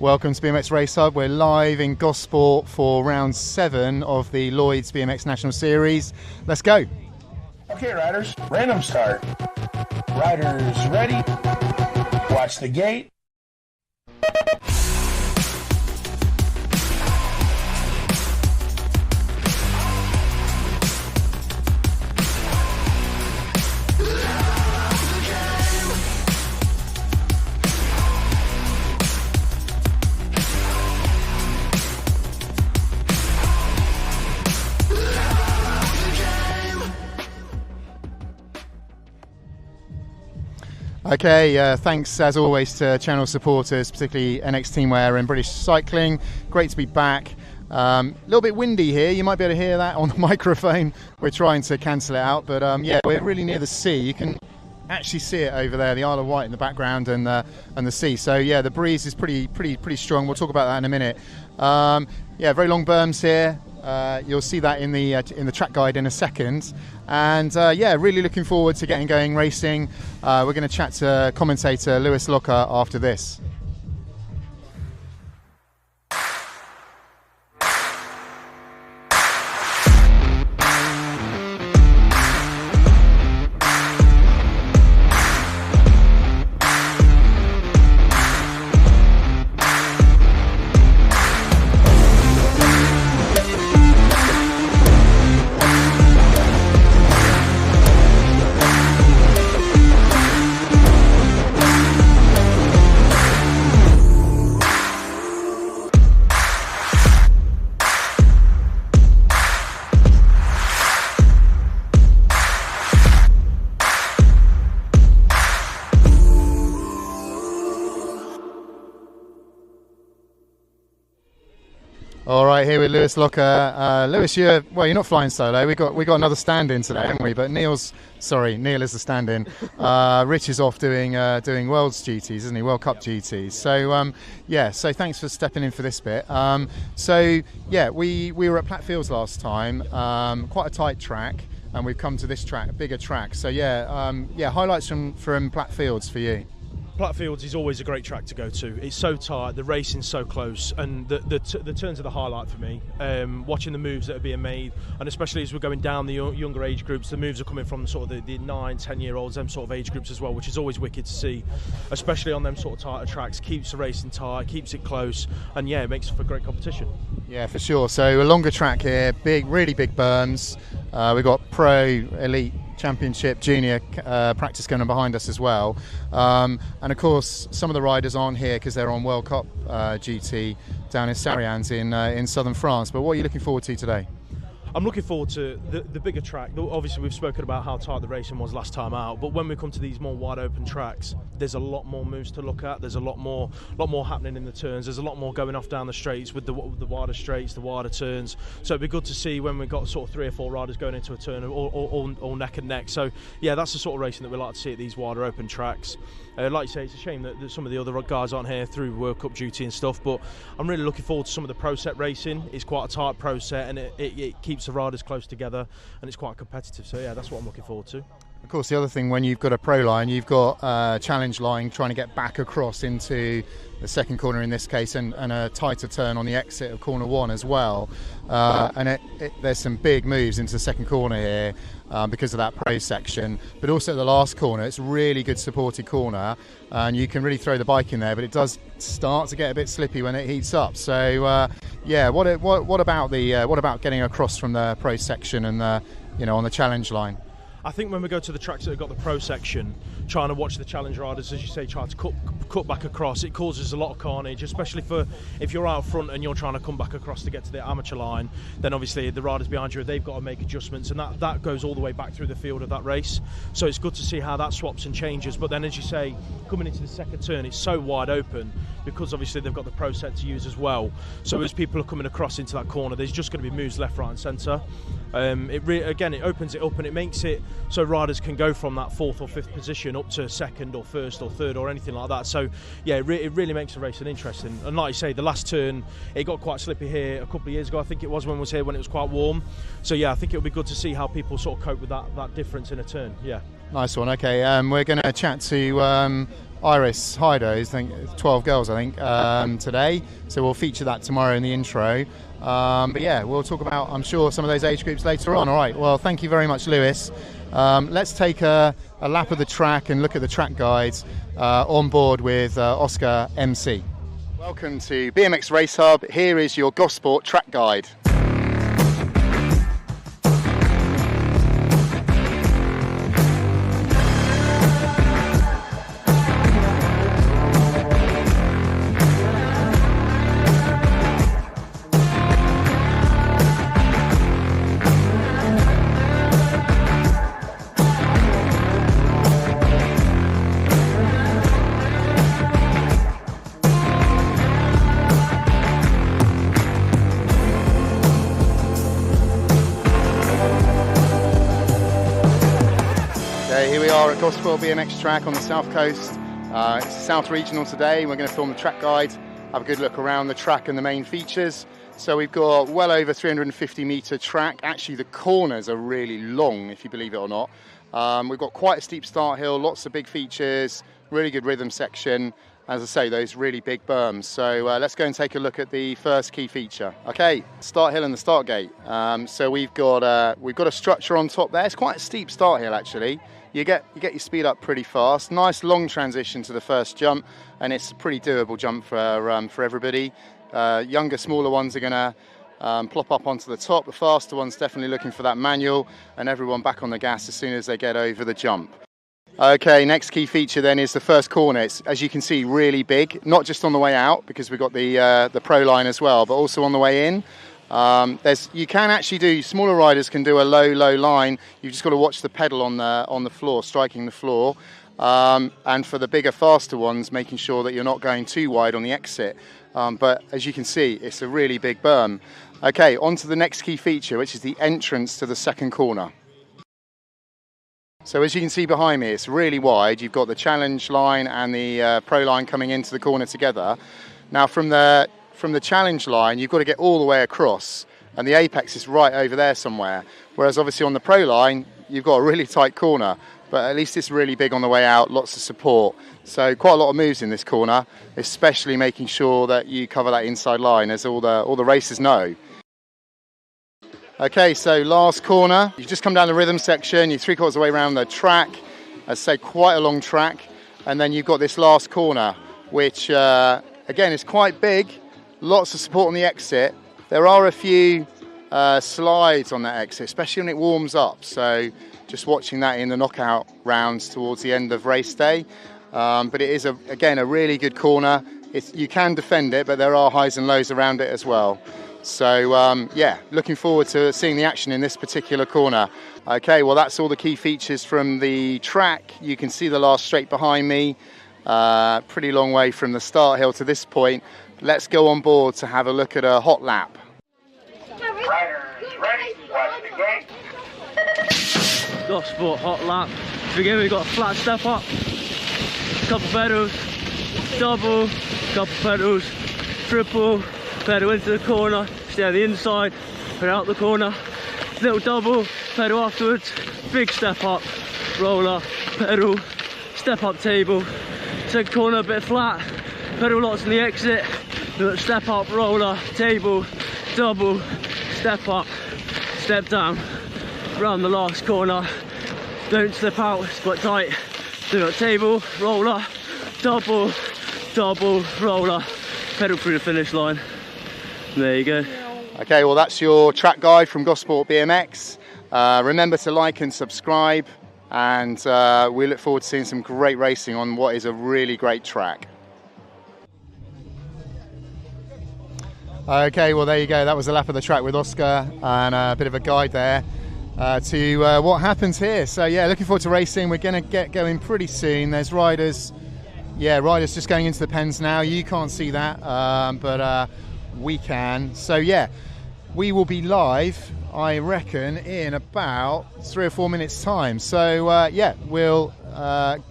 Welcome to BMX Race Hub. We're live in Gosport for round 7 of the Lloyds BMX National Series. Let's go. Okay, riders, random start. Riders ready. Watch the gate. Okay, thanks as always to channel supporters, particularly NX Teamwear and British Cycling. Great to be back. A little bit windy here, you might be able to hear that on the microphone. We're trying to cancel it out, but yeah, we're really near the sea. You can actually see it over there, the Isle of Wight in the background and the sea. So yeah, the breeze is pretty strong. We'll talk about that in a minute. Yeah, very long berms here. You'll see that in the track guide in a second. And yeah, really looking forward to getting going racing. We're going to chat to commentator Lewis Locker after this. All right, here with Lewis Locker. Lewis, you're not flying solo. We got another stand-in today, haven't we? But Neil is the stand-in. Rich is off doing World's duties, isn't he? World Cup duties. So so thanks for stepping in for this bit. We were at Plattfields last time. Quite a tight track, and we've come to this track, a bigger track. So highlights from Plattfields for you. Plattfields is always a great track to go to. It's so tight, the racing's so close, and the turns are the highlight for me. Watching the moves that are being made, and especially as we're going down the younger age groups, the moves are coming from sort of the 9-10-year-olds, them sort of age groups as well, which is always wicked to see, especially on them sort of tighter tracks. Keeps the racing tight, keeps it close, and yeah, it makes for great competition. Yeah, for sure. So a longer track here, really big berms. We've got pro, elite, championship, junior practice going on behind us as well, and of course some of the riders aren't here because they're on World Cup duty down in Sarians in southern France. But what are you looking forward to today? I'm looking forward to the bigger track. Obviously, we've spoken about how tight the racing was last time out, but when we come to these more wide open tracks, there's a lot more moves to look at. There's a lot more happening in the turns. There's a lot more going off down the straights with the wider straights, the wider turns. So it'd be good to see when we've got sort of 3 or 4 riders going into a turn all neck and neck. So yeah, that's the sort of racing that we like to see at these wider open tracks. Like you say, it's a shame that some of the other guys aren't here through World Cup duty and stuff, but I'm really looking forward to some of the pro set racing. It's quite a tight pro set, and it keeps the riders close together, and it's quite competitive. So yeah, that's what I'm looking forward to. Of course, the other thing, when you've got a pro line, you've got a challenge line trying to get back across into the second corner in this case, and a tighter turn on the exit of corner 1 as well. There's some big moves into the second corner here because of that pro section, but also the last corner, it's a really good supported corner, and you can really throw the bike in there, but it does start to get a bit slippy when it heats up. So what about getting across from the pro section and on the challenge line? I think when we go to the tracks that have got the pro section, trying to watch the challenge riders, as you say, try to cut back across, it causes a lot of carnage, especially for if you're out front and you're trying to come back across to get to the amateur line. Then obviously the riders behind you, they've got to make adjustments, and that goes all the way back through the field of that race. So it's good to see how that swaps and changes. But then, as you say, coming into the second turn, it's so wide open because obviously they've got the pro set to use as well. So as people are coming across into that corner, there's just going to be moves left, right and centre. It opens it up, and it makes it so riders can go from that 4th or 5th position up to 2nd or 1st or 3rd or anything like that. So yeah, it really makes the racing interesting. And like you say, the last turn, it got quite slippy here a couple of years ago, I think it was, when it was quite warm. So yeah, I think it'll be good to see how people sort of cope with that difference in a turn. Yeah. Nice one. Okay, we're going to chat to Iris Hydo, I think 12 girls, today. So we'll feature that tomorrow in the intro. But yeah, we'll talk about, I'm sure, some of those age groups later on. All right, well, thank you very much, Lewis. Let's take a lap of the track and look at the track guides on board with Oscar MC. Welcome to BMX Race Hub. Here is your Gosport track guide. Here we are at Gosport BMX track on the south coast. It's South Regional today. We're going to film the track guide, have a good look around the track and the main features. So we've got well over 350 metre track. Actually, the corners are really long, if you believe it or not. We've got quite a steep start hill, lots of big features, really good rhythm section. As I say, those really big berms. So let's go and take a look at the first key feature. Okay, start hill and the start gate. So we've got a structure on top there. It's quite a steep start hill actually. You get your speed up pretty fast. Nice long transition to the first jump, and it's a pretty doable jump for everybody. Younger, smaller ones are going to plop up onto the top. The faster ones definitely looking for that manual, and everyone back on the gas as soon as they get over the jump. Okay, next key feature then is the first corner. It's, as you can see, really big, not just on the way out because we've got the pro line as well, but also on the way in. You can actually do, smaller riders can do a low line. You've just got to watch the pedal on the floor, striking the floor. And for the bigger, faster ones, making sure that you're not going too wide on the exit. But as you can see, it's a really big berm. Okay, on to the next key feature, which is the entrance to the second corner. So as you can see behind me, it's really wide. You've got the challenge line and the pro line coming into the corner together. Now from the challenge line, you've got to get all the way across, and the apex is right over there somewhere. Whereas obviously on the pro line, you've got a really tight corner, but at least it's really big on the way out, lots of support. So quite a lot of moves in this corner, especially making sure that you cover that inside line, as all the racers know. Okay, so last corner, you've just come down the rhythm section, you're 3/4 of the way around the track, as I say, quite a long track, and then you've got this last corner, which again is quite big, lots of support on the exit. There are a few slides on that exit, especially when it warms up, so just watching that in the knockout rounds towards the end of race day. But it is, again, a really good corner. You can defend it, but there are highs and lows around it as well. So yeah, looking forward to seeing the action in this particular corner. Okay, well that's all the key features from the track. You can see the last straight behind me. Pretty long way from the start hill to this point. Let's go on board to have a look at a hot lap. Riders ready, watch the gate. Gosport hot lap. To begin, we've got a flat step up, couple pedals, double, couple pedals, triple, pedal into the corner, stay on the inside, pedal out the corner, little double, pedal afterwards, big step up, roller, pedal, step up table, second corner a bit flat, pedal lots in the exit, step up, roller, table, double, step up, step down, round the last corner, don't slip out, it's quite tight, do a table, roller, double, double, roller, pedal through the finish line. There you go. Okay, well that's your track guide from Gosport BMX. Remember to like and subscribe, and we look forward to seeing some great racing on what is a really great track. Okay, well there you go, that was a lap of the track with Oscar, and a bit of a guide there to what happens here. So yeah, looking forward to racing. We're going to get going pretty soon. There's riders just going into the pens now. You can't see that, but we can. So yeah, we will be live, I reckon, in about 3 or 4 minutes time. So yeah, we'll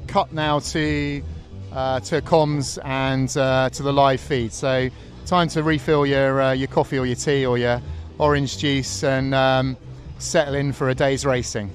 cut now to comms and to the live feed. So time to refill your coffee or your tea or your orange juice and settle in for a day's racing.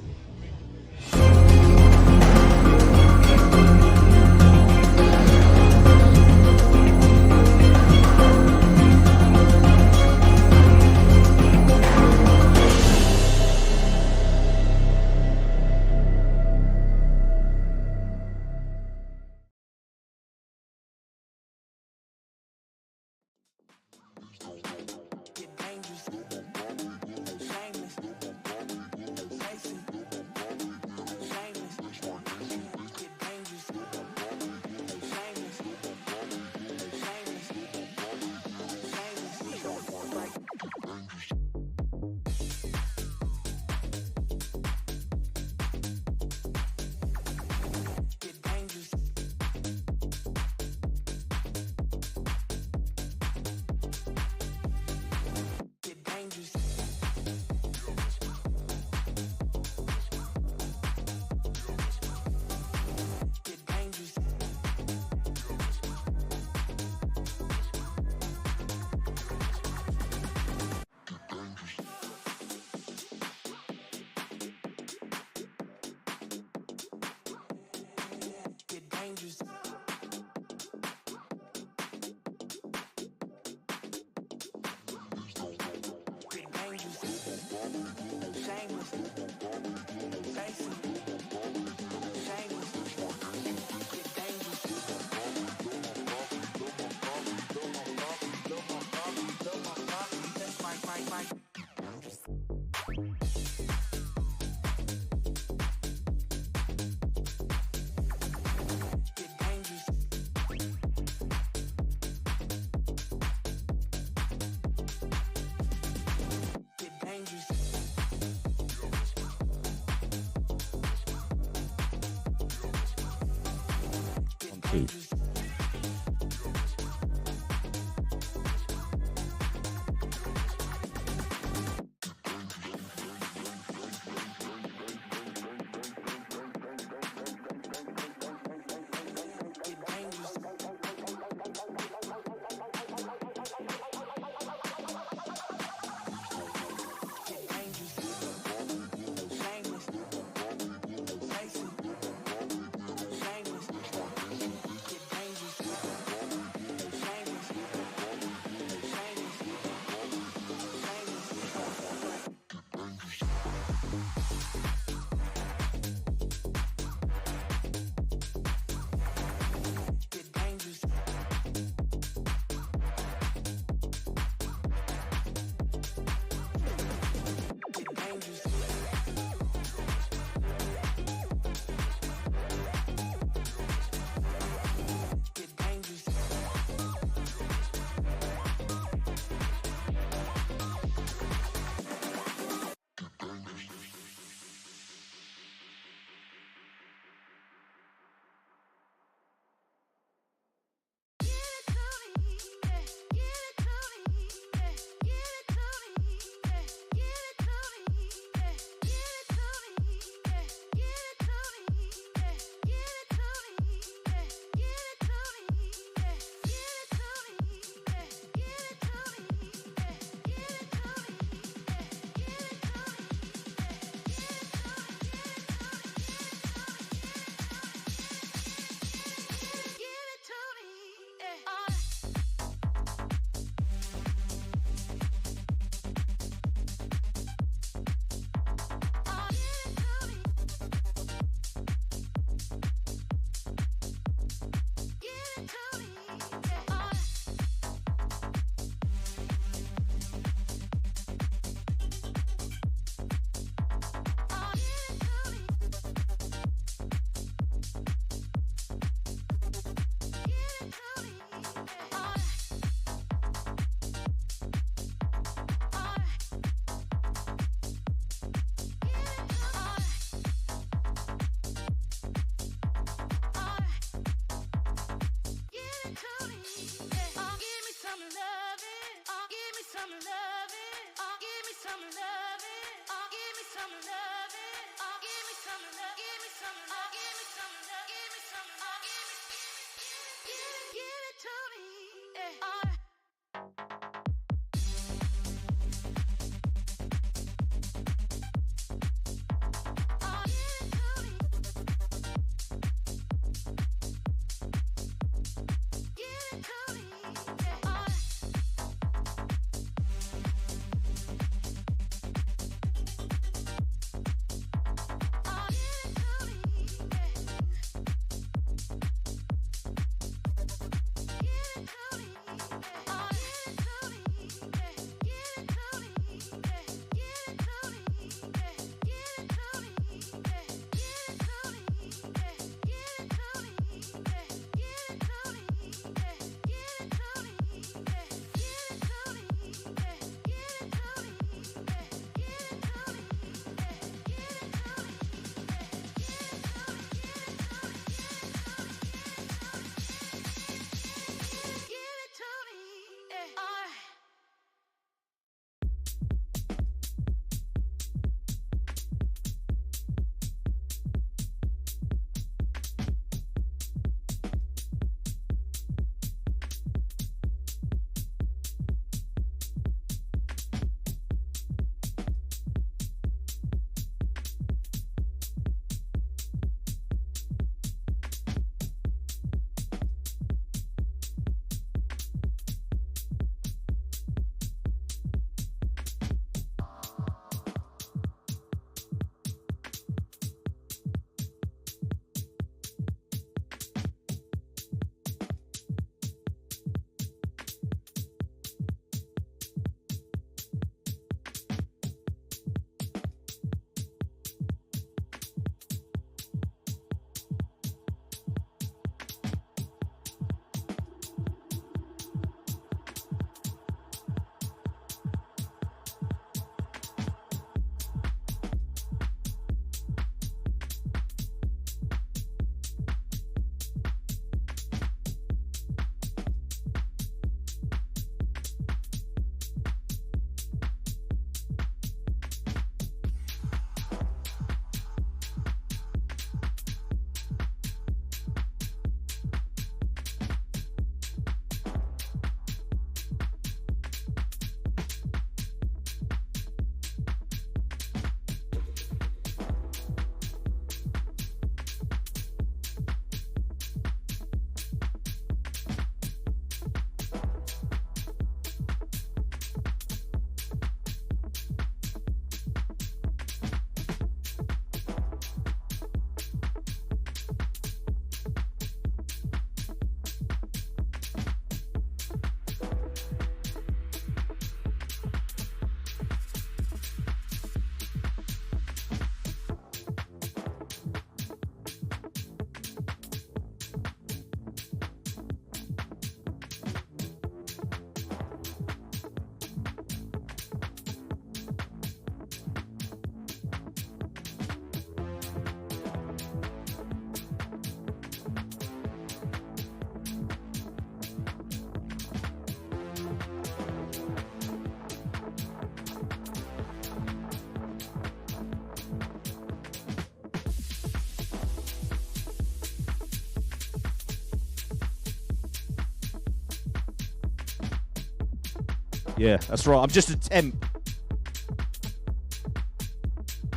Yeah, that's right. I'm just a temp.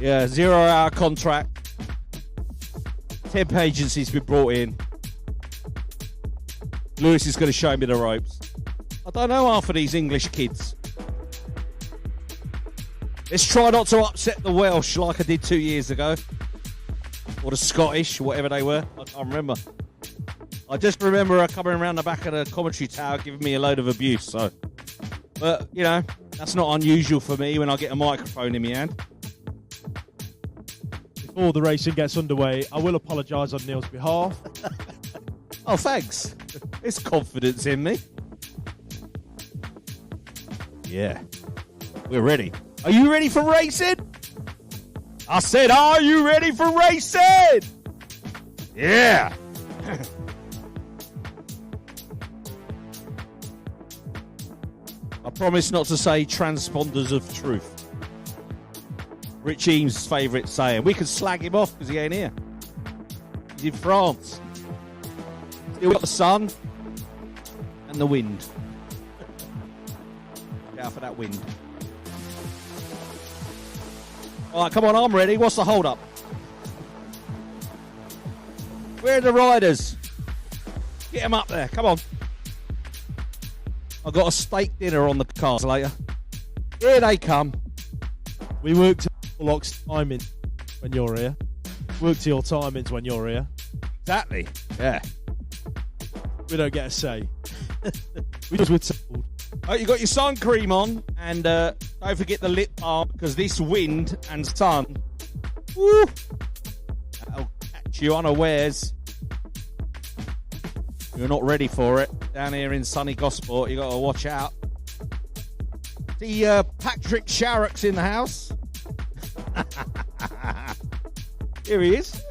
Yeah, 0-hour contract. Temp agency's been brought in. Lewis is going to show me the ropes. I don't know half of these English kids. Let's try not to upset the Welsh like I did 2 years ago. Or the Scottish, whatever they were. I can't remember. I just remember her coming around the back of the commentary tower giving me a load of abuse. So, but, you know, that's not unusual for me when I get a microphone in my hand. Before the racing gets underway, I will apologise on Neil's behalf. Oh, thanks. There's confidence in me. Yeah. We're ready. Are you ready for racing? I said, are you ready for racing? Yeah. I promise not to say transponders of truth. Rich Eames' favourite saying. We can slag him off because he ain't here. He's in France. Still got the sun and the wind. Get out for that wind. All right, come on, I'm ready. What's the hold up? Where are the riders? Get them up there. Come on. I've got a steak dinner on the cars later. Here they come. We work to Lock's timing when you're here. Work to your timings when you're here. Exactly. Yeah. We don't get a say. We just were told. Oh, you got your sun cream on, and don't forget the lip balm, because this wind and sun, woo, that'll catch you unawares. You're not ready for it. Down here in sunny Gosport, you got to watch out. See Patrick Sharrock's in the house. Here he is.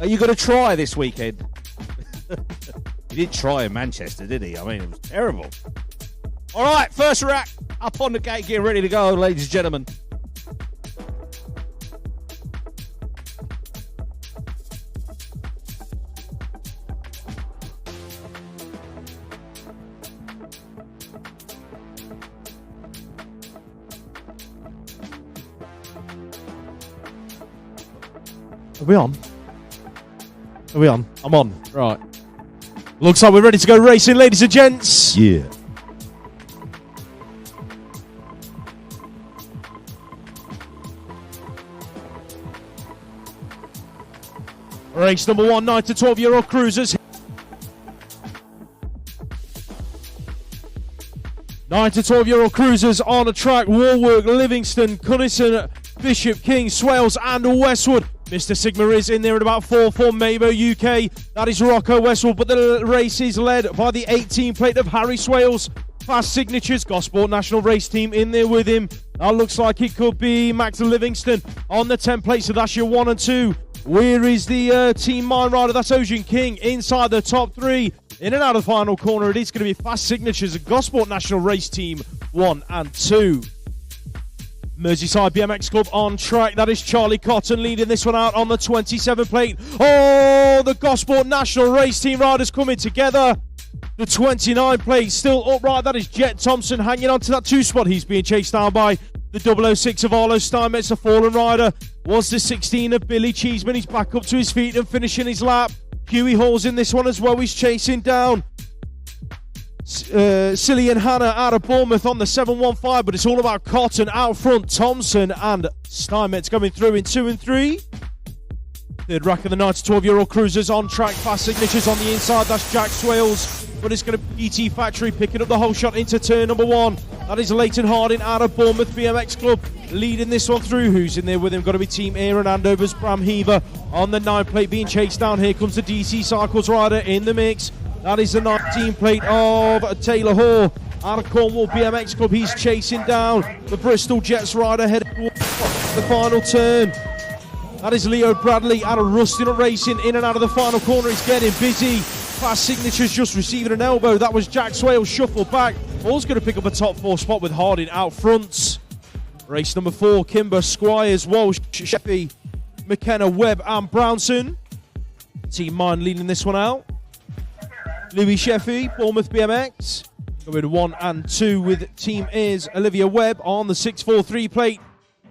Are you going to try this weekend? He didn't try in Manchester, did he? I mean, it was terrible. All right, first rack up on the gate, getting ready to go, ladies and gentlemen. Are we on? Are we on? I'm on. Right. Looks like we're ready to go racing, ladies and gents. Yeah. Race number 1, 9 to 12-year-old cruisers. 9 to 12-year-old cruisers on a track. Warwick, Livingston, Cunnison, Bishop, King, Swales and Westwood. Mr. Sigma is in there at about 4 for Mabo UK. That is Rocco Westwood, but the race is led by the 18 plate of Harry Swales. Fast Signatures, Gosport National Race Team in there with him. That looks like it could be Max Livingston on the 10 plate, so that's your 1 and 2. Where is the Team Mine Rider? That's Ocean King inside the top 3. In and out of the final corner, it is going to be Fast Signatures, Gosport National Race Team 1 and 2. Merseyside BMX Club on track. That is Charlie Cotton leading this one out on the 27 plate. Oh, the Gosport National Race Team riders coming together. The 29 plate still upright. That is Jet Thompson hanging on to that 2 spot. He's being chased down by the 006 of Arlo Steinmetz, a fallen rider. Was the 16 of Billy Cheeseman. He's back up to his feet and finishing his lap. Huey Hall's in this one as well. He's chasing down Cillian Hanna out of Bournemouth on the 715, but it's all about Cotton out front. Thompson and Steinmetz coming through in 2 and 3. Third rack of the 9 to 12-year-old cruisers on track. Fast Signatures on the inside. That's Jack Swales, but it's going to be PT Factory picking up the whole shot into turn number 1. That is Leighton Harding out of Bournemouth BMX Club leading this one through. Who's in there with him? Got to be Team Aaron Andover's Bram Heaver on the 9 plate being chased down. Here comes the DC Cycles rider in the mix. That is the 19 plate of Taylor Hall out of Cornwall BMX Club. He's chasing down the Bristol Jets rider heading towards the final turn. That is Leo Bradley out of Rustin Racing in and out of the final corner. He's getting busy. Fast Signatures just receiving an elbow. That was Jack Swales shuffle back. All's going to pick up a top 4 spot with Harding out front. Race number 4, Kimber, Squires, Walsh, Sheffy, McKenna, Webb and Brownson. Team Mine leading this one out. Louis Sheffy, Bournemouth BMX. Going 1 and 2 with Team A's Olivia Webb on the 643 plate.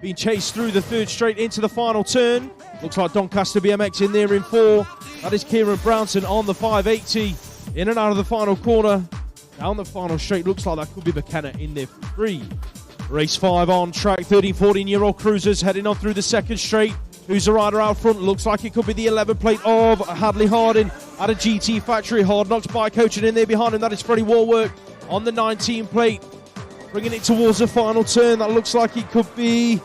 Being chased through the third straight into the final turn. Looks like Doncaster BMX in there in 4. That is Kieran Brownson on the 580. In and out of the final corner. Down the final straight. Looks like that could be McKenna in there for 3. Race 5 on track. 13, 14-year-old cruisers heading on through the second straight. Who's the rider out front? Looks like it could be the 11 plate of Hadley Harding at a GT factory. Hard Knocks by coaching in there behind him. That is Freddie Warwork on the 19 plate. Bringing it towards the final turn. That looks like it could be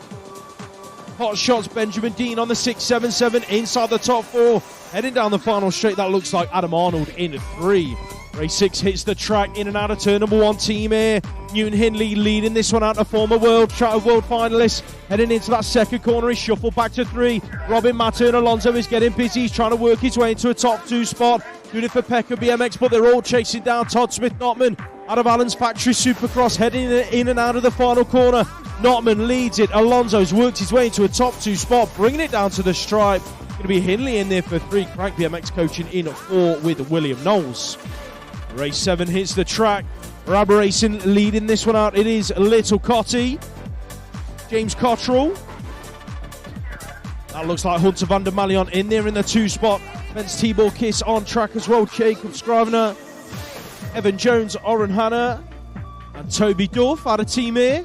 Hot Shots Benjamin Dean on the 677 inside the top 4. Heading down the final straight. That looks like Adam Arnold in 3. Race 6 hits the track in and out of turn number 1. Team A. Newton Hindley leading this one out, a former world finalist. Heading into that second corner, he's shuffled back to 3. Robin Mattern Alonso is getting busy. He's trying to work his way into a top 2 spot. Doing it for Pekka BMX, but they're all chasing down Todd Smith-Notman out of Allen's Factory Supercross, heading in and out of the final corner. Notman leads it. Alonso's worked his way into a top 2 spot, bringing it down to the stripe. Going to be Hindley in there for 3. Crank BMX coaching in 4 with William Knowles. Race 7 hits the track. Rab Racing leading this one out. It is Little Cotty. James Cottrell. That looks like Hunter van der Malion in there in the 2 spot. Vince Tibor Kiss on track as well. Jacob Scrivener. Evan Jones, Oren Hanna. And Toby Duff out of Team A.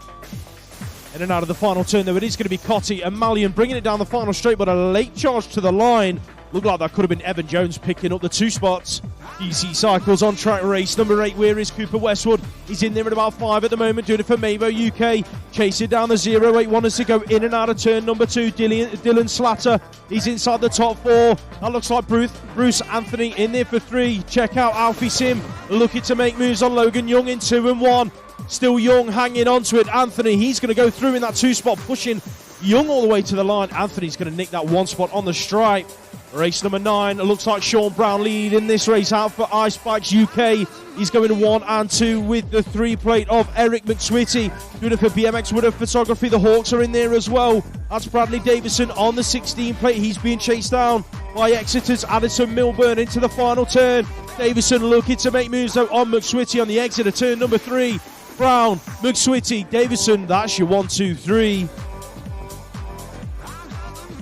In and out of the final turn, though, it is going to be Cotty and Malion bringing it down the final straight, but a late charge to the line. Looked like that could have been Evan Jones picking up the 2 spots. DC Cycles on track race number 8. Where is Cooper Westwood? He's in there at about 5 at the moment, doing it for Mavo UK. Chasing down the 081 as to go in and out of turn number 2. Dylan Slatter. He's inside the top 4. That looks like Bruce Anthony in there for 3. Check out Alfie Sim looking to make moves on Logan Young in 2 and 1. Still Young hanging on to it. Anthony, he's going to go through in that 2 spot, pushing Young all the way to the line. Anthony's going to nick that 1 spot on the stripe. Race number 9, it looks like Sean Brown leading this race out for Ice Bikes UK. He's going 1 and 2 with the 3 plate of Eric McSwitty. Doing it for BMX Widow Photography. The Hawks are in there as well. That's Bradley Davison on the 16 plate. He's being chased down by Exeter's Addison Milburn into the final turn. Davison looking to make moves though on McSwitty on the exit of turn number 3. Brown, McSwitty, Davison, that's your 1, 2, 3.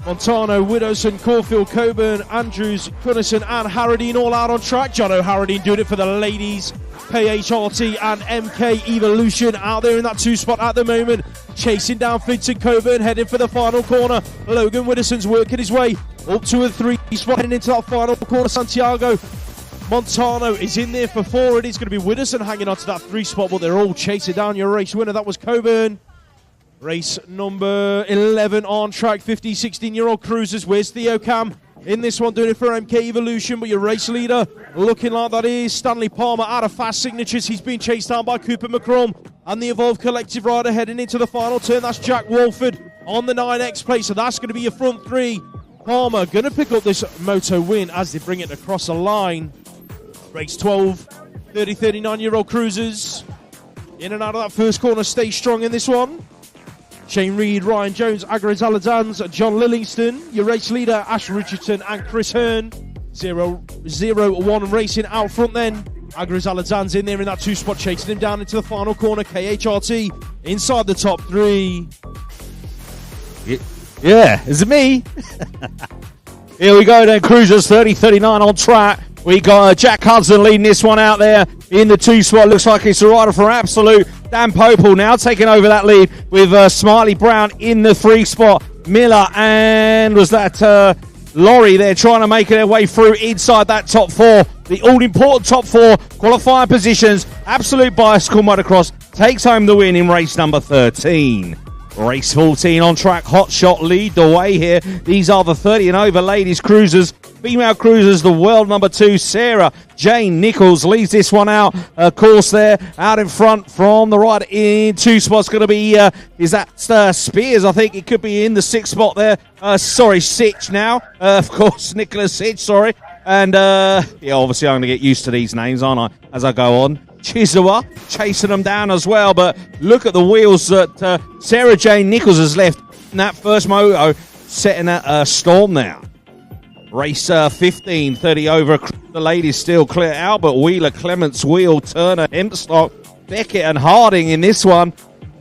Montano, Widowson, Caulfield, Coburn, Andrews, Cunnison and Harradine all out on track. Jono Harradine doing it for the ladies. KHRT and MK Evolution out there in that 2 spot at the moment. Chasing down Vincent Coburn, heading for the final corner. Logan Widdowson's working his way up to a 3 spot, heading into that final corner. Santiago Montano is in there for 4. It is going to be Widdowson hanging on to that 3 spot, but they're all chasing down your race winner. That was Coburn. Race number 11 on track, 15, 16-year-old cruisers. Where's Theo Cam? In this one, doing it for MK Evolution, but your race leader looking like that is Stanley Palmer out of Fast Signatures. He's been chased down by Cooper McCrum and the Evolve Collective rider heading into the final turn. That's Jack Walford on the 9X plate, so that's going to be your front 3. Palmer going to pick up this Moto win as they bring it across the line. Race 12, 30, 39-year-old cruisers. In and out of that first corner, stay strong in this one. Shane Reed, Ryan Jones, Agres Aladzans, John Lillingston, your race leader, Ash Richardson and Chris Hearn. 0-1 racing out front then. Agres Aladzans in there in that 2 spot, chasing him down into the final corner. KHRT inside the top 3. Yeah, is it me? Here we go then, cruisers 30-39 on track. We got Jack Hudson leading this one out there in the 2 spot. Looks like it's a rider for Absolute. Dan Popel now taking over that lead with Smiley Brown in the 3 spot. Miller and was that Laurie there trying to make their way through inside that top 4. The all-important top 4 qualifying positions. Absolute Bicycle Motocross takes home the win in race number 13. Race 14 on track. Hot Shot lead the way here. These are the 30 and over ladies cruisers. Female cruisers, the world number 2, Sarah Jane Nichols leads this one out. Course there, out in front from the right in 2 spots. Going to be, is that Spears? I think it could be in the 6th spot there. Sitch now. Of course, Nicholas Sitch, sorry. And, yeah, obviously I'm going to get used to these names, aren't I, as I go on. Chisua chasing them down as well, but look at the wheels that Sarah Jane Nichols has left in that first moto, setting a storm now. Race 15, 30 over. The ladies still clear. Albert Wheeler, Clements Wheel, Turner, Hempstock Beckett and Harding in this one.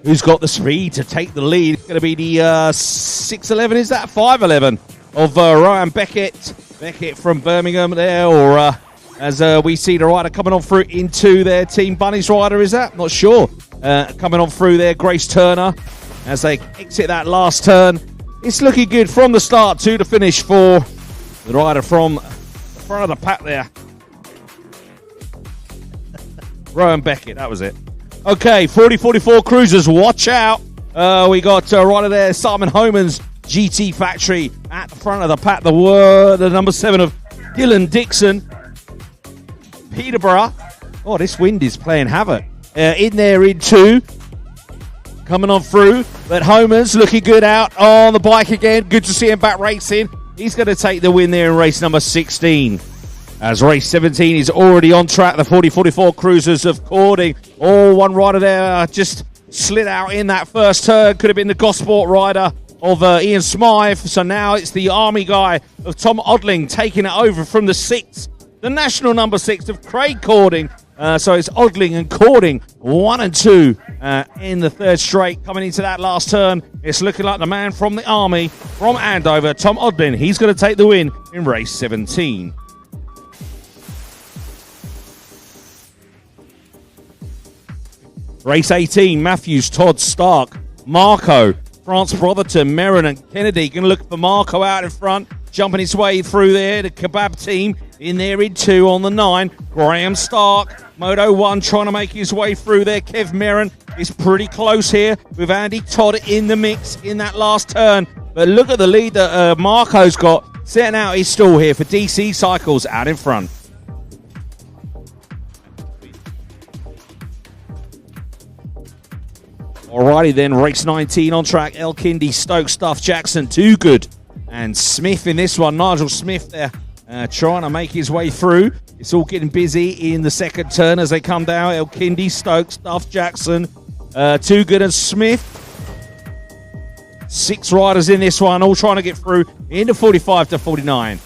Who's got the speed to take the lead? It's going to be the 6'11", is that? 5'11" of Ryan Beckett. Beckett from Birmingham there, or as we see the rider coming on through into their Team Bunnies rider, is that? Not sure. Coming on through there, Grace Turner, as they exit that last turn. It's looking good from the start to the finish for the rider from the front of the pack there. Ryan Beckett, that was it. Okay, 40-44 cruisers, watch out. We got right there, Simon Homan's GT Factory at the front of the pack. The number 7 of Dylan Dixon. Peterborough. Oh, this wind is playing havoc. In there in 2. Coming on through. But Homan's looking good out on the bike again. Good to see him back racing. He's going to take the win there in race number 16. As race 17 is already on track, the 40-44 cruisers of Cording. Oh, one rider there just slid out in that first turn. Could have been the Gosport rider of Ian Smythe. So now it's the Army guy of Tom Odling taking it over from the 6th. The national number 6 of Craig Cording. So it's Odling and Cording, 1 and 2 in the third straight. Coming into that last turn, it's looking like the man from the Army, from Andover, Tom Odling. He's going to take the win in race 17. Race 18, Matthews, Todd, Stark, Marco, France, Brotherton, Merrin and Kennedy. Going to look for Marco out in front, jumping his way through there. The Kebab team in there in 2 on the 9. Graham Stark, Moto 1, trying to make his way through there. Kev Merrin is pretty close here with Andy Todd in the mix in that last turn. But look at the lead that Marco's got, setting out his stall here for DC Cycles out in front. Alrighty then, race 19 on track. El Kindy, Stokes, Stuff, Jackson, Too Good, and Smith in this one. Nigel Smith there trying to make his way through. It's all getting busy in the second turn as they come down. El Kindy, Stokes, Stuff, Jackson, Too Good and Smith. 6 riders in this one, all trying to get through into 45 to 49.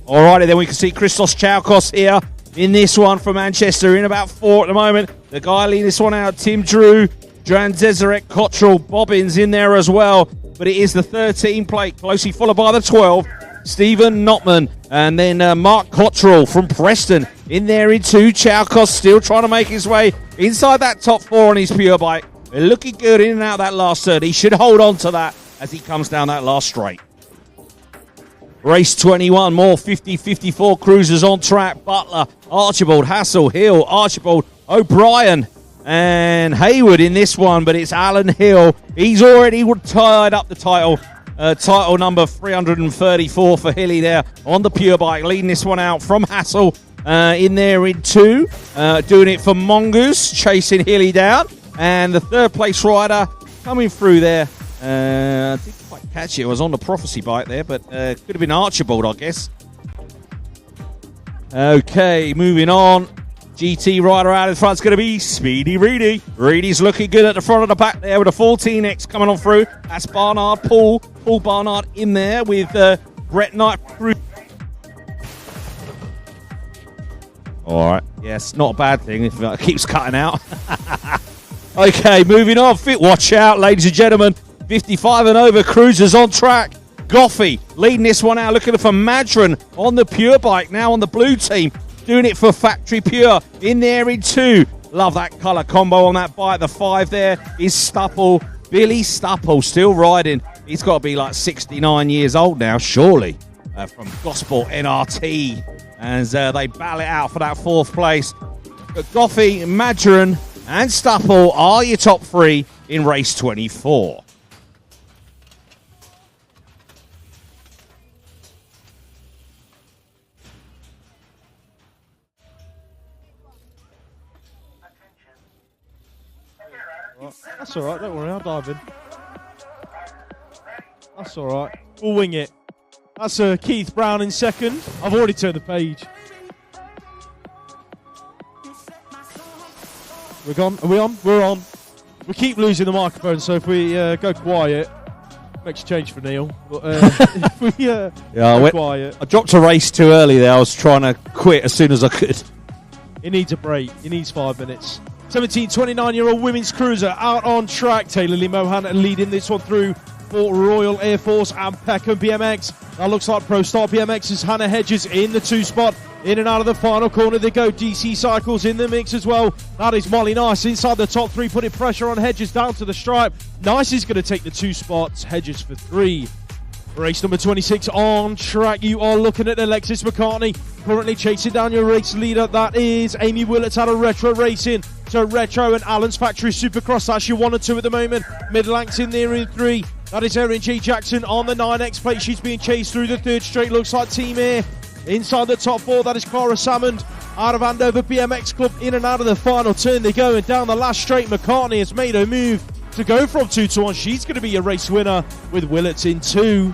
Alrighty then, we can see Christos Chaukos here in this one from Manchester, in about 4 at the moment. The guy leading this one out, Tim Drew, Dran Zezarek, Cottrell, Bobbins in there as well. But it is the 13 plate, closely followed by the 12, Stephen Notman. And then Mark Cottrell from Preston in there in 2. Chaukos still trying to make his way inside that top 4 on his pure bike. Looking good in and out that last third. He should hold on to that as he comes down that last straight. Race 21, more 50-54 cruisers on track. Butler, Archibald, Hassel, Hill, Archibald, O'Brien, and Hayward in this one, but it's Alan Hill. He's already tied up the title. Title number 334 for Hilly there on the pure bike, leading this one out from Hassel in there in 2. Doing it for Mongoose, chasing Hilly down. And the third place rider coming through there. I didn't quite catch it. It was on the Prophecy bike there, but could have been Archibald, I guess. Okay, moving on. GT rider out in front is going to be Speedy Reedy. Reedy's looking good at the front of the pack there with a 14X coming on through. That's Barnard, Paul Barnard in there with Brett Knight through. All right. Yes, not a bad thing if it keeps cutting out. Okay, moving on. Fit, watch out, ladies and gentlemen. 55 and over cruisers on track. Goffey leading this one out, looking for Madron on the pure bike, now on the blue team. Doing it for Factory Pure in there in 2. Love that colour combo on that bike. The 5 there is Stupple. Billy Stupple still riding. He's got to be like 69 years old now, surely. From Gosport NRT. As they battle it out for that 4th place. But Goffey, Madron and Stupple are your top 3 in race 24. That's alright, don't worry, I'll dive in. That's alright, we'll wing it. That's Keith Brown in second. I've already turned the page. We're gone? Are we on? We're on. We keep losing the microphone, so if we go quiet, makes a change for Neil. But if we go quiet. I dropped a race too early there. I was trying to quit as soon as I could. He needs a break. He needs 5 minutes. 17, 29-year-old women's cruiser out on track. Taylor Lee Mohan leading this one through for Royal Air Force and Peckham BMX. That looks like Pro Star BMX's Hannah Hedges in the 2 spot. In and out of the final corner they go. DC Cycles in the mix as well. That is Molly Nice inside the top 3, putting pressure on Hedges down to the stripe. Nice is going to take the 2 spots. Hedges for 3. Race number 26 on track. You are looking at Alexis McCartney currently chasing down your race leader. That is Amy Willets out of Retro Racing. So Retro and Allen's Factory Supercross, that's your 1 and 2 at the moment. Mid-Lanks in there in 3. That is Erin G. Jackson on the 9X plate. She's being chased through the 3rd straight. Looks like Team Air inside the top 4. That is Clara Salmond out of Andover BMX Club. In and out of the final turn they go, and down the last straight McCartney has made her move to go from 2 to 1. She's going to be a race winner with Willets in 2.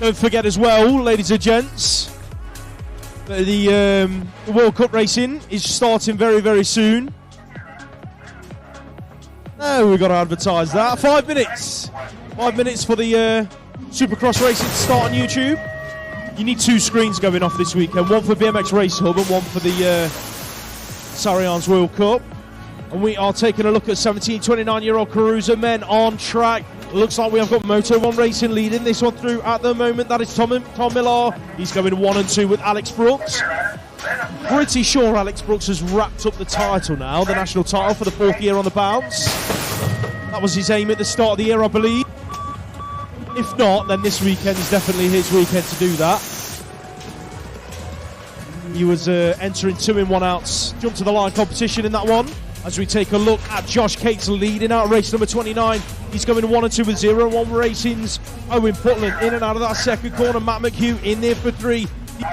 Don't forget as well, ladies and gents, the World Cup racing is starting very, very soon. Oh, we've got to advertise that. 5 minutes. 5 minutes for the Supercross racing to start on YouTube. You need 2 screens going off this weekend. One for BMX Race Hub and one for the Sarians World Cup. And we are taking a look at 17, 29-year-old cruiser men on track. Looks like we have got Moto 1 Racing leading this one through at the moment. That is Tom Millar. He's going 1 and 2 with Alex Brooks. Pretty sure Alex Brooks has wrapped up the title now, the national title for the 4th year on the bounce. That was his aim at the start of the year, I believe. If not, then this weekend is definitely his weekend to do that. He was entering 2 in 1 outs, jump to the line competition in that one. As we take a look at Josh Cates leading out race number 29. He's going 1 and 2 with 0-1 Racing's Owen Putland in and out of that 2nd corner. Matt McHugh in there for 3.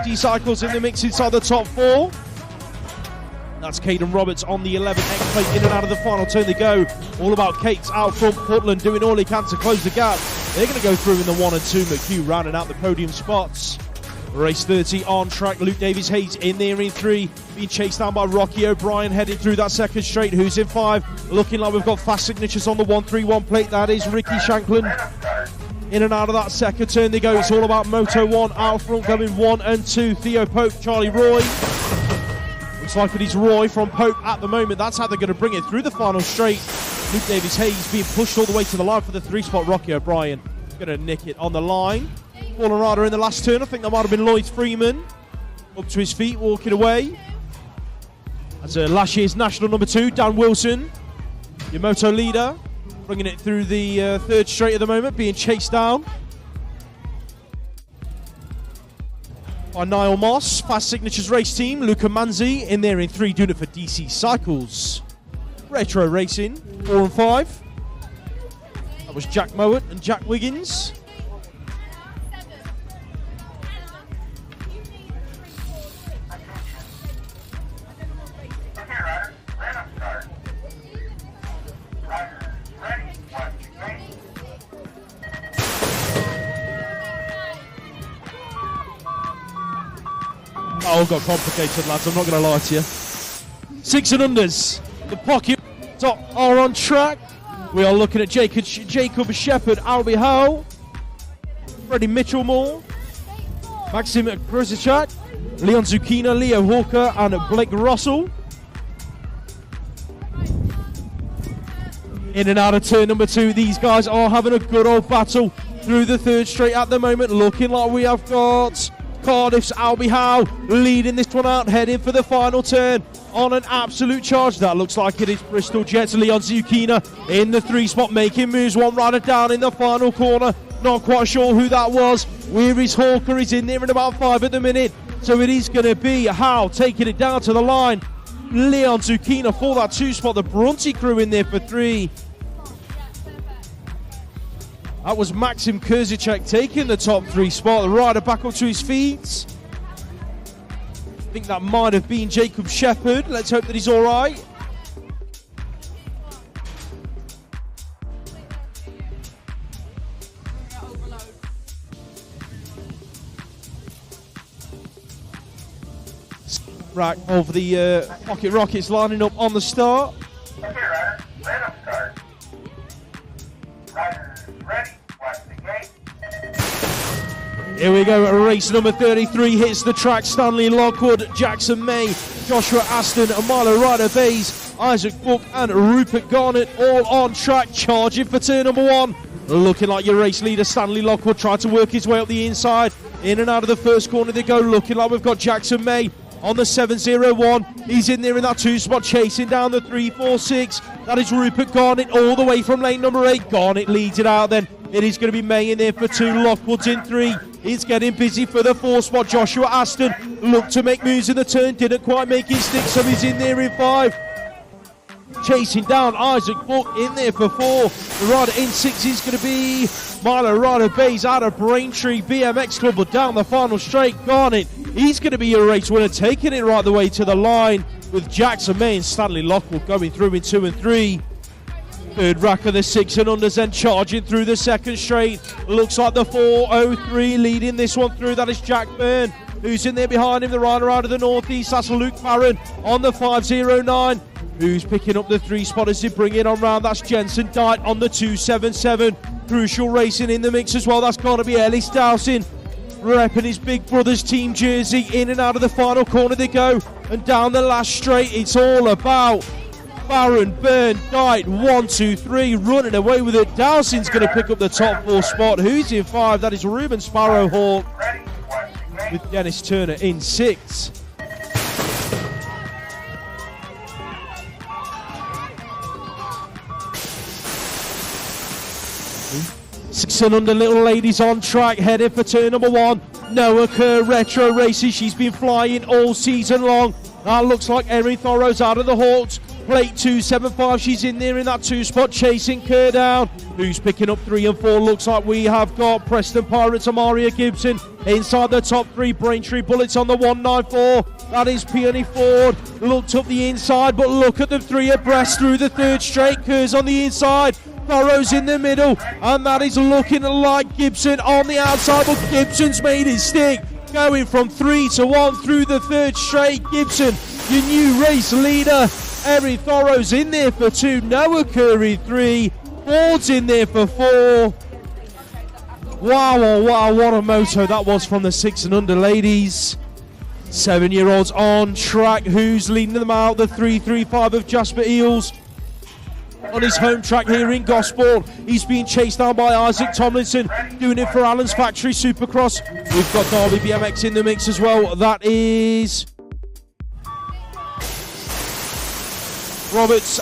D Cycles in the mix inside the top 4. That's Caden Roberts on the 11X plate. In and out of the final turn they go. All about Cates out front. Putland doing all he can to close the gap. They're going to go through in the 1 and 2. McHugh rounding out the podium spots. Race 30 on track. Luke Davies-Hayes in there in 3. Being chased down by Rocky O'Brien heading through that 2nd straight. Who's in 5? Looking like we've got fast signatures on the 131 plate. That is Ricky Shanklin. In and out of that 2nd turn they go. It's all about Moto 1 out front going 1 and 2. Theo Pope, Charlie Roy. Looks like it is Roy from Pope at the moment. That's how they're going to bring it through the final straight. Luke Davies-Hayes being pushed all the way to the line for the 3 spot. Rocky O'Brien going to nick it on the line. Fallen rider in the last turn. I think that might have been Lloyd Freeman. Up to his feet, walking away. That's last year's national number 2, Dan Wilson, your Moto leader, bringing it through the 3rd straight at the moment, being chased down by Niall Moss. Fast Signatures race team, Luca Manzi in there in 3, doing it for DC Cycles. Retro Racing, 4 and 5. That was Jack Mowat and Jack Wiggins. Oh, got complicated, lads. I'm not going to lie to you. 6 and unders. The pocket top are on track. We are looking at Jacob Shepherd, Albie Howe, Freddie Mitchellmore, Maxim Krzyzak, Leon Zucchina, Leo Hawker, and Blake Russell. In and out of turn number 2. These guys are having a good old battle through the 3rd straight at the moment. Looking like we have got Cardiff's Albie Howe leading this one out, heading for the final turn on an absolute charge. That looks like it is Bristol Jets. Leon Zucchina in the 3 spot, making moves. One rider down in the final corner. Not quite sure who that was. Where is Hawker? He's in there in about 5 at the minute. So it is going to be Howe taking it down to the line. Leon Zucchina for that 2 spot. The Bronte crew in there for 3. That was Maxim Krzyzak taking the top 3 spot. The rider back up to his feet. I think that might have been Jacob Shepherd. Let's hope that he's all right. Right, over the Pocket Rockets lining up on the start. Okay, rider, let them start. Riders ready, watch the gate. Here we go, race number 33 hits the track. Stanley Lockwood, Jackson May, Joshua Aston, and Milo Ryder Bays Isaac Book and Rupert Garnett all on track, charging for turn number 1. Looking like your race leader, Stanley Lockwood, tried to work his way up the inside. In and out of the first corner they go, looking like we've got Jackson May on the 701. He's in there in that 2 spot, chasing down the 346. That is Rupert Garnett all the way from lane number 8. Garnett leads it out then. It is going to be May in there for 2, Lockwood's in 3. It's getting busy for the 4 spot. Joshua Aston looked to make moves in the turn, didn't quite make his stick, so he's in there in 5. Chasing down Isaac Book in there for 4. The rider in 6 is going to be Milo Ryder Bays out of Braintree BMX Club, but down the final straight, Garnett, he's going to be a race winner, taking it right the way to the line, with Jackson May and Stanley Lockwood going through in 2 and 3. Third rack of the 6 and unders, then charging through the second straight. Looks like the 403 leading this one through. That is Jack Byrne, who's in there behind him. The rider out of the northeast, that's Luke Barron on the 509. Who's picking up the 3 spot as they bring it on round. That's Jensen Dyke on the 277. Crucial racing in the mix as well. That's got to be Ellis Dowsing, repping his big brother's team jersey. In and out of the final corner they go, and down the last straight it's all about Barron, Byrne, Dyke, 1, 2, 3, running away with it. Dowsing's going to pick up the top 4 spot. Who's in 5? That is Ruben Sparrowhawk, with Dennis Turner in 6. 6 and under little ladies on track, headed for turn number 1. Noah Kerr Retro Races, she's been flying all season long. That looks like Erin Thorrows out of the Hawks. Plate 275, she's in there in that 2 spot, chasing Kerr down. Who's picking up 3 and 4? Looks like we have got Preston Pirates, Amaria Gibson inside the top 3. Braintree Bullets on the 194. That is Peony Ford. Looked up the inside, but look at them 3 abreast through the 3rd straight. Kerr's on the inside. Thorrows in the middle, and that is looking like Gibson on the outside, but Gibson's made his stick, going from 3 to 1 through the 3rd straight. Gibson, your new race leader. Erin Thorrows in there for 2, Noah Curry 3, Ford's in there for 4. Wow, oh wow, what a moto that was from the 6 and under ladies. 7-year-olds on track. Who's leading them out? The 335 of Jasper Eels. On his home track here in Gosport, he's being chased down by Isaac Tomlinson, doing it for Allen's Factory Supercross. We've got Derby BMX in the mix as well. That is Roberts,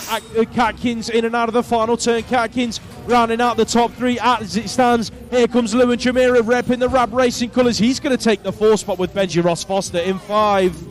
Catkins in and out of the final turn. Catkins rounding out the top 3 as it stands. Here comes Lewin Jamira repping the Rab Racing colours. He's going to take the 4 spot with Benji Ross Foster in 5.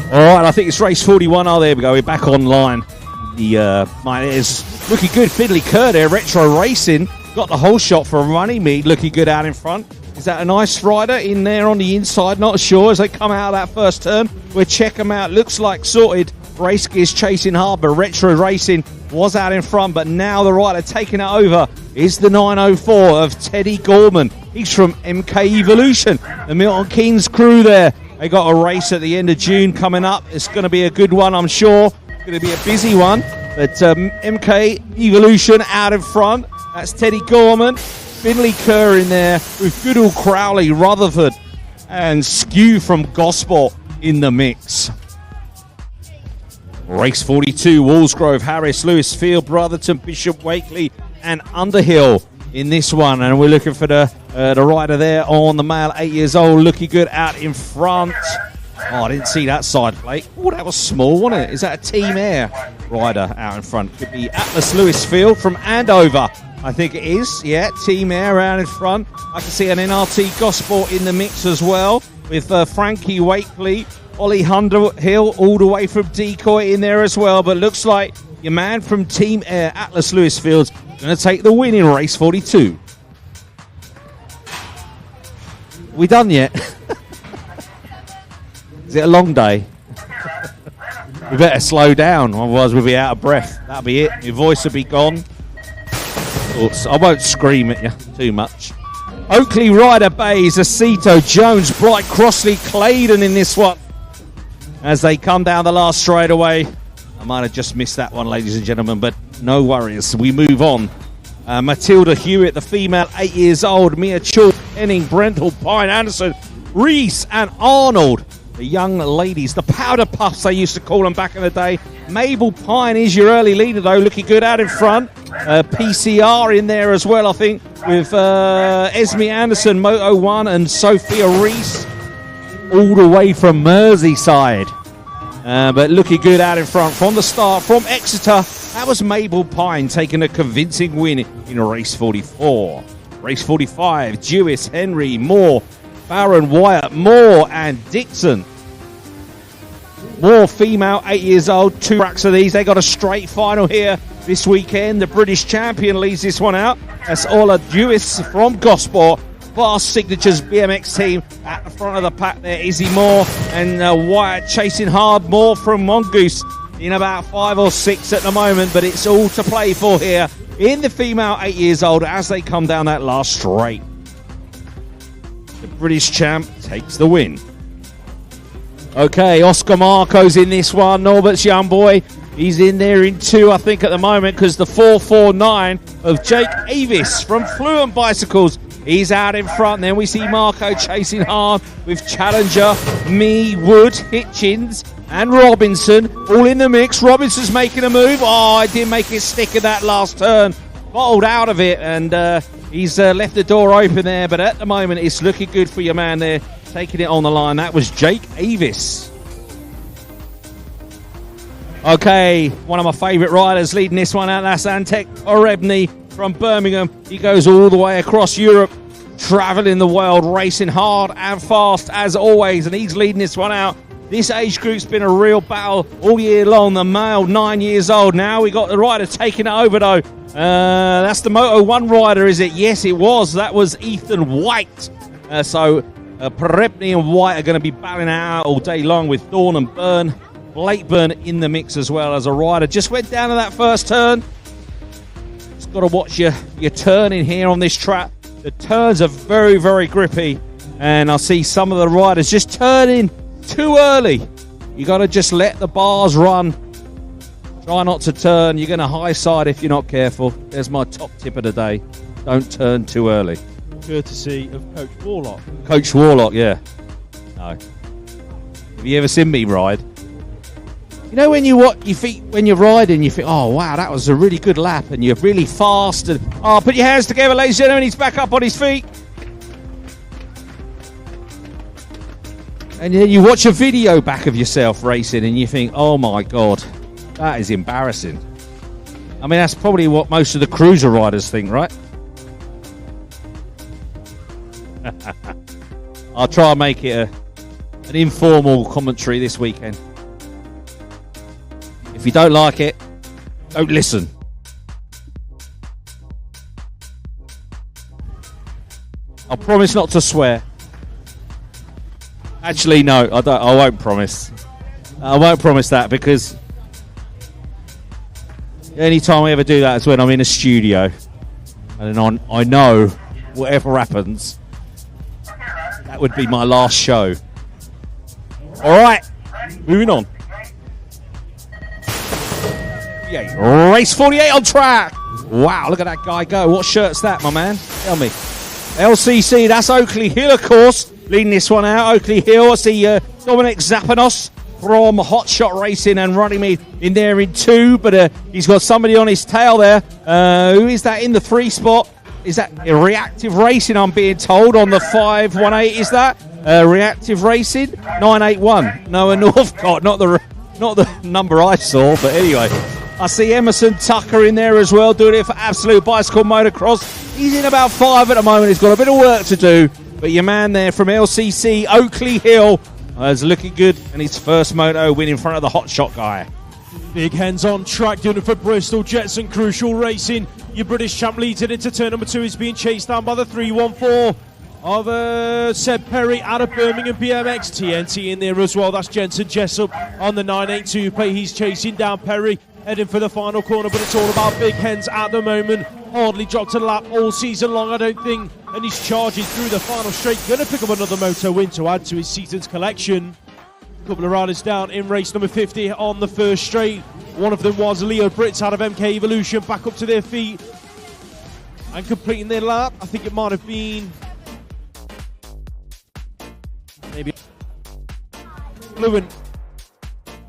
All right, I think it's race 41. Oh, there we go. We're back online. It's looking good. Fiddly Kerr there, Retro Racing. Got the whole shot for Runnymede. Looking good out in front. Is that a nice rider in there on the inside? Not sure as they come out of that first turn. We'll check them out. Looks like sorted. Race gears chasing hard, but Retro Racing was out in front. But now the rider taking it over is the 904 of Teddy Gorman. He's from MK Evolution. The Milton Keynes crew there. They got a race at the end of June coming up. It's going to be a good one, I'm sure. It's going to be a busy one. But MK Evolution out in front. That's Teddy Gorman. Finley Kerr in there with good old Crowley, Rutherford, and Skew from Gosport in the mix. Race 42, Walsgrove, Harris, Lewis Field, Brotherton, Bishop, Wakely, and Underhill in this one. And we're looking for the rider there on the male, 8 years old, looking good out in front. Oh, I didn't see that side plate. Oh, that was small, wasn't it? Is that a Team Air rider out in front? Could be Atlas Lewis Field from Andover. I think it is, yeah, Team Air out in front. I can see an NRT Gosport in the mix as well with Frankie Wakely, Ollie Underhill all the way from Decoy in there as well. But looks like your man from Team Air, Atlas Lewis Fields, going to take the win in race 42. We done yet? Is it a long day? We better slow down, otherwise we'll be out of breath. That'll be it. Your voice will be gone. I won't scream at you too much. Oakley, Ryder, Bays, Aceto, Jones, Bright, Crossley, Claydon in this one. As they come down the last straightaway. I might have just missed that one, ladies and gentlemen, but no worries. We move on. Matilda Hewitt, the female, 8 years old. Mia Chul, Henning, Brenthal, Pine, Anderson, Reese, and Arnold. The young ladies, the powder puffs they used to call them back in the day. Mabel Pine is your early leader though, looking good out in front. PCR in there as well, I think, with Esme Anderson, Moto 1, and Sophia Reese, all the way from Merseyside. But looking good out in front from the start, from Exeter. That was Mabel Pine taking a convincing win in race 44. Race 45, Jewis, Henry, Moore, Barron, Wyatt, Moore, and Dixon. Moore, female, 8 years old, 2 tracks of these. They got a straight final here this weekend. The British champion leads this one out. That's Ola Jewis from Gosport. Fast Signatures BMX team at the front of the pack there. Izzy Moore and Wyatt chasing hard. Moore from Mongoose in about 5 or 6 at the moment, but it's all to play for here in the female, 8 years old, as they come down that last straight. The British champ takes the win. Okay, Oscar Marco's in this one. Norbert's young boy. He's in there in 2, I think, at the moment, because the 449 of Jake Avis from Fluent Bicycles, he's out in front. Then we see Marco chasing hard with Challenger, me, Wood, Hitchens, and Robinson all in the mix. Robinson's making a move. Oh, I didn't make it stick at that last turn. Bottled out of it, and he's left the door open there. But at the moment, it's looking good for your man there, taking it on the line. That was Jake Avis. Okay, one of my favourite riders leading this one out. That's Antek Orebny from Birmingham. He goes all the way across Europe, travelling the world, racing hard and fast as always, and he's leading this one out. This age group's been a real battle all year long. The male, 9 years old. Now we got the rider taking it over though. That's the Moto 1 rider, is it? Yes, it was. That was Ethan White. So Perepny and White are going to be battling out all day long with Dawn and Byrne. Blakeburn in the mix as well as a rider. Just went down to that first turn. Just got to watch your turning here on this track. The turns are very, very grippy. And I see some of the riders just turning too early. You got to just let the bars run. Try not to turn. You're going to high side if you're not careful. There's my top tip of the day. Don't turn too early. Courtesy of Coach Warlock. Coach Warlock, yeah. No. Have you ever seen me ride? You know when when you're riding, you think, oh wow, that was a really good lap, and you're really fast. And put your hands together, ladies and gentlemen. He's back up on his feet. And then you watch a video back of yourself racing, and you think, oh my god, that is embarrassing. I mean, that's probably what most of the cruiser riders think, right? I'll try and make it an informal commentary this weekend. you don't like it, don't listen. I promise not to swear. Actually, no, I won't promise. I won't promise that, because the only time I ever do that is when I'm in a studio. And then I know whatever happens, that would be my last show. Alright, moving on. Yeah, race 48 on track. Wow, look at that guy go. What shirt's that, my man? Tell me. LCC, that's Oakley Hill, of course, leading this one out. Oakley Hill, I see Dominic Zapanos from Hot Shot Racing and running me in there in 2, but he's got somebody on his tail there. Who is that in the 3 spot? Is that Reactive Racing, I'm being told, on the 518, is that? Reactive Racing, 981. Noah Northcott, not the number I saw, but anyway. I see Emerson Tucker in there as well, doing it for Absolute Bicycle Motocross. He's in about 5 at the moment. He's got a bit of work to do, but your man there from LCC, Oakley Hill, is looking good, and his first moto win in front of the Hot Shot guy. Big Hens on track, doing it for Bristol Jetson Crucial Racing. Your British champ leads it into turn number 2. He's being chased down by the 314 of Seb Perry out of Birmingham BMX. TNT in there as well. That's Jensen Jessup on the 982 plate. He's chasing down Perry, heading for the final corner, but it's all about Big Hens at the moment. Hardly dropped a lap all season long, I don't think, and he's charging through the final straight. Going to pick up another moto win to add to his season's collection. A couple of riders down in race number 50 on the first straight. One of them was Leo Brits out of MK Evolution, back up to their feet and completing their lap. I think it might have been maybe Fluent.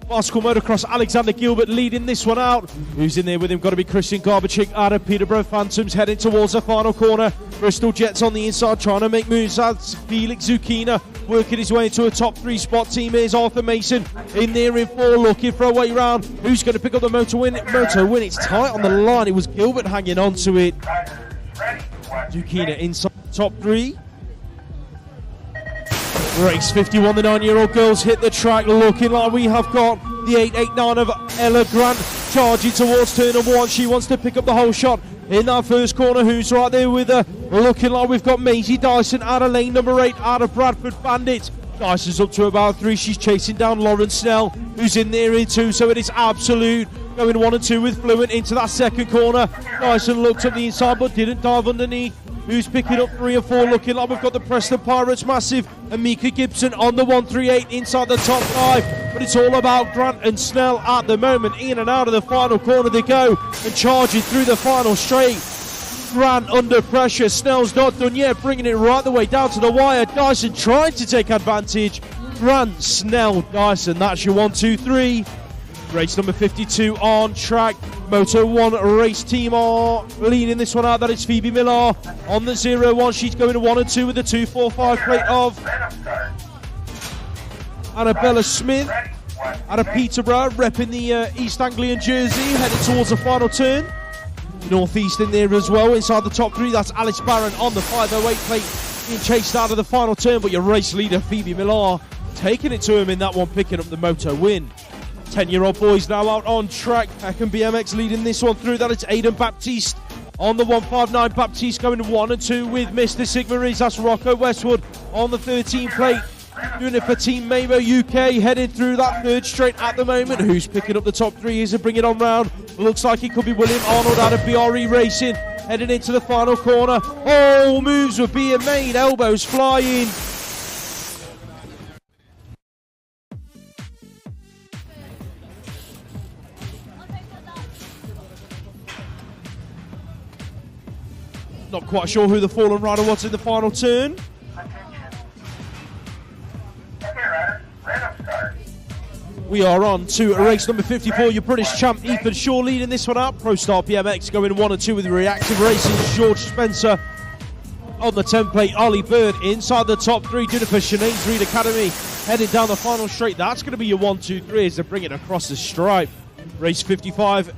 Bicycle Motocross, Alexander Gilbert leading this one out. Who's in there with him? Got to be Christian Garbachik out of Peterborough Phantoms, heading towards the final corner. Bristol Jets on the inside, trying to make moves. That's Felix Zucchina working his way into a top 3 spot. Team is Arthur Mason in there in 4, looking for a way round. Who's going to pick up the moto win? It's tight on the line. It was Gilbert hanging on to it. Zucchina inside top 3. Race 51, the 9-year-old girls hit the track, looking like we have got the 889 of Ella Grant charging towards turn number 1. She wants to pick up the whole shot in that first corner. Who's right there with her? Looking like we've got Maisie Dyson out of lane number 8 out of Bradford Bandit. Dyson's up to about 3. She's chasing down Lauren Snell, who's in there in 2. So it is Absolute going 1 and 2 with Fluent into that second corner. Dyson looked up the inside but didn't dive underneath. Who's picking up 3 and 4, looking like we've got the Preston Pirates Massive and Mika Gibson on the 138 inside the top 5. But it's all about Grant and Snell at the moment. In and out of the final corner they go and charging through the final straight. Grant under pressure. Snell's not done yet, bringing it right the way down to the wire. Dyson trying to take advantage. Grant, Snell, Dyson. That's your 1, 2, 3. Race number 52 on track. Moto 1 race team are leading this one out. That is Phoebe Millar on the 0-1. She's going 1 and 2 with the 245 plate of Annabella Smith out of Peterborough, repping the East Anglian jersey, heading towards the final turn. Northeast in there as well, inside the top 3. That's Alice Barron on the 508 plate, being chased out of the final turn, but your race leader Phoebe Millar taking it to him in that one, picking up the moto win. 10-year-old boys now out on track. Peckham BMX leading this one through. That is Aidan Baptiste on the 159. Baptiste going 1 and 2 with Mr. Sigma Rees. That's Rocco Westwood on the 13 plate. Doing it for Team Mamo UK, headed through that third straight at the moment. Who's picking up the top 3 is to bring it on round. Looks like it could be William Arnold out of BRE Racing, heading into the final corner. Oh, moves were being made, elbows flying. Not quite sure who the fallen rider was in the final turn. We are on to race number 54. Your British champ Ethan Shaw leading this one out. Pro Star BMX going 1 and 2 with Reactive Racing. George Spencer on the template. Ollie Bird inside the top 3. Doing it for Sinead's Reed Academy. Heading down the final straight. That's going to be your 1, 2, 3 as they bring it across the stripe. Race 55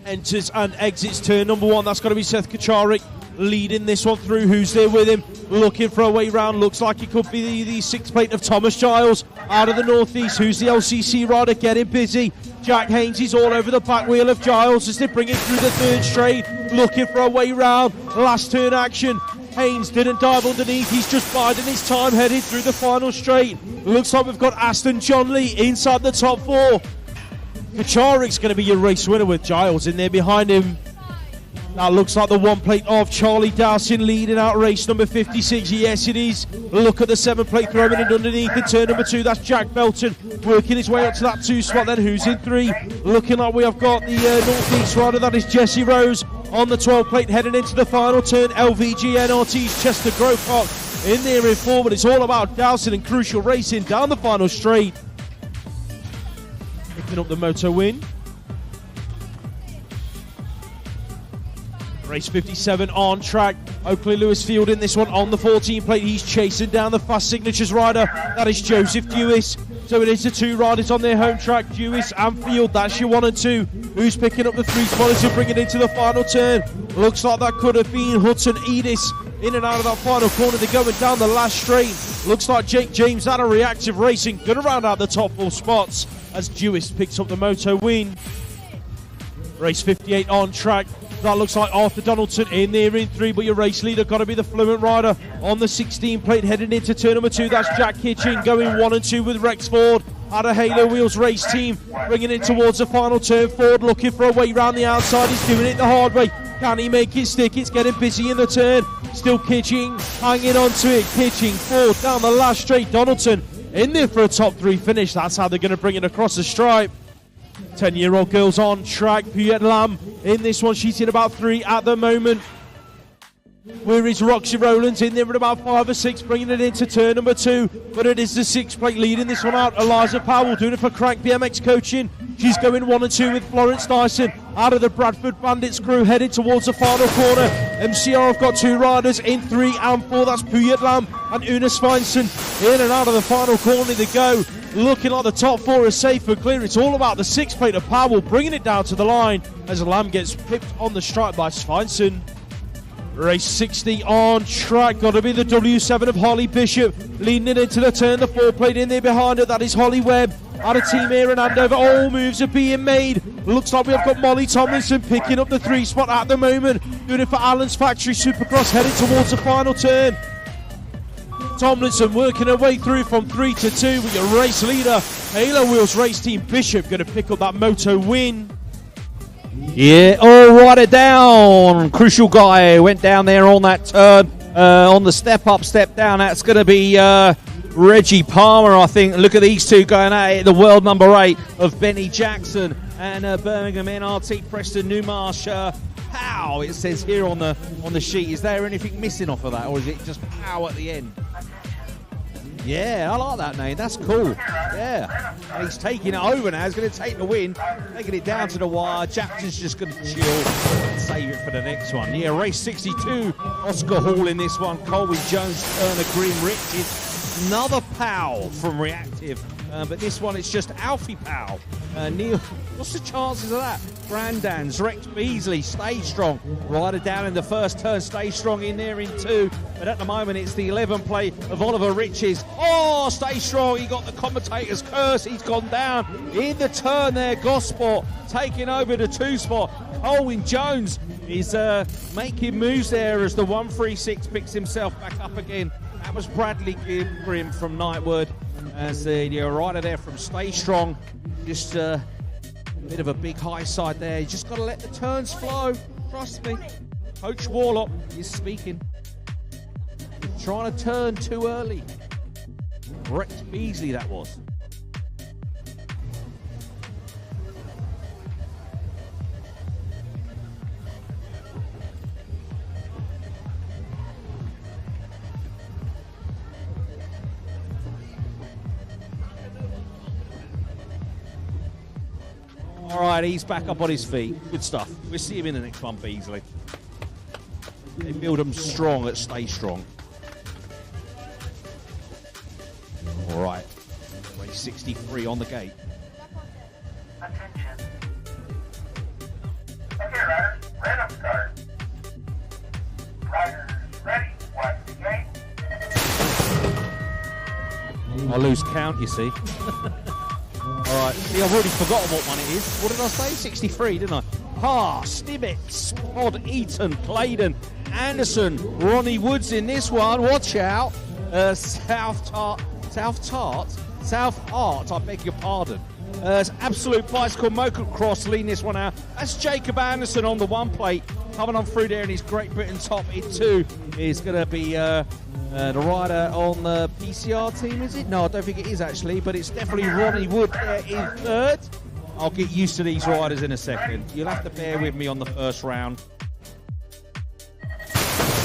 enters and exits turn number 1. That's going to be Seth Kacharik leading this one through. Who's there with him? Looking for a way round. Looks like it could be the 6th plate of Thomas Giles out of the northeast. Who's the LCC rider? Getting busy. Jack Haynes is all over the back wheel of Giles as they bring it through the third straight, looking for a way round. Last turn action. Haynes didn't dive underneath, he's just biding his time, headed through the final straight. Looks like we've got Aston John Lee inside the top 4. Kacharik's going to be your race winner with Giles in there behind him. That looks like the one plate of Charlie Dowson leading out race number 56. Yes, it is. Look at the 7 plate throwing it underneath in turn number 2. That's Jack Belton working his way up to that 2 spot. Then who's in 3? Looking like we have got the Northeast rider. That is Jesse Rose on the 12 plate heading into the final turn. LVG NRT's Chester Grocock in there in 4. But it's all about Dowson and Crucial Racing down the final straight. Picking up the Moto win. Race 57 on track. Oakley Lewis Field in this one on the 14 plate. He's chasing down the Fast Signatures rider. That is Joseph Dewis. So it is the 2 riders on their home track, Dewis and Field. That's your 1 and 2. Who's picking up the 3 spotters to bring it into the final turn? Looks like that could have been Hudson Edis in and out of that final corner. They're going down the last straight. Looks like Jake James out of Reactive Racing. Going to round out the top 4 spots as Dewis picks up the Moto win. Race 58 on track. That looks like Arthur Donaldson in there in 3, but your race leader got to be the Fluent rider on the 16 plate heading into turn number 2. That's Jack Kitchen going 1 and 2 with Rex Ford out of Halo Wheels race team, bringing it towards the final turn. Ford looking for a way round the outside. He's doing it the hard way. Can he make it stick? It's getting busy in the turn. Still Kitching, hanging on to it. Kitching, Ford down the last straight. Donaldson in there for a top 3 finish. That's how they're going to bring it across the stripe. 10-year-old girls on track. Puyette Lam in this one. She's in about 3 at the moment. Where is Roxy Rowlands in there at about 5 or 6, bringing it into turn number 2. But it is the 6 plate leading this one out. Eliza Powell doing it for Crank BMX Coaching. She's going 1 and 2 with Florence Dyson out of the Bradford Bandits crew, headed towards the final corner. MCR have got 2 riders in 3 and 4. That's Puyette Lam and Una Svensson in and out of the final corner they go. Looking like the top 4 is safe and clear. It's all about the 6 plate of Powell, bringing it down to the line as Lamb gets pipped on the stripe by Svensson. Race 60 on track. Got to be the W7 of Holly Bishop leading it into the turn. The 4 plate in there behind her. That is Holly Webb out of Team Air and Andover. All moves are being made. Looks like we have got Molly Tomlinson picking up the 3 spot at the moment. Doing it for Allen's Factory Supercross, heading towards the final turn. Tomlinson working her way through from 3 to 2 with your race leader, Halo Wheels race team Bishop, going to pick up that Moto win. Yeah, all right, down. Crucial guy went down there on that turn, on the step up, step down. That's going to be Reggie Palmer, I think. Look at these 2 going at it. The world number 8 of Benny Jackson and Birmingham NRT Preston Newmarsh. Pow, it says here on the sheet. Is there anything missing off of that, or is it just pow at the end? Yeah, I like that name. That's cool. Yeah. And he's taking it over now. He's going to take the win, taking it down to the wire. Jackson's just going to chill and save it for the next one. Yeah, race 62. Oscar Hall in this one. Colby Jones, Turner Green, Richards. Another Powell from Reactive. But this one, it's just Alfie Powell. Neil, what's the chances of that? Grandans, Rex Beasley, stay strong. Rider down in the first turn, stay strong in there in 2. But at the moment, it's the 11 plate of Oliver Riches. Oh, stay strong. He got the commentator's curse. He's gone down in the turn there. Gosport taking over the 2 spot. Colwyn Jones is making moves there as the 136 picks himself back up again. That was Bradley Grimm from Nightwood. As the rider there from Stay Strong, just a bit of a big high side there. You just got to let the turns flow. Trust me. Coach Warlock is speaking. He's trying to turn too early. Rex Beasley, that was. All right, he's back up on his feet. Good stuff. We'll see him in the next one, Beasley. They build them strong at Stay Strong. All right. Race 63 on the gate. Attention. Okay, riders, random start. Riders ready, watch the gate. I lose count, you see. All right, see, I've already forgotten what one it is. What did I say? 63, didn't I? Stibbets, Todd, Eaton, Claydon, Anderson, Ronnie Woods in this one. Watch out. South Art, I beg your pardon. Absolute Bicycle Motocross leading this one out. That's Jacob Anderson on the one plate. Coming on through there in his Great Britain top. It too is going to be the rider on the PCR team, is it? No, I don't think it is actually, but it's definitely Ronnie Wood there in third. I'll get used to these riders in a second. You'll have to bear with me on the first round.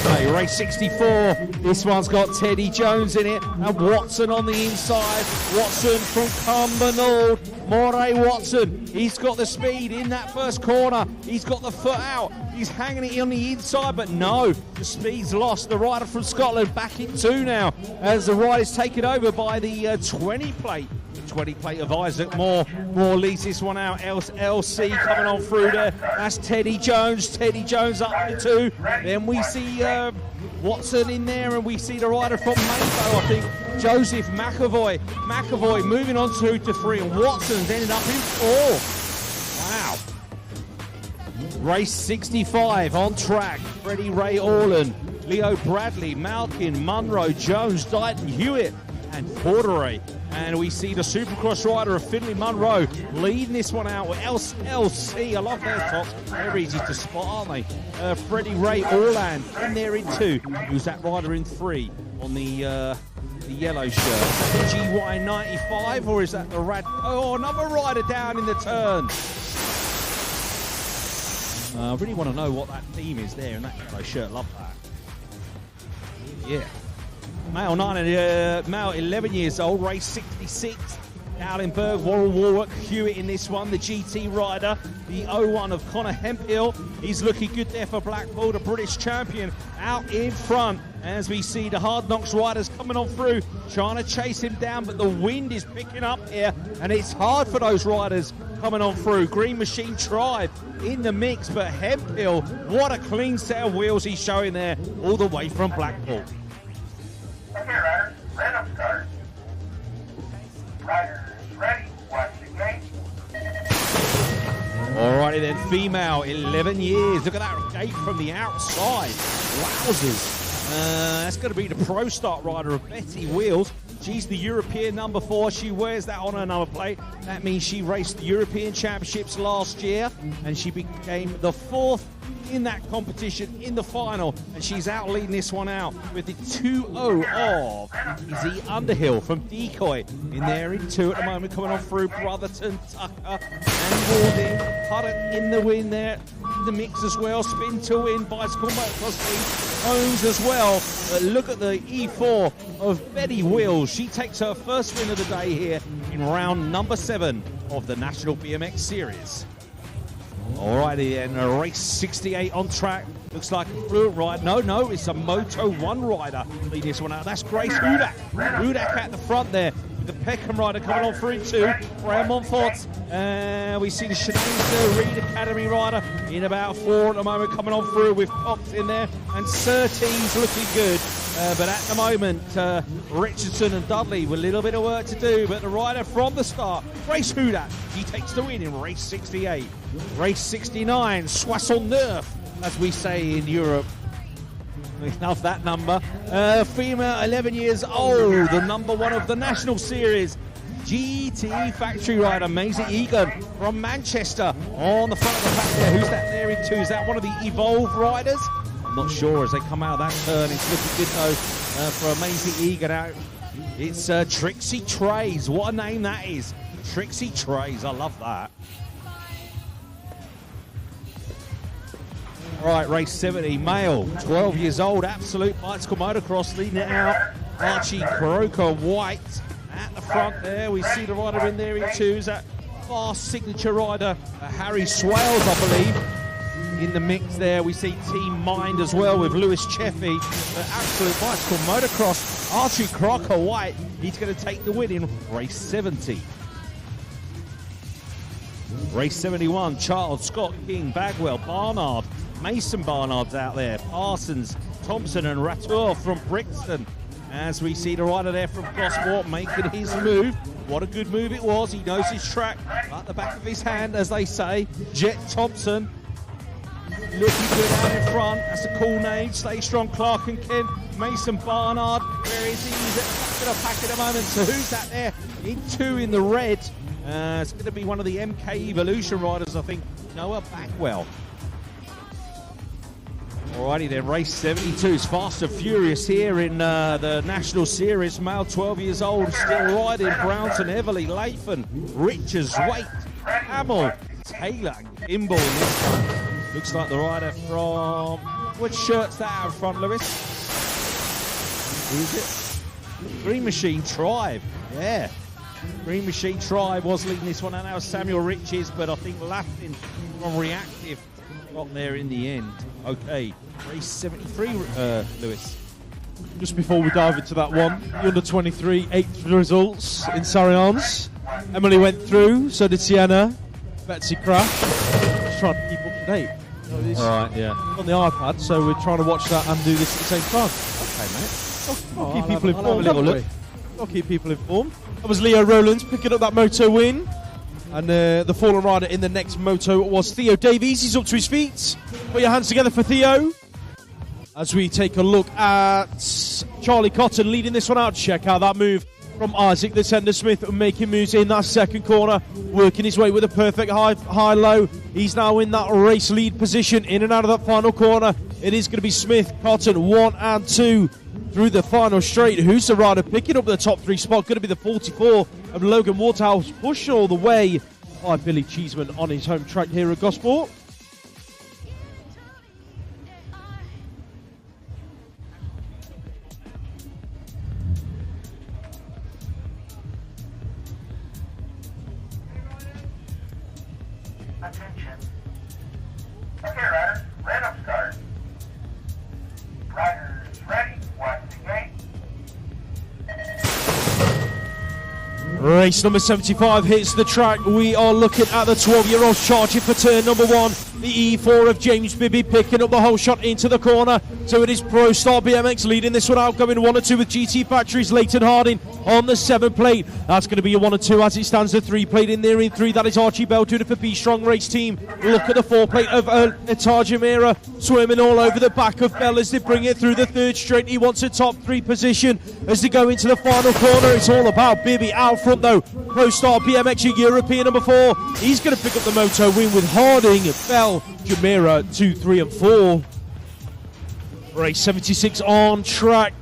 Okay, race 64. This one's got Teddy Jones in it and Watson on the inside. Watson from Cumbernauld. Moray Watson. He's got the speed in that first corner. He's got the foot out. He's hanging it on the inside, but no, the speed's lost. The rider from Scotland back in two now as the rider's taken over by the 20 plate. 20 plate of Isaac Moore. Moore leads this one out. LC coming on through there. That's Teddy Jones. Teddy Jones up to two. Then we see Watson in there, and we see the rider from Mayo, I think, Joseph McAvoy. McAvoy moving on 2 to 3, and Watson's ended up in 4. Wow. Race 65 on track. Freddie Ray Orland, Leo Bradley, Malkin, Munro, Jones, Dighton, Hewitt, and Porteray. And we see the Supercross rider of Finley Munro leading this one out with LC. I love their tops. They're easy to spot, aren't they? Freddie Ray Orland in there in 2. Who's that rider in 3 on the yellow shirt? GY95, or is that the Rad? Oh, another rider down in the turn. I really want to know what that team is there in that yellow shirt. Love that. Yeah. Male 11 years old, race 66. Allenberg, Warren Warwick, Hewitt in this one, the GT rider, the 01 of Connor Hemphill. He's looking good there for Blackpool, the British champion, out in front as we see the Hard Knocks riders coming on through, trying to chase him down, but the wind is picking up here, and it's hard for those riders coming on through. Green Machine Tribe in the mix, but Hemphill, what a clean set of wheels he's showing there, all the way from Blackpool. Okay, riders, random start. Riders ready, watch the gate. Alrighty then, female, 11 years. Look at that gate from the outside. Wowzers. That's going to be the Pro Start rider of Betty Wheels. She's the European number 4. She wears that on her number plate. That means she raced the European Championships last year, and she became the 4th in that competition in the final, and she's out leading this one out with the 2-0 of Izzy Underhill from Decoy in there in 2 at the moment, coming on through Brotherton, Tucker and Warding. Huddock in the win there, in the mix as well. Spin to win, Bicycle Motocross team owns as well. But look at the E4 of Betty Wills. She takes her first win of the day here in round number 7 of the National BMX Series. Alrighty then, race 68 on track. Looks like a fluent ride. No, it's a Moto 1 rider leading this one out. That's Grace Hudak. Hudak at the front there with the Peckham rider coming on through 2. Graham Montfort. We see the Shenanigans Reed Academy rider in about 4 at the moment, coming on through with Cox in there. And Surtees looking good. But at the moment, Richardson and Dudley with a little bit of work to do. But the rider from the start, Grace Hudak, he takes the win in race 68. Race 69, Soissons-Neuf, as we say in Europe. We love that number. Female, 11 years old, the number 1 of the National Series. GT factory rider Maisie Egan from Manchester on the front of the pack there. Who's that there in 2? Is that one of the Evolve riders? I'm not sure as they come out of that turn. It's looking good though for Maisie Egan out. It's Trixie Trays. What a name that is. Trixie Trays. I love that. Right, race 70, male, 12 years old, Absolute Bicycle Motocross leading it out. Archie Croker White at the front there. We see the rider in there in 2. Is that fast signature rider, Harry Swales, I believe. In the mix there, we see Team Mind as well with Lewis Cheffy. Absolute Bicycle Motocross, Archie Croker White. He's going to take the win in race 70. Race 71, Charles, Scott, King, Bagwell, Barnard. Mason Barnard's out there, Parsons, Thompson and Ratour from Brixton. as we see the rider there from Gosport making his move. What a good move it was. He knows his track at the back of his hand, as they say. Jet Thompson looking good out in front. That's a cool name. Stay strong, Clark and Kent. Mason Barnard, where is he? He's at the back of the pack at the moment. So who's that there? In two in the red. It's going to be one of the MK Evolution riders, I think. Noah Backwell. Alrighty then, race 72 is fast and furious here in the National Series. Male 12 years old, still riding. Brownson, Everly, Lathan, Richards, Waite, Hamill, Taylor, Gimbal in this one. Looks like the rider from... What shirt's that out front, Lewis? Who is it? Green Machine Tribe, yeah. Green Machine Tribe was leading this one, and now Samuel Riches, but I think Lathan from Reactive got there in the end. Okay, race 73, Lewis. Just before we dive into that one, the under-23 8th results in Sarrians. Emily went through, so did Sienna. Betsy crashed. Just trying to keep up to date. Right, yeah. On the iPad, so we're trying to watch that and do this at the same time. Okay, mate. I'll keep people informed. I'll have a little look. I'll keep people informed. That was Leo Rowlands picking up that Moto win. And the fallen rider in the next Moto was Theo Davies. He's up to his feet. Put your hands together for Theo. As we take a look at Charlie Cotton leading this one out. Check out that move from Isaac the Tender Smith, making moves in that second corner, working his way with a perfect high-low. He's now in that race lead position, in and out of that final corner. It is going to be Smith, Cotton, 1 and 2 through the final straight. Who's the rider picking up the top 3 spot? Going to be the 44 of Logan Waterhouse, pushed all the way by Billy Cheeseman on his home track here at Gosport. Attention. Okay, riders, red up start. Riders ready, watch the gate. Race number 75 hits the track. We are looking at the 12-year-olds charging for turn number 1. The E4 of James Bibby picking up the whole shot into the corner. So it is Pro Star BMX leading this one out, going 1 and 2 with GT Factories. Leighton Harding on the 7 plate. That's going to be a 1 and 2 as it stands. The 3 plate in there in 3. That is Archie Bell doing it for B Strong Race Team. Look at the 4 plate of Tajamira swimming all over the back of Bell as they bring it through the 3rd straight. He wants a top 3 position as they go into the final corner. It's all about Bibby out front though. Pro Star BMX, your European number 4. He's going to pick up the Moto win with Harding, Bell, Jamira 2, 3 and 4. Race 76 on track.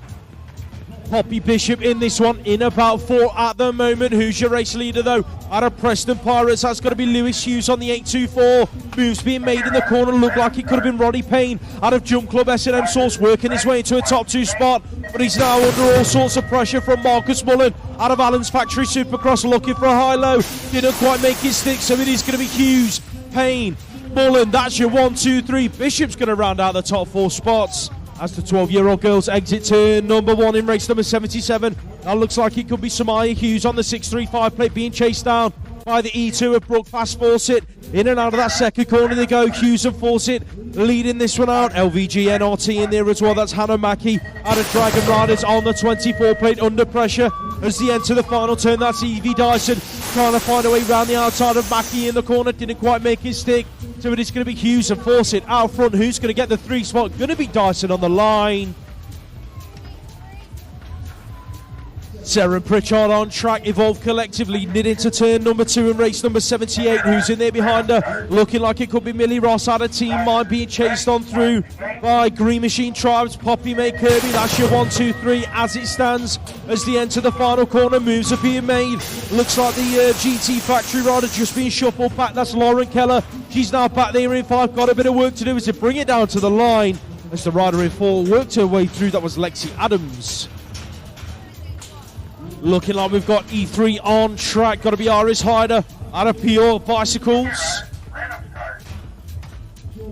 Poppy Bishop in this one, in about 4 at the moment. Who's your race leader though? Out of Preston Pirates, that's got to be Lewis Hughes on the 824. Moves being made in the corner, look like it could have been Roddy Payne. Out of Jump Club S&M Source, working his way into a top 2 spot, but he's now under all sorts of pressure from Marcus Mullen. Out of Allen's Factory Supercross, looking for a high-low. Didn't quite make it stick, so it is going to be Hughes, Payne, Mullen. That's your 1, 2, 3. Bishop's going to round out the top 4 spots as the 12-year-old girls exit turn number 1 in race number 77. That looks like it could be Samaya Hughes on the 635 plate, being chased down by the E2 of Brooke Fast Fawcett. In and out of that second corner they go. Hughes and Fawcett leading this one out. LVG NRT in there as well. That's Hannah Mackey out of Dragon Riders on the 24 plate, under pressure as they enter the final turn. That's Evie Dyson trying to find a way around the outside of Mackey in the corner. Didn't quite make his stick. So it is going to be Hughes and Fawcett out front. Who's going to get the 3 spot? Going to be Dyson on the line. Sarah Pritchard on track. Evolve Collective leading it into turn number 2 in race number 78. Who's in there behind her? Looking like it could be Millie Ross out of Team Mine, being chased on through by Green Machine Tribes. Poppy May Kirby, that's your 1, 2, 3 as it stands. As they enter the final corner, moves are being made. Looks like the GT Factory rider just being shuffled back. That's Lauren Keller. She's now back there in 5. Got a bit of work to do as they bring it down to the line. As the rider in 4 worked her way through. That was Lexi Adams. Looking like we've got E3 on track. Got to be Iris Hyder out of Pure Bicycles.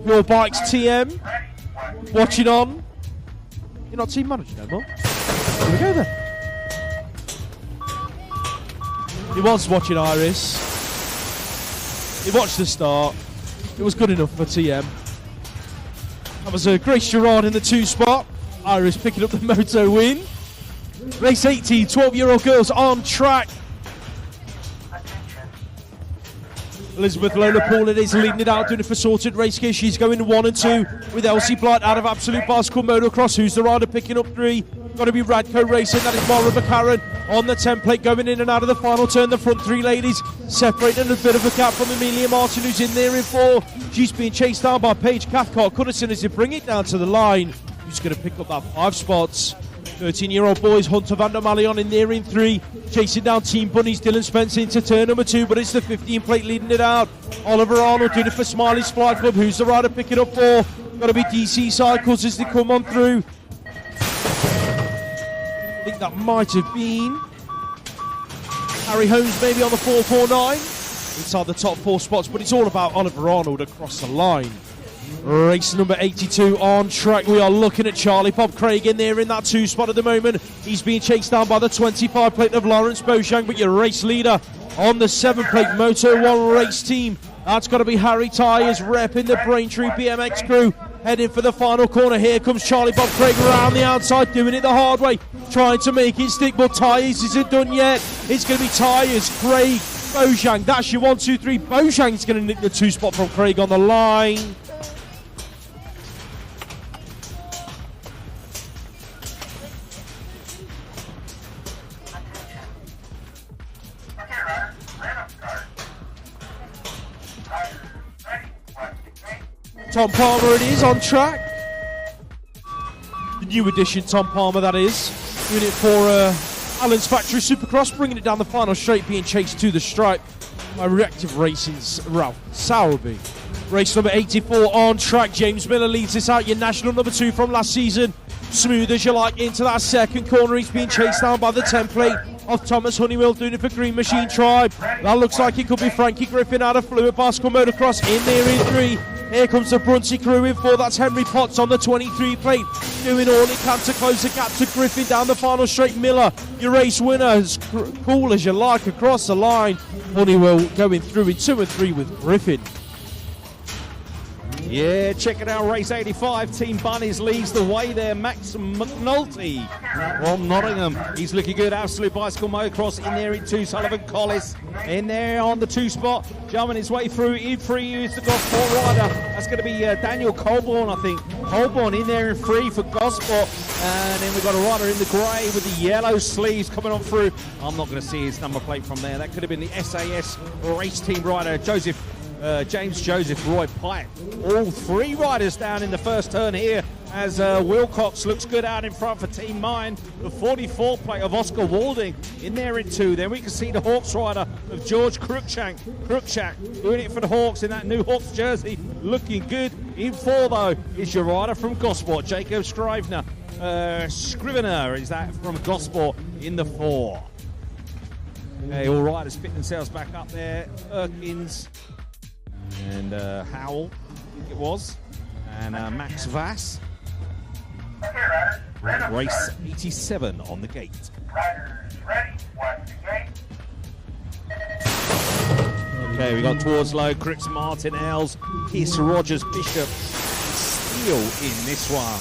Pure Bikes TM. Watching on. You're not team manager no more. Here we go then. He was watching Iris. He watched the start. It was good enough for TM. That was Grace Gerard in the 2 spot. Iris picking up the Moto win. Race 18, 12-year-old girls on track. Elizabeth Lola Paul it is leading it out, doing it for Sorted Race Gear. She's going 1 and 2 with Elsie Blight out of Absolute Bicycle Motocross. Who's the rider picking up 3? Got to be Radco Racing. That is Mara McCarran on the template, going in and out of the final turn. The front 3 ladies separating a bit of a gap from Amelia Martin, who's in there in 4. She's being chased down by Paige Cathcart Cunnison as they bring it down to the line. Who's going to pick up that 5 spots? 13-year-old boys, Hunter van der Malion in there in 3, chasing down Team Bunnies, Dylan Spence into turn number 2, but it's the 15 plate leading it out. Oliver Arnold doing it for Smiley's Flight Club. Who's the rider picking up 4? Got to be DC Cycles as they come on through. I think that might have been Harry Holmes maybe on the 449 inside the top 4 spots, but it's all about Oliver Arnold across the line. Race number 82 on track. We are looking at Charlie Bob Craig in there in that 2 spot at the moment. He's being chased down by the 25 plate of Lawrence Beauchamp, but your race leader on the 7 plate Moto 1 race team, that's got to be Harry Tyres repping the Braintree BMX crew, heading for the final corner. Here comes Charlie Bob Craig around the outside, doing it the hard way, trying to make it stick, but Tyres isn't done yet. It's going to be Tyres, Craig, Beauchamp. That's your 1, 2, 3. Beauchamp's going to nick the 2 spot from Craig on the line. Tom Palmer it is on track. The new edition Tom Palmer, that is. Doing it for Allen's Factory Supercross, bringing it down the final straight, being chased to the stripe by Reactive Racing's Ralph Sowerby. Race number 84 on track. James Miller leads this out, your national number 2 from last season. Smooth as you like into that second corner. He's being chased down by the template of Thomas Honeywell, doing it for Green Machine Tribe. That looks like it could be Frankie Griffin out of Fluid Bicycle Motocross in there in 3. Here comes the Brunsey crew in 4. That's Henry Potts on the 23 plate, doing all he can to close the gap to Griffin down the final straight. Miller, your race winner, as cool as you like across the line. Honeywell going through in 2 and 3 with Griffin. Yeah, check it out, race 85. Team Bunnies leads the way there. Max McNulty from Nottingham. He's looking good. Absolute Bicycle Motocross in there in 2. Sullivan Collis in there on the 2 spot. Jumping his way through in 3 is the Gosport rider. That's going to be Daniel Colborn, I think. Colborn in there in 3 for Gosport. And then we've got a rider in the grey with the yellow sleeves coming on through. I'm not going to see his number plate from there. That could have been the SAS race team rider, James Joseph Roy Pike. All 3 riders down in the first turn here as Wilcox looks good out in front for Team Mine. The 44 plate of Oscar Walding in there in 2. Then we can see the Hawks rider of George Cruikshank doing it for the Hawks in that new Hawks jersey. Looking good. In 4 though is your rider from Gosport, Jacob Scrivener. Scrivener is that from Gosport in the 4. Okay, all riders fit themselves back up there. Erkins and Howell, I think it was, and Max Vass. Race 87 on the gate. Riders ready, watch the gate. Okay, we got towards low, Cripps Martin, Els, Kiss, Rogers, Bishop, Steele in this one.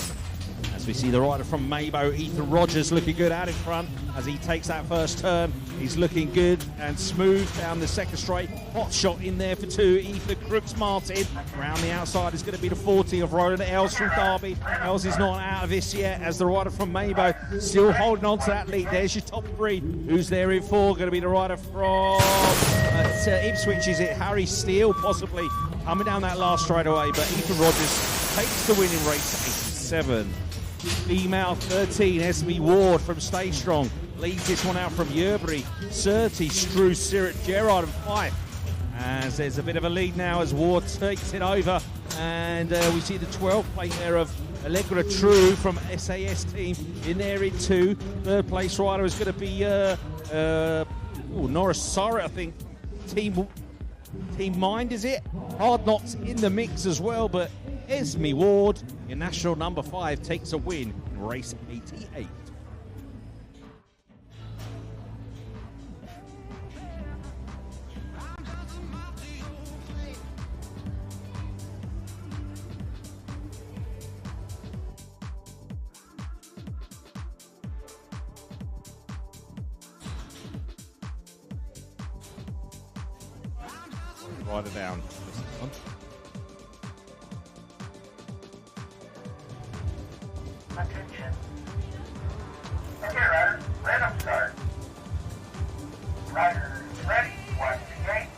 As we see the rider from Maybo, Ethan Rogers, looking good out in front as he takes that first turn. He's looking good and smooth down the second straight. Hot shot in there for 2. Ethan Cripps Martin. Around the outside is going to be the 40 of Roland Els from Derby. Els is not out of this yet as the rider from Maybo still holding on to that lead. There's your top 3. Who's there in 4? Going to be the rider from Ipswich. Is it Harry Steele possibly coming down that last straight away? But Ethan Rogers takes the win in race 87. Female 13, Esme Ward from Stay Strong leads this one out from Yerbury. Surtees, Strew, Sirrett, Gerard and Fife. As there's a bit of a lead now as Ward takes it over. And we see the 12 plate there of Allegra True from SAS team in there in 2. Third place rider is going to be Norris Surrett, I think. Team Mind, is it? Hard Knocks in the mix as well, but Esme Ward, your national number 5, takes a win in race 88. rider down. Attention. Okay, riders, random start. Riders ready, watch the gate.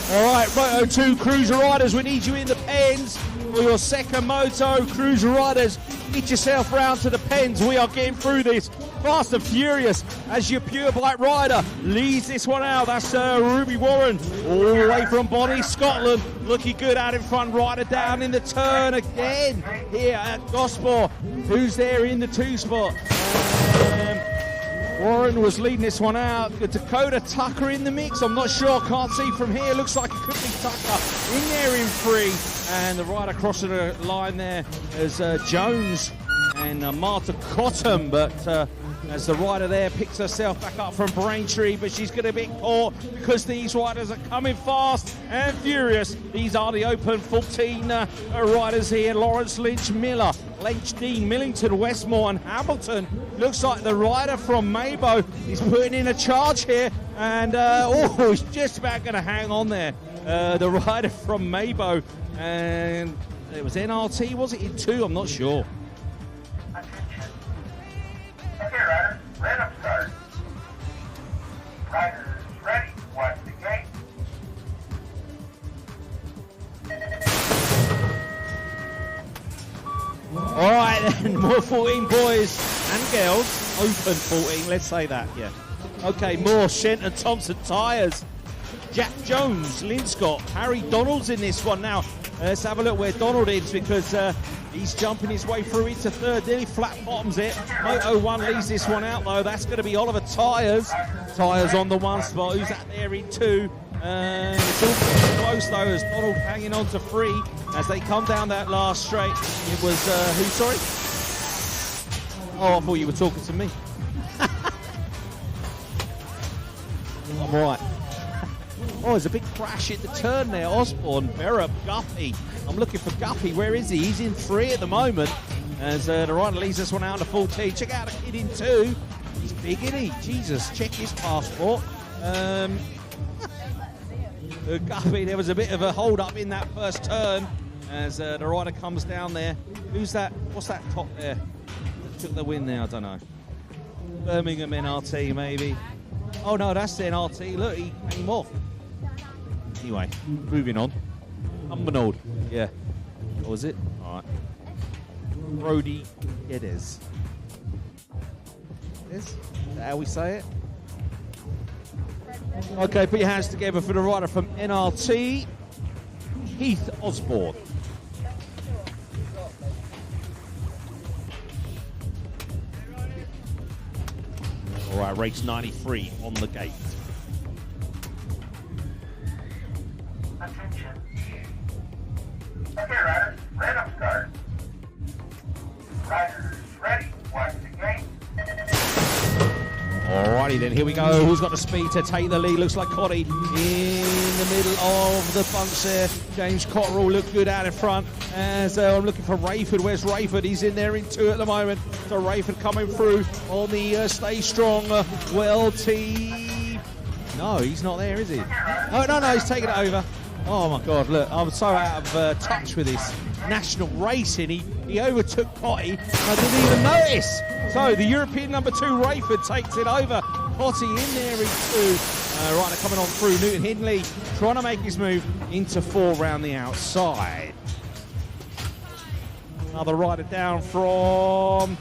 All right, Moto 2 cruiser riders, we need you in the pens for your second Moto. Cruiser riders, get yourself round to the pens. We are getting through this fast and furious as your pure bike rider leads this one out. That's Ruby Warren, all the way from Bonnie, Scotland. Looking good out in front, rider down in the turn again here at Gosport. Who's there in the 2 spot? Warren was leading this one out. Dakota Tucker in the mix. I'm not sure. Can't see from here. Looks like it could be Tucker in there in 3. And the rider crossing the line there is Jones and Marta Cotton. But as the rider there picks herself back up from Braintree, but she's going to be caught because these riders are coming fast and furious. These are the open 14 riders here. Lawrence Lynch Miller, Lynch Dean, Millington, Westmore and Hamilton. Looks like the rider from Mabo is putting in a charge here, and he's just about going to hang on there. The rider from Mabo, and it was NRT, was it in 2? I'm not sure. Attention. Okay, riders, random start. Riders ready, watch the gate. All right, then, more 14 boys and girls. Open 14, let's say that, yeah. Okay, more Shenton Thompson tyres. Jack Jones, Lynn Scott, Harry Donald's in this one now. Let's have a look where Donald is, because he's jumping his way through into 3rd. Nearly flat bottoms it. Moto 1 leaves this one out, though. That's going to be Oliver Tyres. Tyres on the 1 spot. Who's that there in 2? It's all getting close, though, as Donald hanging on to 3 as they come down that last straight. It was, who, sorry? Oh, I thought you were talking to me. I'm right. Oh, there's a big crash at the turn there. Osborne, Berrup, Guppy. I'm looking for Guppy. Where is he? He's in 3 at the moment. As the rider leads this one out to 14. Check out the kid in 2. He's big, isn't he? Jesus, check his passport. Guppy, there was a bit of a hold-up in that first turn as the rider comes down there. Who's that? What's that top there? Took the win there, I don't know. Birmingham NRT, maybe. Oh, no, that's the NRT. Look, he came off. Anyway, moving on. Humbernold. Yeah. What was it? All right. Brody Geddes. Is that how we say it? Okay, put your hands together for the rider from NRT, Heath Osborne. All right, race 93 on the gate. Attention. Okay, riders, random start. Riders ready, watch the gate. Alrighty then, here we go. Who's got the speed to take the lead? Looks like Cotty in the middle of the bunch there. James Cotterill looked good out in front. As I'm looking for Rayford. Where's Rayford? He's in there in 2 at the moment. So Rayford coming through on the Stay Strong Well team. No, he's not there, is he? Oh, no, he's taking it over. Oh my God, look, I'm so out of touch with this national racing. He overtook Potty and I didn't even notice. So the European number 2 Rayford takes it over. Potty in there in 2. Rider coming on through. Newton Hindley trying to make his move into 4 round the outside. Another rider down from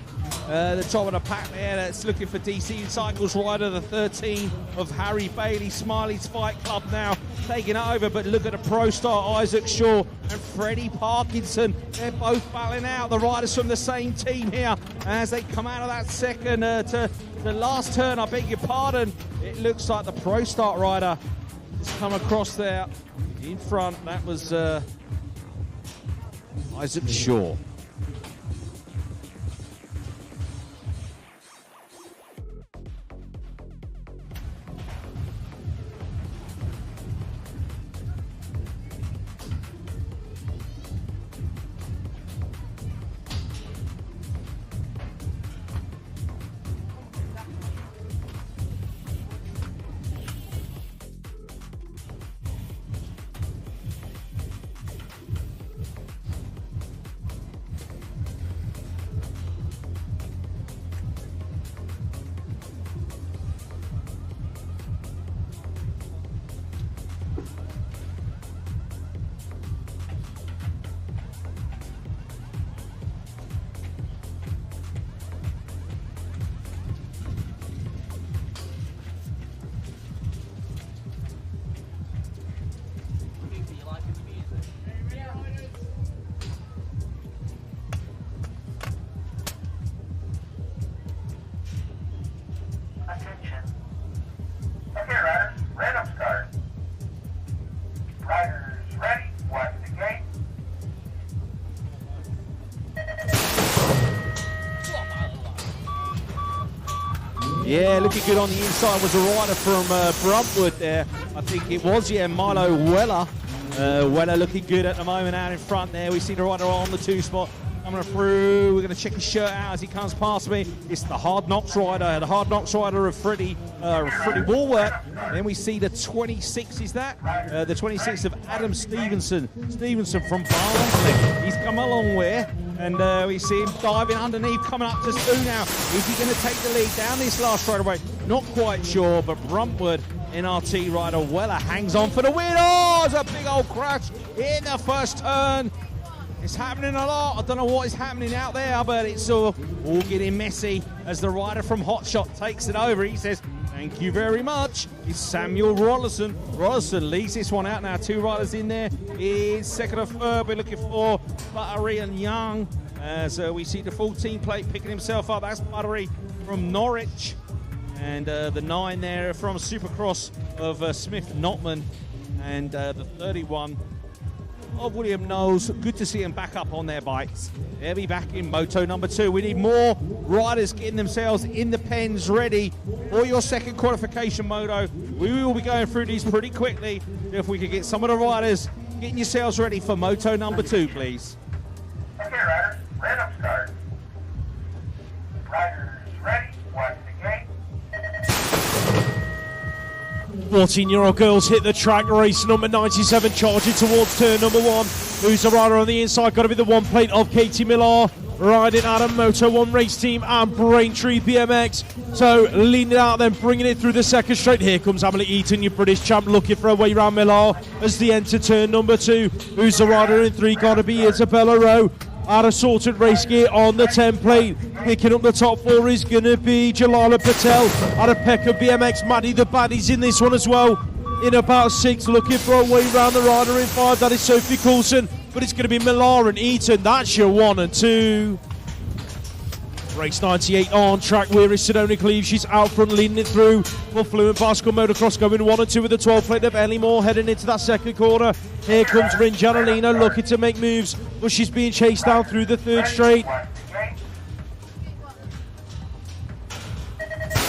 the top of the pack there that's looking for DC Cycles rider, the 13 of Harry Bailey. Smiley's Fight Club now taking it over, but look at the pro star Isaac Shaw and Freddie Parkinson. They're both battling out. The riders from the same team here as they come out of that second to the last turn. I beg your pardon. It looks like the pro start rider has come across there in front. That was Isaac Shaw. Yeah, looking good on the inside was a rider from Bruntwood there. I think it was, yeah, Milo Weller. Weller looking good at the moment out in front there. We see the rider on the 2 spot coming through. We're going to check his shirt out as he comes past me. It's the Hard Knocks rider, of Freddie Woolworth. Then we see the 26, is that? The 26 of Adam Stevenson from Barnsley. He's come a long way. And we see him diving underneath, coming up to 2 now. Is he going to take the lead down this last straightaway? Not quite sure, but Bruntwood NRT rider Weller hangs on for the win. Oh, it's a big old crash in the first turn. It's happening a lot. I don't know what is happening out there, but it's all getting messy as the rider from Hotshot takes it over. He says, thank you very much. It's Samuel Rollison. Rollison leads this one out now. 2 riders in there. Is second or third. We're looking for Buttery and Young. So we see the 14 plate picking himself up. That's Buttery from Norwich. And the 9 there from Supercross of Smith Notman. And the 31 of William Knowles. Good to see them back up on their bikes. They'll be back in Moto number 2. We need more riders getting themselves in the pens ready for your second qualification, Moto. We will be going through these pretty quickly. If we could get some of the riders getting yourselves ready for Moto number 2, please. Okay, riders, random start. Riders ready, watch the gate. 14-year-old girls hit the track, race number 97, charging towards turn number 1. Who's the rider on the inside? Got to be the 1 plate of Katie Millar, riding out of Moto 1 race team and Braintree BMX. So leading it out, then bringing it through the second straight. Here comes Emily Eaton, your British champ, looking for a way round Millar as they enter turn number 2. Who's the rider in 3? Got to be Isabella Rowe. Out of sorted race gear on the 10 plate. Picking up the top 4 is going to be Jalala Patel. Out of Pekka BMX, Maddie the Baddie's in this one as well. In about 6, looking for a way round the rider in 5. That is Sophie Coulson. But it's going to be Millar and Eaton. That's your 1 and 2. Race 98 on track. Where is Sedona Cleave? She's out front, leading it through for Fluent Bicycle Motocross, going 1 and 2 with the 12 plate of Ellie Moore, heading into that second corner. Here comes Rin Janalina looking to make moves, but she's being chased down through the third straight.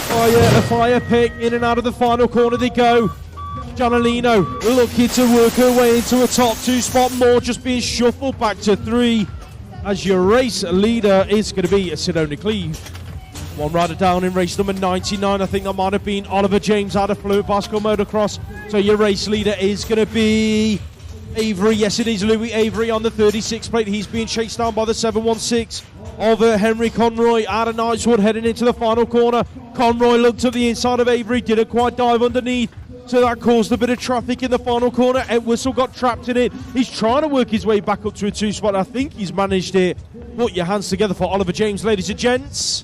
A fire pick, in and out of the final corner they go. Janalino looking to work her way into a top 2 spot. Moore just being shuffled back to 3. As your race leader is going to be Sedona Cleave. 1 rider down in race number 99. I think that might have been Oliver James out of Fluent Bicycle Motocross. So your race leader is going to be Avery. Yes, it is Louis Avery on the 36 plate. He's being chased down by the 716 of Henry Conroy out of Knightswood, heading into the final corner. Conroy looked to the inside of Avery, didn't quite dive underneath. So that caused a bit of traffic in the final corner. Whistle got trapped in it. He's trying to work his way back up to a 2 spot. I think he's managed it. Put your hands together for Oliver James, ladies and gents.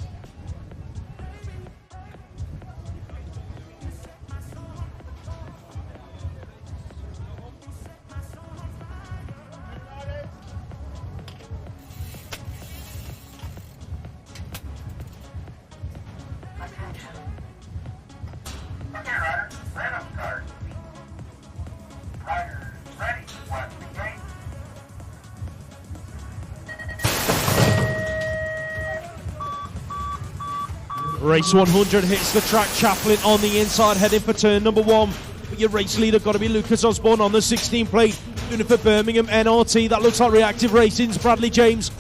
Race 100 hits the track. Chaplin on the inside, heading for turn number 1. But your race leader got to be Lucas Osborne on the 16 plate. Doing it for Birmingham NRT. That looks like Reactive Racing's Bradley James.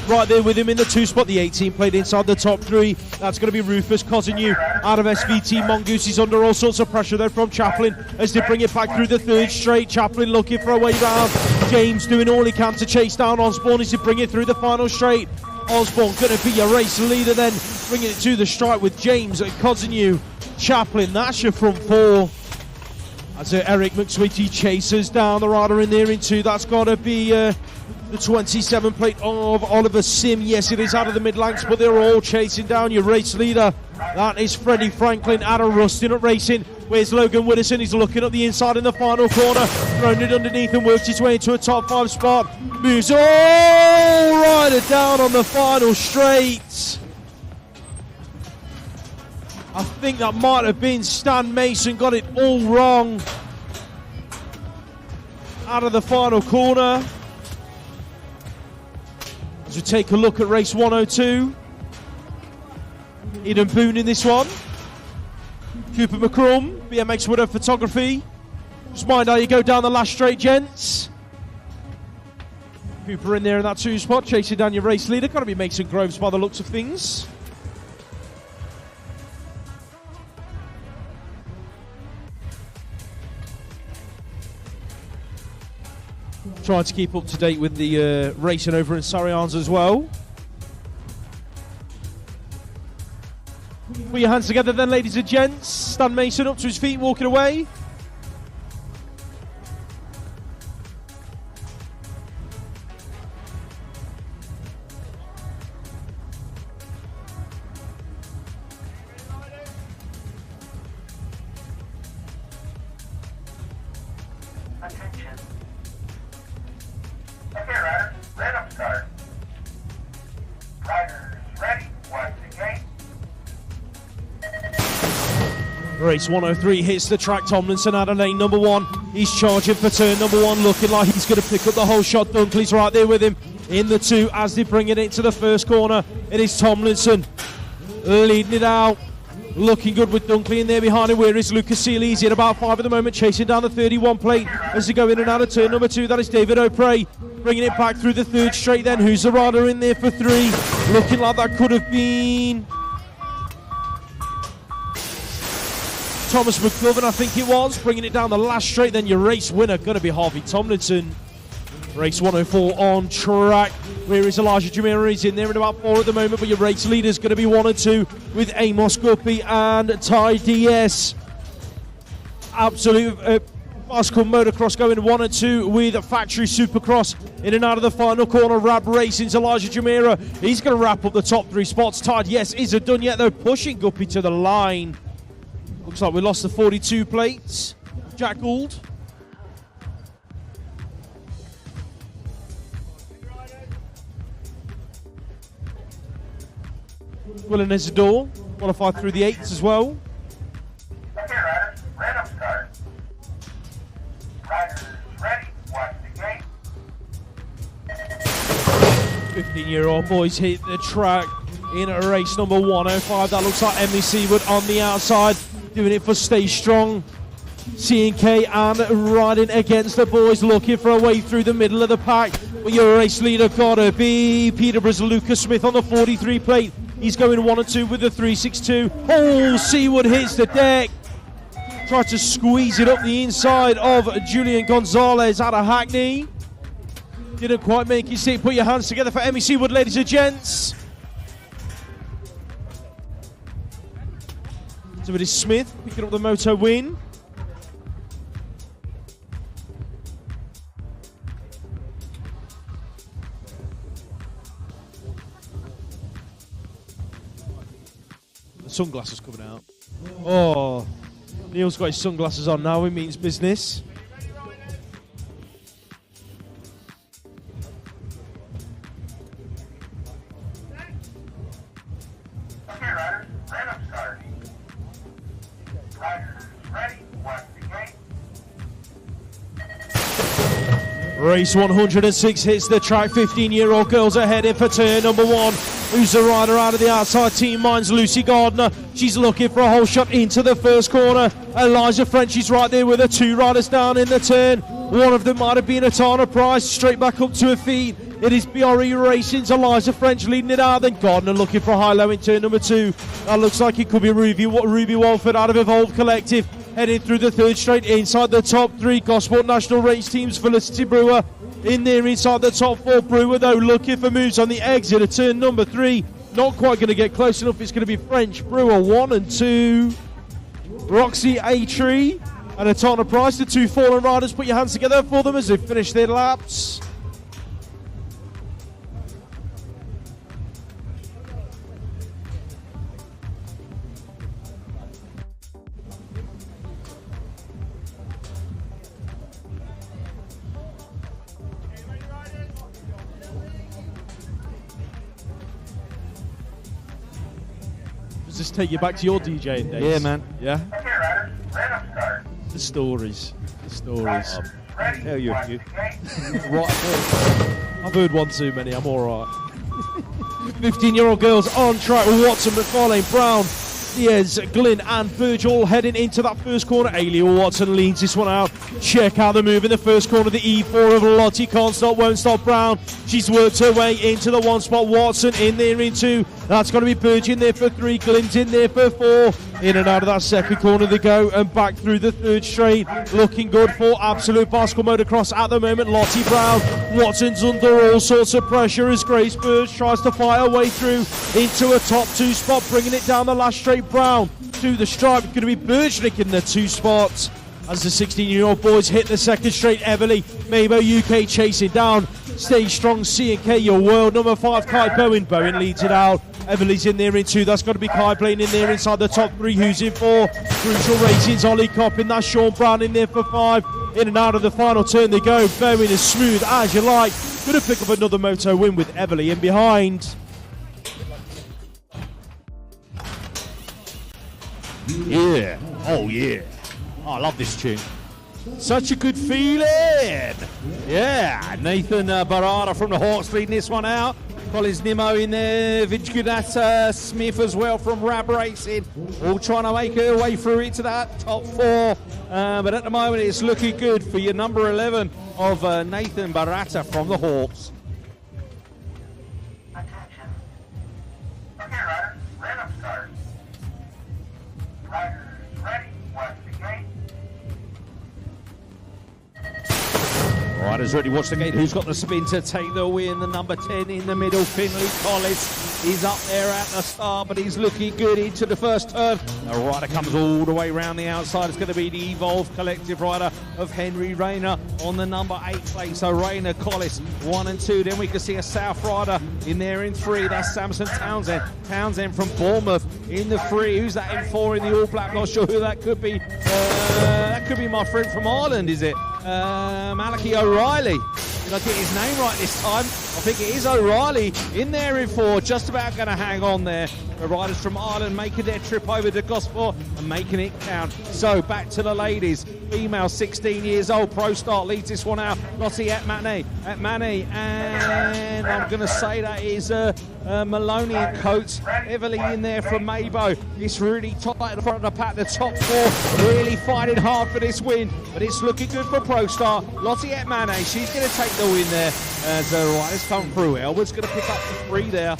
Right there with him in the 2 spot. The 18 plate inside the top 3. That's going to be Rufus Cosinu out of SVT. Mongoose is under all sorts of pressure there from Chaplin as they bring it back through the 3rd straight. Chaplin looking for a way round. James doing all he can to chase down Osborne as they bring it through the final straight. Osborne going to be your race leader then, bringing it to the stripe with James and Cosinu. Chaplin, that's your front 4. As Eric McSweety chases down the rider in there in 2. That's got to be the 27 plate of Oliver Sim. Yes, it is out of the mid-lengths, but they're all chasing down your race leader. That is Freddie Franklin out of Rustin at Racing. Where's Logan Widdowson? He's looking up the inside in the final corner. Thrown it underneath and works his way into a top 5 spot. Moves all rider down on the final straight. I think that might have been Stan Mason. Got it all wrong. Out of the final corner. As we take a look at race 102. Eden Boone in this one. Cooper McCrum, BMX Widow Photography. Just mind how you go down the last straight, gents. Cooper in there in that 2 spot, chasing down your race leader. Got to be Mason Groves by the looks of things. Trying to keep up to date with the racing over in Surrey-Arns as well. Put your hands together then, ladies and gents. Stan Mason up to his feet, walking away. Attention. Okay, riders, random start. Riders ready, watch the gate. Race 103 hits the track. Tomlinson out of lane number 1. He's charging for turn number 1, looking like he's going to pick up the whole shot. Dunkley's right there with him in the 2 as they bring it into the first corner. It is Tomlinson leading it out. Looking good with Dunkley in there behind him. Where is Lucas Seeley? He's in about 5 at the moment, chasing down the 31 plate as they go in and out of turn number 2. That is David O'Prey bringing it back through the 3rd straight then. Who's the rider in there for 3? Looking like that could have been Thomas McGovern, I think it was, bringing it down the last straight. Then your race winner going to be Harvey Tomlinson. Race 104 on track. Where is Elijah Jamira? He's in there in about 4 at the moment, but your race leader's going to be 1 and 2 with Amos Guppy and Ty DS. Absolute bicycle motocross going 1 and 2 with Factory Supercross in and out of the final corner. Rab Racing's Elijah Jamira. He's going to wrap up the top 3 spots. Ty DS isn't done yet though, pushing Guppy to the line. Looks like we lost the 42 plates. Jack Gould. Will and Isidore qualified through the 8s as well. Okay, riders, random start. Riders ready, watch the gate. 15-year-old boys hit the track in race number 105. That looks like Emily Seawood on the outside, doing it for Stay Strong. C&K and riding against the boys, looking for a way through the middle of the pack. But your race leader gotta be Peterborough's Lucas Smith on the 43 plate. He's going 1 and 2 with the 362. Oh, Seawood hits the deck. Tried to squeeze it up the inside of Julian Gonzalez out of Hackney. Didn't quite make his seat. Put your hands together for Emmy Seawood, ladies and gents. So it is Smith picking up the Moto win. The sunglasses coming out. Oh, Neil's got his sunglasses on now. He means business. Okay, riders, random start. Riders ready, watch the gate. Race 106 hits the track. 15-year-old girls are heading for turn number 1. Who's the rider out of the outside team? Mine's Lucy Gardner. She's looking for a whole shot into the first corner. Eliza French is right there with her 2 riders down in the turn. One of them might have been Atana Price, straight back up to her feet. It is BRE Racing's Eliza French leading it out. Then Gardner looking for a high-low in turn number 2. That looks like it could be Ruby Walford out of Evolve Collective. Heading through the 3rd straight inside the top 3. Gosport National Race Teams, Felicity Brewer in there inside the top 4. Brewer though looking for moves on the exit of turn number 3. Not quite going to get close enough. It's going to be French. Brewer 1 and 2. Roxy A-Tree and Atana Price, the 2 fallen riders. Put your hands together for them as they finish their laps. Does this take you back to your DJing days? Yeah, man. Yeah? Okay, riders, random start. The stories. The stories. Riders ready, Hell, watch you. the gate. Right, I've heard one too many. I'm all right. 15-year-old girls on track. Watson, McFarlane, Brown, Diaz, Glynn and Burge all heading into that first corner. Ailey Watson leads this one out. Check out the move in the first corner. The E4 of Lottie can't stop, won't stop Brown. She's worked her way into the one spot. Watson in there in two. That's going to be Burge in there for three. Glynn's in there for four. In and out of that second corner they go and back through the third straight. Looking good for Absolute Bicycle Motocross at the moment. Lottie Brown. Watson's under all sorts of pressure as Grace Burge tries to fight her way through into a top two spot, bringing it down the last straight. Brown to the stripe. Going to be Burge nicking the two spots as the 16-year-old boys hit the second straight. Everly, Mabo UK chasing down. Stay strong, C&K, your world. Number 5, Kai Bowen. Bowen leads it out. Everly's in there in two. That's got to be Kai playing in there inside the top three. Who's in four? Crucial Racing's Ollie Coppin. That's Sean Brown in there for 5. In and out of the final turn they go. Bowen as smooth as you like. Going to pick up another moto win with Everly in behind. Yeah. Oh, yeah. Oh, I love this tune. Such a good feeling. Yeah. Nathan Barada from the Hawks leading this one out. Collins Nimmo in there. Vijgunata Smith as well from Rab Racing. All trying to make her way through into that top 4. But at the moment, it's looking good for your number 11 of Nathan Barata from the Hawks. Attention. Okay, riders, random start. Riders ready, watch the gate. Riders ready, watch the gate. Who's got the spin to take the win? The number 10 in the middle, Finley Collis. He's up there at the start, but he's looking good into the first turn. The rider comes all the way around the outside. It's going to be the Evolve Collective rider of Henry Rayner on the number 8 place. So Rayner, Collis, 1 and 2. Then we can see a South rider in there in 3. That's Samson Townsend. Townsend from Bournemouth in the 3. Who's that in 4 in the All Black? Not sure who that could be. That could be my friend from Ireland, is it? Malachi O'Reilly. Did I get his name right this time? I think it is O'Reilly in there in 4, just about going to hang on there. The riders from Ireland making their trip over to Gosport and making it count. So back to the ladies. Female, 16 years old, Pro Start leads this one out. Lottie Atmane, and I'm going to say that is Maloney and Coates. Heavily in there from Mabo. It's really tight at the front of the pack. The top 4 really fighting hard for this win, but it's looking good for Pro Start. Lottie Atmane, she's going to take the win there as the riders come through. Elwood's going to pick up the 3 there.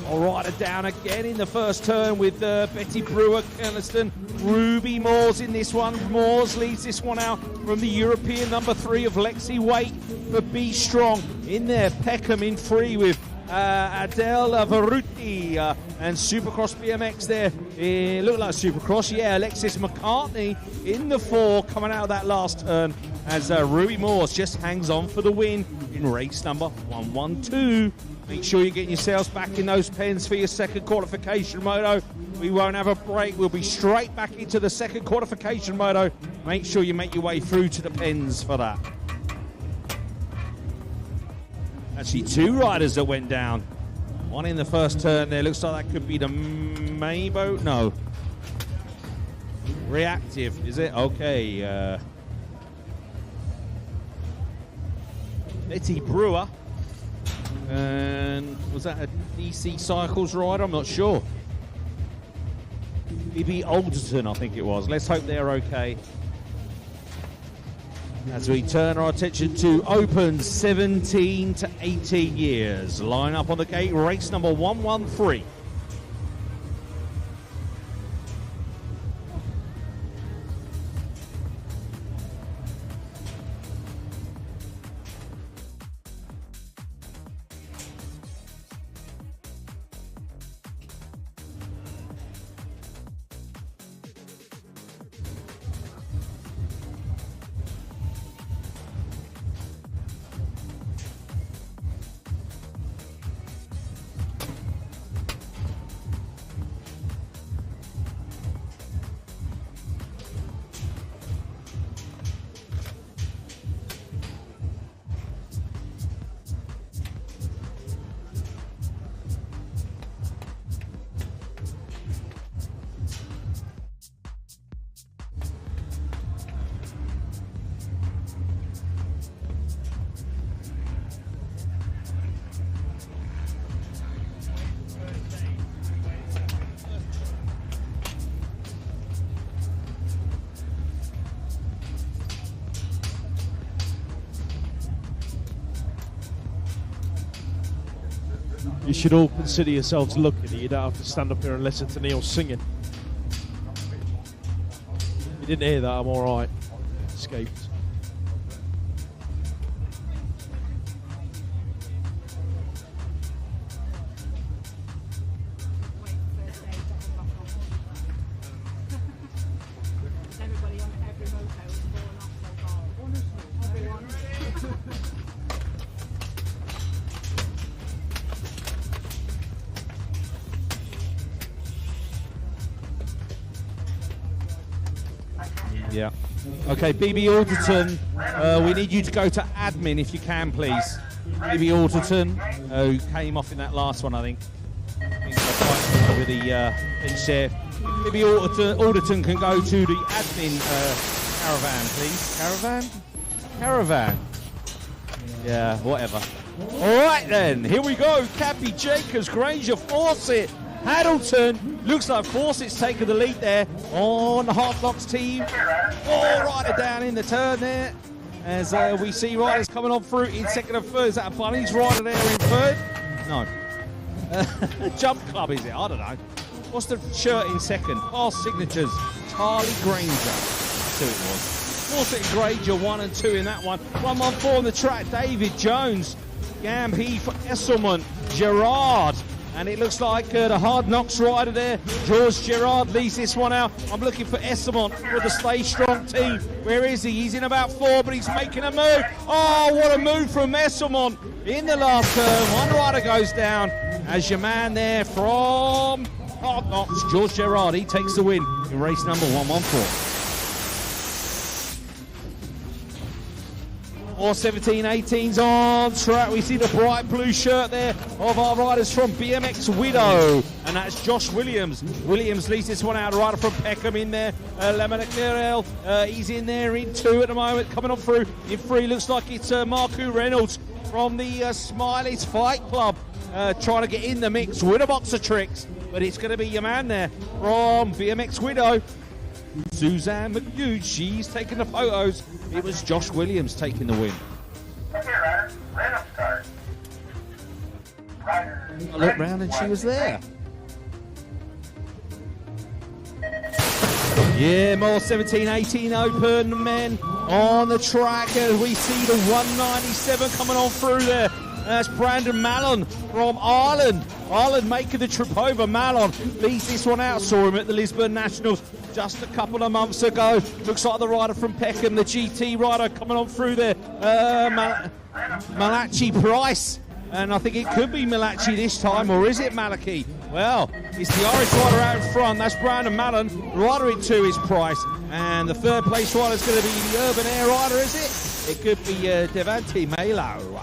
All rider down again in the first turn with Betty Brewer, Kerniston, Ruby Moores in this one. Moores leads this one out from the European number 3 of Lexi Waite for Be Strong. In there, Peckham in 3 with Adele Varuti and Supercross BMX there. It looked like Supercross, yeah. Alexis McCartney in the 4 coming out of that last turn as Ruby Moores just hangs on for the win in race number 112. Make sure you're getting yourselves back in those pens for your second qualification moto. We won't have a break. We'll be straight back into the second qualification moto. Make sure you make your way through to the pens for that. Actually, 2 riders that went down. One in the first turn there. Looks like that could be the Mabo. No. Reactive, is it? Okay. Betty Brewer. And was that a DC Cycles rider? I'm not sure. Bibby Alderton, I think it was. Let's hope they're okay. As we turn our attention to Open 17 to 18 years. Line up on the gate, race number 113. You should all consider yourselves lucky that you don't have to stand up here and listen to Neil singing. If you didn't hear that, I'm alright. Escaped. Yeah. Okay, BB Alderton, we need you to go to admin if you can, please. BB Alderton, who came off in that last one, I think. Over the bench there. BB Alderton can go to the admin caravan, please. Caravan? Yeah, whatever. All right then, here we go. Cappy, Jacobs, Granger, Fawcett, Haddleton. Looks like Fawcett's taken the lead there on the Half-Locks team. Oh, rider down in the turn there. As we see riders coming on through in second and third. Is that a Bunny's rider there in third? No. Jump Club, is it? I don't know. What's the shirt in second? Past signatures. Charlie Granger. That's who it was. Fawcett and Granger 1 and 2 in that one. 114 on the track. David Jones. Gamhee for Esselman. Gerard. And it looks like the Hard Knocks rider there, George Gerard, leads this one out. I'm looking for Esselmont for the Stay Strong team. Where is he? He's in about 4, but he's making a move. Oh, what a move from Esselmont in the last turn. One rider goes down as your man there from Hard Knocks, George Gerard. He takes the win in race number 114. 4:17.18's on track. We see the bright blue shirt there of our riders from BMX Widow, and that's Josh Williams. Williams leads this one out. Rider from Peckham in there. Lemonacurel, he's in there in 2 at the moment. Coming on through in 3, looks like it's Marku Reynolds from the Smiley's Fight Club, trying to get in the mix with a box of tricks. But it's going to be your man there from BMX Widow. Suzanne McHugh, she's taking the photos. It was Josh Williams taking the win. I looked round and she was there. Yeah, more 17-18 open men on the track as we see the 197 coming on through there. That's Brandon Mallon from Ireland. Ireland making the trip over. Mallon leads this one out. Saw him at the Lisbon Nationals just a couple of months ago. Looks like the rider from Peckham, the GT rider, coming on through there. Malachi Price. And I think it could be Malachi this time, or is it Malachi? Well, it's the Irish rider out in front. That's Brandon Mallon. The rider in 2 is Price. And the third place rider is going to be the Urban Air rider, is it? It could be Devante Melo.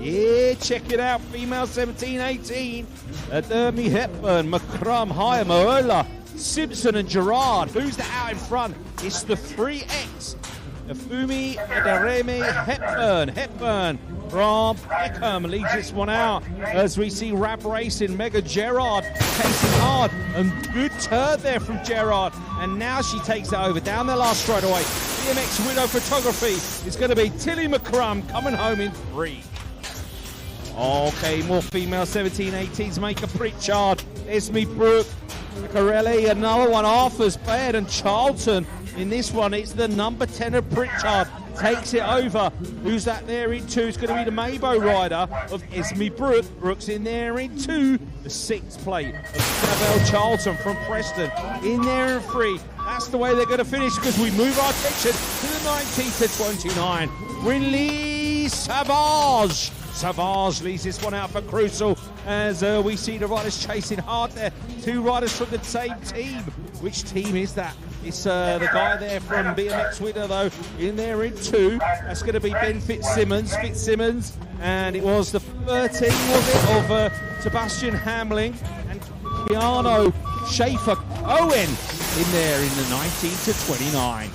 Yeah, check it out. Female 17-18. Dermy Hepburn, McCrum, Hire, Moeller, Simpson and Gerard. Who's the out in front? It's the 3X. Fumi Edereme Hepburn from Peckham leads this one out as we see Rab Racing, Mega Gerard chasing hard, and good turn there from Gerard, and now she takes it over down the last straightaway. BMX Widow Photography is going to be Tilly McCrum coming home in 3. Okay, more female 17-18s. Maker Pritchard, Esme Brooke, Corelli, another one, Arthur's Baird and Charlton. In this one, it's the number 10 of Pritchard. Takes it over. Who's that there in 2? It's going to be the Maybo rider of Esme Brooke. Brooks in there in 2. The 6th plate of Annabelle Charlton from Preston. In there in 3. That's the way they're going to finish because we move our attention to the 19 to 29. Winley Savage. Savage leads this one out for Crucial as we see the riders chasing hard there. 2 riders from the same team. Which team is that? It's the guy there from BMX Widow, though, in there in 2. That's going to be Ben Fitzsimmons, and it was the 13, was it, of Sebastian Hamling and Keanu Schaefer Owen in there in the 19 to 29.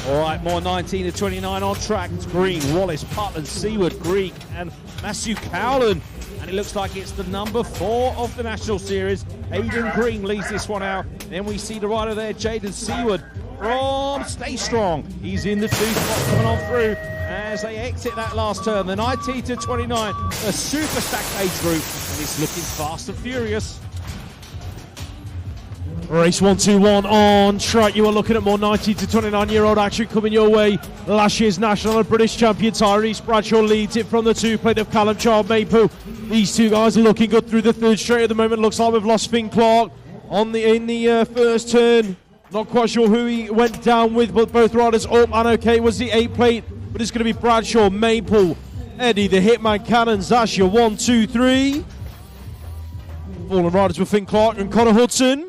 All right, more 19 to 29 on track. It's Green, Wallace, Putland, Seward, Greek, and Matthew Cowland. And it looks like it's the number 4 of the National Series. Aidan Green leads this one out. Then we see the rider there, Jaden Seward from Stay Strong. He's in the 2 spot coming on through. as they exit that last turn. The 19 to 29, a super stacked age group, and it's looking fast and furious. Race 1-2-1 on track. You are looking at more 19 to 29-year-old action coming your way. Last year's national and British champion Tyrese Bradshaw leads it from the 2-plate of Callum Child-Maple. These two guys are looking good through the third straight at the moment. Looks like we've lost Finn Clark in the first turn. Not quite sure who he went down with, but both riders up and okay. Was the 8-plate, but it's going to be Bradshaw, Maple, Eddie, the Hitman Cannons. That's your 1, 2, 3. Fallen riders with Finn Clark and Connor Hudson.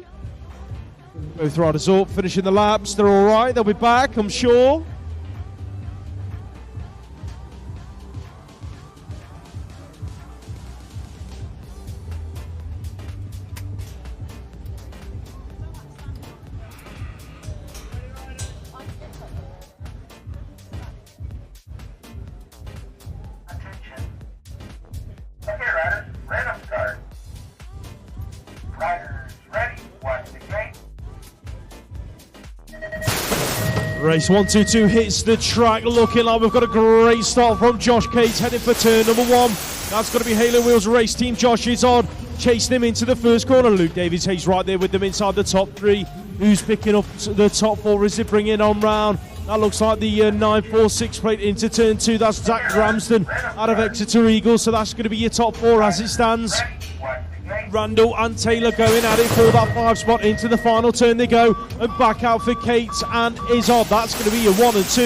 Both riders up, finishing the laps. They're all right. They'll be back, I'm sure. Attention. Okay, riders, random start. Riders ready, watch the gate. Race 1-2-2 hits the track, looking like we've got a great start from Josh Cates heading for turn number 1. That's going to be Halo Wheels race team. Josh is on, chasing him into the first corner. Luke Davies Hayes right there with them inside the top 3. Who's picking up the top 4? Is it bringing on round? That looks like the 9-4-6 plate into turn 2. That's Zach Ramsden out of Exeter Eagles. So that's going to be your top 4 as it stands. Randall and Taylor going at it for that 5 spot. Into the final turn they go, and back out for Cates and Izod. That's going to be your 1 and 2.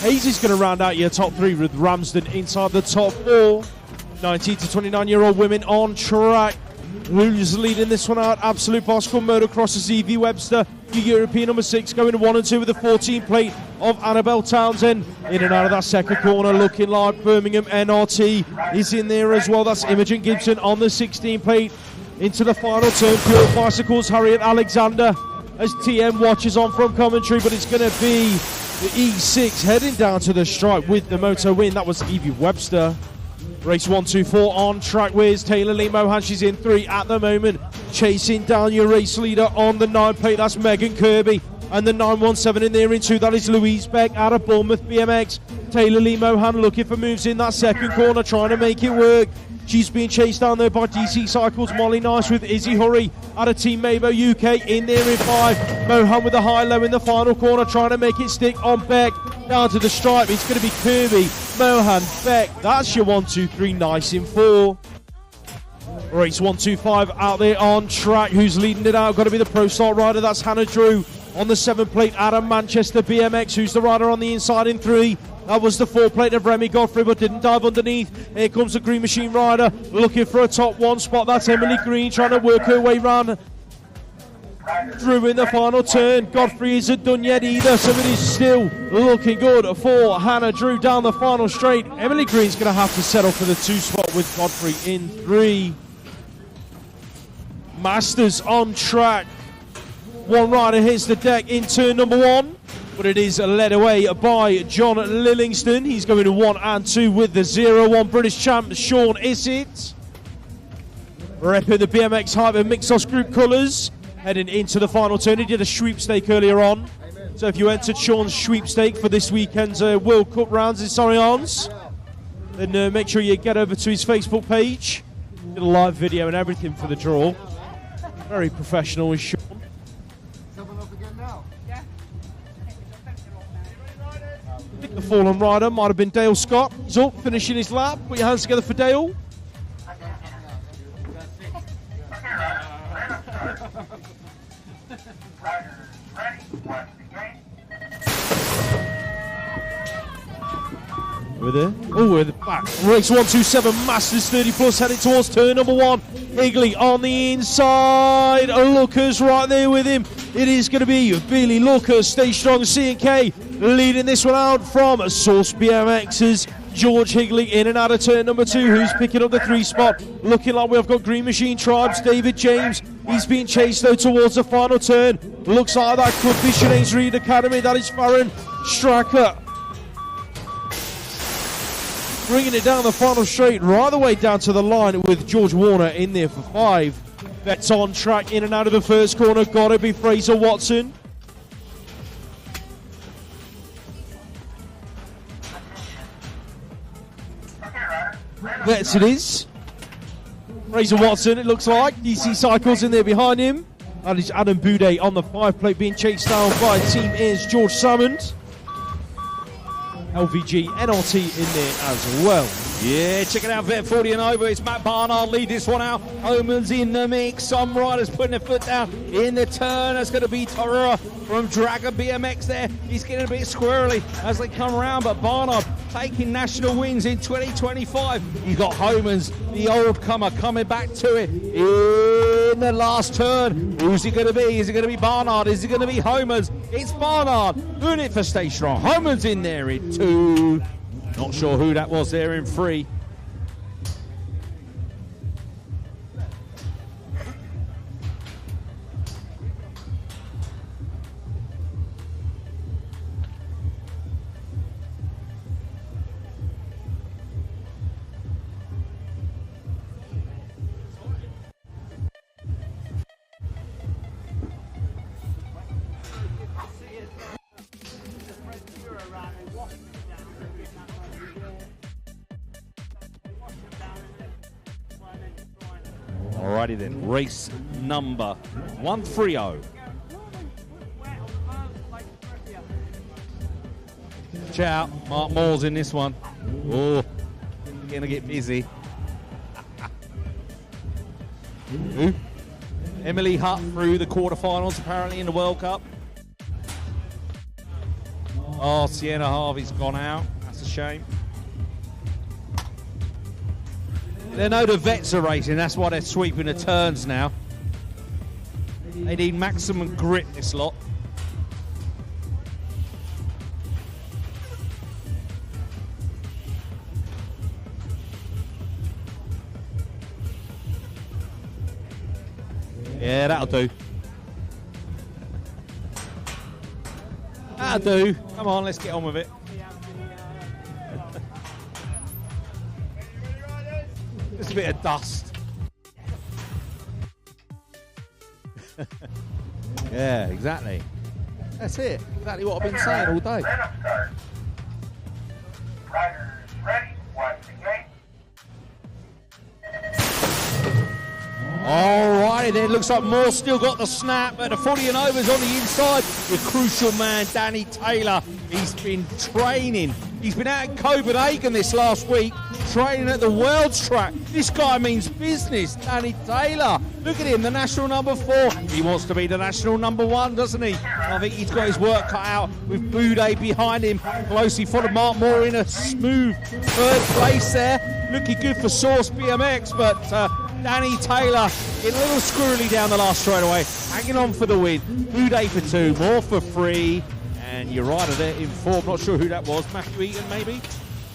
Hayes is going to round out your top 3 with Ramsden inside the top 4. 19 to 29-year-old women on track. Who's leading this one out? Absolute Boss called Motocross's Evie Webster. The European number 6 going 1 and 2 with the 14 plate of Annabelle Townsend. In and out of that second corner, looking like Birmingham NRT is in there as well. That's Imogen Gibson on the 16 plate. Into the final turn, Pure Bicycles, Harriet Alexander as TM watches on from commentary, but it's going to be the E6 heading down to the stripe with the Moto win. That was Evie Webster. Race 1-2-4 on track with Taylor Lee Mohan. She's in 3 at the moment, chasing down your race leader on the 9 plate. That's Megan Kirby. And the 917 in there in 2. That is Louise Beck out of Bournemouth BMX. Taylor Lee Mohan looking for moves in that second corner, trying to make it work. She's being chased down there by DC Cycles. Molly Nice with Izzy Hurry out of Team Mabo UK in there in 5. Mohan with a high-low in the final corner, trying to make it stick on Beck. Down to the stripe, it's going to be Kirby, Mohan, Beck. That's your 1, 2, 3, Nice in 4. Race 1-2-5 out there on track. Who's leading it out? Got to be the Pro Start rider. That's Hannah Drew on the 7 plate out of Manchester BMX. Who's the rider on the inside in 3? That was the 4 plate of Remy Godfrey, but didn't dive underneath. Here comes the Green Machine rider looking for a top 1 spot. That's Emily Green trying to work her way round. Drew in the final turn. Godfrey isn't done yet either, so it is still looking good for Hannah Drew down the final straight. Emily Green's going to have to settle for the 2 spot with Godfrey in 3. Masters on track. One rider hits the deck in turn number 1, but it is led away by John Lillingston. He's going to 1 and 2 with the 0-1 British champ Sean Issett. Repping the BMX Hyper Mixos Group colours. Heading into the final turn. He did a sweepstake earlier on. So if you entered Sean's sweepstake for this weekend's World Cup rounds in Sorry-Ons, then make sure you get over to his Facebook page. Did a live video and everything for the draw. Very professional is Sean. I think the fallen rider might have been Dale Scott. He's up, finishing his lap. Put your hands together for Dale. Over there. Oh, we're back. Race 1-2-7, Masters 30 plus, heading towards turn number 1. Higley on the inside. Lookers right there with him. It is going to be Billy Lookers. Stay strong. C&K leading this one out from Source BMX's George Higley in and out of turn number 2. Who's picking up the 3 spot? Looking like we've got Green Machine Tribes. David James. He's being chased though towards the final turn. Looks like that could be Shanane's Reed Academy. That is Farron Stracker. Bringing it down the final straight, right the way down to the line with George Warner in there for 5. Betts on track in and out of the first corner. Gotta be Fraser Watson. Vets it is. Fraser Watson, it looks like. DC Cycles in there behind him. That is Adam Boudet on the 5 plate being chased down by Team Is George Summond. LVG NRT in there as well. Yeah, check it out, Vet 40 and over. It's Matt Barnard lead this one out. Oman's in the mix. Some riders putting their foot down in the turn. That's going to be Torora from Dragon BMX there. He's getting a bit squirrely as they come around, but Barnard taking national wins in 2025. You've got Homans, the old comer, coming back to it in the last turn. Who's it going to be? Is it going to be Barnard? Is it going to be Homans? It's Barnard doing it for Stay Strong. Homans in there in 2. Not sure who that was there in 3. Alrighty then, race number 130. Watch out, Mark Moore's in this one. Oh, gonna get busy. Who? Emily Hutt through the quarterfinals apparently in the World Cup. Oh, Sienna Harvey's gone out. That's a shame. They know the vets are racing, that's why they're sweeping the turns now. They need maximum grit, this lot. Yeah, that'll do. That'll do. Come on, let's get on with it. Just a bit of dust. Yeah, exactly. That's it. Exactly what I've been saying all day. Riders ready, watch the gate. Alrighty then, looks like Moore still got the snap, but the 40 and overs on the inside. The crucial man, Danny Taylor. He's been training. He's been out in Copenhagen this last week, training at the World's track. This guy means business, Danny Taylor. Look at him, the national number 4. He wants to be the national number 1, doesn't he? I think he's got his work cut out with Boudet behind him. Closely followed Mark Moore in a smooth 3rd place there. Looking good for Source BMX, but Danny Taylor getting a little squirrely down the last straightaway, hanging on for the win. Boudet for 2, Moore for 3. And your rider there in 4, not sure who that was, Matthew Eaton maybe?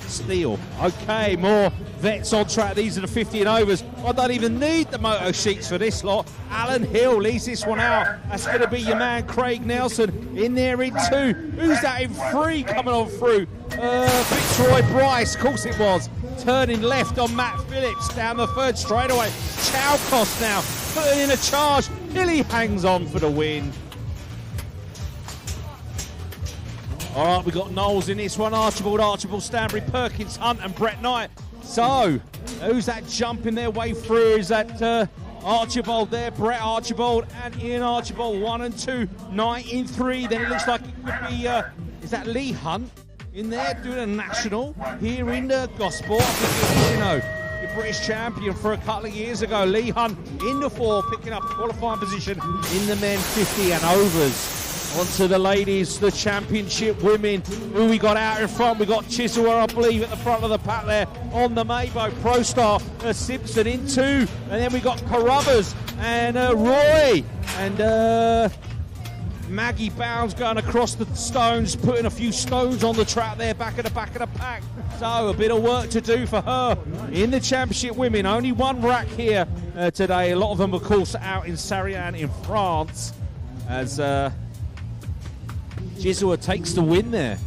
Steele. Okay, more vets on track. These are the 50 and overs. I don't even need the moto sheets for this lot. Alan Hill leads this one out. That's going to be your man Craig Nelson in there in 2. Who's that in 3 coming on through? Fitzroy Bryce, of course it was. Turning left on Matt Phillips down the 3rd straightaway. Chowcross now putting in a charge. Hilly hangs on for the win. All right, we've got Knowles in this one. Archibald, Stanbury, Perkins, Hunt and Brett Knight. So, who's that jumping their way through? Is that Archibald there? Brett Archibald and Ian Archibald, 1 and 2. Knight in 3. Then it looks like it could be, is that Lee Hunt in there doing a national here in Gosport? I think it is, you know, your British champion for a couple of years ago. Lee Hunt in the 4, picking up qualifying position in the men 50 and overs. On to the ladies, the championship women. Who we got out in front? We got Chisholm, I believe, at the front of the pack there on the Maybo. Pro Star Simpson in 2. And then we got Carruthers and Roy and Maggie Bounds going across the stones, putting a few stones on the track there, back of the pack. So a bit of work to do for her in the championship women. Only 1 rack here today. A lot of them, of course, out in Sarian in France as Gisela takes the win there.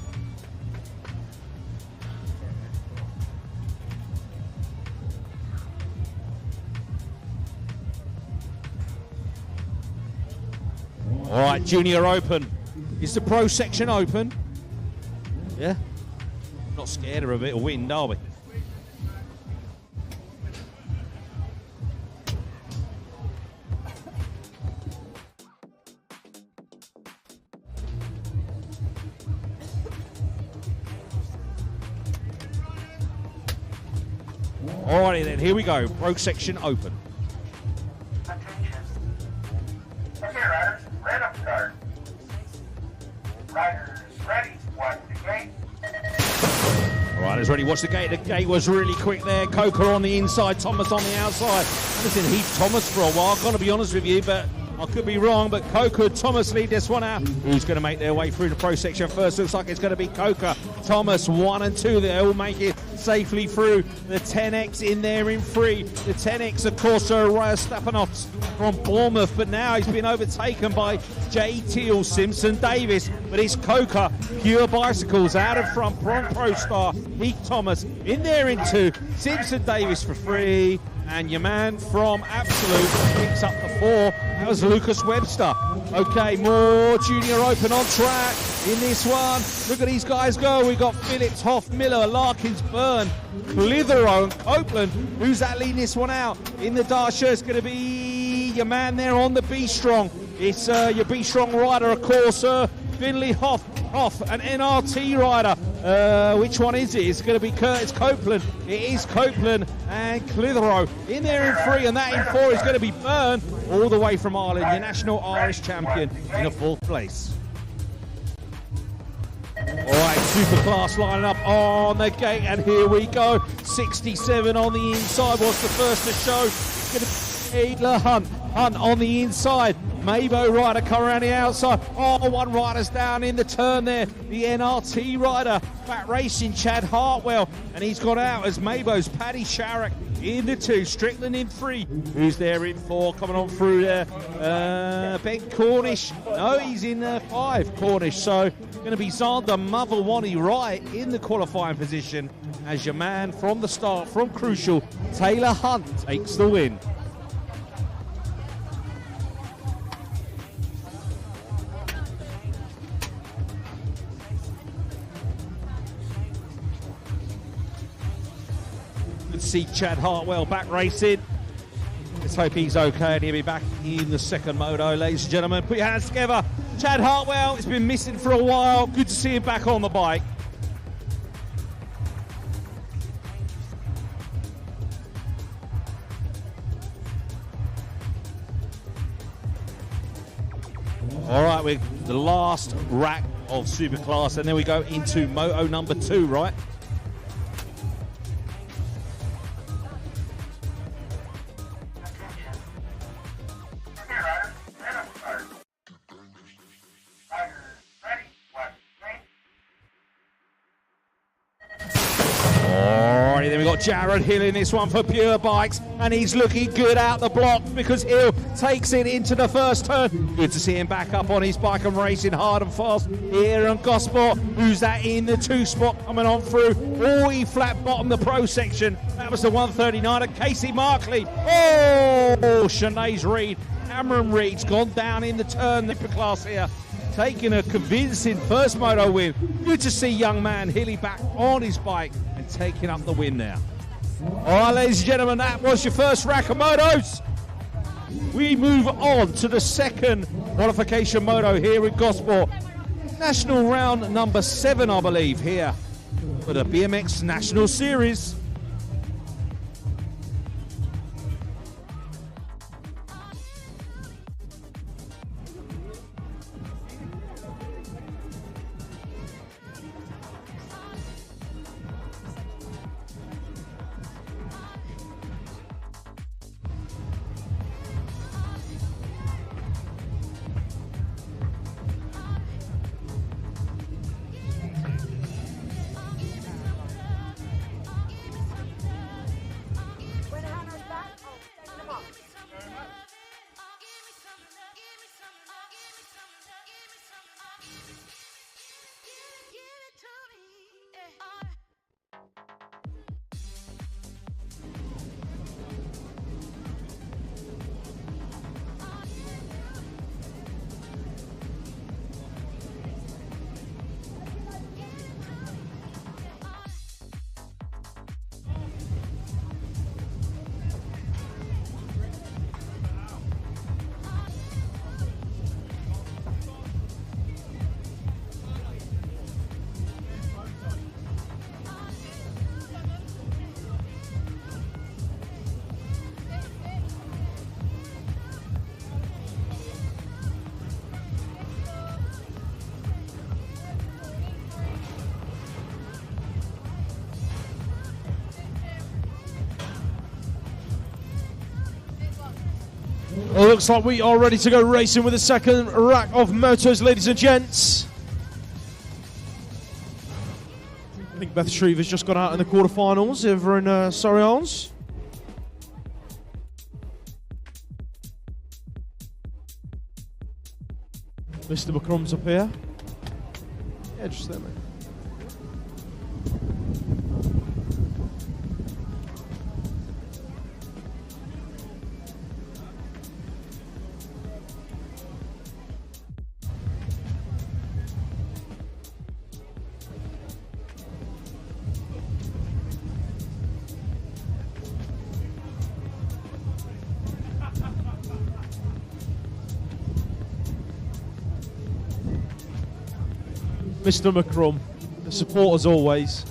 All right, Junior Open. Is the pro section open? Yeah. Not scared of a bit of wind, are we? Alrighty then, here we go. Pro section open. Attention. Okay, riders, random start. Riders ready, watch the gate. Riders ready, watch the gate. The gate was really quick there. Coca on the inside, Thomas on the outside. I haven't seen Heath Thomas for a while, I've got to be honest with you, but I could be wrong, but Coca, Thomas lead this one out. Who's going to make their way through the pro section first? Looks like it's going to be Coca. Thomas, 1 and 2. They'll make it safely through. The 10X in there in 3. The 10X, of course, Raya Stepanovs from Bournemouth, but now he's been overtaken by Jay Teal, Simpson Davis. But it's Coca, Pure Bicycles out in front from Pro Star. Heath Thomas in there in 2. Simpson Davis for 3. And your man from Absolute picks up the 4. That was Lucas Webster. Okay, more junior open on track in this one. Look at these guys go. We got Phillips, Hoff, Miller, Larkins, Byrne, Clitheroe and Copeland. Who's that leading this one out? In the dark shirt, it's going to be your man there on the B-Strong. It's your B-Strong rider, of course, Finley Hoff, an NRT rider. Which one is it? It's going to be Curtis Copeland. It is Copeland and Clitheroe in there in 3, and that in 4 is going to be Byrne, all the way from Ireland, your national Irish champion in a 4th place. All right, superclass lining up on the gate, and here we go. 67 on the inside was the first to show. It's going to be Adler Hunt on the inside. Mabo rider come around the outside. Oh, one rider's down in the turn there. The NRT rider, back racing, Chad Hartwell. And he's got out as Mabo's Paddy Sharrock in the 2. Strickland in 3. Who's there in 4? Coming on through there. Ben Cornish. No, he's in 5, Cornish. So going to be Zander Motherwani right in the qualifying position as your man from the start, from Crucial, Taylor Hunt takes the win. See Chad Hartwell back racing. Let's hope he's okay and he'll be back in the second moto, ladies and gentlemen. Put your hands together. Chad Hartwell has been missing for a while. Good to see him back on the bike. All right, we're the last rack of Superclass, and then we go into Moto number 2, right? Then we've got Jared Hill in this one for Pure Bikes, and he's looking good out the block because Hill takes it into the first turn. Good to see him back up on his bike and racing hard and fast here on Gosport. Who's that in the 2 spot coming on through? Oh, he flat bottom the pro section. That was the 139 of Casey Markley. Oh, Sinead Reed. Cameron Reed's gone down in the turn. The class here, taking a convincing first moto win. Good to see young man Hilly back on his bike and taking up the win there. All right, ladies and gentlemen, that was your first rack of motos. We move on to the second qualification moto here at Gosport. National round number 7, I believe, here for the BMX National Series. Well, looks like we are ready to go racing with the second rack of motos, ladies and gents. I think Beth Shreve has just got out in the quarterfinals over in Surrey Isles. Mr. McCrum's up here. Yeah, just there, mate. Mr. McCrum, the support as always.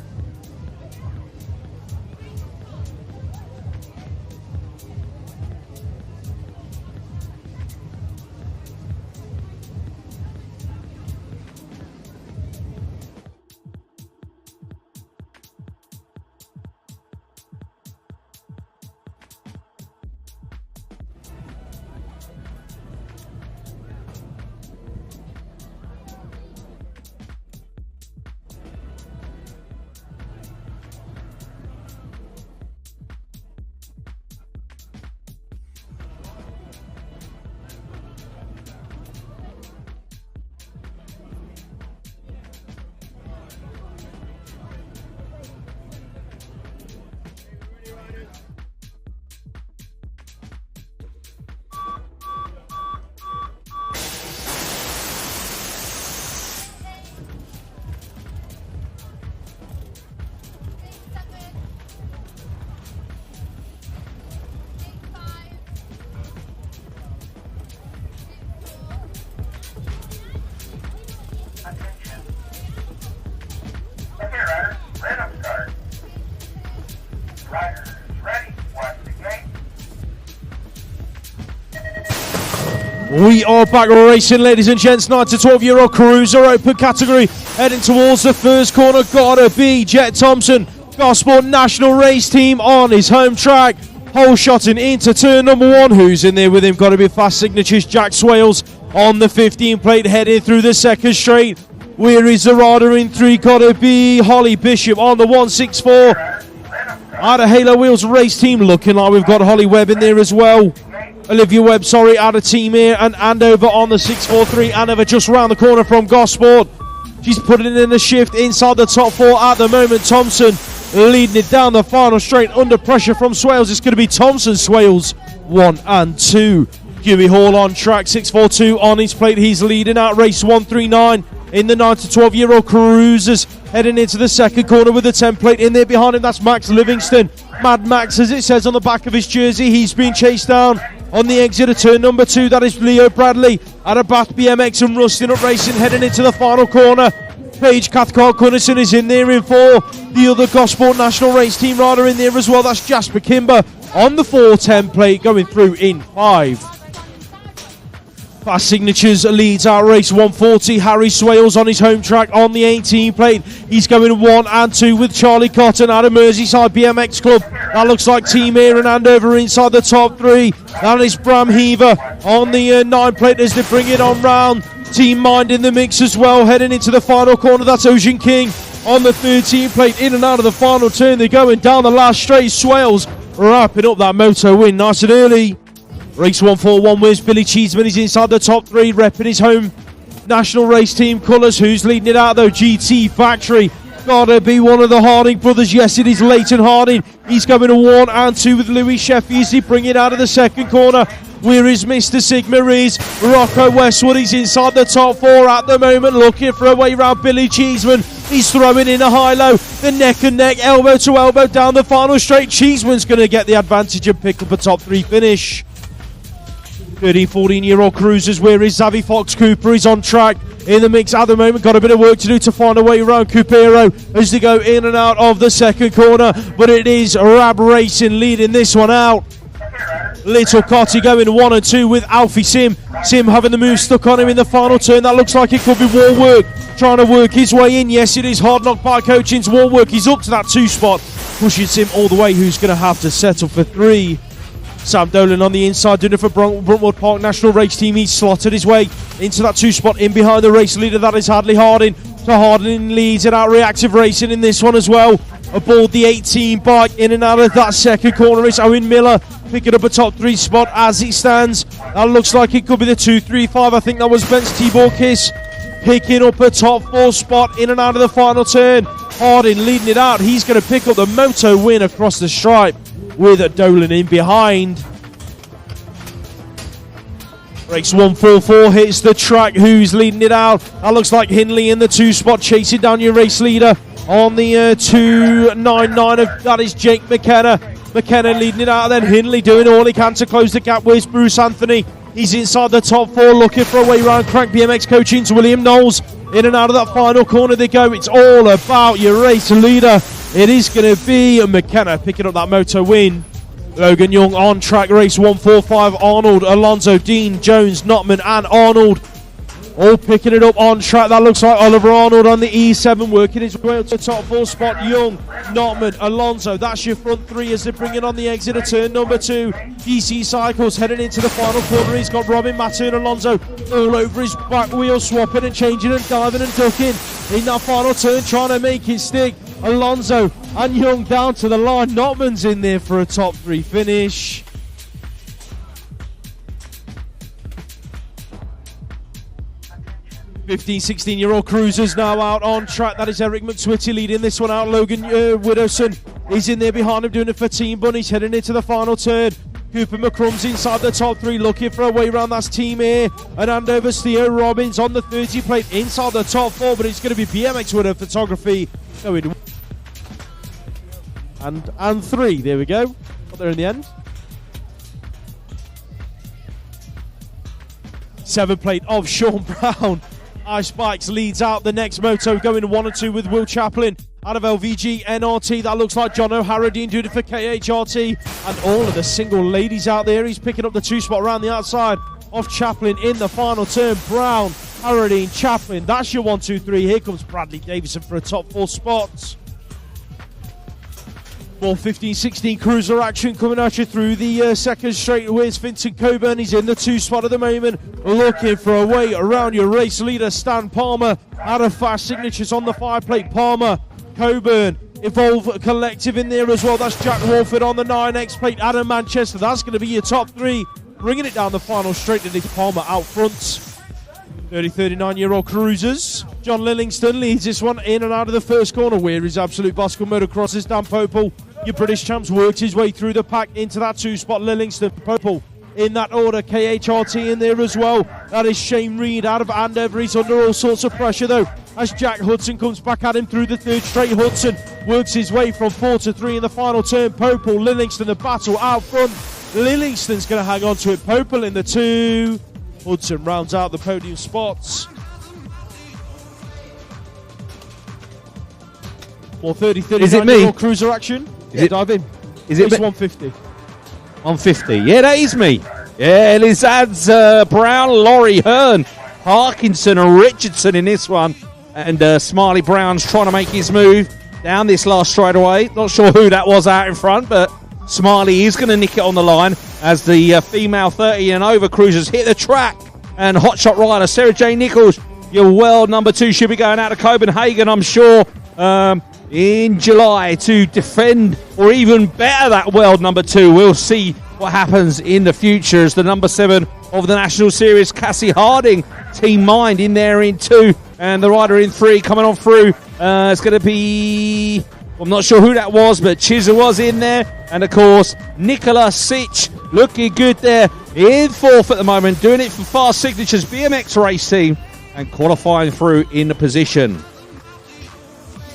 We are back racing, ladies and gents. 9 to 12-year-old cruiser open category. Heading towards the first corner. Gotta be Jet Thompson. Gosport national race team on his home track. Hole shotting into turn number 1. Who's in there with him? Gotta be fast signatures. Jack Swales on the 15 plate. Heading through the second straight. Where is the rider in 3? Gotta be Holly Bishop on the 164. Out of Halo Wheels race team. Looking like we've got Holly Webb in there as well. Olivia Webb, sorry, out of team here, and Andover on the 643. Andover just round the corner from Gosport. She's putting in a shift inside the top 4 at the moment. Thompson leading it down the final straight under pressure from Swales. It's going to be Thompson, Swales 1 and 2. Huey Hall on track, 642 on his plate. He's leading out race 139 in the 9 to 12-year-old cruisers. Heading into the second corner with the 10 plate in there behind him. That's Max Livingston. Mad Max, as it says on the back of his jersey. He's been chased down on the exit of turn number 2. That is Leo Bradley out of Bath BMX and Rusting Up Racing heading into the final corner. Paige Cathcart Cunnison is in there in 4. The other Gosport national race team rider in there as well. That's Jasper Kimber on the 410 plate going through in 5. Fast Signatures leads out race 140. Harry Swales on his home track on the 18 plate. He's going 1 and 2 with Charlie Cotton out of Merseyside BMX Club. That looks like Team Air and Andover inside the top 3. That is Bram Heaver on the 9 plate as they bring it on round. Team Mind in the mix as well, heading into the final corner. That's Ocean King on the 13 plate, in and out of the final turn. They're going down the last straight. Swales wrapping up that moto win nice and early. Race 141 wins. Billy Cheeseman is inside the top 3, repping his home national race team colours. Who's leading it out though? GT Factory. Gotta be one of the Harding brothers. Yes, it is Leighton Harding. He's going 1 and 2 with Louis Sheffield as he bring it out of the second corner. Where is Mr. Sigma is? Rocco Westwood. He's inside the top 4 at the moment, looking for a way round Billy Cheeseman. He's throwing in a high-low. The neck and neck, elbow to elbow down the final straight. Cheeseman's going to get the advantage and pick up a top 3 finish. 13, 14-year-old cruisers. Where is Xavi Fox Cooper? He's on track in the mix at the moment. Got a bit of work to do to find a way around Coopero as they go in and out of the second corner. But it is Rab Racing leading this one out. Little Cotty going 1 and 2 with Alfie Sim. Sim having the move stuck on him in the final turn. That looks like it could be Warwork trying to work his way in. Yes, it is Hard Knock Bike Coaching's Warwork. He's up to that 2 spot. Pushing Sim all the way, who's going to have to settle for 3. Sam Dolan on the inside, doing it for Bruntwood Park National Race Team. He's slotted his way into that 2 spot in behind the race leader. That is Hadley Harding. So Harding leads it out. Reactive Racing in this one as well. Aboard the 18 bike, in and out of that second corner. It's Owen Miller picking up a top 3 spot as it stands. That looks like it could be the 2-3-5. I think that was Ben's Tibor Kiss picking up a top 4 spot in and out of the final turn. Harding leading it out. He's going to pick up the Moto win across the stripe with Dolan in behind. Race 144 hits the track. Who's leading it out? That looks like Hindley in the 2 spot, chasing down your race leader on the 299 of that is Jake McKenna. McKenna leading it out, then Hindley doing all he can to close the gap with Bruce Anthony. He's inside the top 4, looking for a way round. Crank BMX coaching to William Knowles. In and out of that final corner they go. It's all about your race leader. It is going to be McKenna picking up that Moto win. Logan Young on track, race 145. Arnold, Alonso, Dean, Jones, Notman and Arnold all picking it up on track. That looks like Oliver Arnold on the E7 working his way up to the top 4 spot. Young, Notman, Alonso, that's your front 3 as they bring it on the exit of turn number 2. DC Cycles heading into the final corner. He's got Robin, Matthew and Alonso all over his back wheel, swapping and changing and diving and ducking in that final turn, trying to make it stick. Alonso and Young down to the line. Notman's in there for a top 3 finish. 15, 16-year-old cruisers now out on track. That is Eric McSwitty leading this one out. Logan Widowson is in there behind him, doing it for Team Bunnies, heading into the final turn. Cooper McCrum's inside the top 3, looking for a way round. That's Team A. And Andover's Theo Robbins on the 30 plate inside the top 4, but it's going to be BMX winner photography going. And 3, there we go. Got there in the end. 7 plate of Sean Brown. Ice Bikes leads out the next Moto, going 1 and 2 with Will Chaplin out of LVG NRT. That looks like John O'Harradine doing it for KHRT. And all of the single ladies out there. He's picking up the 2 spot around the outside of Chaplin in the final turn. Brown, Harradine, Chaplin. That's your 1, 2, 3. Here comes Bradley Davison for a top 4 spot. More 15-16 cruiser action coming at you through the second straight. Where's Vincent Coburn? He's in the 2 spot at the moment, looking for a way around your race leader, Stan Palmer. Out of fast signatures on the 5 plate. Palmer, Coburn, Evolve Collective in there as well. That's Jack Walford on the 9X plate. Adam Manchester, that's going to be your top 3. Bringing it down the final straight to Palmer out front. 39-year-old cruisers. John Lillingston leads this one in and out of the first corner. Where is Absolute Bicycle Motocross's Dan Popel? Your British champs works his way through the pack into that 2 spot. Lillingston, Popel in that order. KHRT in there as well. That is Shane Reed out of Andover. He's under all sorts of pressure though, as Jack Hudson comes back at him through the 3rd straight. Hudson works his way from 4 to 3 in the final turn. Popel, Lillingston, the battle out front. Lillingston's going to hang on to it. Popel in the 2. Hudson rounds out the podium spots. More 39-year-old cruiser action. Dive in. Is it 150? 150. Yeah, that is me. Yeah, Lizard's Brown, Laurie Hearn, Parkinson and Richardson in this one. And Smiley Brown's trying to make his move down this last straightaway. Not sure who that was out in front, but Smiley is going to nick it on the line as the female 30 and over cruisers hit the track. And hotshot rider Sarah J. Nichols, your world number 2, should be going out to Copenhagen, I'm sure, in July to defend or even better that world number 2. We'll see what happens in the future as the number 7 of the National Series, Cassie Harding, Team Mind in there in 2, and the rider in 3 coming on through. It's going to be, I'm not sure who that was, but Chisel was in there, and of course Nicola Sitch looking good there in 4th at the moment, doing it for Fast Signatures BMX race team and qualifying through in the position.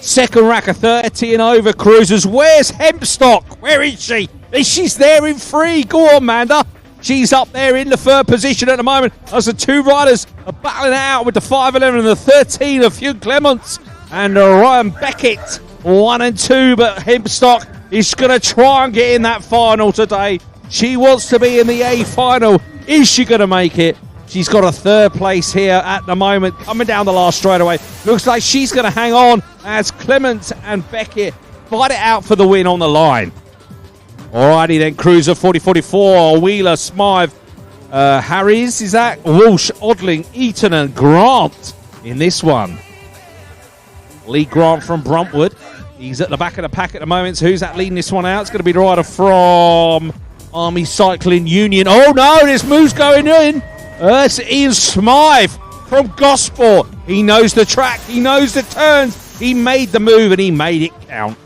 Second rack of 30 and over cruisers. Where's Hempstock? Where is she? She's there in 3. Go on, Manda. She's up there in the 3rd position at the moment as the 2 riders are battling it out with the 5'11 and the 13 of Hugh Clements and Ryan Beckett 1 and 2, but Hempstock is going to try and get in that final today. She wants to be in the A final. Is she going to make it? She's got a 3rd place here at the moment, coming down the last straightaway. Looks like she's going to hang on as Clement and Beckett fight it out for the win on the line. Alrighty then, Cruiser 4044, Wheeler, Smythe, Harries, is that? Walsh, Odling, Eaton and Grant in this one. Lee Grant from Bruntwood. He's at the back of the pack at the moment. So who's that leading this one out? It's going to be the rider from Army Cycling Union. Oh no, this move's going in. It's Ian Smythe from Gosport. He knows the track. He knows the turns. He made the move and he made it count.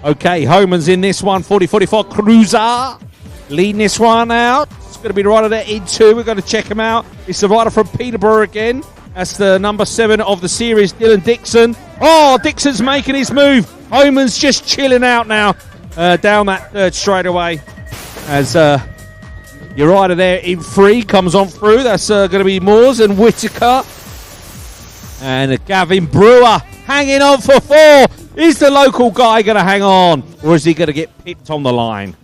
Okay, Homan's in this one. 40-44 Cruiser leading this one out. It's going to be the rider there in 2. We're going to check him out. It's the rider from Peterborough again. That's the number 7 of the series, Dylan Dixon. Oh, Dixon's making his move. Homan's just chilling out now down that third straightaway. As your rider there in 3 comes on through. That's going to be Moores and Whitaker. And Gavin Brewer hanging on for 4. Is the local guy going to hang on? Or is he going to get pipped on the line?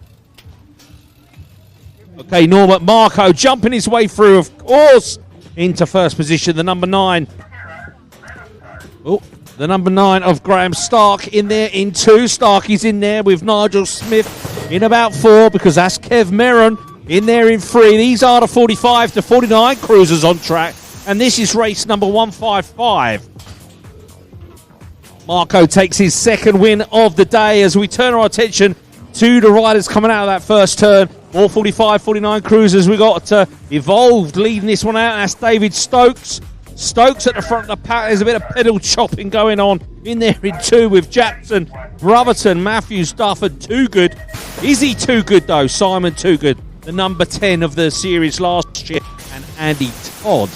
Okay, Norbert Marco jumping his way through, of course, into first position. The number 9. Oh, the number 9 of Graham Stark in there in 2. Stark is in there with Nigel Smith in about 4 because that's Kev Merron in there in 3. These are the 45 to 49 cruisers on track. And this is race number 155. Marco takes his second win of the day as we turn our attention to the riders coming out of that first turn. All 45, 49 cruisers. We got Evolved leading this one out. That's David Stokes. Stokes at the front of the pack. There's a bit of pedal chopping going on in there in 2 with Jackson, Brotherton, Matthews, Dufford. Too good. Is he too good though? Simon Too Good, the number 10 of the series last year, and Andy Todd.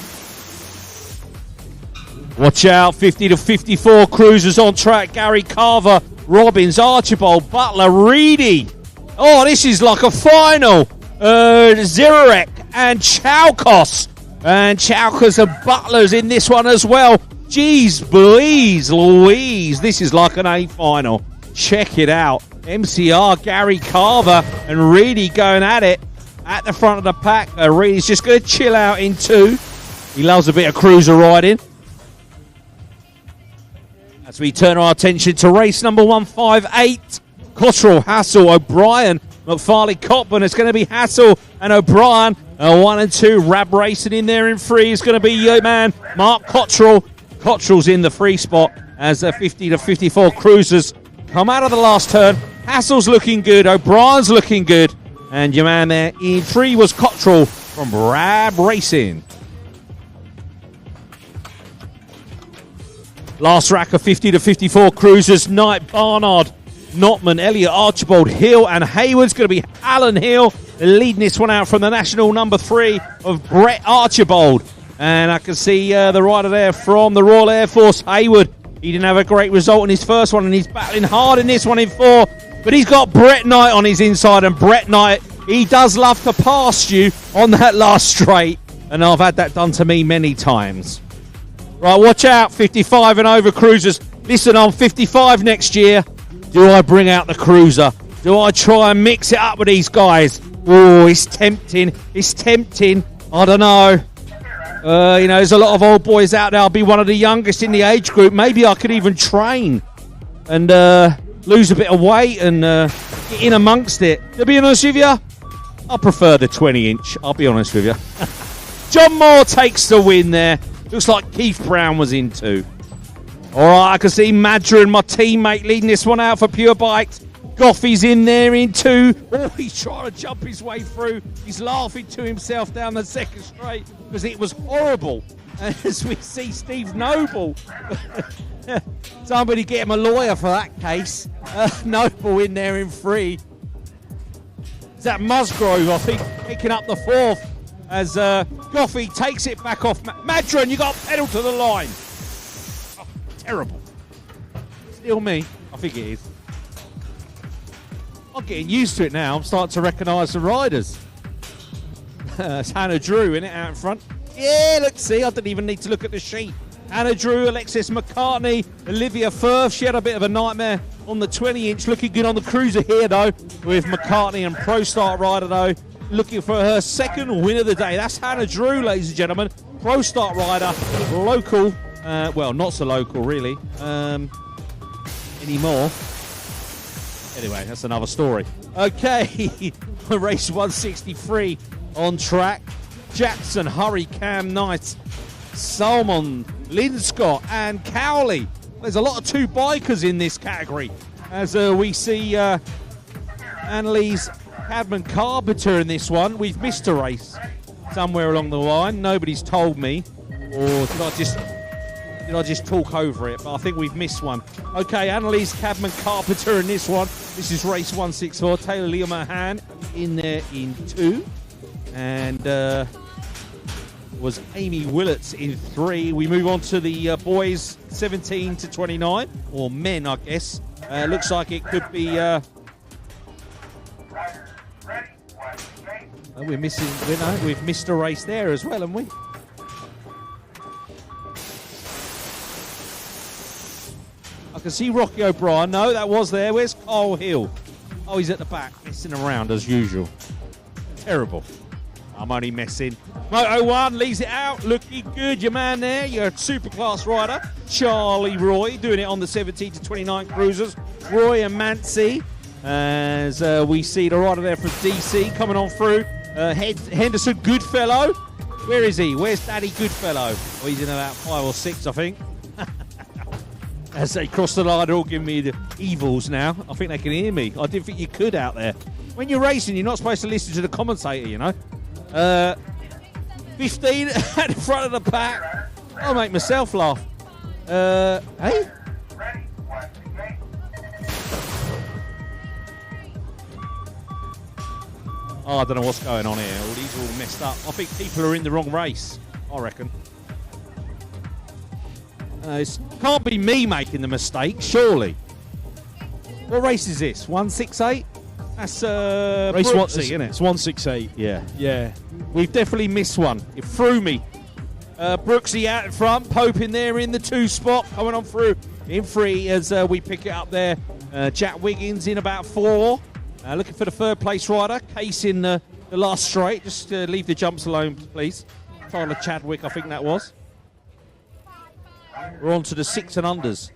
Watch out, 50 to 54 cruisers on track. Gary Carver, Robbins, Archibald, Butler, Reedy. Oh, this is like a final. Zirek and Chaukos. And Chaukos and Butler's in this one as well. Jeez, please, Louise. This is like an A final. Check it out. MCR, Gary Carver and Reedy going at it at the front of the pack. Reedy's just going to chill out in 2. He loves a bit of cruiser riding. As we turn our attention to race number 158. Cottrell, Hassel, O'Brien, McFarlane, Copman. It's going to be Hassel and O'Brien. 1 and 2. Rab racing in there in 3. It's going to be your man, Mark Cottrell. Cottrell's in the 3 spot as the 50 to 54 cruisers come out of the last turn. Hassel's looking good. O'Brien's looking good. And your man there in 3 was Cottrell from Rab Racing. Last rack of 50 to 54 cruisers. Knight, Barnard, Notman, Elliott, Archibald, Hill, and Hayward's going to be Alan Hill leading this one out from the national number 3 of Brett Archibald. And I can see the rider there from the Royal Air Force, Hayward. He didn't have a great result in his first one, and he's battling hard in this one in 4. But he's got Brett Knight on his inside, and Brett Knight, he does love to pass you on that last straight. And I've had that done to me many times. Right, watch out, 55 and over cruisers. Listen, I'm 55 next year. Do I bring out the cruiser? Do I try and mix it up with these guys? Oh, it's tempting. It's tempting. I don't know. There's a lot of old boys out there. I'll be one of the youngest in the age group. Maybe I could even train and lose a bit of weight and get in amongst it. To be honest with you, I prefer the 20-inch. I'll be honest with you. John Moore takes the win there. Looks like Keith Brown was in 2. All right, I can see Madron, my teammate, leading this one out for Pure Bikes. Goffey's in there in 2. Oh, he's trying to jump his way through. He's laughing to himself down the second straight because it was horrible. As we see Steve Noble. Somebody get him a lawyer for that case. Noble in there in 3. Is that Musgrove, I think, picking up the 4th as Goffey takes it back off. Madron, you got a pedal to the line. Oh, terrible. Still me. I think it is. I'm getting used to it now. I'm starting to recognise the riders. It's Hannah Drew in it out in front. Yeah, look, see, I didn't even need to look at the sheet. Hannah Drew, Alexis McCartney, Olivia Firth. She had a bit of a nightmare on the 20-inch. Looking good on the cruiser here, though, with McCartney and Pro Start rider, though, looking for her second win of the day. That's Hannah Drew, ladies and gentlemen. Pro Start rider, local. Well, not so local, really, anymore. Anyway, that's another story. Okay, race 163 on track. Jackson, Hurry, Cam, Knight, Salmon, Linscott and Cowley. There's a lot of 2 bikers in this category. As we see Annalise Cadman-Carpenter in this one. We've missed a race somewhere along the line. Nobody's told me. Or did I just talk over it? But I think we've missed one. Okay, Annalise Cadman-Carpenter in this one. This is race 164. Taylor Leo-Mahan in there in 2. And was Amy Willets in 3. We move on to the boys 17 to 29. Or men, I guess. Looks like it could be... we're missing... we've missed a race there as well, haven't we? I can see Rocky O'Brien. No, that was there. Where's Carl Hill? Oh, he's at the back, messing around as usual. Terrible. I'm only messing. Moto 1 leaves it out. Looking good, your man there. Your superclass rider, Charlie Roy, doing it on the 17 to 29 cruisers. Roy and Mancy. As we see the rider there from DC coming on through. Henderson Goodfellow. Where is he? Where's Daddy Goodfellow? Oh, he's in about 5 or 6, I think. As they cross the line, they're all giving me the evils now. I think they can hear me. I didn't think you could out there. When you're racing, you're not supposed to listen to the commentator, you know. 15 at the front of the pack. I'll make myself laugh. Hey? Oh, I don't know what's going on here. All these are all messed up. I think people are in the wrong race, I reckon. It can't be me making the mistake, surely. What race is this? 168? That's race Brooksy, isn't it? It's 168. Yeah. Yeah. We've definitely missed one. It threw me. Brooksy out in front, Pope in there in the 2 spot, coming on through in 3 as we pick it up there. Jack Wiggins in about 4. Looking for the 3rd place rider. Case in the last straight. Just leave the jumps alone, please. Tyler Chadwick, I think that was. We're on to the 6 and unders.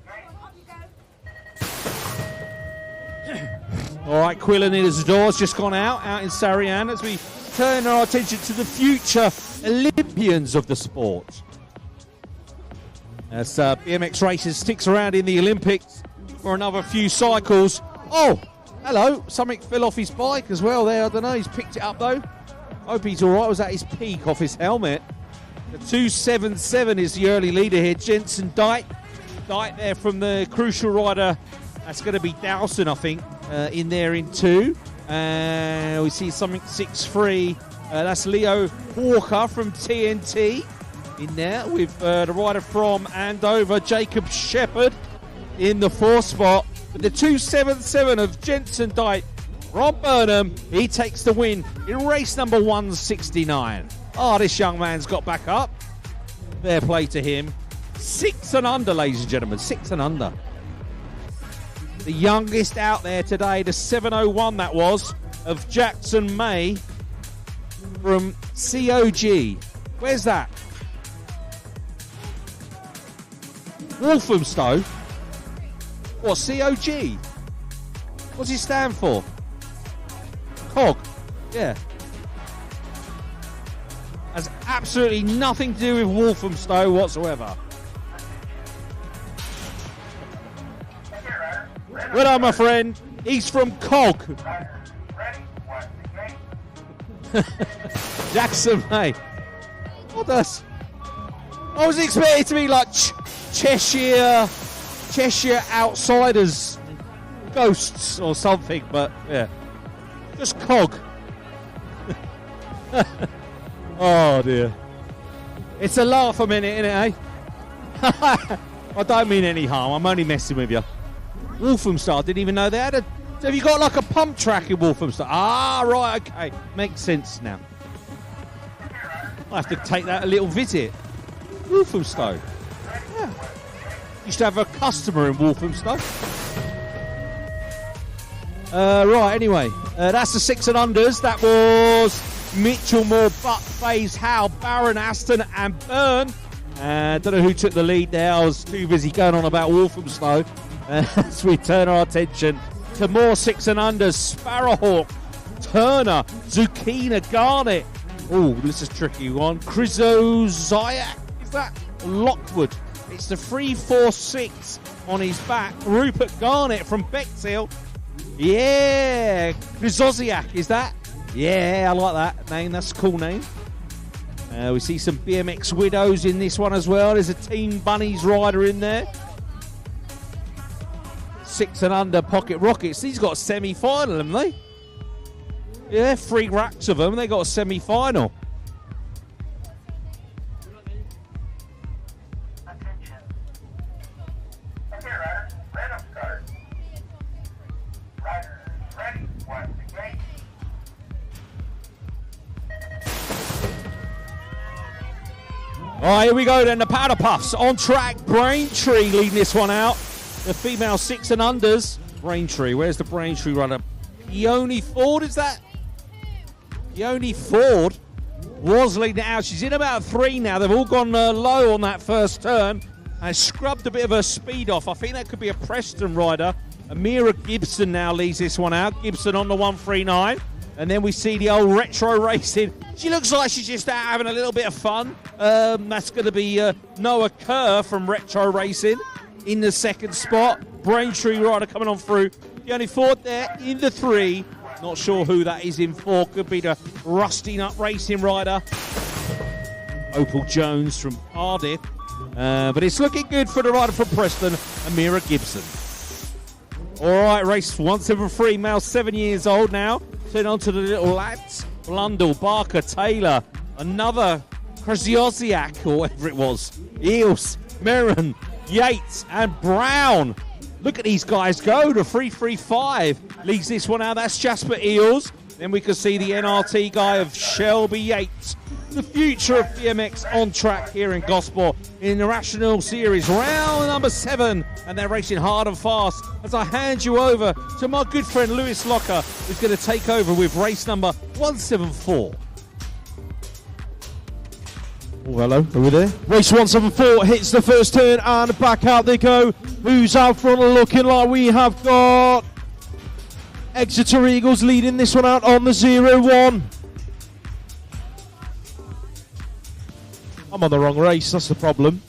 All right, Quillen in his door's just gone out in Sarian as we turn our attention to the future Olympians of the sport. As BMX Racers sticks around in the Olympics for another few cycles. Oh, hello, something fell off his bike as well there. I don't know, he's picked it up though. Hope he's all right. Was at his peak off his helmet. The 277 is the early leader here. Jensen Dyke. Dyke there from the crucial rider. That's going to be Dowson, I think, in there in 2. We see something 6-3. That's Leo Walker from TNT in there with the rider from Andover, Jacob Shepherd, in the 4 spot. But the 277 of Jensen Dyke, Rob Burnham, he takes the win in race number 169. Oh, this young man's got back up. Fair play to him. 6 and under, ladies and gentlemen. 6 and under. The youngest out there today, the 701 that was, of Jackson May from COG. Where's that? Walthamstow. What, COG? What's it stand for? COG. Yeah. Has absolutely nothing to do with Walthamstow whatsoever. Well done, my friend. He's from COG. Jackson, mate. What does? I was expecting it to be like Cheshire Outsiders Ghosts or something, but yeah. Just COG. Oh dear. It's a laugh a minute, innit, eh? I don't mean any harm, I'm only messing with you. Walthamstow, didn't even know they had a... Have you got like a pump track in Walthamstow? Ah, right, okay. Makes sense now. I have to take that a little visit. Walthamstow. Yeah. Used to have a customer in Walthamstow. Right, anyway. That's the 6 and unders. That was Mitchell Moore, Buck, Faze, Howe, Barron, Aston and Byrne. Don't know who took the lead there. I was too busy going on about Walthamstow. As we turn our attention into more 6 and unders. Sparrowhawk, Turner, Zucchina, Garnet. Oh, this is a tricky one. Chrysoziac, is that? Lockwood. It's the 3-4-6 on his back. Rupert Garnet from Bexhill. Yeah, Chrysoziac, is that? Yeah, I like that name. That's a cool name. We see some BMX widows in this one as well. There's a Team Bunnies rider in there. 6 and under Pocket Rockets. These got a semi-final, haven't they? Yeah, 3 racks of them. They got a semi-final. All right, here we go then. The Powder Puffs on track. Braintree leading this one out. The female 6 and unders. Braintree, where's the Braintree runner? Peony Ford, is that? Peony Ford was leading it out. She's in about 3 now. They've all gone low on that first turn and scrubbed a bit of her speed off. I think that could be a Preston rider. Amira Gibson now leads this one out. Gibson on the 139. And then we see the old Retro Racing. She looks like she's just out having a little bit of fun. That's going to be Noah Kerr from Retro Racing in the second spot. Braintree rider coming on through. Peony Ford there in the 3. Not sure who that is in 4. Could be the Rusty Nut Racing rider. Opal Jones from Cardiff. But it's looking good for the rider from Preston, Amira Gibson. All right, race 173, male 7 years old now. Turn on to the little lads. Blundell, Barker, Taylor. Another Krzyziak, or whatever it was. Eels, Merrin, Yates, and Brown. Look at these guys go. The 335 leads this one out. That's Jasper Eels. Then we can see the NRT guy of Shelby Yates. The future of BMX on track here in Gosport in the National Series, round number 7, and they're racing hard and fast. As I hand you over to my good friend Lewis Locker, who's going to take over with race number 174. Oh, hello, are we there? Race 174 hits the first turn and back out they go. Who's out front? Looking like we have got Exeter Eagles leading this one out on the 0-1. I'm on the wrong race, that's the problem.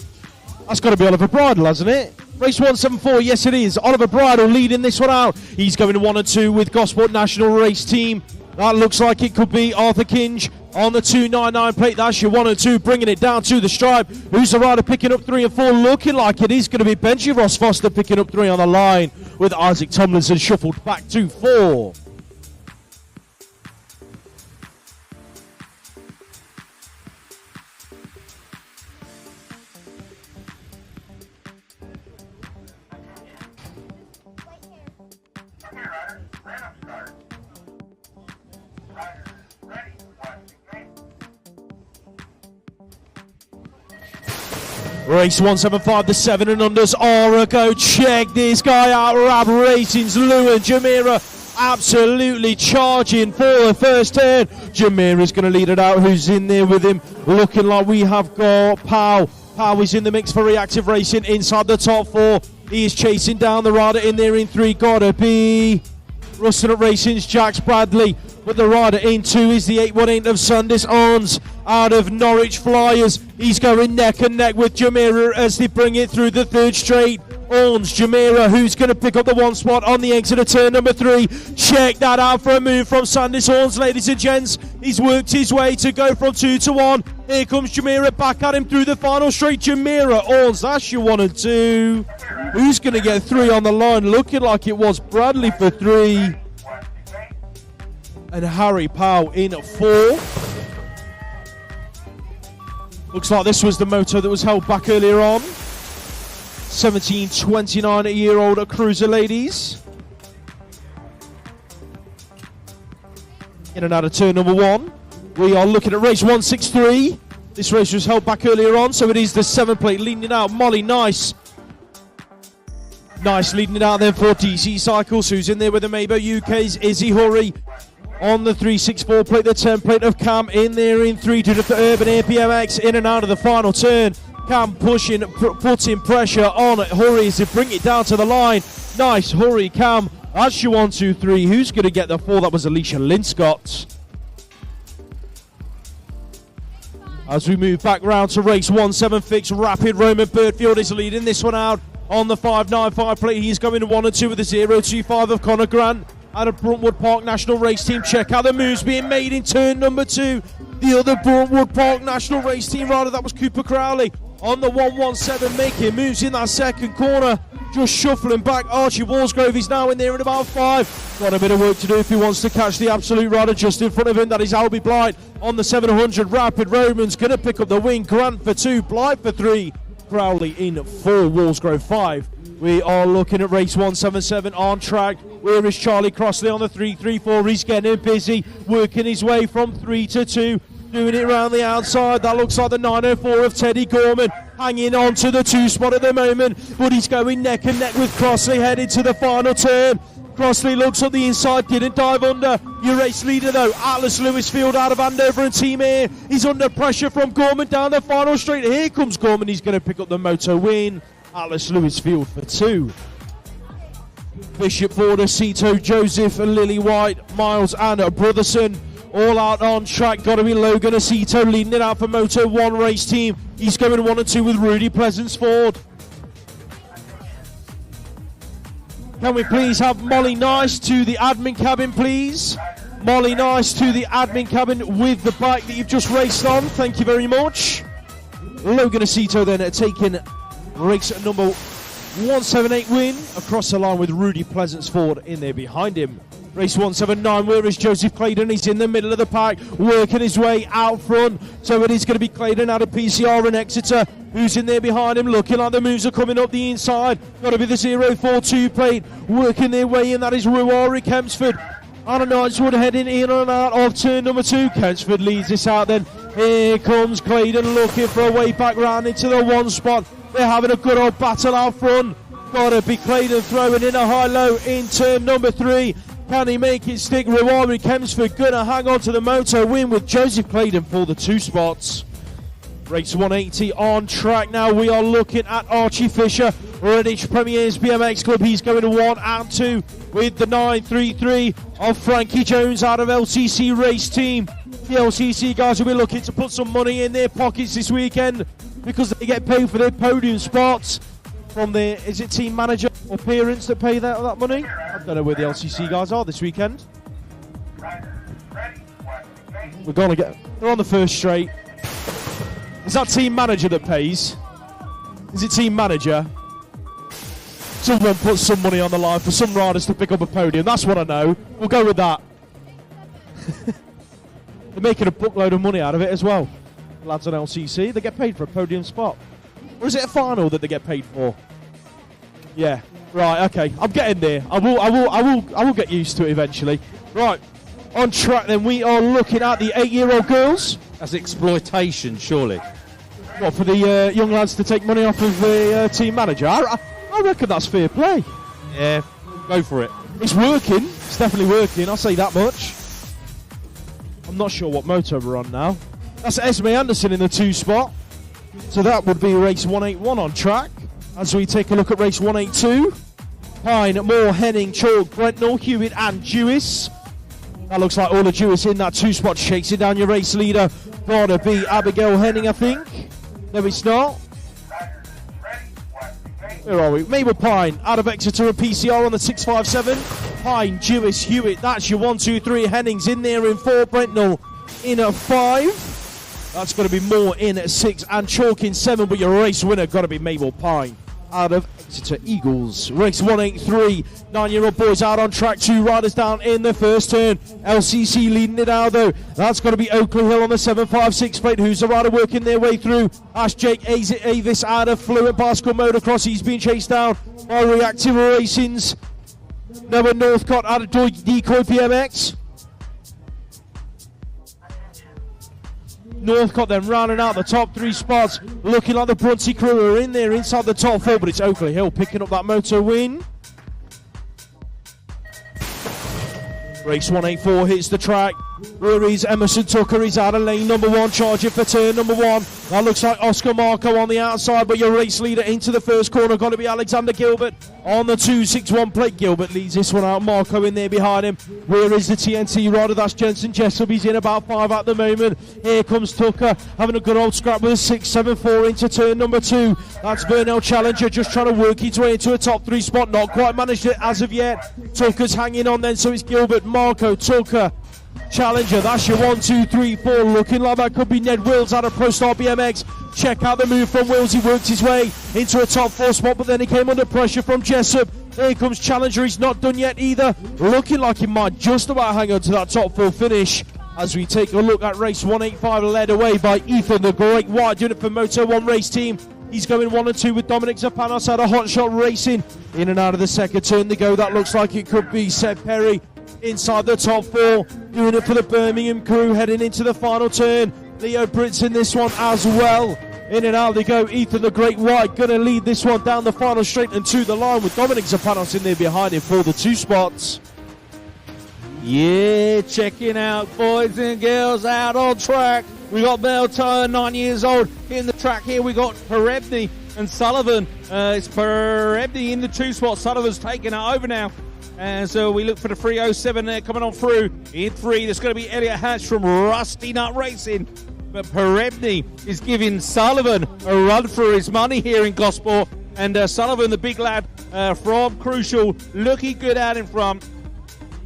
That's got to be Oliver Bridle, hasn't it? Race 174, yes it is. Oliver Bridle leading this one out. He's going 1 and 2 with Gosport National Race Team. That looks like it could be Arthur Kinge on the 299 plate. That's your 1 and 2, bringing it down to the stripe. Who's the rider picking up 3 and 4? Looking like it is going to be Benji Ross Foster picking up 3 on the line, with Isaac Tomlinson shuffled back to 4. Race 175, the 7 and unders are a go. Check this guy out, Rab Racing's Lewin Jamira absolutely charging for the first turn. Jamira's going to lead it out. Who's in there with him? Looking like we have got Powell. Powell is in the mix for Reactive Racing inside the top 4. He is chasing down the rider in there in 3. Gotta be Ruston Racing's Jax Bradley. But the rider in 2 is the 818 of Sundis Arns out of Norwich Flyers. He's going neck and neck with Jamira as they bring it through the 3rd straight. Arns, Jamira, who's going to pick up the 1 spot on the exit of turn number 3. Check that out for a move from Sundis Arns, ladies and gents. He's worked his way to go from 2 to 1. Here comes Jamira back at him through the final straight. Jamira, Arns, that's your 1 and 2. Who's going to get 3 on the line? Looking like it was Bradley for 3. And Harry Powell in 4. Looks like this was the moto that was held back earlier on. 17-29-year-old cruiser ladies. In and out of turn number 1. We are looking at race 163. This race was held back earlier on, so it is the 7 plate leading it out. Molly Nice. Nice leading it out then for DC Cycles, who's in there with the Mabo UK's Izzy Hurry. On the 364 plate, the 10 plate of Cam in there in 3 to the Urban Air BMX in and out of the final turn. Cam putting pressure on Hurry as they bring it down to the line. Nice, Hurry, Cam That's your 1, 2, 3. Who's going to get the 4? That was Alicia Linscott. As we move back round to race 1-7 fixed, Rapid Roman Birdfield is leading this one out on the 595 plate. He's going 1 and 2 with the 025 of Connor Grant out of Bruntwood Park National Race Team. Check out the moves being made in turn number 2. The other Bruntwood Park National Race Team rider, that was Cooper Crowley, on the 117, making moves in that second corner. Just shuffling back. Archie Walsgrove is now in there at about 5. Got a bit of work to do if he wants to catch the absolute rider just in front of him. That is Albie Blight on the 700. Rapid Roman's going to pick up the win. Grant for 2, Blight for 3, Crowley in 4, Walsgrove 5. We are looking at race 177 on track. Where is Charlie Crossley on the 334? He's getting busy, working his way from 3 to 2. Doing it around the outside. That looks like the 904 of Teddy Gorman, hanging on to the 2 spot at the moment, but he's going neck and neck with Crossley headed to the final turn. Crossley looks up the inside, didn't dive under. Your race leader though, Atlas Lewisfield out of Andover and Team Air. He's under pressure from Gorman down the final straight. Here comes Gorman, he's going to pick up the Moto win. Atlas Lewisfield for 2. Bishop Border, Cito, Joseph, Lily White, Miles and Brotherson. All out on track, got to be Logan Acito leading it out for Moto 1 race team. He's going 1 and 2 with Rudy Pleasance Ford. Can we please have Molly Nice to the admin cabin, please? Molly Nice to the admin cabin with the bike that you've just raced on. Thank you very much. Logan Acito then taking race number 178 win across the line with Rudy Pleasance Ford in there behind him. Race 179, where is Joseph Claydon? He's in the middle of the pack, working his way out front. So it is going to be Claydon out of PCR and Exeter. Who's in there behind him? Looking like the moves are coming up the inside. Got to be the 042 plate, working their way in. That is Ruari Kempsford. On a Knightswood heading in and out of turn number 2. Kempsford leads this out then. Here comes Claydon looking for a way back round into the 1 spot. They're having a good old battle out front. Got to be Claydon throwing in a high-low in turn number 3. Can he make it stick? Ruari Kempsford going to hang on to the Moto win with Joseph Claydon for the 2 spots. Race 180 on track now. We are looking at Archie Fisher, Redditch Premiers BMX Club. He's going 1 and 2 with the 933 of Frankie Jones out of LCC Race Team. The LCC guys will be looking to put some money in their pockets this weekend because they get paid for their podium spots from their, is it team manager or parents that pay that money? I don't know where the LCC guys are this weekend. We're going to get, they're on the first straight. Is that team manager that pays? Is it team manager? Someone puts some money on the line for some riders to pick up a podium. That's what I know. We'll go with that. They're making a bookload of money out of it as well. The lads on LCC, they get paid for a podium spot. Or is it a final that they get paid for? Yeah. Right, okay. I'm getting there. I will get used to it eventually. Right. On track then, we are looking at the 8-year-old girls. That's exploitation, surely. What, for the young lads to take money off of the team manager? I reckon that's fair play. Yeah, go for it. It's working. It's definitely working, I'll say that much. I'm not sure what moto we're on now. That's Esme Anderson in the 2 spot. So that would be race 181 on track. As we take a look at race 182. Pine, Moore, Henning, Chalk, Brentnall, Hewitt and Jewis. That looks like all of Jewis in that 2 spot, chasing down your race leader. Gotta be Abigail Henning, I think. No, it's not. Where are we? Mabel Pine out of Exeter and PCR on the 657. Pine, Jewis, Hewitt. That's your 1, 2, 3. Henning's in there in 4. Brentnall in at 5. That's going to be Moore in at 6 and Chalk in 7. But your race winner got to be Mabel Pine out of Exeter Eagles. Race 183. 9-year-old boys out on track. 2 riders down in the first turn. LCC leading it out though. That's got to be Oakley Hill on the 756 plate. Who's the rider working their way through? That's Jake Avis out of Fluent Bicycle Motocross. He's been chased down by Reactive Racing's Noah Northcott out of Decoy BMX. Northcott then rounding out the top 3 spots, looking like the Brunty crew are in there inside the top 4, but it's Oakley Hill picking up that moto win. Race 184 hits the track. Where is Emerson Tucker? He's out of lane number 1, charging for turn number 1. That looks like Oscar Marco on the outside, but your race leader into the first corner got to be Alexander Gilbert On the 261 plate, Gilbert leads this one out. Marco in there behind him. Where is the TNT rider? That's Jensen Jessup. He's in about 5 at the moment. Here comes Tucker, having a good old scrap with a 674 into turn number 2. That's Burnell Challenger just trying to work his way into a top 3 spot. Not quite managed it as of yet. Tucker's hanging on then, so it's Gilbert, Marco, Tucker, Challenger. That's your 1, 2, 3, 4. Looking like that could be Ned Wills out of Pro Star BMX. Check out the move from Wills. He worked his way into a top 4 spot, but then he came under pressure from Jessup. Here comes Challenger. He's not done yet either. Looking like he might just about hang on to that top 4 finish. As we take a look at race 185, led away by Ethan the Great White, doing it for Moto 1 race team. He's going 1 and 2 with Dominic Zapanos out of Hot Shot Racing. In and out of the second turn to go. That looks like it could be Seb Perry inside the top 4. Doing it for the Birmingham crew, heading into the final turn. Leo Britt's in this one as well. In and out they go. Ethan the Great White going to lead this one down the final straight and to the line with Dominic Zapanos in there behind him for the 2 spots. Yeah, checking out, boys and girls, out on track. We got Belto, 9 years old, in the track here. We got Perebny and Sullivan. It's Perebny in the 2 spot. Sullivan's taking it over now. And so we look for the 307 there coming on through. In 3, there's going to be Elliot Hatch from Rusty Nut Racing. But Perebny is giving Sullivan a run for his money here in Gosport. And Sullivan, the big lad from Crucial, looking good out in front.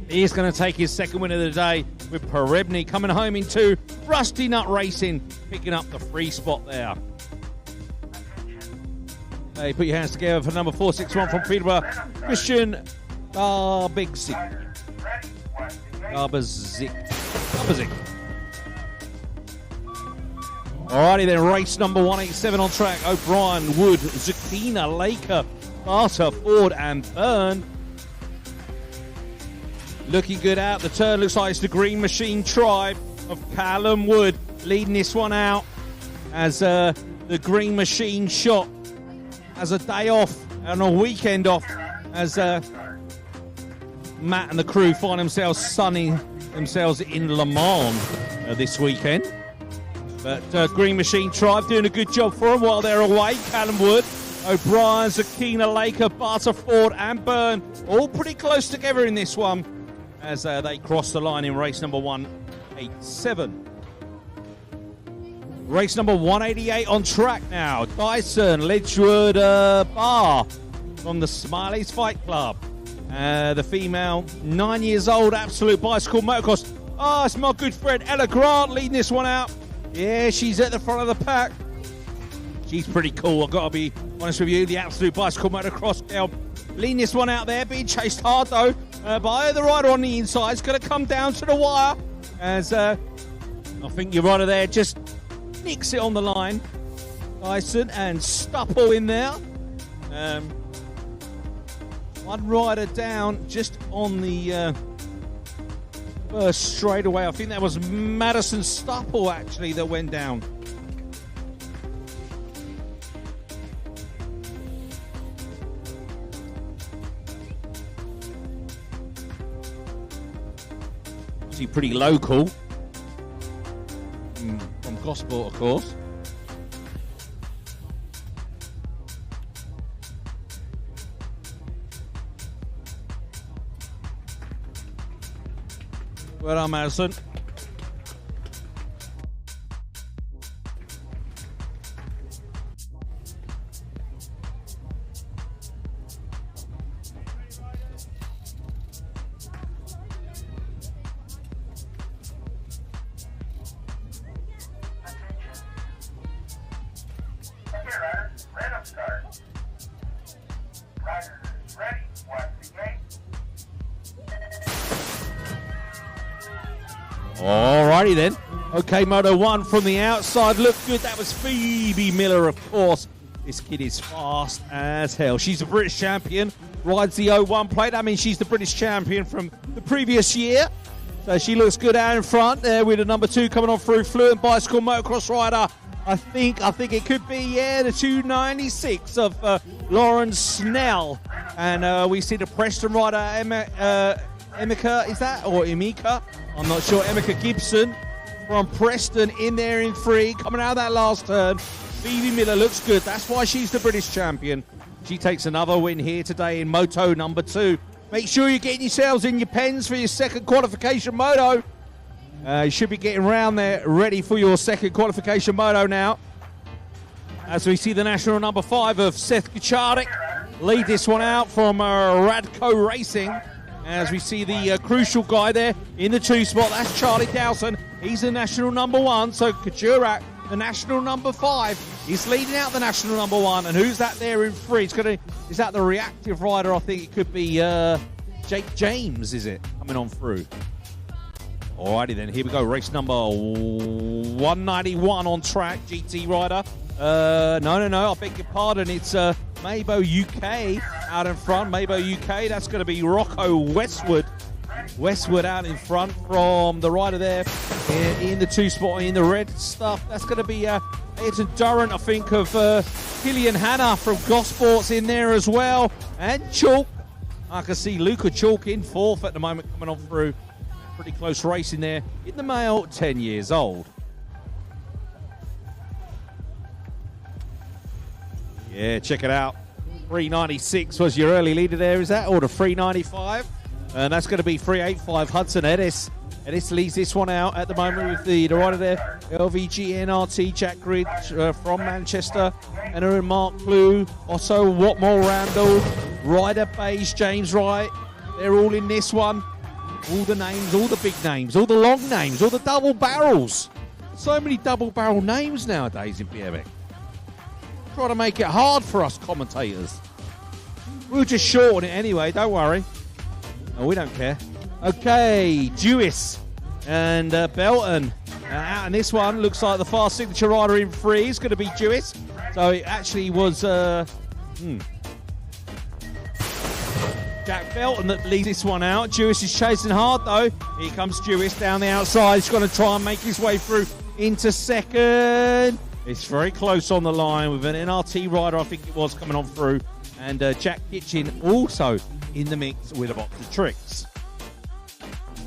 He's going to take his second win of the day with Perebny coming home in 2. Rusty Nut Racing picking up the 3 spot there. Hey, put your hands together for number 461 from Peterborough, Christian Garbazik. Alrighty then, race number 187 on track. O'Brien, Wood, Zucchina, Laker, Barter, Ford and Byrne. Looking good out the turn. Looks like it's the Green Machine Tribe of Callum Wood leading this one out as the Green Machine shot as a day off and a weekend off as Matt and the crew find themselves sunning themselves in Le Mans this weekend. But Green Machine Tribe doing a good job for them while they're away. Callum Wood, O'Brien, Zucchina, Laker, Barter, Ford and Byrne all pretty close together in this one as they cross the line in race number 187. Race number 188 on track now. Dyson, Ledgewood Bar from the Smileys Fight Club. The female, 9 years old, absolute bicycle motocross. It's my good friend Ella Grant leading this one out. Yeah, she's at the front of the pack. She's pretty cool, I've got to be honest with you. The absolute bicycle motocross girl leading this one out there, being chased hard though by the rider on the inside. It's going to come down to the wire as I think your rider there just nicks it on the line. Dyson and Stupple in there. One rider down just on the first straightaway. I think that was Madison Stupple actually that went down. Obviously pretty local from Gosport, of course. Well done, Madison. Alrighty then. Okay, Moto 1 from the outside. Looked good. That was Phoebe Miller, of course. This kid is fast as hell. She's a British champion. Rides the 01 plate. I mean, she's the British champion from the previous year. So she looks good out in front there with the number 2 coming on through. Fluent bicycle motocross rider. I think it could be, the 296 of Lauren Snell. And we see the Preston rider, Emika, is that? Or Emika? I'm not sure. Emika Gibson from Preston in there in 3. Coming out of that last turn. Phoebe Miller looks good. That's why she's the British champion. She takes another win here today in Moto number 2. Make sure you're getting yourselves in your pens for your second qualification Moto. You should be getting round there ready for your second qualification Moto now. As we see the national number 5 of Seth Kuchardik lead this one out from Radco Racing. As we see the crucial guy there in the 2 spot, that's Charlie Dowson. He's the national number 1, so Kuchardik, the national number 5, is leading out the national number 1. And who's that there in 3? Is that the reactive rider? I think it could be Jake James, is it? Coming on through. Alrighty then, here we go. Race number 191 on track, GT rider. No, I beg your pardon. It's Mabo UK out in front. Mabo UK, that's going to be Rocco Westwood. Westwood out in front from the rider there in the 2 spot in the red stuff. That's going to be Ayrton Durrant, I think, of Killian Hanna from Gosport's in there as well. And Chalk. I can see Luca Chalk in 4th at the moment coming on through. Pretty close racing there in the male, 10 years old. Yeah, check it out. 396 was your early leader there, is that? Or the 395? And that's going to be 385 Hudson Edis. Edis leads this one out at the moment with the rider there. LVG NRT Jack Gridge from Manchester. And Mark Blue, Otto Watmore Randall, Ryder Beige, James Wright. They're all in this one. All the names, all the big names, all the long names, all the double barrels. So many double barrel names nowadays in BMX. Try to make it hard for us commentators. We'll just shorten it anyway, don't worry. No, we don't care. Okay, Jewis and Belton out in this one. Looks like the fast signature rider in 3 is going to be Jewis. So it actually was Jack Belton that leads this one out. Jewis is chasing hard though. Here comes Jewis down the outside. He's going to try and make his way through into second. It's very close on the line with an NRT rider, I think it was, coming on through. And Jack Kitchen also in the mix with a box of tricks.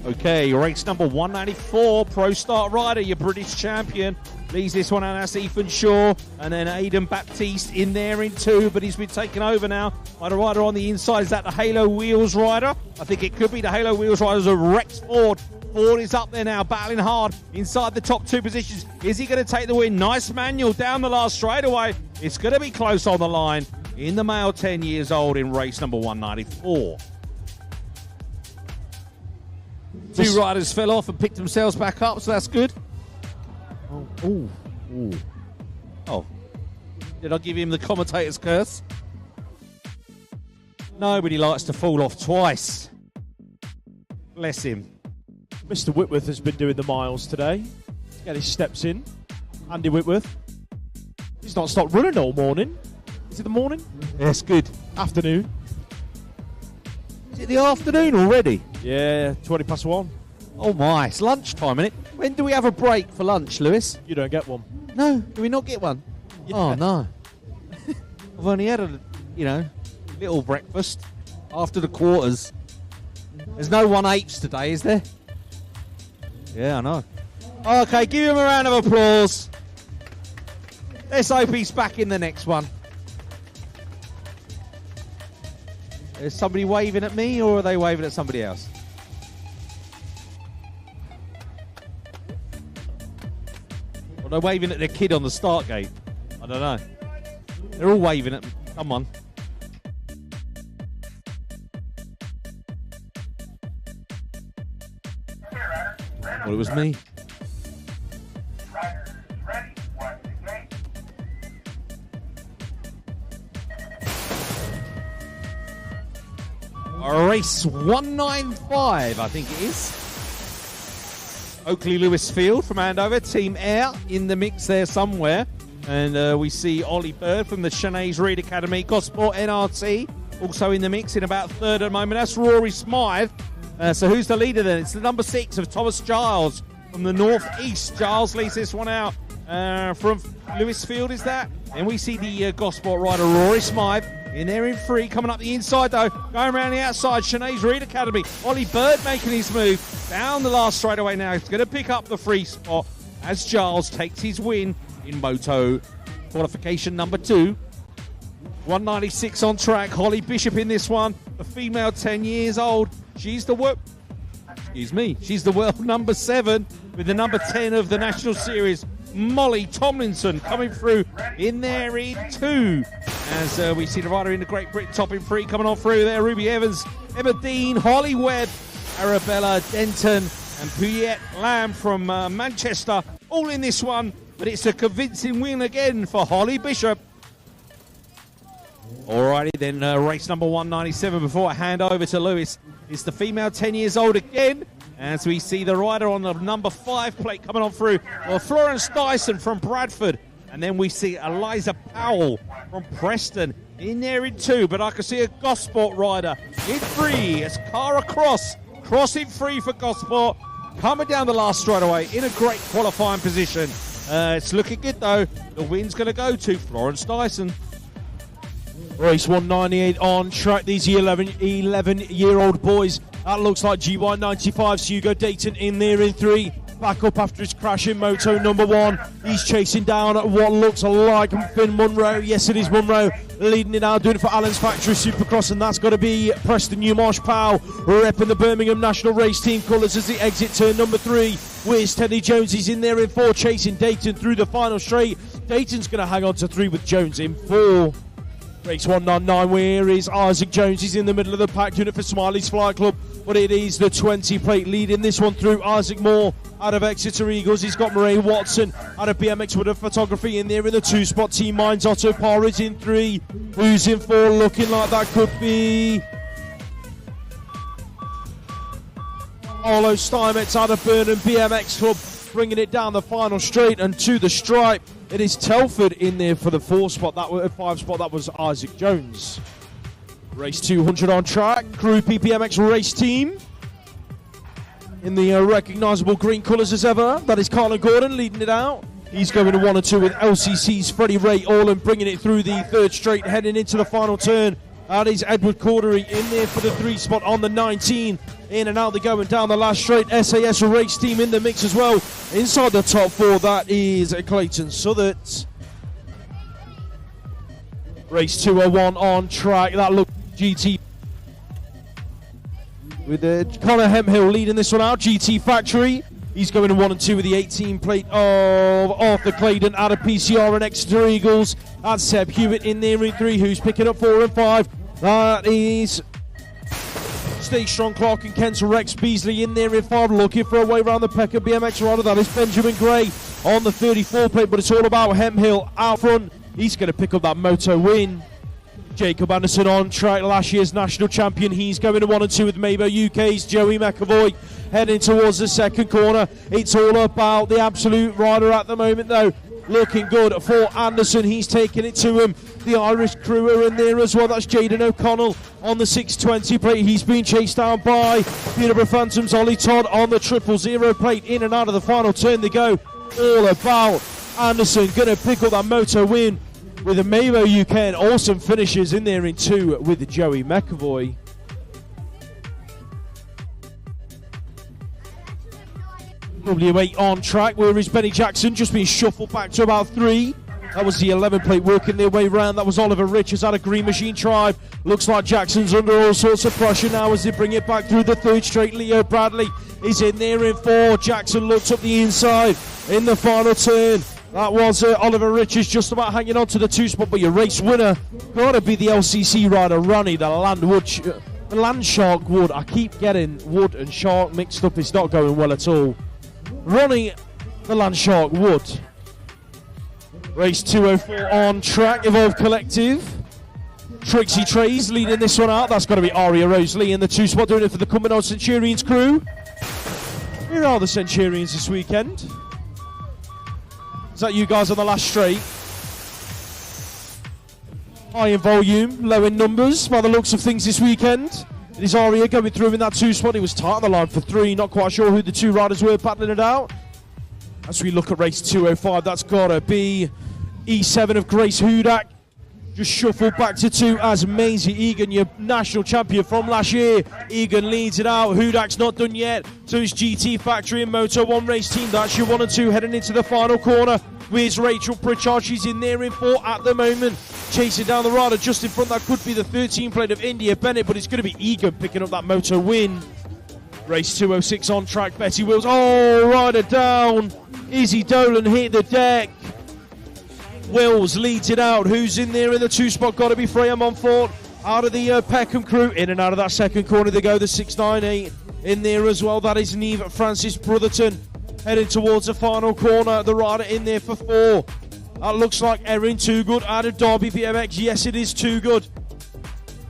Okay, race number 194, Pro Start rider, your British champion. Leads this one out, that's Ethan Shaw. And then Aidan Baptiste in there in 2, but he's been taken over now by the rider on the inside. Is that the Halo Wheels rider? I think it could be the Halo Wheels rider of Rex Ford. Ford is up there now, battling hard inside the top 2 positions. Is he going to take the win? Nice manual down the last straightaway. It's going to be close on the line in the male, 10 years old, in race number 194. 2 riders fell off and picked themselves back up, so that's good. Oh. Did I give him the commentator's curse? Nobody likes to fall off twice. Bless him. Mr. Whitworth has been doing the miles today. Get his steps in. Andy Whitworth. He's not stopped running all morning. Is it the morning? That's good. Afternoon. Is it the afternoon already? Yeah, 20 past 1. Oh my, it's lunchtime, isn't it? When do we have a break for lunch, Lewis? You don't get one. No, do we not get one? Yeah. Oh no. I've only had a, little breakfast after the quarters. There's no 1H today, is there? Yeah, I know. Okay, give him a round of applause. Let's hope he's back in the next one. Is somebody waving at me, or are they waving at somebody else? Or they're waving at their kid on the start gate. I don't know. They're all waving at me. Come on. Well, it was me. Race 195, I think it is. Oakley Lewis Field from Andover. Team Air in the mix there somewhere. And we see Ollie Bird from the Sinead Reed Academy. Gosport NRT also in the mix in about 3rd at the moment. That's Rory Smythe. So who's the leader then? It's the number 6 of Thomas Giles from the northeast. Giles leads this one out from Lewis Field, is that? And we see the Gosport rider Rory Smythe in there in 3, coming up the inside though, going around the outside, Sinead Reed Academy. Ollie Bird making his move down the last straightaway now. He's going to pick up the 3 spot as Giles takes his win in Moto qualification number 2. 196 on track. Holly Bishop in this one. A female 10 years old. She's the She's the world number 7 with the number 10 of the National Series. Molly Tomlinson coming through in there in 2. As we see the rider in the Great Britain top in 3 coming on through there. Ruby Evans, Emma Dean, Holly Webb, Arabella Denton and Puyette Lamb from Manchester. All in this one, but it's a convincing win again for Holly Bishop. Alrighty then, race number 197 before I hand over to Lewis. It's the female 10 years old again. As we see the rider on the number 5 plate coming on through. Well, Florence Dyson from Bradford. And then we see Eliza Powell from Preston in there in 2. But I can see a Gosport rider in 3. It's Cara Cross crossing 3 for Gosport. Coming down the last straightaway in a great qualifying position. It's looking good though. The win's going to go to Florence Dyson. Race 198 on track. These 11-year-old boys. That looks like GY95. Hugo Dayton in there in 3. Back up after his crash in Moto number 1. He's chasing down what looks like Finn Munro. Yes, it is Munro leading it out, doing it for Allen's Factory Supercross, and that's got to be Preston Newmarsh Powell repping the Birmingham National Race Team colours as they exit turn number 3. Where's Teddy Jones? He's in there in 4, chasing Dayton through the final straight. Dayton's going to hang on to 3 with Jones in 4. Race 199, where is Isaac Jones? He's in the middle of the pack, doing it for Smiley's Fly Club, but it is the 20 plate leading this one through. Isaac Moore out of Exeter Eagles. He's got Murray Watson out of BMX with a photography in there in the 2 spot. Team Mines Otto Parr is in 3. Who's in 4? Looking like that could be Arlo Steinmetz out of Burnham BMX Club, bringing it down the final straight and to the stripe. It is Telford in there for the 4 spot. That was 5 spot. That was Isaac Jones. Race 200 on track. Crew PPMX race team in the recognisable green colours as ever. That is Carlin Gordon leading it out. He's going to 1 and 2 with LCC's Freddie Ray Orland bringing it through the 3rd straight, heading into the final turn. That is Edward Cordery in there for the 3 spot on the 19. In and out they go and down the last straight. SAS race team in the mix as well. Inside the top 4, that is Clayton Southert. Race 201 on track. That looks GT with Connor Hemphill leading this one out. GT Factory. He's going to 1 and 2 with the 18 plate of Arthur Claydon out of PCR and Exeter Eagles. That's Seb Hewitt in there in 3, who's picking up 4 and 5. That is Stay Strong Clark and Kensal Rex Beasley in there in 5, looking for a way around the Peckham BMX rider. That is Benjamin Gray on the 34 plate, but it's all about Hemphill out front. He's going to pick up that Moto win. Jacob Anderson on track, last year's national champion. He's going to 1 and 2 with Mabo UK's Joey McAvoy heading towards the 2nd corner. It's all about the absolute rider at the moment though. Looking good for Anderson. He's taking it to him. The Irish crew are in there as well. That's Jaden O'Connell on the 620 plate. He's been chased down by Peterborough Phantoms. Ollie Todd on the 000 plate. In and out of the final turn they go. All about Anderson. Going to pick up that Moto win with a Mabo UK and awesome finishes in there in 2 with Joey McAvoy. W8 on track, where is Benny Jackson? Just been shuffled back to about 3. That was the 11 plate working their way round. That was Oliver Richards out of Green Machine Tribe. Looks like Jackson's under all sorts of pressure now as they bring it back through the 3rd straight. Leo Bradley is in there in 4. Jackson looks up the inside in the final turn. That was Oliver Richards just about hanging on to the 2 spot, but your race winner got to be the LCC rider, Ronnie, the Land Shark Wood. I keep getting Wood and Shark mixed up. It's not going well at all. Ronnie, the Land Shark Wood. Race 204 on track, Evolve Collective. Trixie Trays leading this one out. That's got to be Aria Rosalie in the 2 spot, doing it for the Cumbernauld Centurions crew. Here are the Centurions this weekend. Is that you guys on the last straight? High in volume, low in numbers by the looks of things this weekend. It is Aria going through in that 2 spot. He was tight on the line for 3. Not quite sure who the 2 riders were battling it out. As we look at race 205, that's got to be E7 of Grace Hudak. just shuffled back to 2 as Maisie Egan, your national champion from last year. Egan leads it out. Hudak's not done yet. So it's GT Factory and Moto 1 race team. That's your 1 and 2 heading into the final corner. Where's Rachel Pritchard? She's in there in 4 at the moment. Chasing down the rider just in front. That could be the 13 plate of India Bennett, but it's going to be Egan picking up that Moto win. Race 206 on track. Betty Wills. Oh, rider down. Izzy Dolan hit the deck. Wills leads it out. Who's in there in the 2 spot? Got to be Freya Montfort. Out of the Peckham crew. In and out of that second corner they go. The 698 in there as well. That is Neve Francis Brotherton. Heading towards the final corner. The rider in there for 4. That looks like Erin Too Good out of Derby BMX. Yes, it is Too Good.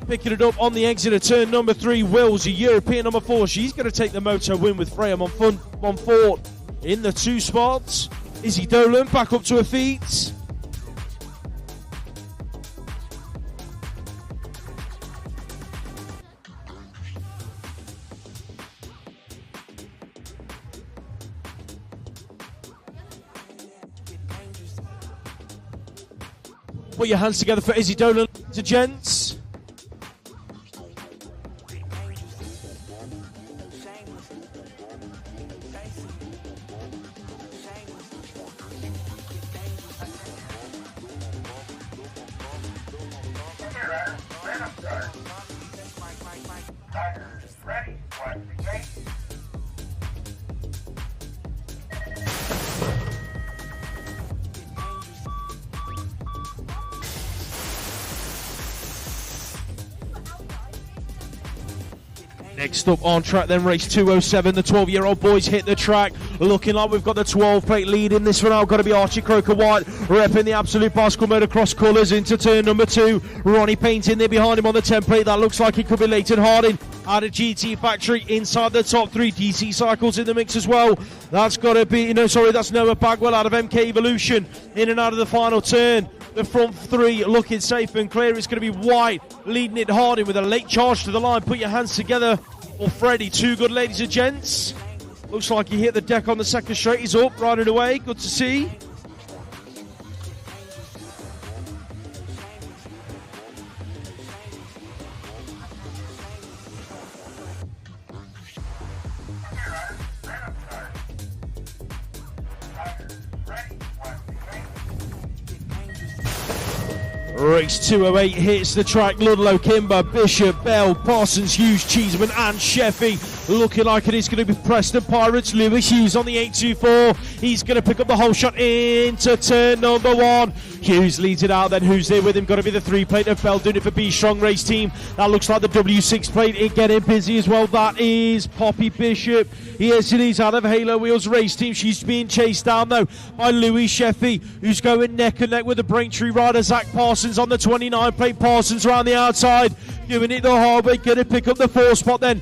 Picking it up on the exit of turn number 3. Wills, a European number 4. She's going to take the Moto win with Freya Montfort in the 2 spots. Izzy Dolan back up to her feet. Put your hands together for Izzy Dolan, to gents. Next up on track then, race 207, the 12-year-old boys hit the track. Looking like we've got the 12 plate lead in this one out. Got to be Archie Croker White repping the Absolute Bicycle Motocross colours into turn number 2. Ronnie Paint in there behind him on the 10 plate. That looks like it could be Leighton Harding out of GT Factory inside the top 3. DC Cycles in the mix as well. That's got to be, that's Noah Bagwell out of MK Evolution in and out of the final turn. The front 3 looking safe and clear. It's going to be White leading it hard in with a late charge to the line. Put your hands together for Freddie Too Good, ladies and gents. Looks like he hit the deck on the second straight. He's up, riding away. Good to see. Race 208 hits the track. Ludlow, Kimber, Bishop, Bell, Parsons, Hughes, Cheeseman and Sheffy. Looking like it is going to be Preston Pirates. Lewis Hughes on the 824. He's going to pick up the whole shot into turn number 1. Hughes leads it out. Then who's there with him? Got to be the 3 plate of Bell doing it for B Strong Race Team. That looks like the W6 plate. It getting busy as well. That is Poppy Bishop. Yes, it is out of Halo Wheels Race Team. She's being chased down though by Louis Sheffy, who's going neck and neck with the Braintree rider Zach Parsons on the 29 plate. Parsons around the outside, doing it the hard way. Going to pick up the 4 spot then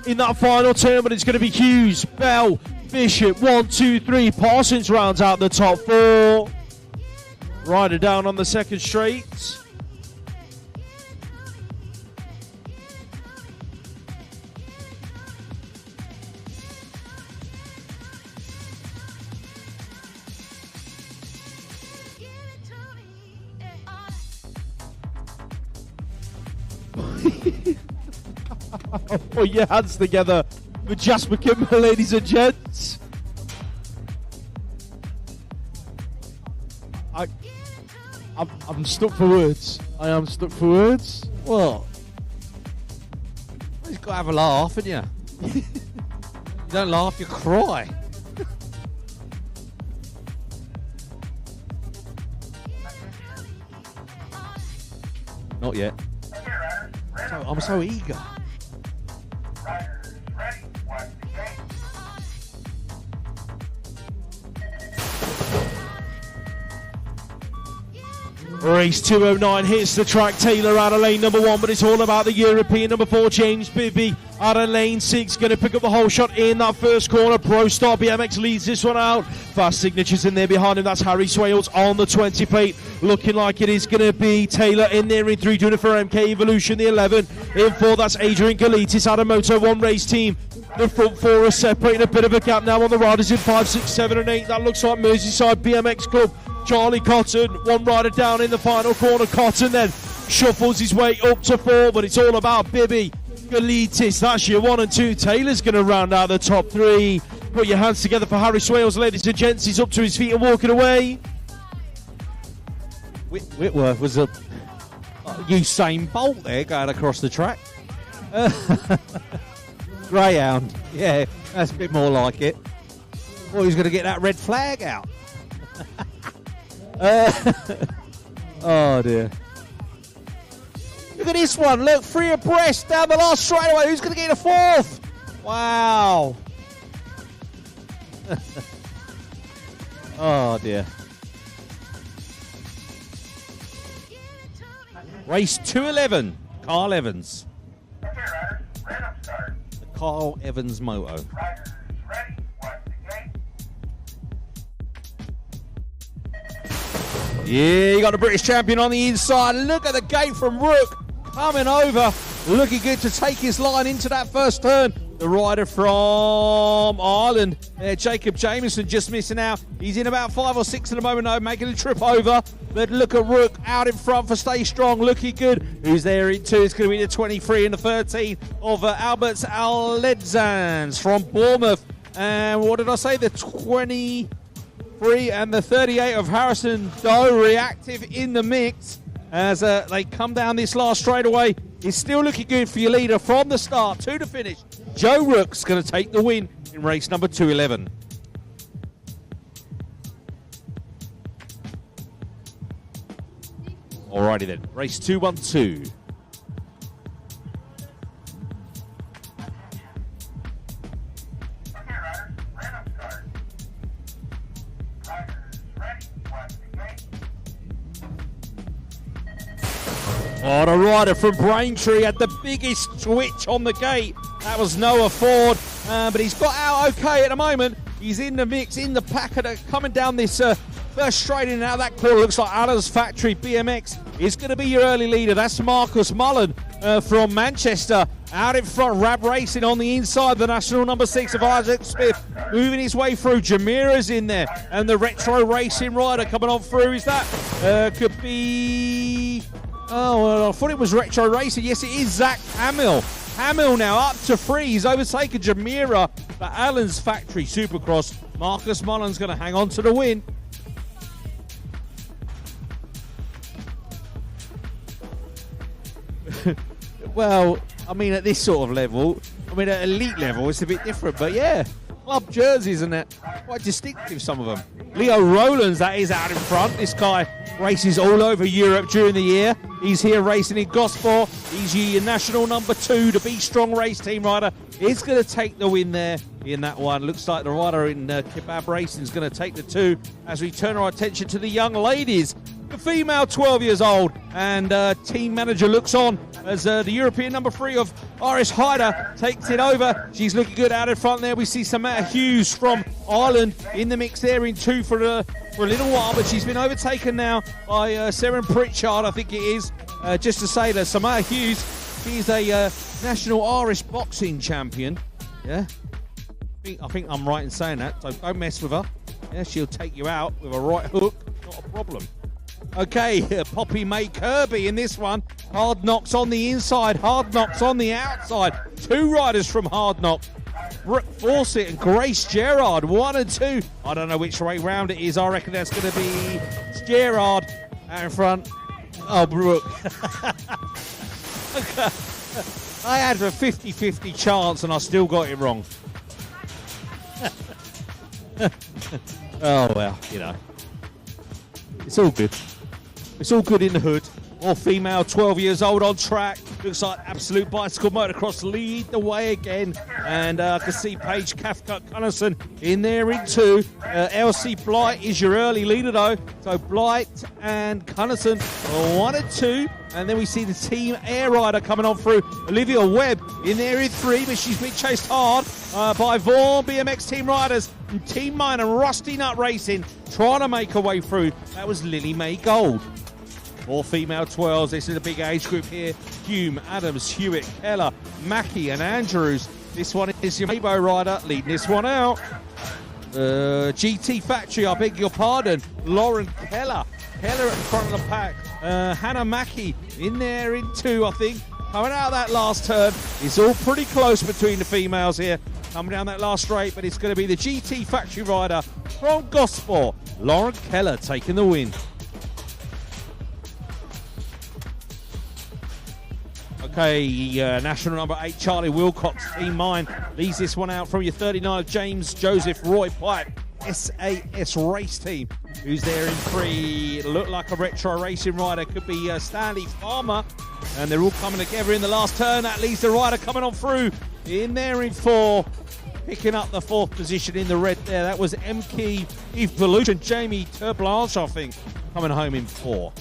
in that final turn, but it's going to be Hughes, Bell, Bishop, 1, 2, 3. Parsons rounds out the top 4. Rider down on the second straight. Put your hands together for Jasper Kimber, ladies and gents. I'm stuck for words. I am stuck for words. What? You've got to have a laugh, haven't you? You don't laugh, you cry. Not yet. I'm so eager. Race 209 hits the track. Taylor out of lane number 1, but it's all about the European number 4, James Bibby out of lane 6. Going to pick up the whole shot in that first corner. Pro Star BMX leads this one out. Fast signatures in there behind him. That's Harry Swales on the 20 plate. Looking like it is going to be Taylor in there in 3, doing it for MK Evolution. The 11 in 4. That's Adrian Galitis out of Moto 1 Race Team. The front 4 are separating a bit of a gap now on the riders in 5, 6, 7 and 8. That looks like Merseyside BMX Club Charlie Cotton, one rider down in the final corner. Cotton then shuffles his way up to 4, but it's all about Bibi Galitis. That's your 1 and 2. Taylor's going to round out the top 3. Put your hands together for Harry Swales, ladies and gents. He's up to his feet and walking away. Whitworth was a Usain Bolt there going across the track. Greyhound, yeah, that's a bit more like it. Well, he's going to get that red flag out. Oh dear. Look at this one, look, 3 abreast down the last straightaway. Who's going to get a 4th? Wow. Oh dear. Race 211, Carl Evans. Okay, riders, random start. The Carl Evans Moto. Riders ready, watch the gate. Yeah, you got the British champion on the inside. Look at the gate from Rook coming over. Looking good to take his line into that first turn. The rider from Ireland, Jacob Jameson, just missing out. He's in about 5 or 6 at the moment, though, making a trip over. But look at Rook out in front for Stay Strong, looking good. Who's there in 2? It's going to be the 23 and the 13 of Alberts Aledzans from Bournemouth. And what did I say? The 23 and the 38 of Harrison Doe, reactive in the mix. As they come down this last straightaway. It's still looking good for your leader from the start to the finish. Joe Rook's going to take the win in race number 211. Alrighty then, race 212. Okay, riders, random start. Riders ready, watch the gate. Oh, the rider from Braintree had the biggest twitch on the gate. That was Noah Ford, but he's got out okay at the moment. He's in the mix, in the pack, coming down this first straight in and out of that corner. Looks like Allah's Factory BMX is going to be your early leader. That's Marcus Mullen from Manchester. Out in front, Rab Racing on the inside. The national number 6 of Isaac Smith moving his way through. Jamira's in there, and the Retro Racing rider coming on through. Is that could be? Oh, well, I thought it was Retro Racing. Yes, it is Zach Hamill. Hamill now up to 3. He's overtaken Jamira for Allen's Factory Supercross. Marcus Mullen's going to hang on to the win. Well, I mean, at this sort of level, I mean, at elite level, it's a bit different. But yeah, club jerseys and that, quite distinctive, some of them. Leo Rowlands, that is out in front. This guy races all over Europe during the year. He's here racing in Gosport. He's your national number 2, the Be Strong race team rider. He's going to take the win there in that one. Looks like the rider in Kebab Racing is going to take the 2 as we turn our attention to the young ladies. The female, 12 years old, and team manager looks on as the European number 3 of Iris Hyder takes it over. She's looking good out in front there. We see Samantha Hughes from Ireland in the mix there in 2 for a little while, but she's been overtaken now by Seren Pritchard, I think it is. Just to say that Samantha Hughes, she's a national Irish boxing champion. Yeah, I think I'm right in saying that, so don't mess with her. Yeah, she'll take you out with a right hook, not a problem. Okay, Poppy May Kirby in this one. Hard Knocks on the inside, Hard Knocks on the outside. 2 riders from Hard Knock. Brooke Fawcett and Grace Gerard, 1 and 2. I don't know which way round it is. I reckon that's going to be Gerard out in front. Oh, Brooke. I had a 50-50 chance and I still got it wrong. Oh, well, you know. It's all good. It's all good in the hood. All female, 12 years old on track. Looks like Absolute Bicycle Motocross lead the way again. And I can see Paige Cathcart-Cunnison in there in 2. LC Blight is your early leader though. So Blight and Cunnison 1 and 2. And then we see the Team Air Rider coming on through. Olivia Webb in there in 3, but she's been chased hard by Vaughan BMX Team Riders and Team Mine and Rusty Nut Racing trying to make her way through. That was Lily Mae Gold. 4 female 12s. This is a big age group here. Hume, Adams, Hewitt, Keller, Mackey and Andrews. This one is your Mabo rider leading this one out. GT Factory, I beg your pardon. Lauren Keller at the front of the pack. Hannah Mackie in there in 2, I think. Coming out of that last turn. It's all pretty close between the females here. Coming down that last straight, but it's going to be the GT Factory rider from Gosport, Lauren Keller, taking the win. Okay, national number 8, Charlie Wilcox, Team Mine, leads this one out from your 39, James Joseph Roy Pipe, SAS race team, who's there in 3. Look like a retro racing rider, could be Stanley Farmer, and they're all coming together in the last turn. That leaves the rider coming on through in there in 4, picking up the 4th position in the red there. That was MK Evolution, Jamie Turblanche, I think, coming home in 4.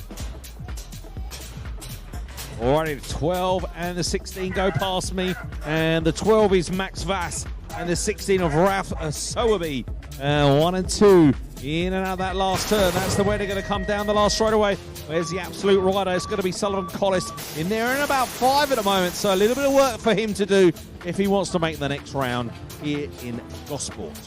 Alrighty, the 12 and the 16 go past me, and the 12 is Max Vass, and the 16 of Ralph Sowerby. 1 and 2 in and out of that last turn. That's the way they're going to come down the last straight away. Where's the absolute rider? It's going to be Sullivan Collis in there in about 5 at the moment, so a little bit of work for him to do if he wants to make the next round here in Gosport.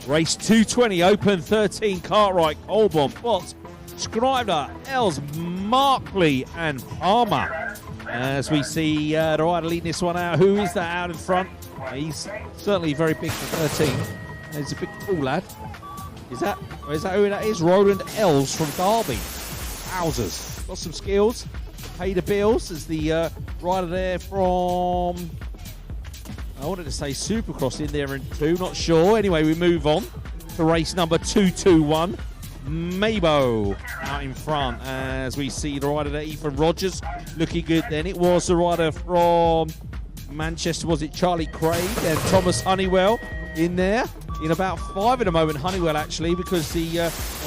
Race 220, Open 13, Cartwright, Colborne, Potts, Scribner, Els, Markley and Palmer. As we see the rider leading this one out. Who is that out in front? He's certainly very big for 13. He's a big cool lad. Is that who that is? Roland Els from Derby. Wowzers. Got some skills. Pay the bills as the rider there from, I wanted to say Supercross in there in 2. Not sure. Anyway, we move on to race number 221. Mabo out in front as we see the rider there, Ethan Rogers, looking good. Then it was the rider from Manchester, was it Charlie Craig, and Thomas Honeywell in there in about 5 at the moment. Honeywell actually, because the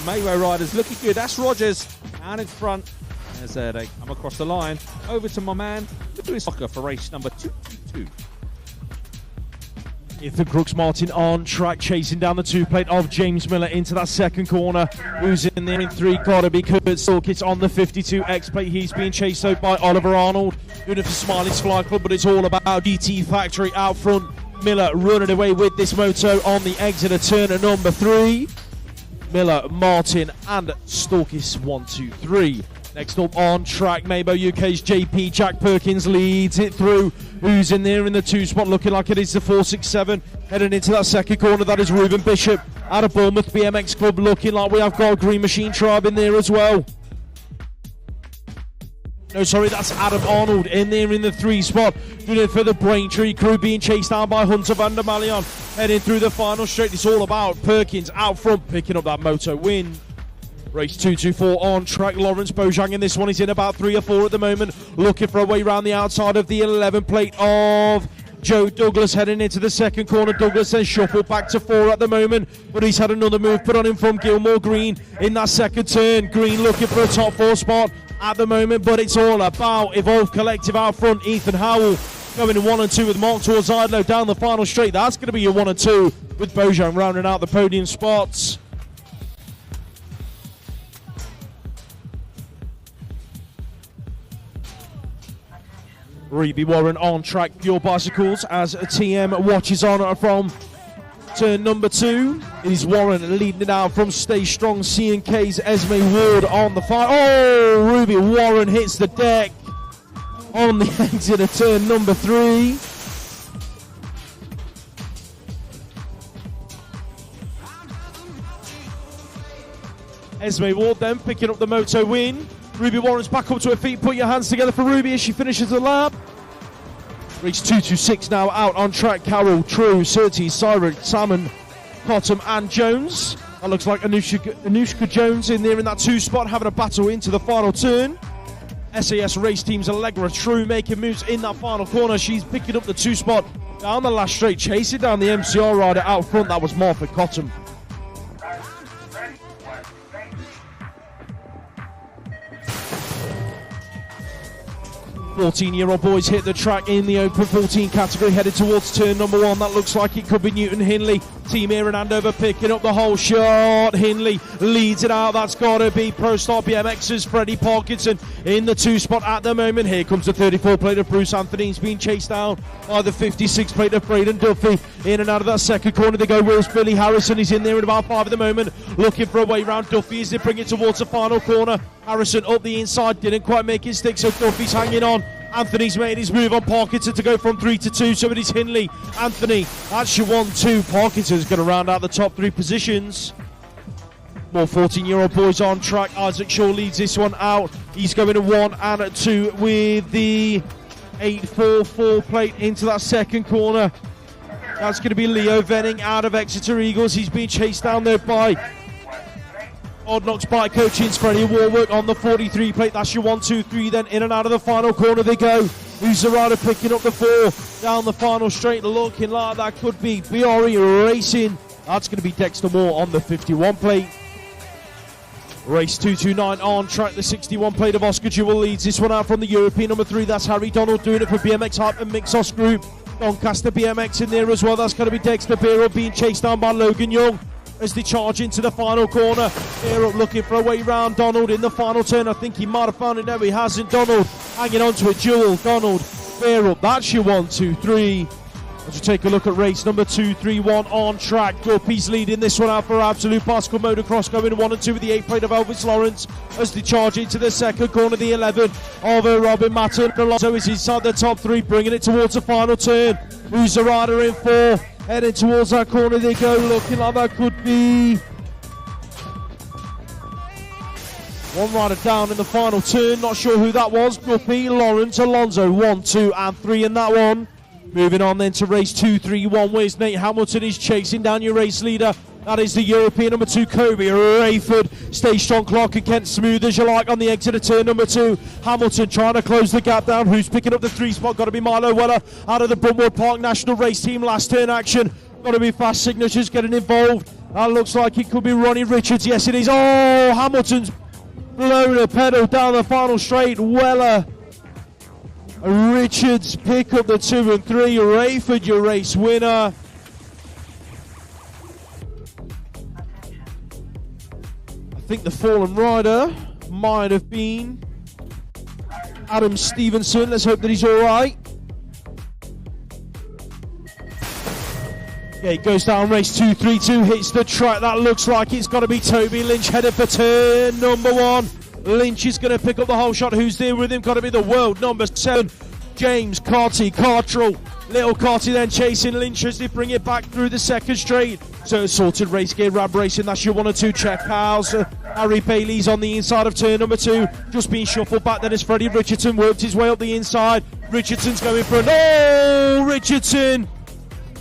Mabo rider's looking good. That's Rogers out in front as they come across the line. Over to my man, Lewis Soccer for race number 222. Ethan Crooks Martin on track, chasing down the 2 plate of James Miller into that second corner. Who's in there in 3? Gotta be Kurt Stalkits on the 52 X plate. He's being chased out by Oliver Arnold, doing it for Smiley's Fly Club, but it's all about GT Factory out front. Miller running away with this moto on the exit of turn at number 3. Miller, Martin and Stalkis 1, 2, 3. Next up on track, Mabo UK's JP Jack Perkins leads it through. Who's in there in the 2 spot, looking like it is the 467. Heading into that second corner, that is Ruben Bishop out of Bournemouth BMX Club, looking like we have got a Green Machine Tribe in there as well. No, sorry, that's Adam Arnold in there in the 3 spot. Doing it for the Braintree crew, being chased down by Hunter van der Malion. Heading through the final straight, it's all about Perkins out front, picking up that moto win. Race 224 on track, Lawrence Bojang in this one. He's in about 3 or 4 at the moment, looking for a way around the outside of the 11 plate of Joe Douglas. Heading into the second corner, Douglas then shuffled back to 4 at the moment, but he's had another move put on him from Gilmore Green in that second turn. Green looking for a top 4 spot at the moment, but it's all about Evolve Collective out front. Ethan Howell going in 1 and 2 with Mark towards Idlo down the final straight. That's going to be your 1 and 2 with Bojang rounding out the podium spots. Reby Warren on track, Pure Bicycles, as TM watches on from turn number 2. It is Warren leading it out from Stay Strong C&K's Esme Ward on the fire. Oh, Ruby Warren hits the deck on the exit of turn number 3. Esme Ward then picking up the moto win. Ruby Warren's back up to her feet. Put your hands together for Ruby as she finishes the lap. Race 226 now out on track. Carroll, True, Surtees, Siren, Salmon, Cottam and Jones. That looks like Anushka Jones in there in that 2 spot, having a battle into the final turn. SAS race teams Allegra True making moves in that final corner. She's picking up the 2 spot down the last straight, chasing down the MCR rider out front. That was Martha Cottam. 14-year-old boys hit the track in the Open 14 category, headed towards turn number 1. That looks like it could be Newton Hindley team here in Andover picking up the whole shot. Hindley leads it out. That's got to be Pro Star BMX's Freddie Parkinson in the 2 spot at the moment. Here comes the 34 plate of Bruce Anthony. He's being chased down by the 56 plate of Braden Duffy. In and out of that second corner they go. Will's Billy Harrison. He's in there in about 5 at the moment, looking for a way round Duffy as they bring it towards the final corner. Harrison up the inside, didn't quite make it stick, so Duffy's hanging on. Anthony's made his move on Parkinson to go from 3 to 2, so it is Hindley, Anthony, that's your 1-2. Parkinson's going to round out the top 3 positions. More 14-year-old boys on track. Isaac Shaw leads this one out. He's going to 1 and 2 with the 844 plate into that second corner. That's going to be Leo Venning out of Exeter Eagles. He's being chased down there by Odd Knocks Bike Coaching's Freddie Warwick on the 43 plate. That's your 1-2-3. Then in and out of the final corner they go. Who's the rider picking up the 4 down the final straight, looking like that could be BRE Racing. That's going to be Dexter Moore on the 51 plate. Race 229 on track. The 61 plate of Oscar Jewell leads this one out from the European number 3. That's Harry Donald doing it for BMX Hype and Mixos Group. Doncaster BMX in there as well. That's going to be Dexter Beer being chased down by Logan Young as they charge into the final corner. Beer up looking for a way round Donald in the final turn. I think he might have found it. No, he hasn't. Donald hanging on to it. Jewell, Donald, Beer up. That's your 1-2-3. As you take a look at race number 231 on track. Guppy's leading this one out for Absolute Bicycle Motocross, going 1 and 2 with the 8 plate of Elvis Lawrence as they charge into the second corner. The 11 of Robin Matten. Alonso is inside the top 3, bringing it towards the final turn. Who's the rider in 4? Heading towards that corner they go, looking like that could be one rider down in the final turn. Not sure who that was. Guppy, Lawrence, Alonso, 1, 2 and 3 in that one. Moving on then to race 231, where's Nate Hamilton is chasing down your race leader. That is the European number 2, Kobe Rayford. Stay strong, Clark and Kent, smooth as you like on the exit of turn number 2. Hamilton trying to close the gap down. Who's picking up the 3 spot? Got to be Milo Weller out of the Brumwood Park National Race Team. Last turn action. Got to be Fast Signatures getting involved. That looks like it could be Ronnie Richards. Yes, it is. Oh, Hamilton's blown a pedal down the final straight. Weller, Richards pick up the 2 and 3. Rayford, your race winner. I think the fallen rider might have been Adam Stevenson. Let's hope that he's all right. Yeah, he goes down race 232, hits the track. That looks like it's got to be Toby Lynch headed for turn number 1. Lynch is going to pick up the whole shot. Who's there with him? Got to be the world number 7, James Cartrell. Little Carty then chasing Lynch as they bring it back through the second straight. So sorted race gear, Rab Racing. That's your 1 and 2 check house. Harry Bailey's on the inside of turn number 2. Just being shuffled back then as Freddie Richardson worked his way up the inside. Richardson's going for Richardson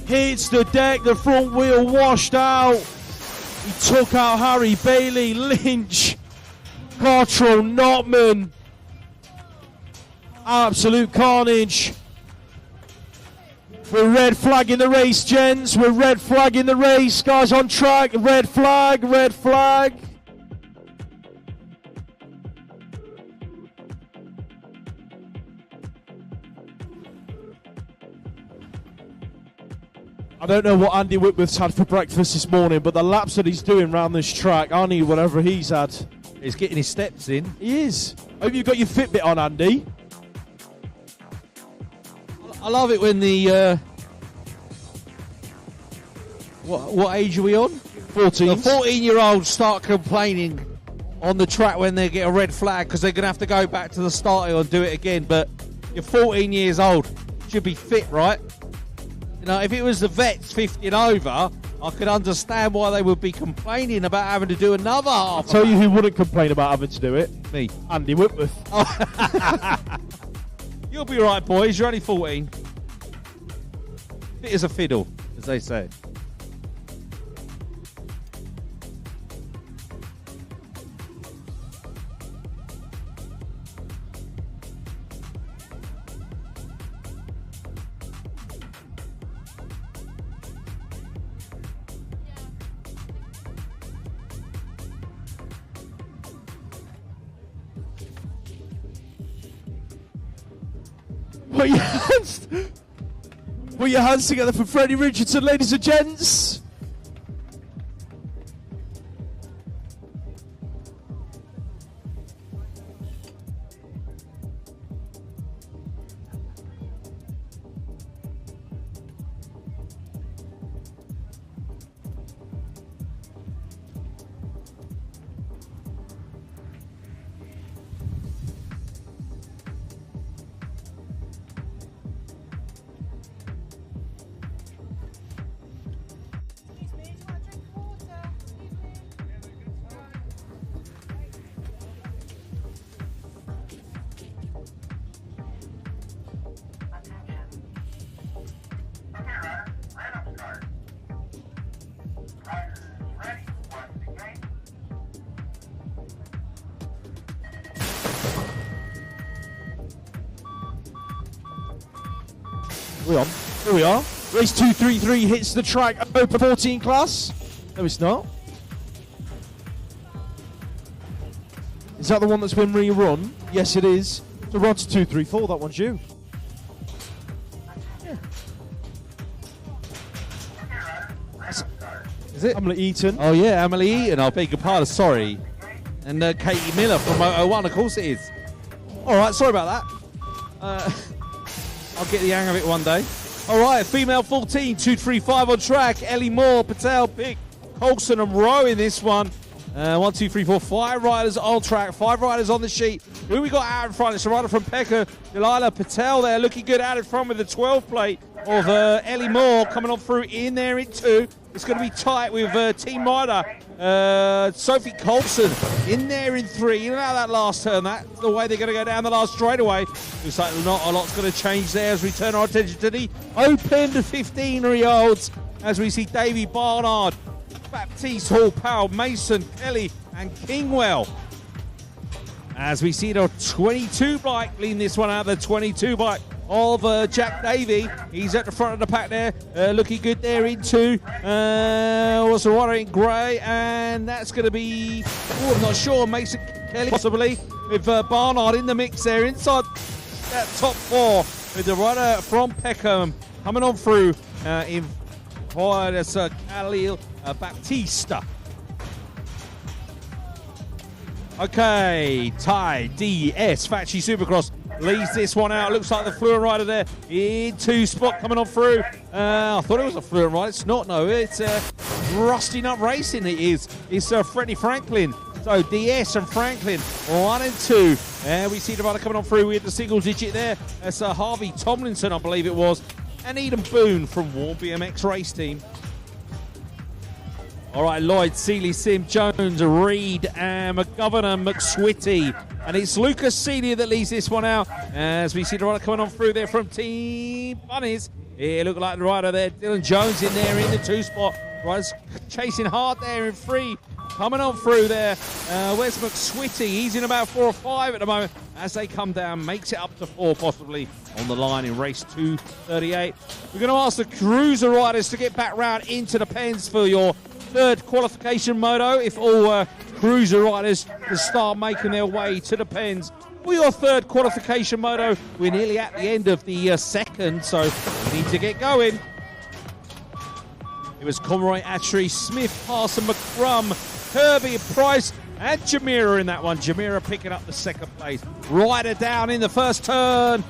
hits the deck. The front wheel washed out. He took out Harry Bailey. Lynch, Cartrell, Notman. Absolute carnage. We're red flagging the race, gents. We're red flagging the race. Guys on track. Red flag, red flag. I don't know what Andy Whitworth's had for breakfast this morning, but the laps that he's doing around this track, I need whatever he's had. He's getting his steps in. He is. Hope you've got your Fitbit on, Andy. I love it when the what age are we on? 14. The 14-year-olds start complaining on the track when they get a red flag because they're going to have to go back to the start and do it again. But you're 14 years old, should be fit, right? You know, if it was the vets 50 and over, I could understand why they would be complaining about having to do another half. I'll tell you who wouldn't complain about having to do it. Me. Andy Whitworth. You'll be right, boys. You're only 14. Fit as a fiddle, as they say. Put your hands together for Freddie Richardson, ladies and gents. Here we are. Race 233 hits the track. Open 14 class. No, it's not. Is that the one that's been rerun? Yes, it is. So we're on to 234. That one's you. Yeah. Is it? Emily Eaton. Oh yeah, Emily Eaton. I'll beg your pardon. Sorry. And Katie Miller from Moto 1. Of course it is. All right. Sorry about that. I'll get the hang of it one day. All right. Female 14, 235 on track. Ellie Moore, Patel, Pick, Colson and Rowe in this one. 1, 2, 3, 4, 5 riders on track, 5 riders on the sheet. Who we got out in front? It's a rider from Pekka, Delilah Patel there, looking good out in front with the 12 plate of Ellie Moore coming on through in there in 2. It's going to be tight with team rider Sophie Colson in there in 3. You know how that last turn, that's the way they're going to go down the last straightaway. Looks like not a lot's going to change there as we turn our attention to the open 15-year-olds as we see Davey Barnard, Baptiste Hall, Powell, Mason, Kelly and Kingwell. As we see the 22 bike leading this one out, the 22 bike of Jack Davey. He's at the front of the pack there, looking good there into what's the rider in grey, and that's going to be, I'm not sure, Mason Kelly possibly, with Barnard in the mix there inside that top 4 with the rider from Peckham coming on through in via Khalil Baptista. Okay, Ty DS Factory Supercross leads this one out. Looks like the Fluent rider there in 2 spot coming on through. I thought it was a Fluent rider. It's not, no. It's Rusty Nut Racing. It is. It's Freddie Franklin. So DS and Franklin 1 and 2. And we see the rider coming on through with the single digit there. That's Harvey Tomlinson, I believe it was. And Eden Boone from War BMX Race Team. All right, Lloyd, Seeley, Sim, Jones, Reed, and McGovern and McSwitty. And it's Lucas Senior that leads this one out as we see the rider coming on through there from Team Bunnies. It looked like the rider there, Dylan Jones in there in the 2 spot. Rider's chasing hard there in 3. Coming on through there. Where's McSwitty? He's in about 4 or 5 at the moment as they come down. Makes it up to 4 possibly on the line in race 238. We're going to ask the cruiser riders to get back round into the pens for your 3rd qualification moto. If all cruiser riders can start making their way to the pens for your 3rd qualification moto. We're nearly at the end of the 2nd, so we need to get going. It was Conroy, Attree, Smith, Parson, McCrum, Kirby, Price, and Jamira in that one. Jamira picking up the 2nd place. Rider down in the 1st turn.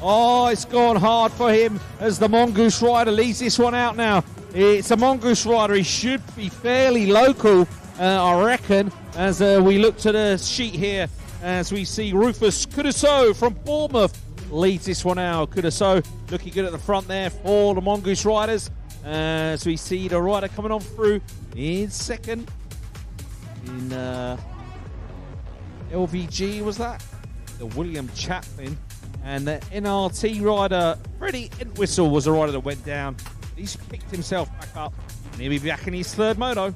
Oh, it's gone hard for him as the Mongoose rider leads this one out now. It's a Mongoose rider. He should be fairly local, I reckon, as we look to the sheet here, as we see Rufus Kudaso from Bournemouth leads this one out. Kudaso looking good at the front there for the Mongoose riders. As we see the rider coming on through in 2nd. In LVG, was that? The William Chaplin. And the NRT rider, Freddie Entwistle, was the rider that went down. He's picked himself back up, and he'll be back in his 3rd moto.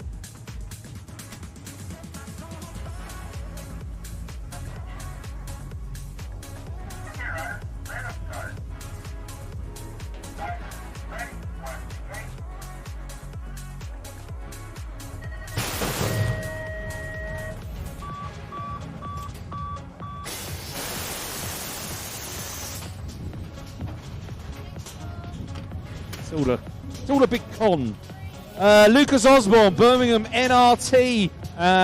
It's all a big con. Lucas Osborne, Birmingham NRT,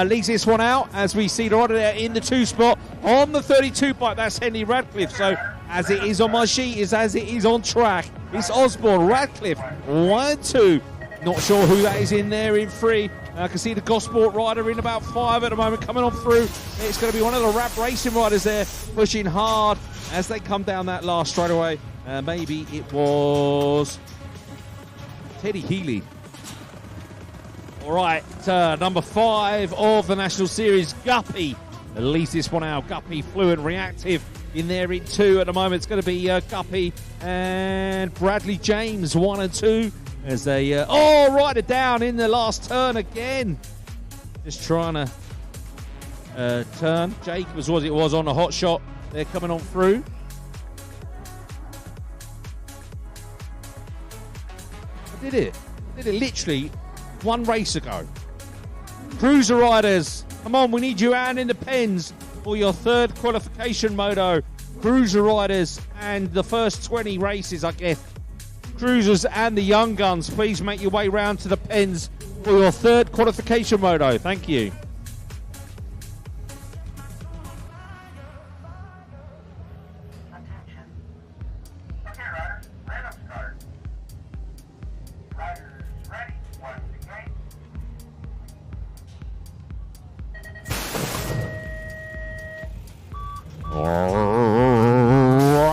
leads this one out as we see the rider there in the 2 spot on the 32 bike. That's Henry Radcliffe. So as it is on my sheet, is as it is on track. It's Osborne, Radcliffe, 1, 2. Not sure who that is in there in 3. I can see the Gosport rider in about 5 at the moment coming on through. It's going to be one of the Rap Racing riders there pushing hard as they come down that last straightaway. Maybe it was Teddy Healy. All right, number 5 of the National Series, Guppy leads this one out. Guppy, Fluent, Reactive in there in 2 at the moment. It's going to be Guppy and Bradley James, 1 and 2. As they, rider down in the last turn again. Just trying to turn. Jake was what it was on a hot shot. They're coming on through. Did it literally 1 race ago. Cruiser riders, come on, we need you out in the pens for your 3rd qualification moto. Cruiser riders and the first 20 races, I guess. Cruisers and the young guns, please make your way round to the pens for your 3rd qualification moto. Thank you.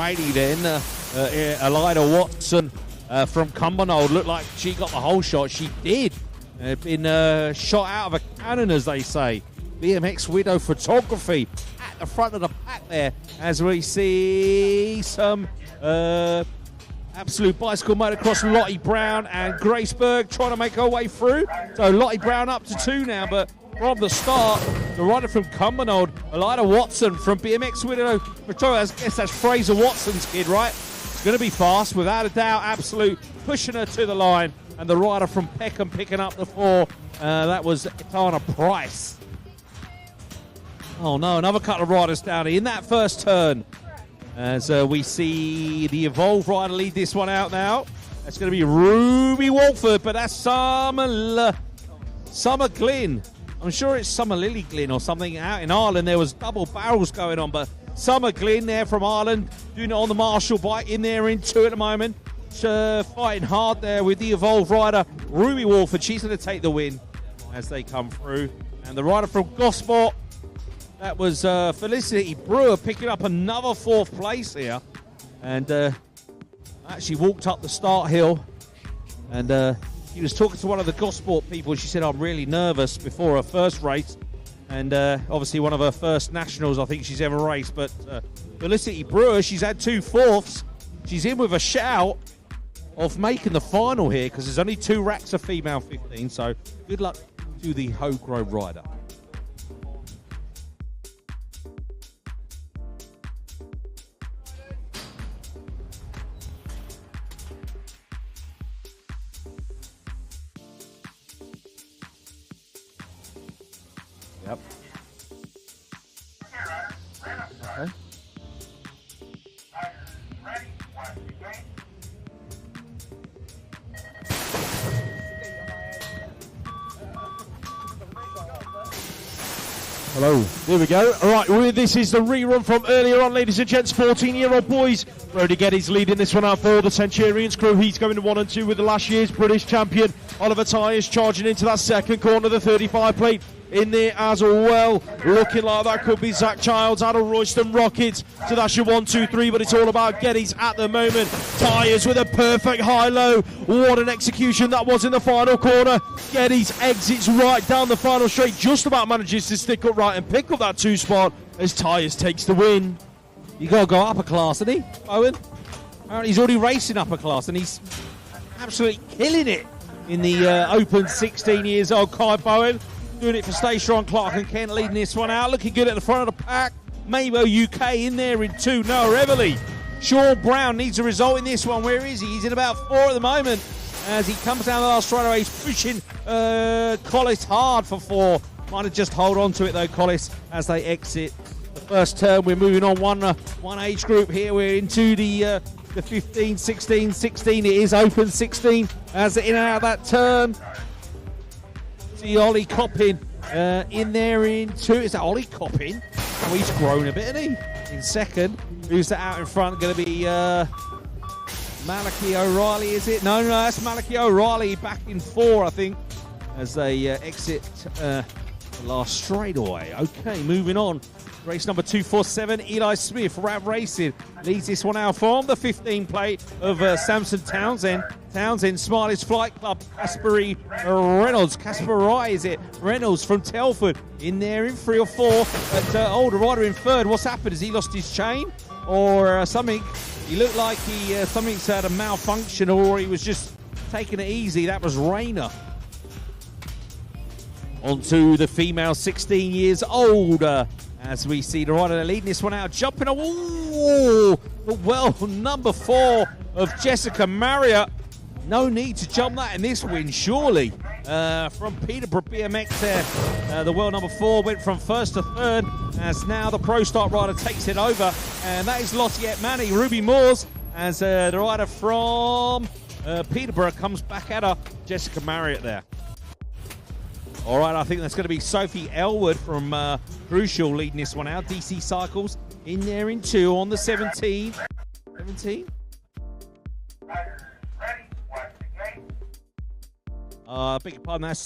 Alrighty then, Elida Watson from Cumbernauld looked like she got the whole shot. She did. Been shot out of a cannon, as they say. BMX Widow Photography at the front of the pack there, as we see some absolute bicycle motocross. Lottie Brown and Grace Berg trying to make her way through. So Lottie Brown up to 2 now, but from the start, the rider from Cumbernauld, Elida Watson from BMX Widow Photography. I guess that's Fraser Watson's kid, right? It's going to be fast, without a doubt. Absolute pushing her to the line. And the rider from Peckham picking up the 4. That was Etana Price. Oh no, another couple of riders down in that first turn. As we see the Evolve rider lead this one out now. That's going to be Ruby Walford, but that's Summer Glynn. I'm sure it's Summer Lily Glynn or something out in Ireland. There was double barrels going on, but Summer Glynn there from Ireland doing it on the Marshall bike in there in 2 at the moment. Fighting hard there with the Evolve rider, Ruby Walford. She's going to take the win as they come through. And the rider from Gosport, that was Felicity Brewer picking up another 4th place here. And actually walked up the start hill. And he was talking to one of the Gosport people. She said, I'm really nervous before her first race. And obviously one of her first nationals I think she's ever raced. But Felicity Brewer, she's had 2 fourths. She's in with a shout of making the final here, because there's only 2 racks of female 15. So good luck to the Hoe Grove rider. Yep. Okay. Hello, there we go. All right, this is the rerun from earlier on, ladies and gents. 14-year-old boys. Brody Geddes leading this one out for the Centurions crew. He's going to 1 and 2 with the last year's British champion. Oliver Tyers charging into that second corner, the 35 plate in there as well. Looking like that could be Zach Childs out of Royston Rockets. So that's your 1, 2, 3, but it's all about Geddes at the moment. Tyers with a perfect high-low. What an execution that was in the final corner. Geddes exits right down the final straight, just about manages to stick up right and pick up that 2 spot as Tyers takes the win. You got to go upper class, isn't he, Owen? Apparently he's already racing upper class, and he's absolutely killing it in the Open 16 years old. Kai Bowen doing it for Stay Strong. Clark and Kent leading this one out. Looking good at the front of the pack. Mabo UK in there in 2. Noah Everly. Sean Brown needs a result in this one. Where is he? He's in about 4 at the moment. As he comes down the last straightaway, he's pushing Collis hard for 4. Might have just hold on to it though, Collis, as they exit the first turn. We're moving on one age group here. We're into the 15, 16, 16. It is Open 16 as in and out of that turn. See Ollie Coppin in there in 2. Is that Ollie Coppin? Oh, he's grown a bit, isn't he? In second. Who's that out in front? Going to be Malachi O'Reilly, is it? No, that's Malachi O'Reilly back in 4, I think, as they exit the last straightaway. Okay, moving on. Race number 247, Eli Smith, Rav Racing, leads this one out from the 15 plate of Samson Townsend. Townsend, Smiley's Flight Club, Casper Reynolds. Casper Rye, is it? Reynolds from Telford in there in 3 or 4. But the rider in 3rd, what's happened? Has he lost his chain or something? He looked like something's had a malfunction, or he was just taking it easy. That was Rayner. On to the female 16 years older. As we see the rider leading this one out, jumping number 4 of Jessica Marriott. No need to jump that in this win, surely. From Peterborough BMX there. The world number 4 went from first to third, as now the Pro Start rider takes it over. And that is Lottie Manny, Ruby Moores, as the rider from Peterborough comes back at her. Jessica Marriott there. All right, I think that's going to be Sophie Elwood from Crucial leading this one out. DC Cycles in there in 2 on the 17. 17? Beg your pardon, that's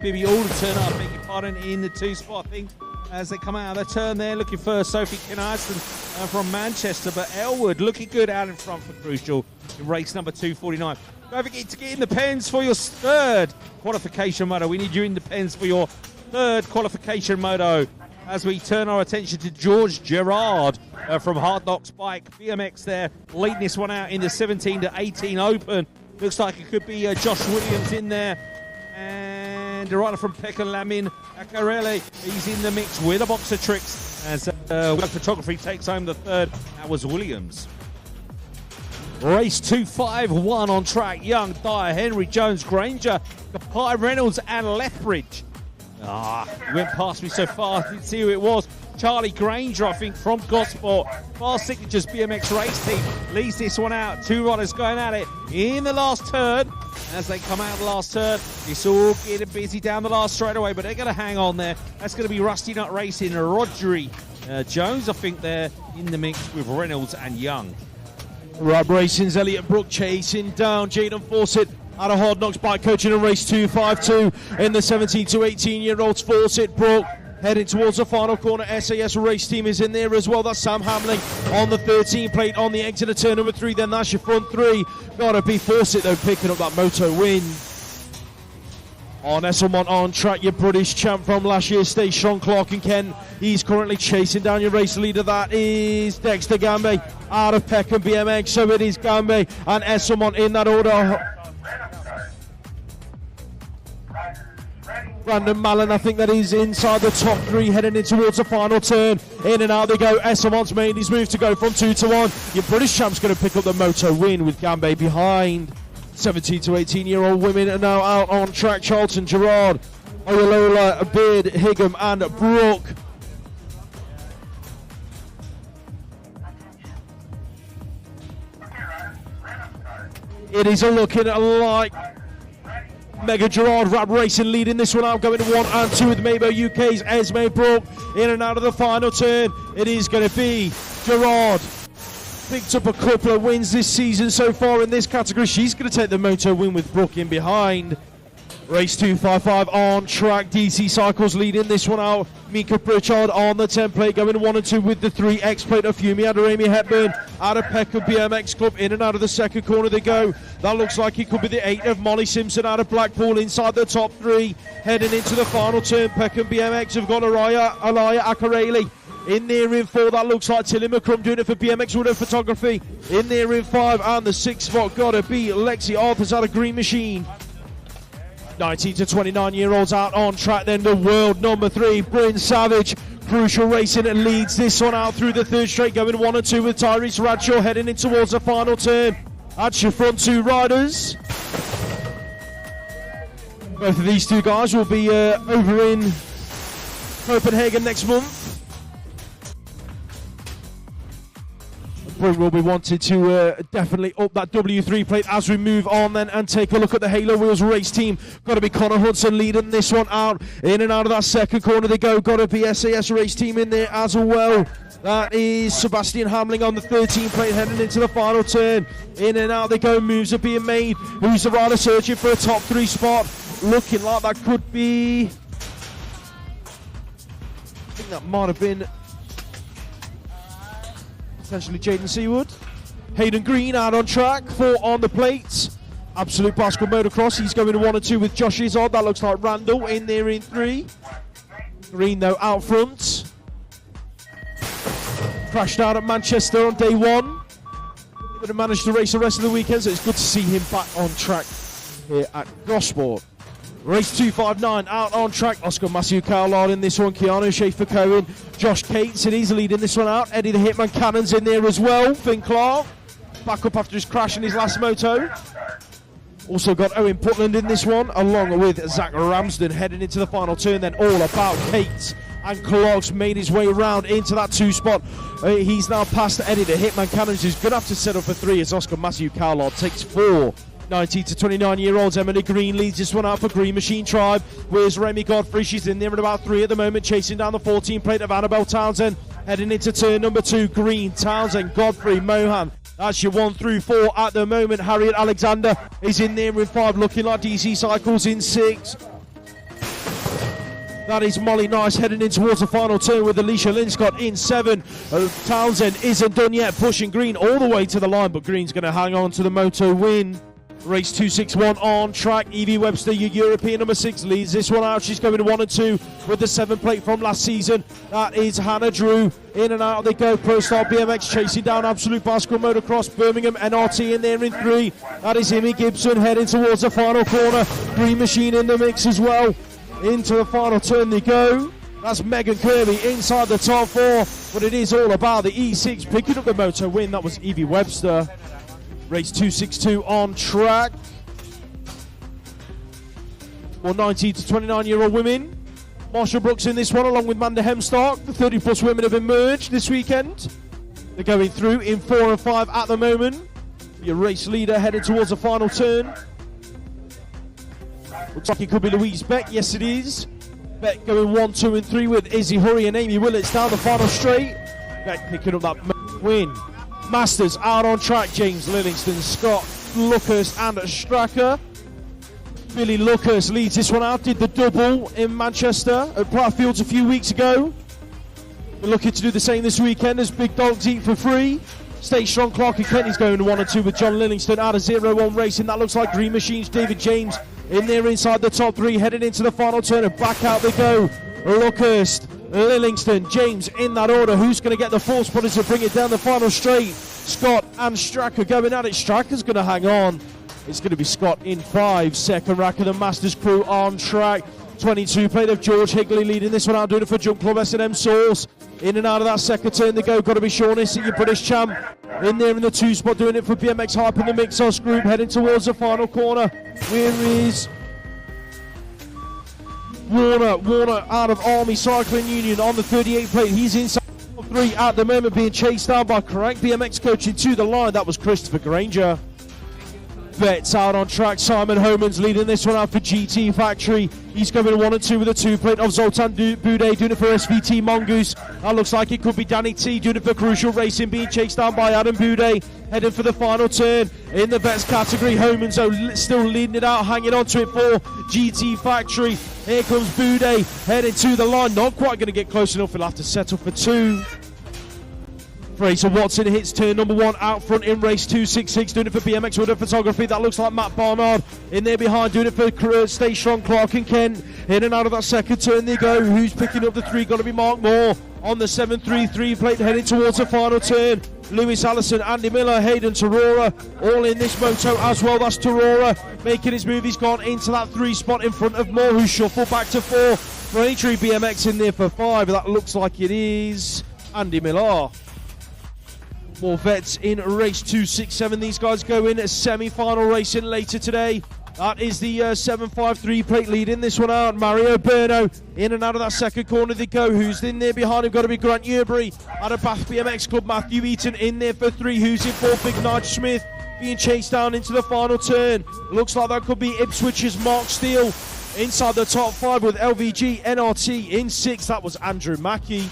Bibby Alderton, I beg your pardon, in the 2 spot, I think, as they come out of the turn there, looking for Sophie Kennardston from Manchester, but Elwood looking good out in front for Crucial in race number 249. Don't forget to get in the pens for your 3rd qualification moto. We need you in the pens for your 3rd qualification moto, as we turn our attention to George Gerard from Hard Knocks Bike BMX there, leading this one out in the 17 to 18 Open. Looks like it could be Josh Williams in there. And the rider from Peckham, Lamin Acarelli, he's in the mix with a box of tricks as Work Photography takes home the 3rd. That was Williams. Race 251 on track. Young, Dyer, Henry, Jones, Granger, Kapai, Reynolds and Lethbridge. He went past me so far, I didn't see who it was. Charlie Granger, I think, from Gosport. Fast Signatures BMX race team leads this one out. 2 riders going at it in the last turn. As they come out of the last turn, it's all getting busy down the last straightaway, but they're going to hang on there. That's going to be Rusty Nut Racing, Rodri Jones, I think, there in the mix with Reynolds and Young. Rub Racing's Elliot Brook chasing down Jaden Fawcett out of Hard Knocks Bike Coaching in race 252 in the 17 to 18-year-olds. Fawcett, Brook heading towards the final corner. SAS race team is in there as well. That's Sam Hamling on the 13 plate on the exit of turn number 3. Then that's your front 3. Gotta be Fawcett though, picking up that Moto win. On Esselmont on track, your British champ from last year, stay Sean Clark and Ken. He's currently chasing down your race leader. That is Dexter Gambe out of Peckham BMX. So it is Gambe and Esselmont in that order. Brandon Mallon, I think that is inside the top 3, heading in towards the final turn. In and out they go. Esselmont's made his move to go from 2 to 1. Your British champ's going to pick up the Moto win with Gambe behind. 17 to 18-year-old women are now out on track. Charlton, Gerard, Oyalola, Beard, Higham and Brook. It is looking like Mega Gerard, Rab Racing leading this one out, going 1 and 2 with Mabo UK's Esme Brook in and out of the final turn. It is going to be Gerard. Picked up a couple of wins this season so far in this category. She's going to take the Moto win with Brook in behind. Race 255 on track. DC Cycles leading this one out. Mika Pritchard on the 10 plate, going 1 and 2 with the 3 X plate of Fumi Adarami Hepburn out of Peckham BMX Club. In and out of the second corner they go. That looks like it could be the 8 of Molly Simpson out of Blackpool inside the top 3. Heading into the final turn, Peckham BMX have got Alaya Akareli in there in 4. That looks like Tilly McCrum doing it for BMX Widow Photography. In there in 5, and the 6th spot gotta be Lexi Arthurs out of Green Machine. 19 to 29-year-olds out on track. Then the world number 3, Bryn Savage. Crucial Racing leads this one out through the 3rd straight, going 1 and 2 with Tyrese Bradshaw heading in towards the final turn. That's your front 2 riders. Both of these 2 guys will be over in Copenhagen next month. Bryn will be wanted to definitely up that W3 plate as we move on then and take a look at the Halo Wheels race team. Got to be Connor Hudson leading this one out. In and out of that second corner they go. Got to be SAS race team in there as well. That is Sebastian Hamling on the 13 plate heading into the final turn. In and out they go. Moves are being made. Who's the rider searching for a top 3 spot? Looking like that could be... I think that might have been... potentially Jaden Seawood. Hayden Green out on track, 4 on the plates. Absolute Bicycle Motocross, he's going 1 and 2 with Josh Izzard. That looks like Randall in there in 3. Green though out front. Crashed out at Manchester on day 1. But managed to race the rest of the weekend, so it's good to see him back on track here at Gosport. Race 259 out on track. Oscar Matthew Carlisle in this one. Keanu Schaefer Cohen. Josh Cates, and he's leading this one out. Eddie the Hitman Cannon's in there as well. Finn Clark back up after his crash in his last moto. Also got Owen Putland in this one, along with Zach Ramsden heading into the final turn. Then all about Kate and Clark's made his way around into that 2 spot. He's now past Eddie the Hitman Cannons, who's going to have to set up for 3 as Oscar Matthew Cowlard takes 4. 19 to 29-year-olds. Emily Green leads this one out for Green Machine Tribe. Where's Remy Godfrey? She's in there at about 3 at the moment, chasing down the 14 plate of Annabelle Townsend. Heading into turn number 2, Green, Townsend, Godfrey, Mohan. That's your 1 through 4 at the moment. Harriet Alexander is in there in 5, looking like DC Cycles in 6. That is Molly Nice heading in towards the final turn with Alicia Linscott in 7. Townsend isn't done yet, pushing Green all the way to the line, but Green's going to hang on to the Moto win. Race 261 on track. Evie Webster, your European number 6, leads this one out. She's going 1 and 2 with the 7 plate from last season. That is Hannah Drew. In and out they go. Pro Star BMX chasing down Absolute Bicycle Motocross. Birmingham NRT in there in 3. That is Amy Gibson heading towards the final corner. Green Machine in the mix as well. Into the final turn they go. That's Megan Kirby inside the top 4. But it is all about the E6 picking up the Moto win. That was Evie Webster. Race 262 on track. For 19 to 29-year-old women. Marsha Brooks in this one, along with Manda Hemstark. The 30-plus women have emerged this weekend. They're going through in 4 and 5 at the moment. Your race leader headed towards the final turn. Looks like it could be Louise Beck. Yes, it is. Beck going 1, 2, and 3 with Izzy Hurry and Amy Willits down the final straight. Beck picking up that win. Masters out on track. James Lillingston, Scott Lucas and Stracker. Billy Lucas leads this one out. Did the double in Manchester at Platfields a few weeks ago. We're looking to do the same this weekend as Big Dogs Eat for Free. Stay Strong. Clark and Kenny's going 1 and 2 with John Lillingston out of 0-1 racing. That looks like Green Machines. David James in there inside the top 3, heading into the final turn, and back out they go. Lucas, Lillingston, James in that order. Who's going to get the 4 spotters to bring it down the final straight? Scott and Stracker going at it. Stracker's going to hang on. It's going to be Scott in 5. Second rack of the Masters crew on track. 22 plate of George Higley leading this one out, doing it for Jump Club S&M Source. In and out of that second turn they go. Got to be Sean Issy, your British champ, in there in the 2 spot, doing it for BMX Hype in the Mixos group, heading towards the final corner. Where is Warner out of Army Cycling Union on the 38 plate. He's inside 3 at the moment, being chased down by correct BMX coaching to the line. That was Christopher Granger. Vets out on track. Simon Homans leading this one out for GT Factory. He's going 1 and 2 with a 2 plate of Zoltan Boudet, doing it for SVT Mongoose. That looks like it could be Danny T, doing it for Crucial Racing, being chased down by Adam Boudet, heading for the final turn in the vets category. Homans still leading it out, hanging on to it for GT Factory. Here comes Boudet heading to the line, not quite going to get close enough. He'll have to settle for 2. Fraser Watson hits turn number 1 out front in race 266, doing it for BMX Window Photography. That looks like Matt Barnard in there behind, doing it for Stay Strong, Clark and Kent. In and out of that second turn they go. Who's picking up the 3? Got to be Mark Moore on the 733 plate, heading towards the final turn. Lewis Allison, Andy Miller, Hayden Tarora, all in this Moto as well. That's Tarora making his move. He's gone into that 3 spot in front of Moore, who shuffled back to 4. Braintree BMX in there for 5. That looks like it is Andy Miller. More vets in race 267. These guys go in a semi-final racing later today. That is the 753 plate leading this one out. Mario Berno in and out of that second corner they go. Who's in there behind him? Got to be Grant Yerbury out of Bath BMX Club. Matthew Eaton in there for 3. Who's in 4? Big Nigel Smith being chased down into the final turn. Looks like that could be Ipswich's Mark Steele inside the top 5 with LVG NRT in 6. That was Andrew Mackey.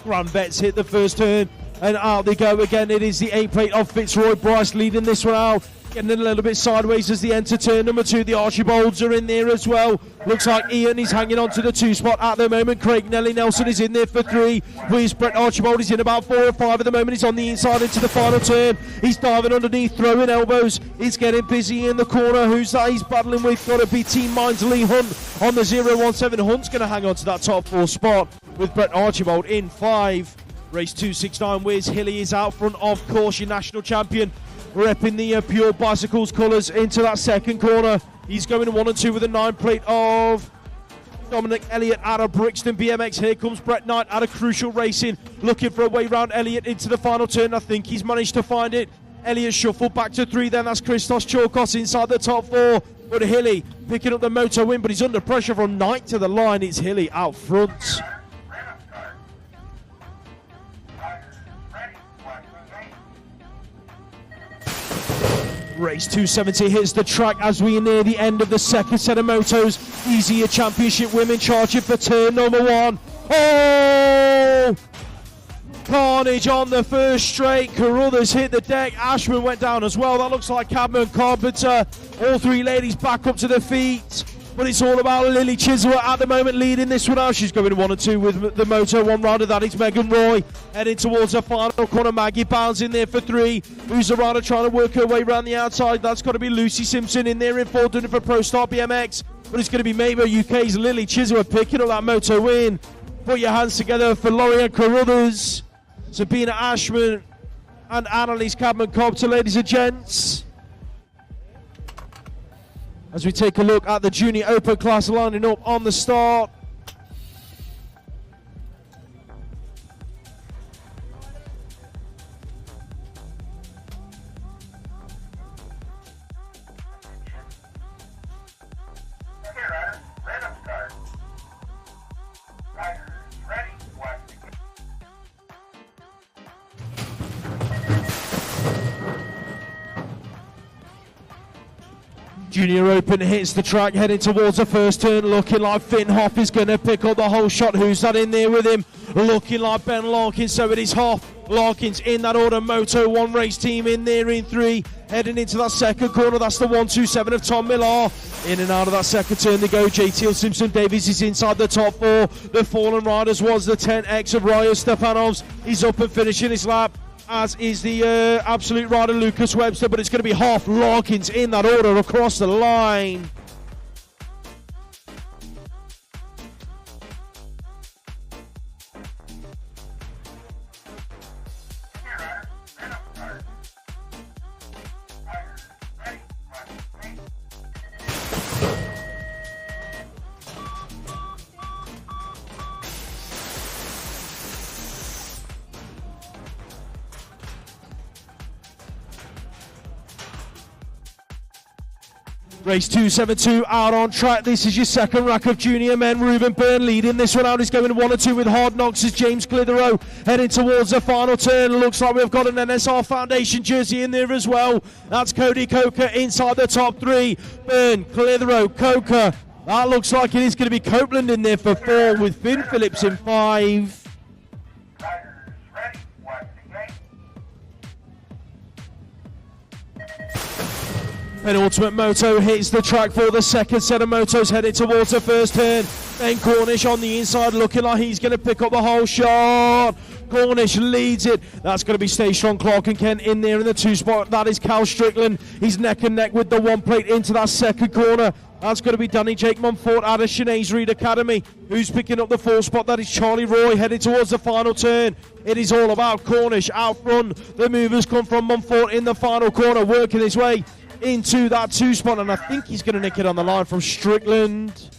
Grand Vets hit the first turn. And out they go again. It is the 8 plate of Fitzroy Bryce leading this one out. Getting a little bit sideways as they enter turn number 2. The Archibalds are in there as well. Looks like Ian is hanging on to the 2 spot at the moment. Craig Nelly Nelson is in there for 3. Where's Brett Archibald? He's in about 4 or 5 at the moment. He's on the inside into the final turn. He's diving underneath, throwing elbows. He's getting busy in the corner. Who's that he's battling with? Got to be Team Minds Lee Hunt on the 017. Hunt's going to hang on to that top 4 spot with Brett Archibald in 5. Race 269, Wiz Hilly is out front, of course, your national champion, repping the Pure Bicycles colours into that second corner. He's going 1 and 2 with a 9 plate of Dominic Elliott out of Brixton BMX. Here comes Brett Knight out of Crucial Racing, looking for a way round Elliott into the final turn. I think he's managed to find it. Elliot shuffled back to 3, then that's Christos Chorkos inside the top 4. But Hilly picking up the Moto win, but he's under pressure from Knight to the line. It's Hilly out front. Race 270 hits the track as we near the end of the second set of motos. Easier Championship women charging for turn number 1. Oh! Carnage on the first straight. Carruthers hit the deck. Ashman went down as well. That looks like Cadman Carpenter. All 3 ladies back up to their feet. But it's all about Lily Chisholm at the moment leading this one out. She's going 1 and 2 with the Moto 1 rider. That is Megan Roy. Heading towards the final corner. Maggie Bounds in there for 3. Who's the rider trying to work her way around the outside? That's got to be Lucy Simpson in there in 4, doing it for Pro Star BMX. But it's going to be Mabel UK's Lily Chisholm picking up that Moto win. Put your hands together for Lorian Carruthers, Sabina Ashman and Annalise Cadman-Copter, ladies and gents. As we take a look at the junior open class lining up on the start. Junior Open hits the track, heading towards the first turn, looking like Finn Hoff is going to pick up the whole shot. Who's that in there with him? Looking like Ben Larkins, so it is Hoff. Larkins in that order, Moto 1 race team in there in 3. Heading into that second corner, that's the 127 of Tom Millar. In and out of that second turn they go. JTL Simpson Davies is inside the top 4. The fallen riders was the 10X of Ryo Stepanovs. He's up and finishing his lap, as is the absolute rider Lucas Webster, but it's going to be Hoff, Larkins in that order across the line. Race 272 out on track. This is your second rack of junior men. Ruben Byrne leading this one out. He's going 1 and 2 with Hard Knocks as James Clitheroe heading towards the final turn. Looks like we've got an NSR Foundation jersey in there as well. That's Cody Coker inside the top 3. Byrne, Clitheroe, Coker. That looks like it is going to be Copeland in there for 4 with Finn Phillips in 5. Penultimate Moto hits the track for the second set of motos, heading towards the first turn. Then Cornish on the inside, looking like he's going to pick up the whole shot. Cornish leads it. That's going to be Stay Strong, Clark and Kent in there in the 2 spot. That is Cal Strickland. He's neck and neck with the 1 plate into that second corner. That's going to be Danny Jake Mumford out of Sinead's Reed Academy. Who's picking up the 4 spot? That is Charlie Roy heading towards the final turn. It is all about Cornish out front. The movers come from Mumford in the final corner, working his way into that 2 spot, and I think he's going to nick it on the line from Strickland.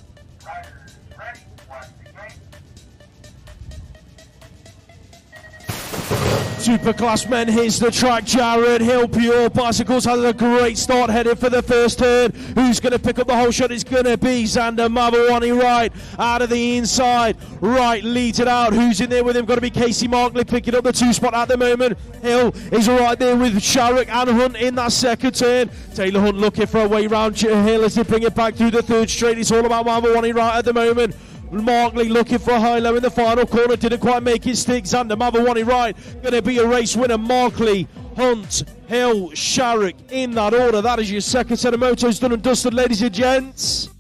Superclass men hits the track. Jared Hill, Pure Bicycles, has a great start headed for the first turn. Who's going to pick up the whole shot? It's going to be Xander Mavawani Wright out of the inside. Wright leads it out. Who's in there with him? Got to be Casey Markley picking up the 2 spot at the moment. Hill is right there with Sharrock and Hunt in that second turn. Taylor Hunt looking for a way round Hill as they bring it back through the 3rd straight. It's all about Mavawani Wright at the moment. Markley looking for a high-low in the final corner, didn't quite make it stick. Xander Mavawani Wright going to be a race winner. Markley, Hunt, Hill, Sharrock in that order. That is your second set of motos done and dusted, ladies and gents.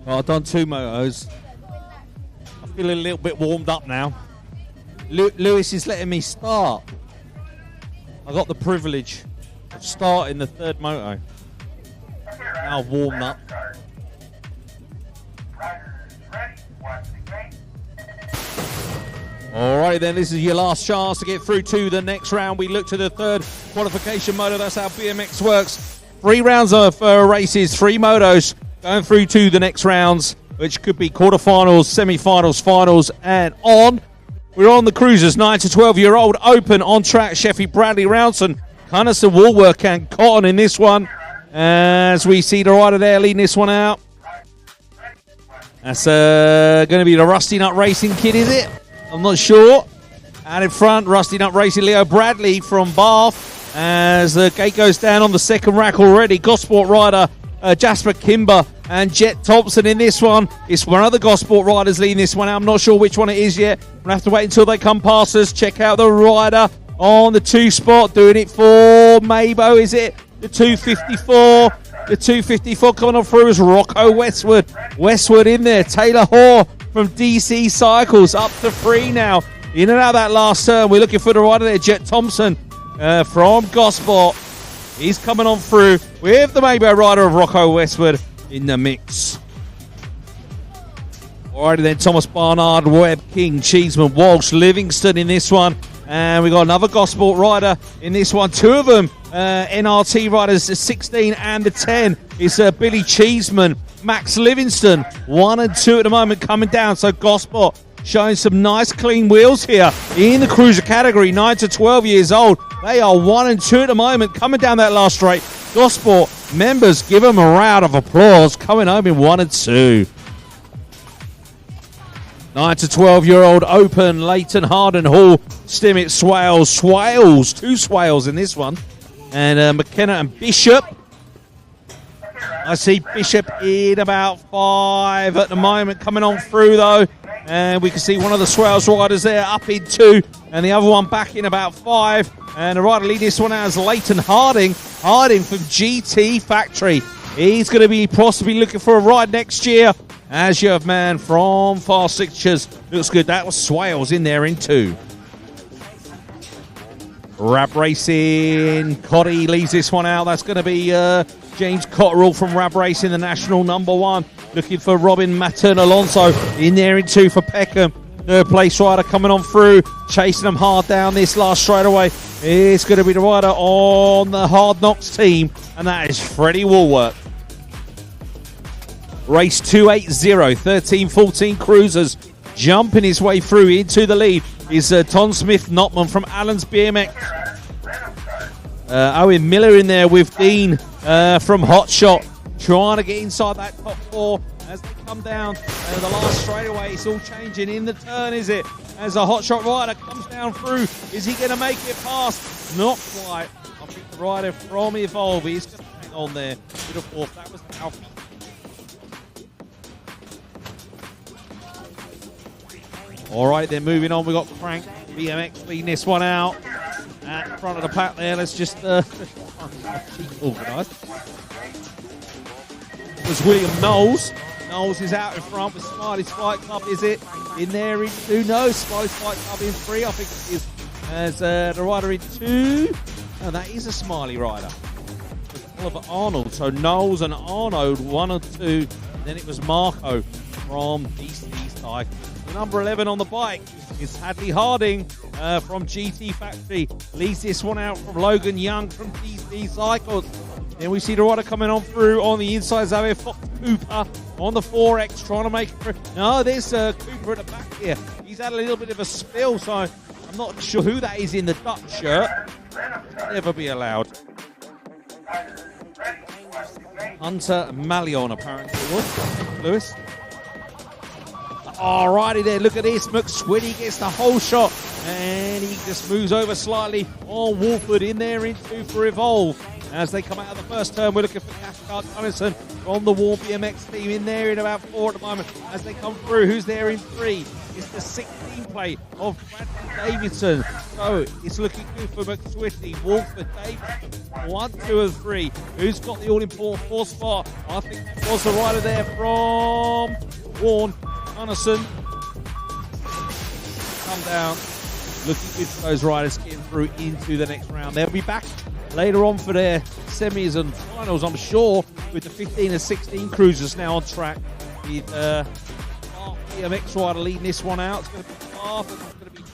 Well, I've done 2 motos. I feel a little bit warmed up now. Lewis is letting me start. I got the privilege of starting the 3rd moto. Now I've warmed up. Alright then, this is your last chance to get through to the next round. We look to the 3rd qualification moto. That's how BMX works. 3 rounds of races, 3 motos going through to the next rounds, which could be quarterfinals, semifinals, finals, and on. We're on the cruisers, 9 to 12-year-old open on track. Sheffield, Bradley, Roundson, Cunnison, Woolwork, and Cotton in this one. As we see the rider there leading this one out. That's going to be the Rusty Nut Racing kid, is it? I'm not sure. Out in front, Rusty Nut Racing, Leo Bradley from Bath. As the gate goes down on the 2nd rack already. Gosport rider Jasper Kimber and Jet Thompson in this one. It's one of the Gosport riders leading this one out. I'm not sure which one it is yet. We'll have to wait until they come past us. Check out the rider on the 2 spot. Doing it for Mabo, is it? The 254. The 254 coming on through is Rocco Westwood. Westwood in there. Taylor Hoare from DC Cycles up to 3 now. In and out of that last turn. We're looking for the rider there, Jet Thompson from Gosport. He's coming on through with the Maybo rider of Rocco Westwood in the mix. Alrighty then, Thomas Barnard, Webb, King, Cheeseman, Walsh, Livingston in this one. And we got another Gosport rider in this one. 2 of them NRT riders, the 16 and the 10. It's Billy Cheeseman, Max Livingston, 1 and 2 at the moment coming down. So Gosport showing some nice clean wheels here in the cruiser category, 9 to 12 years old. They are 1 and 2 at the moment coming down that last straight. Gosport members, give them a round of applause, coming home in 1 and 2. 9 to 12-year-old open, Leighton, Harden, Hall, Stimmet, Swales, 2 Swales in this one. And McKenna and Bishop. I see Bishop in about 5 at the moment, coming on through though. And we can see one of the Swales riders there up in 2, and the other one back in about 5. And the rider leading this one out is Leighton Harding. Harding from GT Factory. He's going to be possibly looking for a ride next year. As you have man from Fast Sixtures. Looks good. That was Swales in there in 2. Rab Racing. Cotty leads this one out. That's going to be James Cotterill from Rab Racing, the national number 1. Looking for Robin Mattern Alonso in there in 2 for Peckham. 3rd place rider coming on through. Chasing them hard down this last straightaway. It's going to be the rider on the Hard Knocks team. And that is Freddie Woolwork. Race 280, 13-14 cruisers. Jumping his way through into the lead is Tom Smith Notman from Allen's BMX. Owen Miller in there with Dean from Hotshot. Trying to get inside that top 4 as they come down the last straightaway. It's all changing in the turn, is it? As a Hotshot rider comes down through. Is he going to make it past? Not quite. I think the rider from Evolve is just hang on there. Bit of 4th. That was Alfie. All right, then moving on. We've got Frank BMX leading this one out. At the front of the pack there. Let's just organised. It was William Knowles. Knowles is out in front with Smiley's Fight Club, is it? In there in 2. No, Smiley's Fight Club in 3, I think it is. As the rider in 2. No, that is a Smiley rider. Oliver Arnold. So Knowles and Arnold, 1 and 2. Then it was Marco from DC Cycle. Number 11 on the bike is Hadley Harding from GT Factory. Leads this one out from Logan Young from DC Cycles. Then we see the rider coming on through on the inside. Xavier Fox Cooper on the 4X trying to make it. No, there's Cooper at the back here. He's had a little bit of a spill, so I'm not sure who that is in the Dutch shirt. Never be allowed. Hunter Malion, apparently it was. Lewis. Alrighty there, look at this. McSweeney gets the whole shot and he just moves over slightly on Wolford in there in 2 for Evolve. As they come out of the first turn, we're looking for Cathcart Cunnison from the War BMX team in there in about 4 at the moment. As they come through, who's there in 3? It's the 16 plate of Bradley Davidson. So it's looking good for McSwifty. Walford, Davidson, 1, 2, and 3. Who's got the all-important 4th spot? I think that was the rider there from Warren Gunnarsson. Come down. Looking good for those riders getting through into the next round. They'll be back later on for their semis and finals, I'm sure, with the 15 and 16 cruisers now on track. With BMX rider leading this one out. It's going to be Bath and it's going to be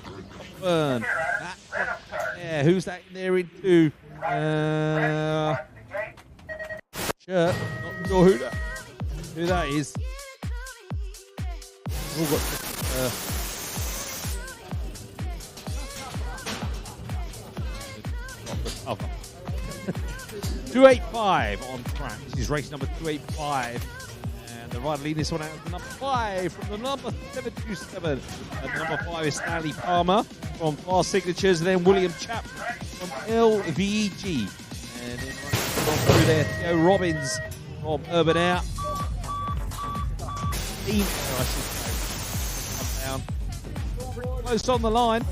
Burn. Yeah, who's that in there into? Shirt. Not sure who that is. All got 285 on track. This is race number 285. And the rider leading this one out is the number 5 from the number 727. And the number 5 is Stanley Palmer from Fast Signatures. And then William Chapp from LVG. And then running through there, Theo Robbins from Urban Air. Team Air, I should say. Come down. Close on the line.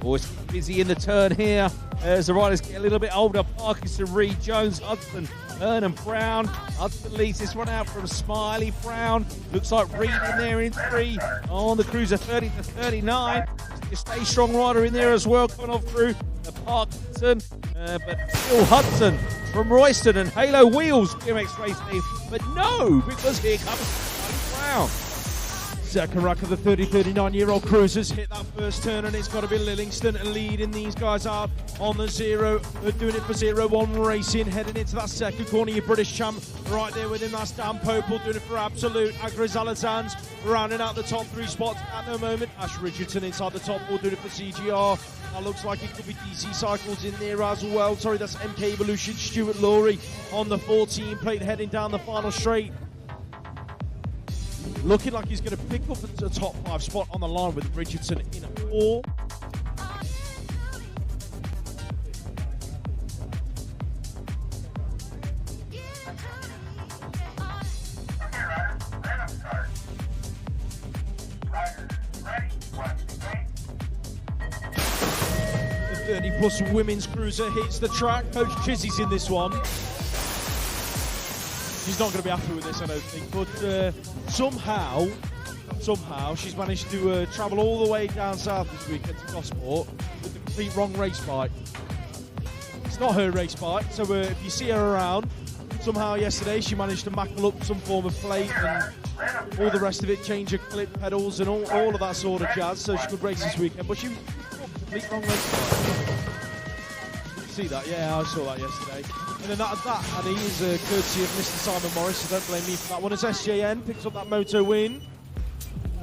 Always busy in the turn here. As the riders get a little bit older, Parkinson, Reed, Jones, Hudson, Vernon, Brown. Hudson leads this one out from Smiley, Brown. Looks like Reed in there in 3 on the cruiser 30 to 39. Stay strong rider in there as well, coming off through the Parkinson. But still Hudson from Royston and Halo Wheels BMX race team. But no, because here comes Smiley Brown. Second rack of the 39-year-old cruisers hit that first turn, and it's got to be Lillingston leading these guys out on the 0. They're doing it for 0-1 Racing, heading into that second corner. Your British champ right there with him. That's Dan Popel doing it for Absolute. Agris Alazans rounding out the top 3 spots at the moment. Ash Richardson inside the top 4 doing it for CGR. That looks like it could be DC Cycles in there as well. Sorry, that's MK Evolution. Stuart Laurie on the 14 plate heading down the final straight. Looking like he's going to pick up the top 5 spot on the line with Richardson in a 4. The 30-plus women's cruiser hits the track. Coach Chizzy's in this one. She's not going to be happy with this, I don't think, but somehow she's managed to travel all the way down south this weekend to Gosport with the complete wrong race bike. It's not her race bike, so if you see her around, somehow yesterday she managed to mackle up some form of plate and all the rest of it, change her clip pedals and all of that sort of jazz, so she could race this weekend, but she was complete wrong race bike. See that? Yeah, I saw that yesterday. And then that Annie, is courtesy of Mr. Simon Morris, so don't blame me for that one. As SJN picks up that Moto win.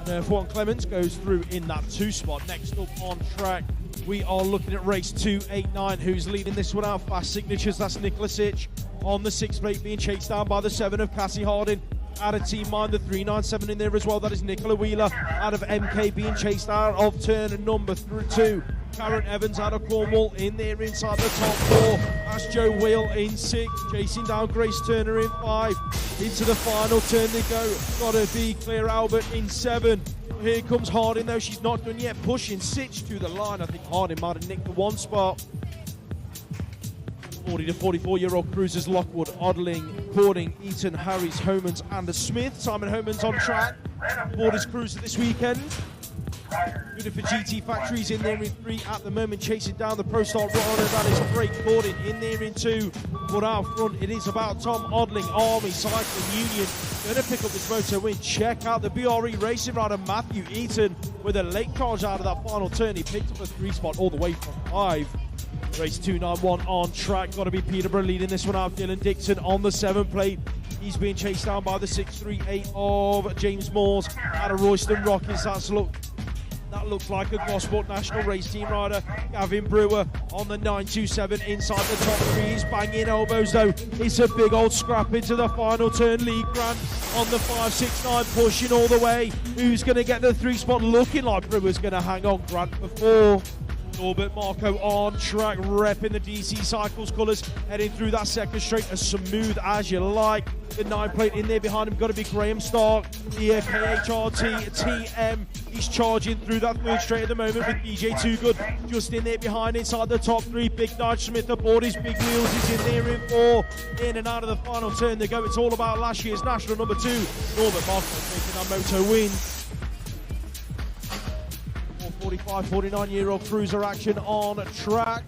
And Juan Clements goes through in that 2 spot. Next up on track, we are looking at race 289. Who's leading this one out? Fast Signatures, that's Nicholas Hitch on the 6 plate, being chased down by the 7 of Cassie Harding. Out of Team Mind, the 397 in there as well. That is Nicola Wheeler out of MK, being chased out of turn number 2. Karen Evans out of Cornwall in there inside the top 4. That's Joe Wheel in 6, chasing down Grace Turner in 5. Into the final turn they go. Gotta be Claire Albert in 7. Here comes Harding though, she's not done yet. Pushing Sitch to the line. I think Harding might have nicked the 1 spot. 40 to 44-year-old cruisers Lockwood, Odling, Cording, Eaton, Harris, Homans, and Smith. Simon Homans on track. Borders cruiser this weekend. Good for GT Factories in there in 3 at the moment, chasing down the Pro Star runner. That is Craig Cording in there in 2. But out front, it is about Tom Odling, Army Cycling Union. Going to pick up this Moto win. Check out the BRE racing rider Matthew Eaton with a late charge out of that final turn. He picked up a 3 spot all the way from 5. Race 291 on track. Got to be Peterborough leading this one out. Dylan Dixon on the 7 plate. He's being chased down by the 638 of James Moores out of Royston Rockets. That looks like a Gosport National Race Team rider. Gavin Brewer on the 927 inside the top 3. He's banging elbows though. It's a big old scrap into the final turn. Lee Grant on the 569 pushing all the way. Who's going to get the 3 spot? Looking like Brewer's going to hang on. Grant for 4. Norbert Marco on track, repping the DC Cycles colours, heading through that second straight as smooth as you like. The 9 plate in there behind him, got to be Graham Stark, the KHRT TM. He's charging through that third straight at the moment with DJ Too Good just in there behind, inside the top 3. Big Nige Smith aboard his big wheels, he's in there in 4. In and out of the final turn they go. It's all about last year's national number 2. Norbert Marco taking that Moto win. 45, 49-year-old cruiser action on track.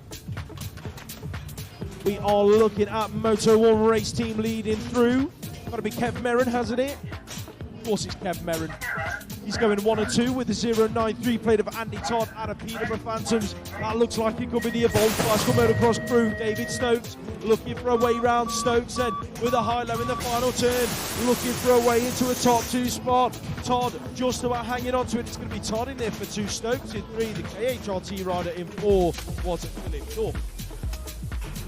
We are looking at Moto 1 race team leading through. Got to be Kev Merrin, hasn't it? Of course it's Kev Merrin. He's going 1 and 2 with the 093 plate of Andy Todd out of Peterborough Phantoms. That looks like it could be the evolved bicycle motocross crew. David Stokes looking for a way round. Stokes then with a high-low in the final turn, looking for a way into a top 2 spot. Todd just about hanging on to it. It's going to be Todd in there for 2. Stokes in 3. The KHRT rider in 4 was Philip North.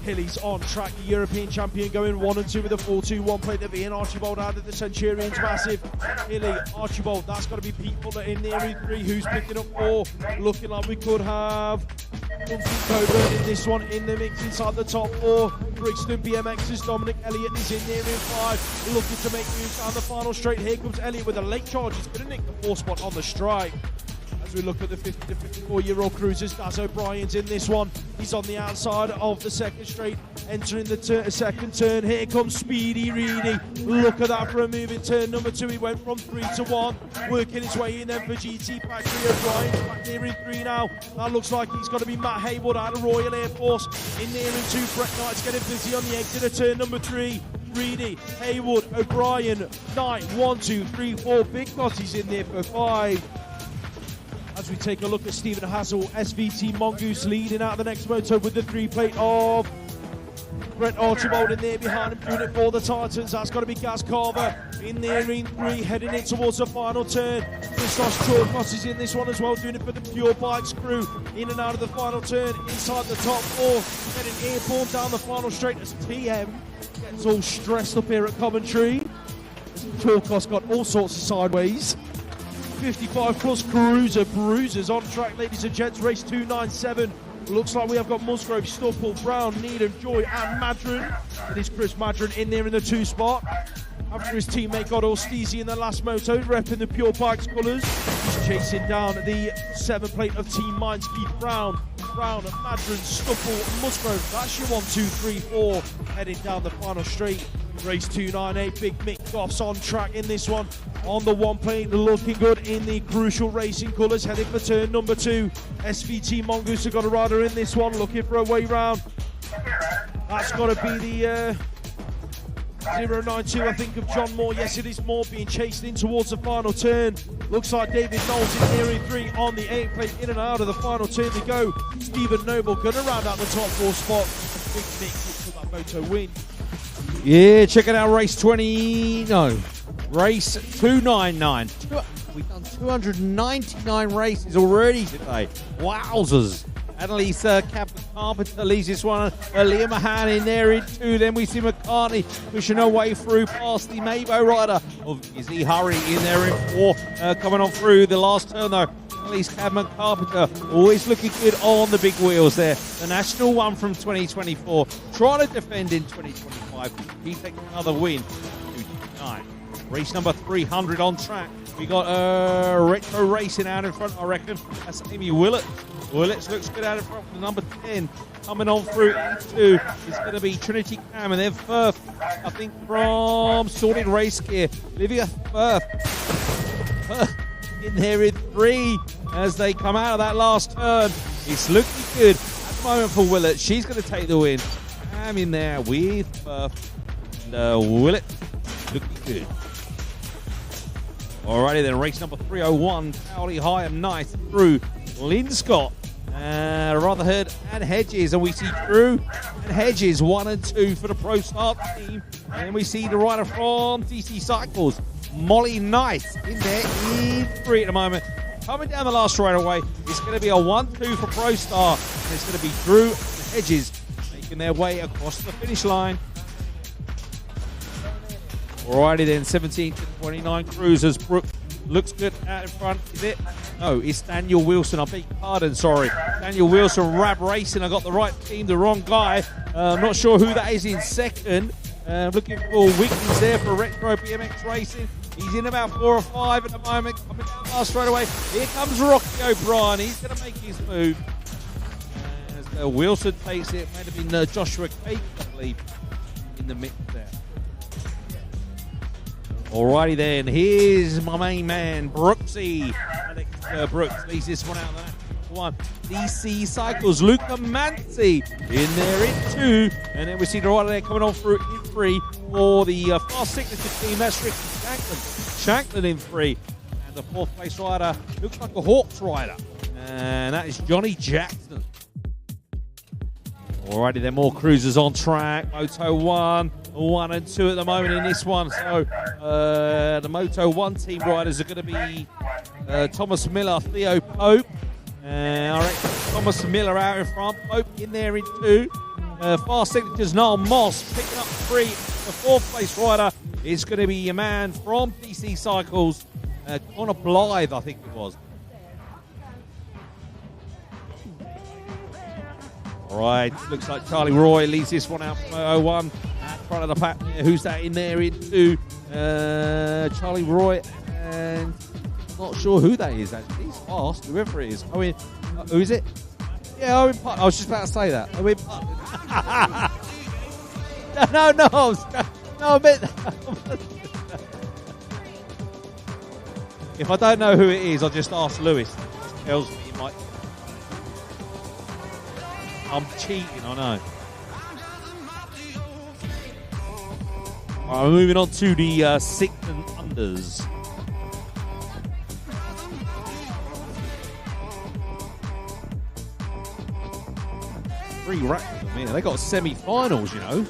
Hilly's on track, the European champion, going 1 and 2 with a 4-2-1 plate. There being Archibald out of the Centurions, massive. Hilly, Archibald, that's got to be Pete Fuller in there in 3. Who's picking up 4? Looking like we could have Coburn in this one in the mix inside the top 4. Brixton BMX's Dominic Elliott is in there in 5. Looking to make moves down the final straight. Here comes Elliott with a late charge. He's going to nick the 4 spot on the strike. As we look at the 50 to 54-year-old cruisers, Daz O'Brien's in this one. He's on the outside of the second straight, entering the second turn. Here comes Speedy Reedy. Look at that for a move in turn number 2. He went from 3 to 1, working his way in then for GT Factory. O'Brien's back there in 3 now. That looks like he's got to be Matt Haywood out of Royal Air Force. In there in 2, Brett Knight's getting busy on the exit of turn number 3. Reedy, Haywood, O'Brien, Knight, 1, 2, 3, 4. Big Gotti's in there for 5. As we take a look at Stephen Hassel, SVT Mongoose leading out the next moto with the 3 plate of Brent Archibald in there behind him, doing it for the Titans. That's got to be Gaz Carver in there in 3, heading in towards the final turn. Christos Chorkos is in this one as well, doing it for the Pure Bikes crew. In and out of the final turn, inside the top 4, heading airborne down the final straight as TM gets all stressed up here at commentary. Chorkos got all sorts of sideways. 55 plus cruiser bruisers on track, ladies and gents. Race 297. Looks like we have got Musgrove, Stupple, Brown, Needham, Joy and Madron. It is Chris Madron in there in the 2 spot. After his teammate got all steezy in the last moto, repping the Pure Bikes colours. He's chasing down the 7 plate of Team Minds, Keith Brown, Madron, Stupple, Musgrove. That's your 1, 2, 3, 4 heading down the final straight. Race 298, Big Mick Goff's on track in this one. On the 1 plate, looking good in the Crucial Racing colours, heading for turn number 2. SVT Mongoose have got a rider in this one, looking for a way round. That's got to be the 092, I think, of John Moore. Yes, it is Moore being chased in towards the final turn. Looks like David Knowles in there in 3 on the 8 plate. In and out of the final turn they go. Stephen Noble going to round out the top 4 spot. Big Mick for that moto win. Yeah, check it out, race 299. We've done 299 races already today. Wowzers. Annalisa Carpenter leads this one. Leah Mahan in there in 2. Then we see McCartney pushing her way through past the Mabo rider of Izzy Hurry in there in 4. Coming on through the last turn though. Annalisa Cadman Carpenter always looking good on the big wheels there. The national one from 2024. Trying to defend in 2025. He takes another win. 299. Race number 300 on track. We got Retro Racing out in front, I reckon. That's Amy Willett. Willett looks good out in front with the number 10. Coming on through E2 is going to be Trinity Cam, and then Firth, I think, from Sorted Race Gear. Livia Firth in there in 3 as they come out of that last turn. It's looking good at the moment for Willett. She's going to take the win. Cam in there with Firth and Willett. Looking good. Alrighty then, race number 301, Cowley High and Nice through Lynn Scott, Rotherhead and Hedges, and we see Drew and Hedges 1 and 2 for the Pro Start team, and then we see the rider from DC Cycles, Molly Nice, in there in 3 at the moment. Coming down the last straightaway, it's going to be a 1-2 for Pro Star, and it's going to be Drew and Hedges making their way across the finish line. Alrighty then, 17 to 29 cruisers. Brooke looks good out in front. Is it? No, it's Daniel Wilson. I beg your pardon, sorry. Daniel Wilson, Rab Racing. I got the right team, the wrong guy. I'm not sure who that is in second. Looking for weakness there for Retro BMX Racing. He's in about 4 or 5 at the moment. Coming down last straight away. Here comes Rocky O'Brien. He's going to make his move. As Wilson takes it. Might have been Joshua Cake, I believe, in the mix there. Alrighty then. Here's my main man, Brooksy. Alex Brooks leads this one out there. One. DC Cycles, Luca Manzi in there in 2. And then we see the rider there coming on through in 3 for the Fast Signature team. That's Ricky Shanklin in 3. And the 4th place rider looks like a Hawks rider. And that is Johnny Jackson. Alrighty then, more cruisers on track. Moto 1 and 2 at the moment in this one. So the Moto 1 team riders are going to be Thomas Miller, Theo Pope. I reckon Thomas Miller out in front, Pope in there in 2. Fast Signatures, Niall Moss picking up 3. The 4th place rider is going to be your man from DC Cycles, Connor Blythe, I think it was. All right, looks like Charlie Roy leads this one out from 01 at front of the pack. Who's that in there in 2? Charlie Roy, and not sure who that is actually. He's fast, whoever it is. Owen, who is it? Yeah, Owen Putnam. I was just about to say that. Owen Putnam. No, I meant if I don't know who it is, I'll just ask Lewis. He tells me he might. I'm cheating, I know. All right, we're moving on to the 6th and unders. Three racks of them here. They got semi-finals, you know.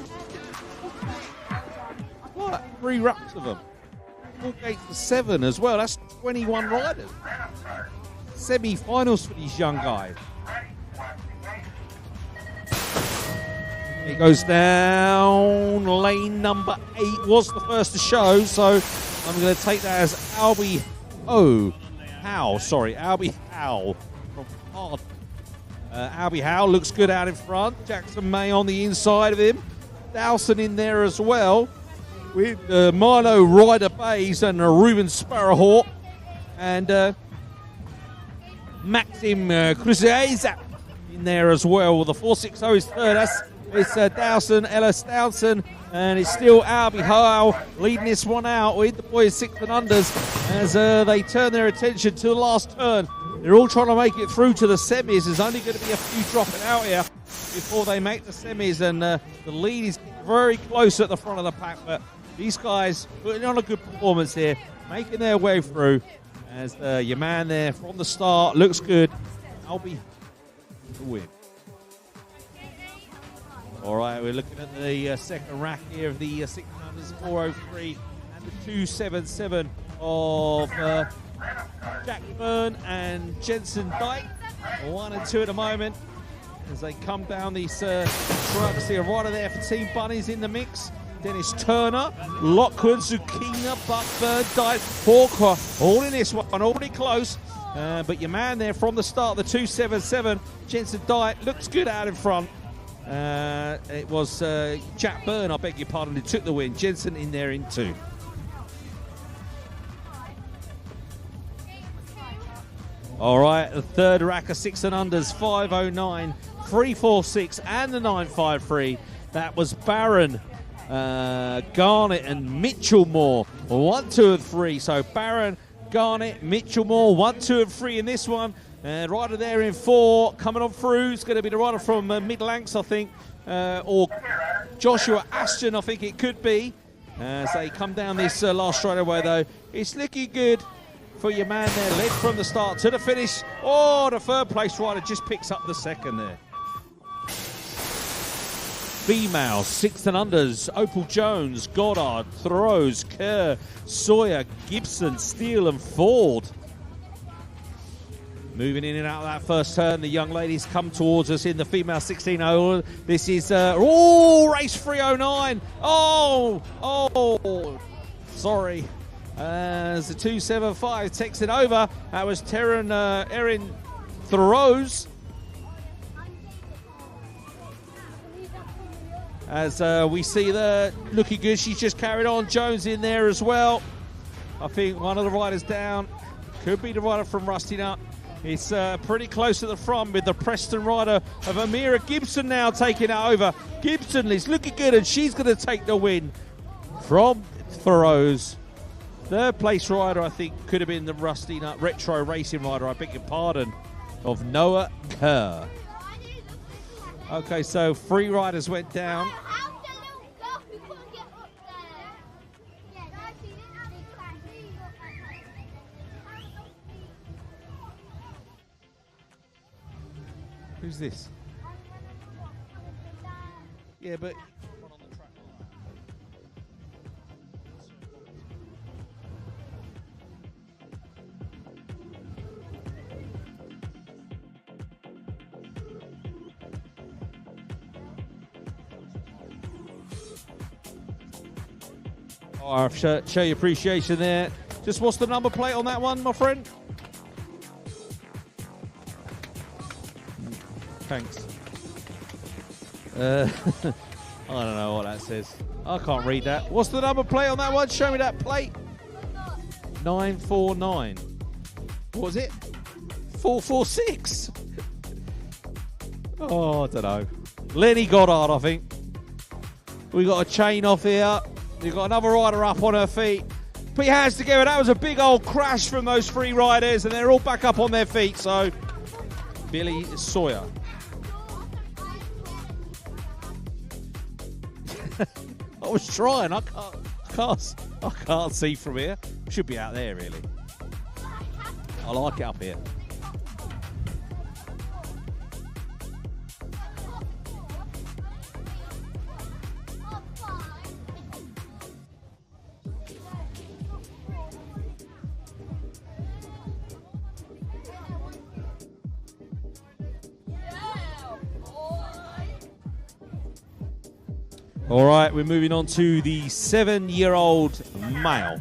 What? 3 racks of them. 4 gates for 7 as well. That's 21 riders. Semi-finals for these young guys. It goes down. Lane number 8 was the first to show, so I'm going to take that as Albie Howe from Hard. Albie Howe looks good out in front. Jackson May on the inside of him. Dowson in there as well. With Milo Ryder Bays and Ruben Sparrowhawk. And Maxim Cruzeza in there as well. Well, the 460 is third. It's Dowson, Ellis Dowson, and it's still Albie Howe leading this one out with the boys 6th and unders as they turn their attention to the last turn. They're all trying to make it through to the semis. There's only going to be a few dropping out here before they make the semis, and the lead is very close at the front of the pack, but these guys putting on a good performance here, making their way through as your man there from the start looks good. Albie the win. All right, we're looking at the second rack here of the 6 unders, 403 and the 277 of Jack Byrne and Jensen Dyke. 1 and 2 at the moment as they come down these trucks. See a rider there for Team Bunnies in the mix. Dennis Turner, Lockwood, Zucchina, Buckburn, Dyke, Hawker, all in this one, already close. But your man there from the start, the 277, Jensen Dyke, looks good out in front. It was Jack Byrne, I beg your pardon, who took the win. Jensen in there in 2. All right, the third rack of 6 and unders, 509, 346, and the 953. That was Barron, Garnett, and Mitchell Moore. 1, 2, and 3. So Barron, Garnett, Mitchell Moore, 1, 2, and 3 in this one. And rider there in 4, coming on through, is going to be the rider from Mid-Lancs, I think, or Joshua Ashton, I think it could be. As they come down this last straight away, though. It's looking good for your man there, led from the start to the finish. Oh, the third place rider just picks up the second there. Female, 6 and unders, Opal Jones, Goddard, Throws, Kerr, Sawyer, Gibson, Steele, and Ford. Moving in and out of that first turn, the young ladies come towards us in the female 16-0. This is, race 309. Sorry. As the 275 takes it over. That was Erin Thoreau's. As we see the looking good, she's just carried on. Jones in there as well. I think one of the riders down. Could be the rider from Rusty Nut. It's pretty close at the front with the Preston rider of Amira Gibson now taking it over. Gibson is looking good, and she's going to take the win from Thoreau's. Third place rider, I think, could have been the Rusty Nut Retro Racing rider, I beg your pardon, of Noah Kerr. Okay, so 3 riders went down. Who's this? Yeah, but... Oh, show your appreciation there. Just what's the number plate on that one, my friend? Thanks. I don't know what that says. I can't read that. What's the number plate on that one? Show me that plate. 949. What was it? 446. Oh, I don't know. Lenny Goddard, I think. We got a chain off here. We've got another rider up on her feet. Put your hands together. That was a big old crash from those 3 riders, and they're all back up on their feet. So, Billy Sawyer. I was trying. I can't see from here. Should be out there, really. I like it up here. All right, we're moving on to the 7-year-old male.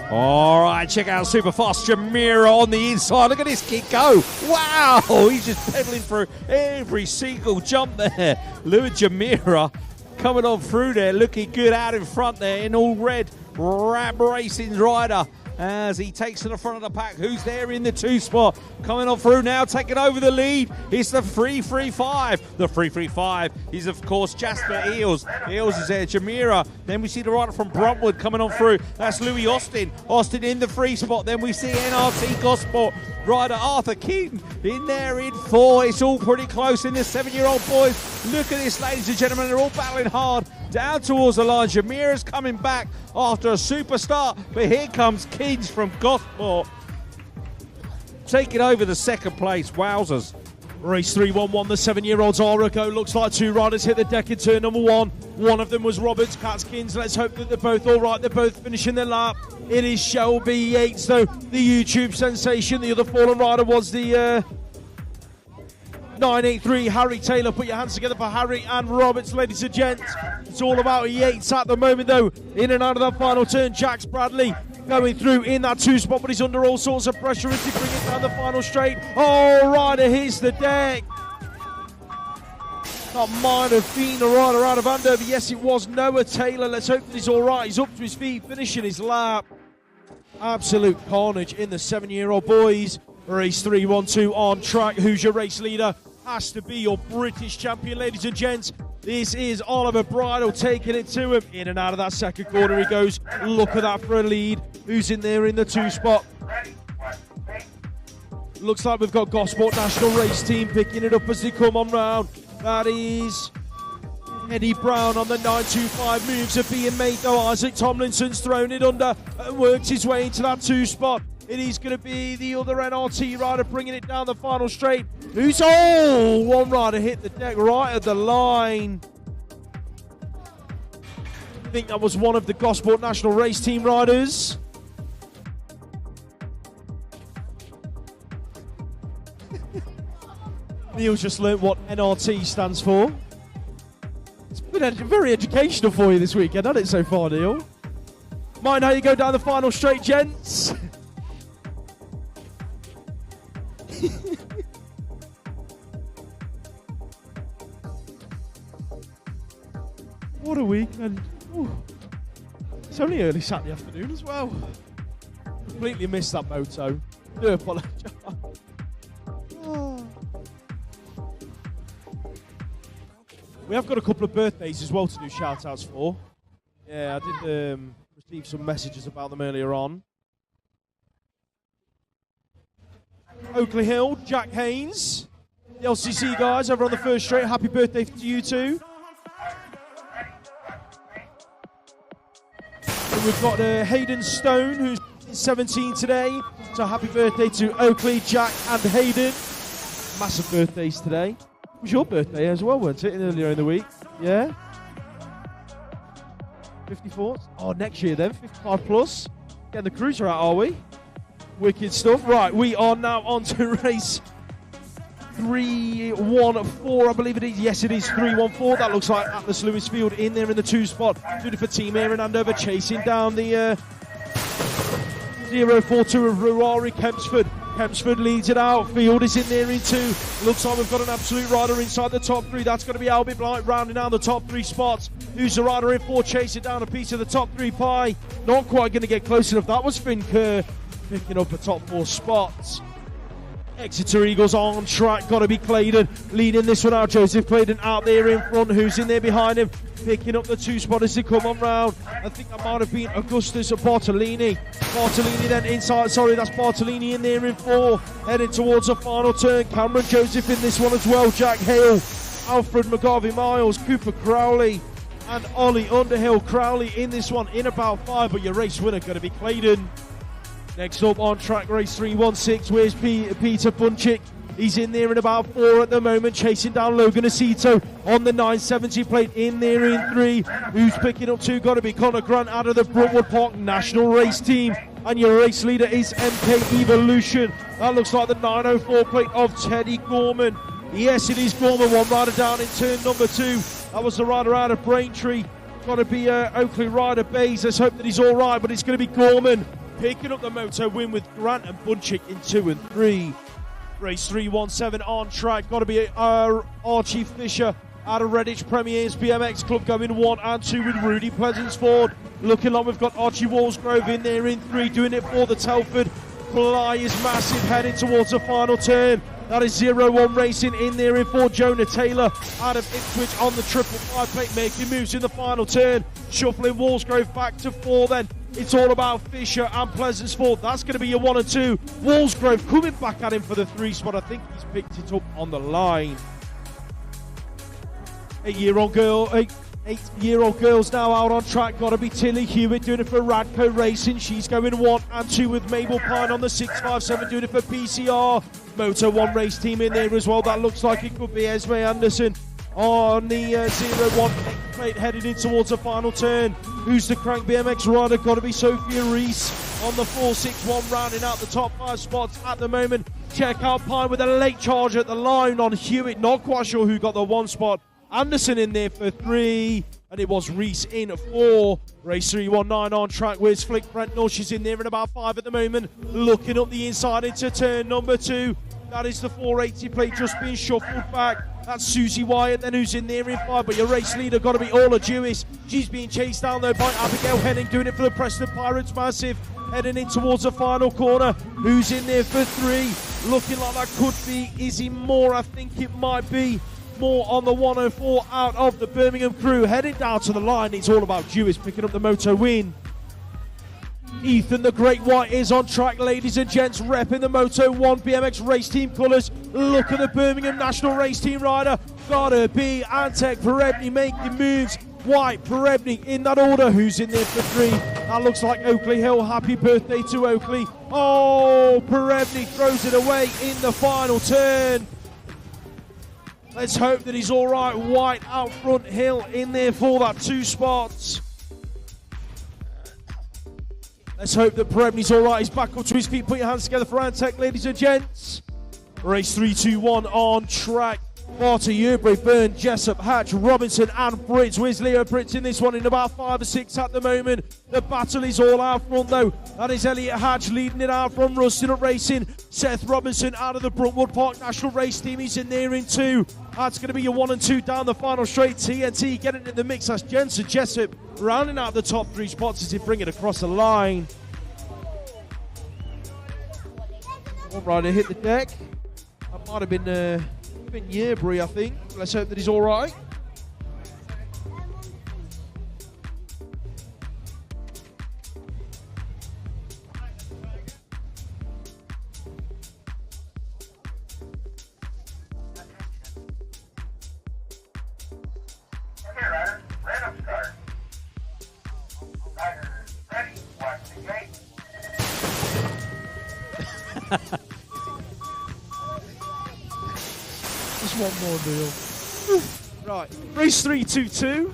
All right, check out super fast Jamira on the inside. Look at this kid go. Wow, he's just pedaling through every single jump there. Look at Jamira coming on through there, looking good out in front there in all red. Rap Racing's rider as he takes to the front of the pack. Who's there in the 2 spot? Coming on through now, taking over the lead. It's the 335. The 335 is, of course, Jasper Eels. Eels is there, Jamira. Then we see the rider from Bruntwood coming on through. That's Louis Austin. Austin in the 3 spot. Then we see NRT Gosport rider Arthur King in there in 4. It's all pretty close in the 7-year-old boys. Look at this, ladies and gentlemen. They're all battling hard down towards the line. Jamira's coming back after a super start, but here comes Kings from Gosport taking over the 2nd place. Wowzers. Race 3-1-1, the 7-year-olds are a go. Looks like 2 riders hit the deck in turn number 1. One of them was Roberts Catskins. Let's hope that they're both all right. They're both finishing their lap. It is Shelby Yates, though, the YouTube sensation. The other fallen rider was the 983 Harry Taylor. Put your hands together for Harry and Roberts, ladies and gents. It's all about Yates at the moment, though. In and out of that final turn, Jax Bradley going through in that 2 spot, but he's under all sorts of pressure as he brings it down the final straight. Oh, rider hits the deck. That might have been a rider out of Andover. Yes, it was Noah Taylor. Let's hope that he's all right. He's up to his feet, finishing his lap. Absolute carnage in the 7-year-old boys. Race 3-1-2 on track. Who's your race leader? Has to be your British champion, ladies and gents. This is Oliver Bridle taking it to him. In and out of that 2nd corner he goes. Look at that for a lead. Who's in there in the 2 spot? Looks like we've got Gosport National Race Team picking it up as they come on round. That is Eddie Brown on the 925. Moves are being made though. Isaac Tomlinson's thrown it under and works his way into that 2 spot. It is going to be the other NRT rider bringing it down the final straight. Who's one rider hit the deck right at the line. I think that was one of the Gosport National Race Team riders. Neil's just learnt what NRT stands for. It's been very educational for you this weekend, hasn't it, so far, Neil? Mind how you go down the final straight, gents. What a weekend. Ooh. It's only early Saturday afternoon as well. Completely missed that moto. Do apologise. Oh. We have got a couple of birthdays as well to do shout-outs for. Yeah, I did receive some messages about them earlier on. Oakley Hill, Jack Haynes, the LCC guys over on the first straight. Happy birthday to you too. And we've got Hayden Stone, who's 17 today. So happy birthday to Oakley, Jack and Hayden. Massive birthdays today. It was your birthday as well, weren't it, earlier in the week? Yeah? 54? Oh, next year then, 55 plus. Getting the cruiser out, are we? Wicked stuff. Right, we are now on to race 314, I believe it is. Yes, it is 314. That looks like Atlas Lewis Field in there in the 2 spot. Doing it for Team Aaron Andover, chasing down the 042 of Ruari Kempsford. Kempsford leads it out. Field is in there in 2. Looks like we've got an absolute rider inside the top 3. That's going to be Albie Blight rounding down the top 3 spots. Who's the rider in 4? Chasing down a piece of the top 3 pie. Not quite going to get close enough. That was Finn Kerr picking up the top 4 spots. Exeter Eagles on track, got to be Claydon leading this one out. Joseph Claydon out there in front. Who's in there behind him? Picking up the 2 spot as they come on round. I think that might have been Augustus Bartolini. Bartolini then inside, sorry, that's Bartolini in there in 4. Heading towards the final turn. Cameron Joseph in this one as well. Jack Hale, Alfred McGarvey Miles, Cooper Crowley, and Ollie Underhill. Crowley in this one in about 5, but your race winner going to be Claydon. Next up on track, race 316, where's Peter Bunchik? He's in there in about 4 at the moment, chasing down Logan Aceto on the 970 plate, in there in 3. Who's picking up 2? Got to be Connor Grant out of the Brookwood Park National Race Team. And your race leader is MK Evolution. That looks like the 904 plate of Teddy Gorman. Yes, it is Gorman, one rider down in turn number 2. That was the rider out of Braintree. Got to be Oakley rider Bays. Let's hope that he's all right, but it's going to be Gorman picking up the moto win with Grant and Bunchik in 2 and 3. Race 317 on track. Got to be Archie Fisher out of Redditch Premiers BMX Club going 1 and 2 with Rudy Pleasansford. Looking like we've got Archie Walsgrove in there in 3, doing it for the Telford. Fly is massive, heading towards the final turn. That is 01 Racing in there in 4. Jonah Taylor out of Ipswich on the 555 plate, making moves in the final turn. Shuffling Walsgrove back to 4 then. It's all about Fisher and Pleasansford. That's going to be your 1 and 2. Walsgrove coming back at him for the 3 spot. I think he's picked it up on the line. 8-year-old girls now out on track. Got to be Tilly Hewitt doing it for Radco Racing. She's going 1 and 2 with Mabel Pine on the 657 doing it for PCR. Moto 1 race team in there as well. That looks like it could be Esme Anderson on the 01 plate, headed in towards the final turn. Who's the crank BMX rider? Got to be Sophia Reese on the 461, rounding out the top 5 spots at the moment. Check out Pine with a late charge at the line on Hewitt. Not quite sure who got the 1 spot. Anderson in there for 3, and it was Reese in 4. Race 319 on track. Where's Flick Brentnell? She's in there in about 5 at the moment. Looking up the inside into turn number 2. That is the 480 plate just being shuffled back. That's Susie Wyatt then, who's in there in 5, but your race leader got to be Orla Jewis. She's being chased down though by Abigail Henning, doing it for the Preston Pirates Massive, heading in towards the final corner. Who's in there for 3? Looking like that could be Izzy Moore. I think it might be Moore on the 104 out of the Birmingham crew. Heading down to the line, it's all about Jewis picking up the moto win. Ethan the Great White is on track, ladies and gents, repping the Moto 1 BMX race team colours. Look at the Birmingham National Race Team rider. Gotta be Antek Perebny making moves. White, Perebny in that order. Who's in there for 3? That looks like Oakley Hill. Happy birthday to Oakley. Oh, Perebny throws it away in the final turn. Let's hope that he's all right. White out front, Hill in there for that 2 spots. Let's hope that Perebny's all right. He's back up to his feet. Put your hands together for Antec, ladies and gents. Race 3, 2, 1 on track. Marta, Yerbury, Byrne, Jessup, Hatch, Robinson and Brits. Where's Leo Brits in this one in about 5 or 6 at the moment? The battle is all out front though. That is Elliot Hatch leading it out from Rustin at Racing. Seth Robinson out of the Brookwood Park National Race Team. He's in there in 2. That's going to be your 1 and 2 down the final straight. TNT getting in the mix. That's Jensen Jessup rounding out the top 3 spots as they bring it across the line. One rider hit the deck. That might have been Yerbury, I think. Let's hope that he's all right. Okay, riders, random start. Riders, ready, watch the gate. Just one more deal. Right, race 3, 2, 2.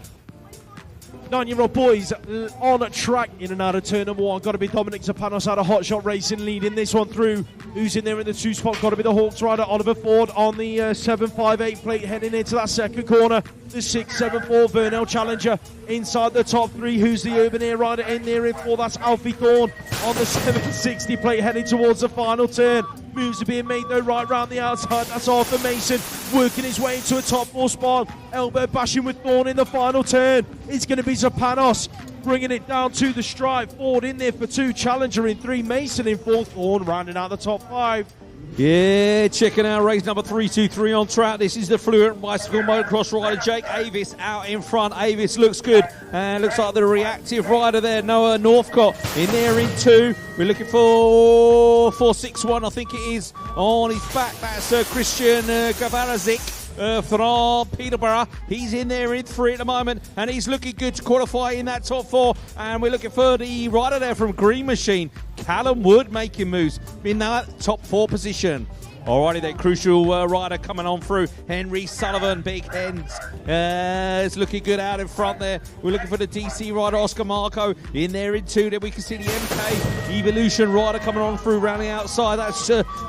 9-year-old boys on track in and out of turn number 1. Got to be Dominic Zapanos out of Hot Shot Racing leading this one through. Who's in there in the 2 spot? Got to be the Hawks rider Oliver Ford on the 758 plate heading into that second corner. The 674 Vernell Challenger inside the top 3. Who's the Urban Air rider in there in 4? That's Alfie Thorne on the 760 plate heading towards the final turn. Moves are being made though right round the outside. That's Arthur Mason working his way into a top 4 spot. Elbow bashing with Thorne in the final turn. It's going to be Zapanos bringing it down to the stripe. Ford in there for 2. Challenger in 3. Mason in 4. Thorne rounding out the top 5. Yeah, checking out race number 323 on track. This is the Fluent Bicycle Motocross rider Jake Avis out in front. Avis looks good and looks like the reactive rider there, Noah Northcott in there in 2. We're looking for 461, I think it is, on his back. That's Christian Gavarazik from Peterborough. He's in there in 3 at the moment and he's looking good to qualify in that top 4. And we're looking for the rider there from Green Machine, Callum Wood, making moves in that top 4 position. Alrighty, that crucial rider coming on through. Henry Sullivan, Big Hens, is looking good out in front there. We're looking for the DC rider, Oscar Marco, in there in 2. Then we can see the MK Evolution rider coming on through around the outside. That's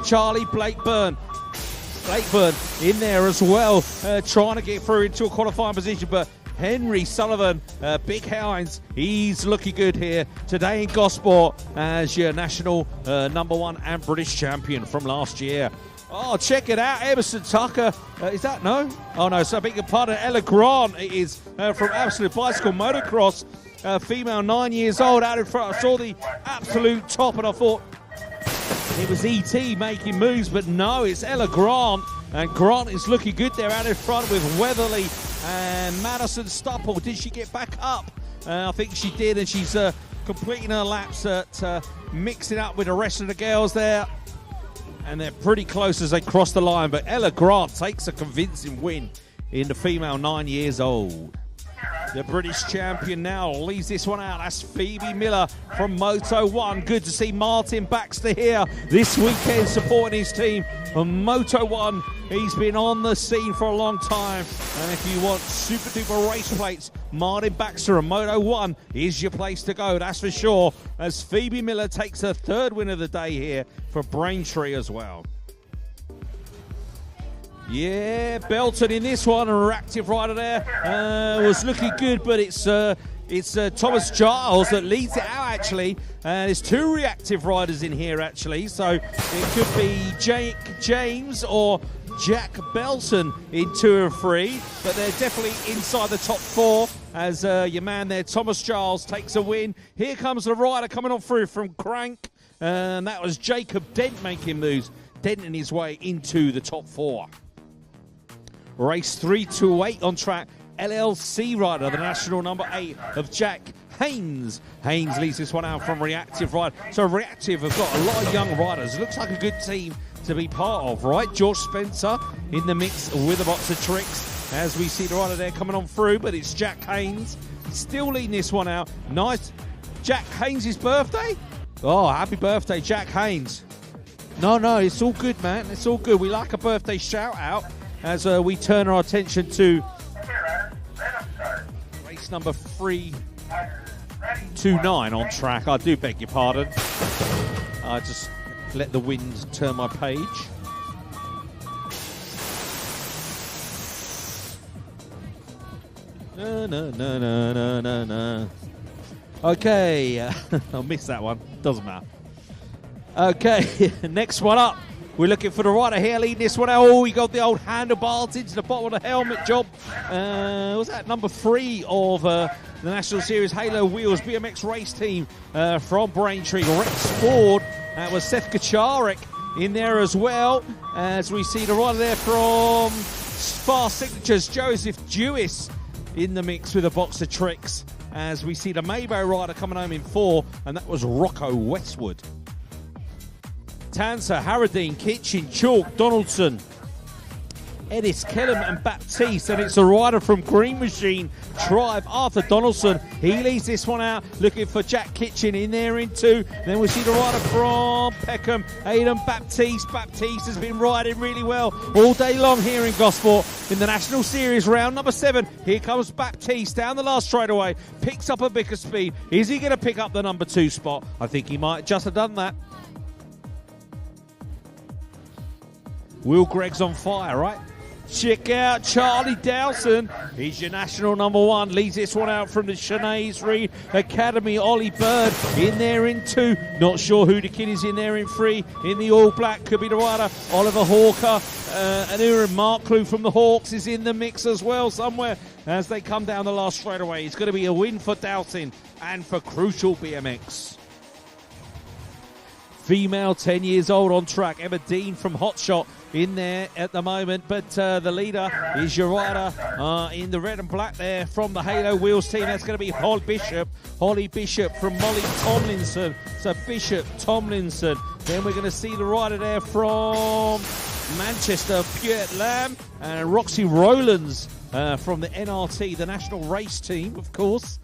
Charlie Blakeburn in there as well, trying to get through into a qualifying position, but Henry Sullivan, Big Hines, he's looking good here today in Gosport as your national number 1 and British champion from last year. Oh, check it out, Emerson Tucker. Is that no? Oh no, so I beg your pardon. Ella Grant it is from Absolute Bicycle Motocross, female 9 years old out in front. I saw the absolute top and I thought it was ET making moves, but no, it's Ella Grant. And Grant is looking good there out in front with Weatherly and Madison Stupple. Did she get back up? I think she did, and she's completing her laps at mixing up with the rest of the girls there. And they're pretty close as they cross the line, but Ella Grant takes a convincing win in the female 9 years old. The British champion now leaves this one out. That's Phoebe Miller from Moto 1. Good to see Martin Baxter here this weekend supporting his team. From Moto 1, he's been on the scene for a long time. And if you want super duper race plates, Martin Baxter and Moto 1 is your place to go, that's for sure. As Phoebe Miller takes her 3rd win of the day here for Braintree as well. Yeah, Belton in this one, a reactive rider there, was looking good, but it's Thomas Giles that leads it out actually. There's 2 reactive riders in here actually, so it could be Jake James or Jack Belton in 2 and 3, but they're definitely inside the top 4 as your man there, Thomas Giles, takes a win. Here comes the rider coming on through from Crank, and that was Jacob Dent making moves, denting his way into the top 4. Race 328 on track. LLC rider, the national number 8 of Jack Haynes. Haynes leads this one out from Reactive Rider. So Reactive have got a lot of young riders. Looks like a good team to be part of, right? George Spencer in the mix with a box of tricks as we see the rider there coming on through, but it's Jack Haynes still leading this one out. Nice. Jack Haynes' birthday? Oh, happy birthday, Jack Haynes. No, it's all good, man. It's all good. We like a birthday shout out as we turn our attention to race number 329 on track. I do beg your pardon. I just let the wind turn my page. No, no, no, no, no, no, no. Okay, I missed that one. Doesn't matter. Okay, next one up. We're looking for the rider here, leading this one out. Oh, he got the old handlebars into the bottom of the helmet job. Was that number 3 of the National Series Halo Wheels BMX race team from Braintree, Rex Ford. That was Seth Kacharik in there as well. As we see the rider there from Fast Signatures, Joseph Jewis in the mix with a box of tricks. As we see the Maybo rider coming home in 4, and that was Rocco Westwood. Tanser, Harradine, Kitchen, Chalk, Donaldson, Edis, Kellum and Baptiste, and it's a rider from Green Machine Tribe, Arthur Donaldson. He leads this one out, looking for Jack Kitchen in there in 2. Then we see the rider from Peckham, Aidan Baptiste. Baptiste has been riding really well all day long here in Gosport in the National Series round number 7. Here comes Baptiste down the last straightaway, picks up a bit of speed. Is he going to pick up the number 2 spot? I think he might just have done that. Will Gregg's on fire, right? Check out Charlie Dowson. He's your national number 1. Leads this one out from the Sinead Reed Academy. Ollie Bird in there in 2. Not sure who the kid is in there in 3. In the all black could be the rider. Oliver Hawker. And Aaron Marklew from the Hawks is in the mix as well somewhere as they come down the last straightaway. It's going to be a win for Dowson and for Crucial BMX. Female, 10 years old on track. Emma Dean from Hotshot in there at the moment, but the leader is your rider in the red and black there from the Halo Wheels team. That's going to be Holly Bishop from Molly Tomlinson. So Bishop, Tomlinson. Then we're going to see the rider there from Manchester, Piet Lamb, and Roxy Rowlands from the NRT, the national race team, of course,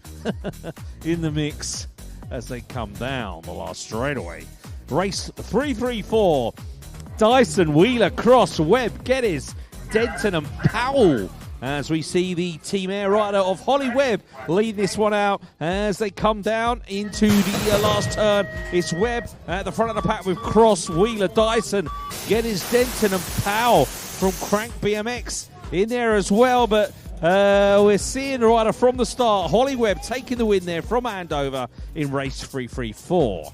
in the mix as they come down the last straightaway. Race 334. Dyson, Wheeler, Cross, Webb, Geddes, Denton and Powell. As we see the Team Air rider of Holly Webb lead this one out as they come down into the last turn. It's Webb at the front of the pack with Cross, Wheeler, Dyson, Geddes, Denton and Powell from Crank BMX in there as well. But we're seeing the rider from the start, Holly Webb, taking the win there from Andover in race 334.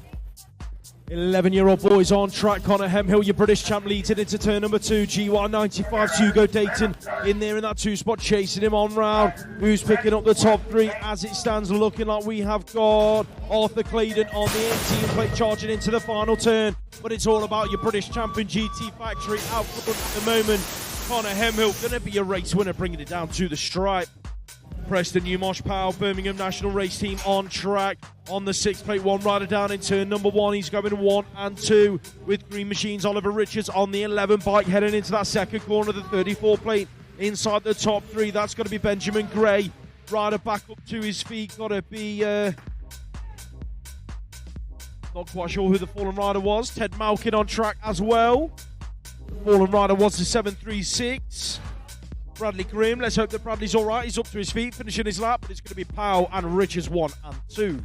11-year-old boys on track. Connor Hemhill, your British champ, leads it into turn number 2. GY95, Hugo Dayton in there in that 2 spot, chasing him on round. Who's picking up the top 3 as it stands? Looking like we have got Arthur Claydon on the 18 plate, charging into the final turn. But it's all about your British champion GT Factory out front at the moment. Connor Hemhill going to be a race winner, bringing it down to the stripe. Preston Newmarsh Powell, Birmingham National Race Team on track. On the 6th plate, 1 rider down in turn number 1. He's going 1 and 2 with Green Machines. Oliver Richards on the 11 bike, heading into that second corner of the 34 plate. Inside the top 3, that's going to be Benjamin Gray. Rider back up to his feet, got to be... not quite sure who the fallen rider was. Ted Malkin on track as well. The fallen rider was the 736. Bradley Grimm, let's hope that Bradley's all right. He's up to his feet, finishing his lap, but it's going to be Powell and Richards 1 and 2.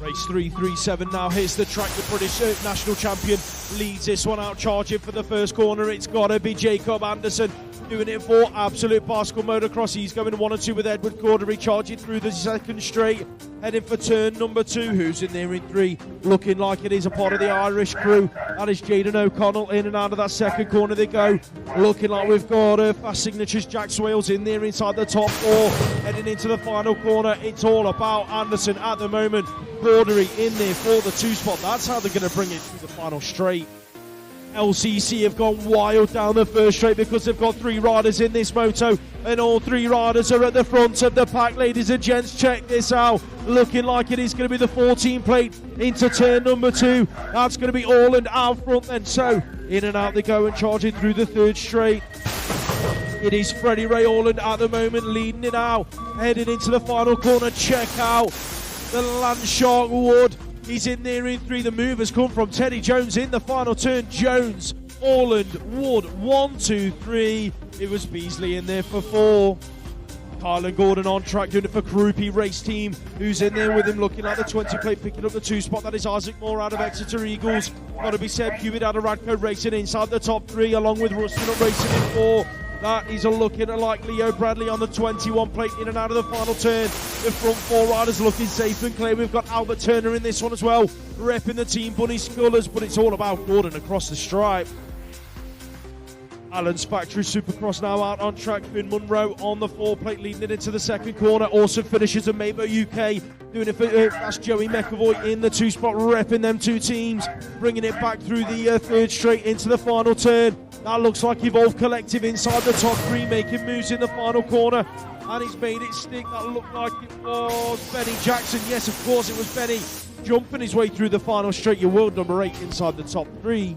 Race 337 now. Here's the track. The British national champion leads this one out, charging for the first corner. It's got to be Jacob Anderson. Doing it for Absolute Bicycle Motocross. He's going 1 and 2 with Edward Cordery, charging through the second straight, heading for turn number 2. Who's in there in 3? Looking like it is a part of the Irish crew. That is Jaden O'Connell. In and out of that second corner they go. Looking like we've got Fast Signatures, Jack Swales in there inside the top 4. Heading into the final corner. It's all about Anderson at the moment. Cordery in there for the 2 spot. That's how they're going to bring it to the final straight. LCC have gone wild down the first straight because they've got 3 riders in this moto, and all 3 riders are at the front of the pack. Ladies and gents, check this out. Looking like it is going to be the 14 plate into turn number 2. That's going to be Orland out front then. So in and out they go and charging through the 3rd straight. It is Freddie Ray Orland at the moment leading it out, heading into the final corner. Check out the Landshark Wood. He's in there in 3. The move has come from Teddy Jones in the final turn. Jones, Orland, Wood, 1, 2, 3. It was Beasley in there for 4. Kylan Gordon on track, doing it for Groupie Race Team. Who's in there with him, looking at the 20 plate, picking up the 2 spot. That is Isaac Moore out of Exeter Eagles. Got to be Seb Hewitt out of Radco Racing inside the top 3, along with Rustin Racing in 4. That is a looking like Leo Bradley on the 21 plate, in and out of the final turn. The front 4 riders looking safe and clear. We've got Albert Turner in this one as well, repping the Team Bunnies colours, but it's all about Gordon across the stripe. Allen's Factory Supercross now out on track. Finn Munro on the 4 plate, leading it into the second corner. Also finishes at Mabo UK. Doing it for that's Joey McAvoy in the 2 spot, repping them 2 teams. Bringing it back through the 3rd straight into the final turn. That looks like Evolve Collective inside the top 3, making moves in the final corner. And he's made it stick. That looked like it was Benny Jackson. Yes, of course it was Benny. Jumping his way through the final straight. Your world number 8 inside the top 3.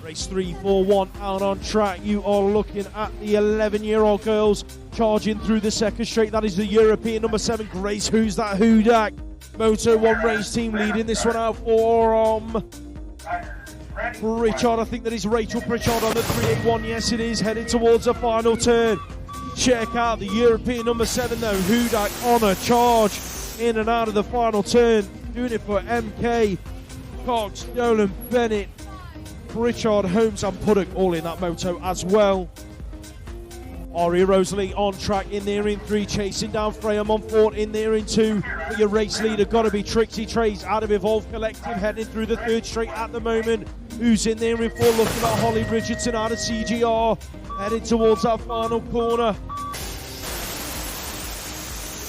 Race 3, 4, 1 out on track. You are looking at the 11-year-old girls charging through the second straight. That is the European number 7, Grace Who's That Hudak. Moto 1 Race Team leading this one out for Pritchard. I think that is Rachel Pritchard on the 381. Yes, it is. Heading towards the final turn. Check out the European number 7 though, Hudak on a charge. In and out of the final turn. Doing it for MK, Cox, Dolan, Bennett, Pritchard, Holmes and Puddock all in that moto as well. Ari Rosalie on track in there in 3, chasing down Freya Montfort in there in 2. But your race leader got to be Trixie Trays out of Evolve Collective, heading through the 3rd straight at the moment. Who's in there in 4, looking at Holly Richardson out of CGR, heading towards that final corner.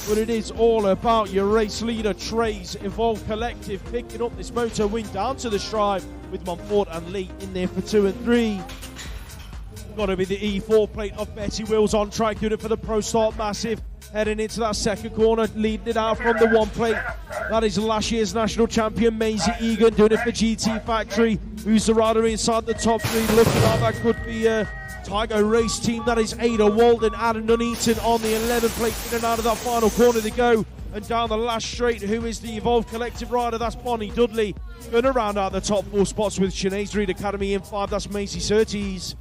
But it is all about your race leader Trays, Evolve Collective, picking up this moto win down to the stripe, with Montfort and Lee in there for 2 and 3. Got to be the E4 plate of Betty Wills on track, doing it for the Pro Start Massive. Heading into that second corner, leading it out from the 1 plate. That is last year's national champion Maisie Egan, doing it for GT Factory. Who's the rider inside the top 3? Looking like that could be Tiger Race Team. That is Ada Walden, Adam Nuneaton on the 11 plate, in and out of that final corner they go. And down the last straight, who is the Evolve Collective rider? That's Bonnie Dudley. Going to round out the top 4 spots with Sinead's Reed Academy in 5. That's Macy Surtees.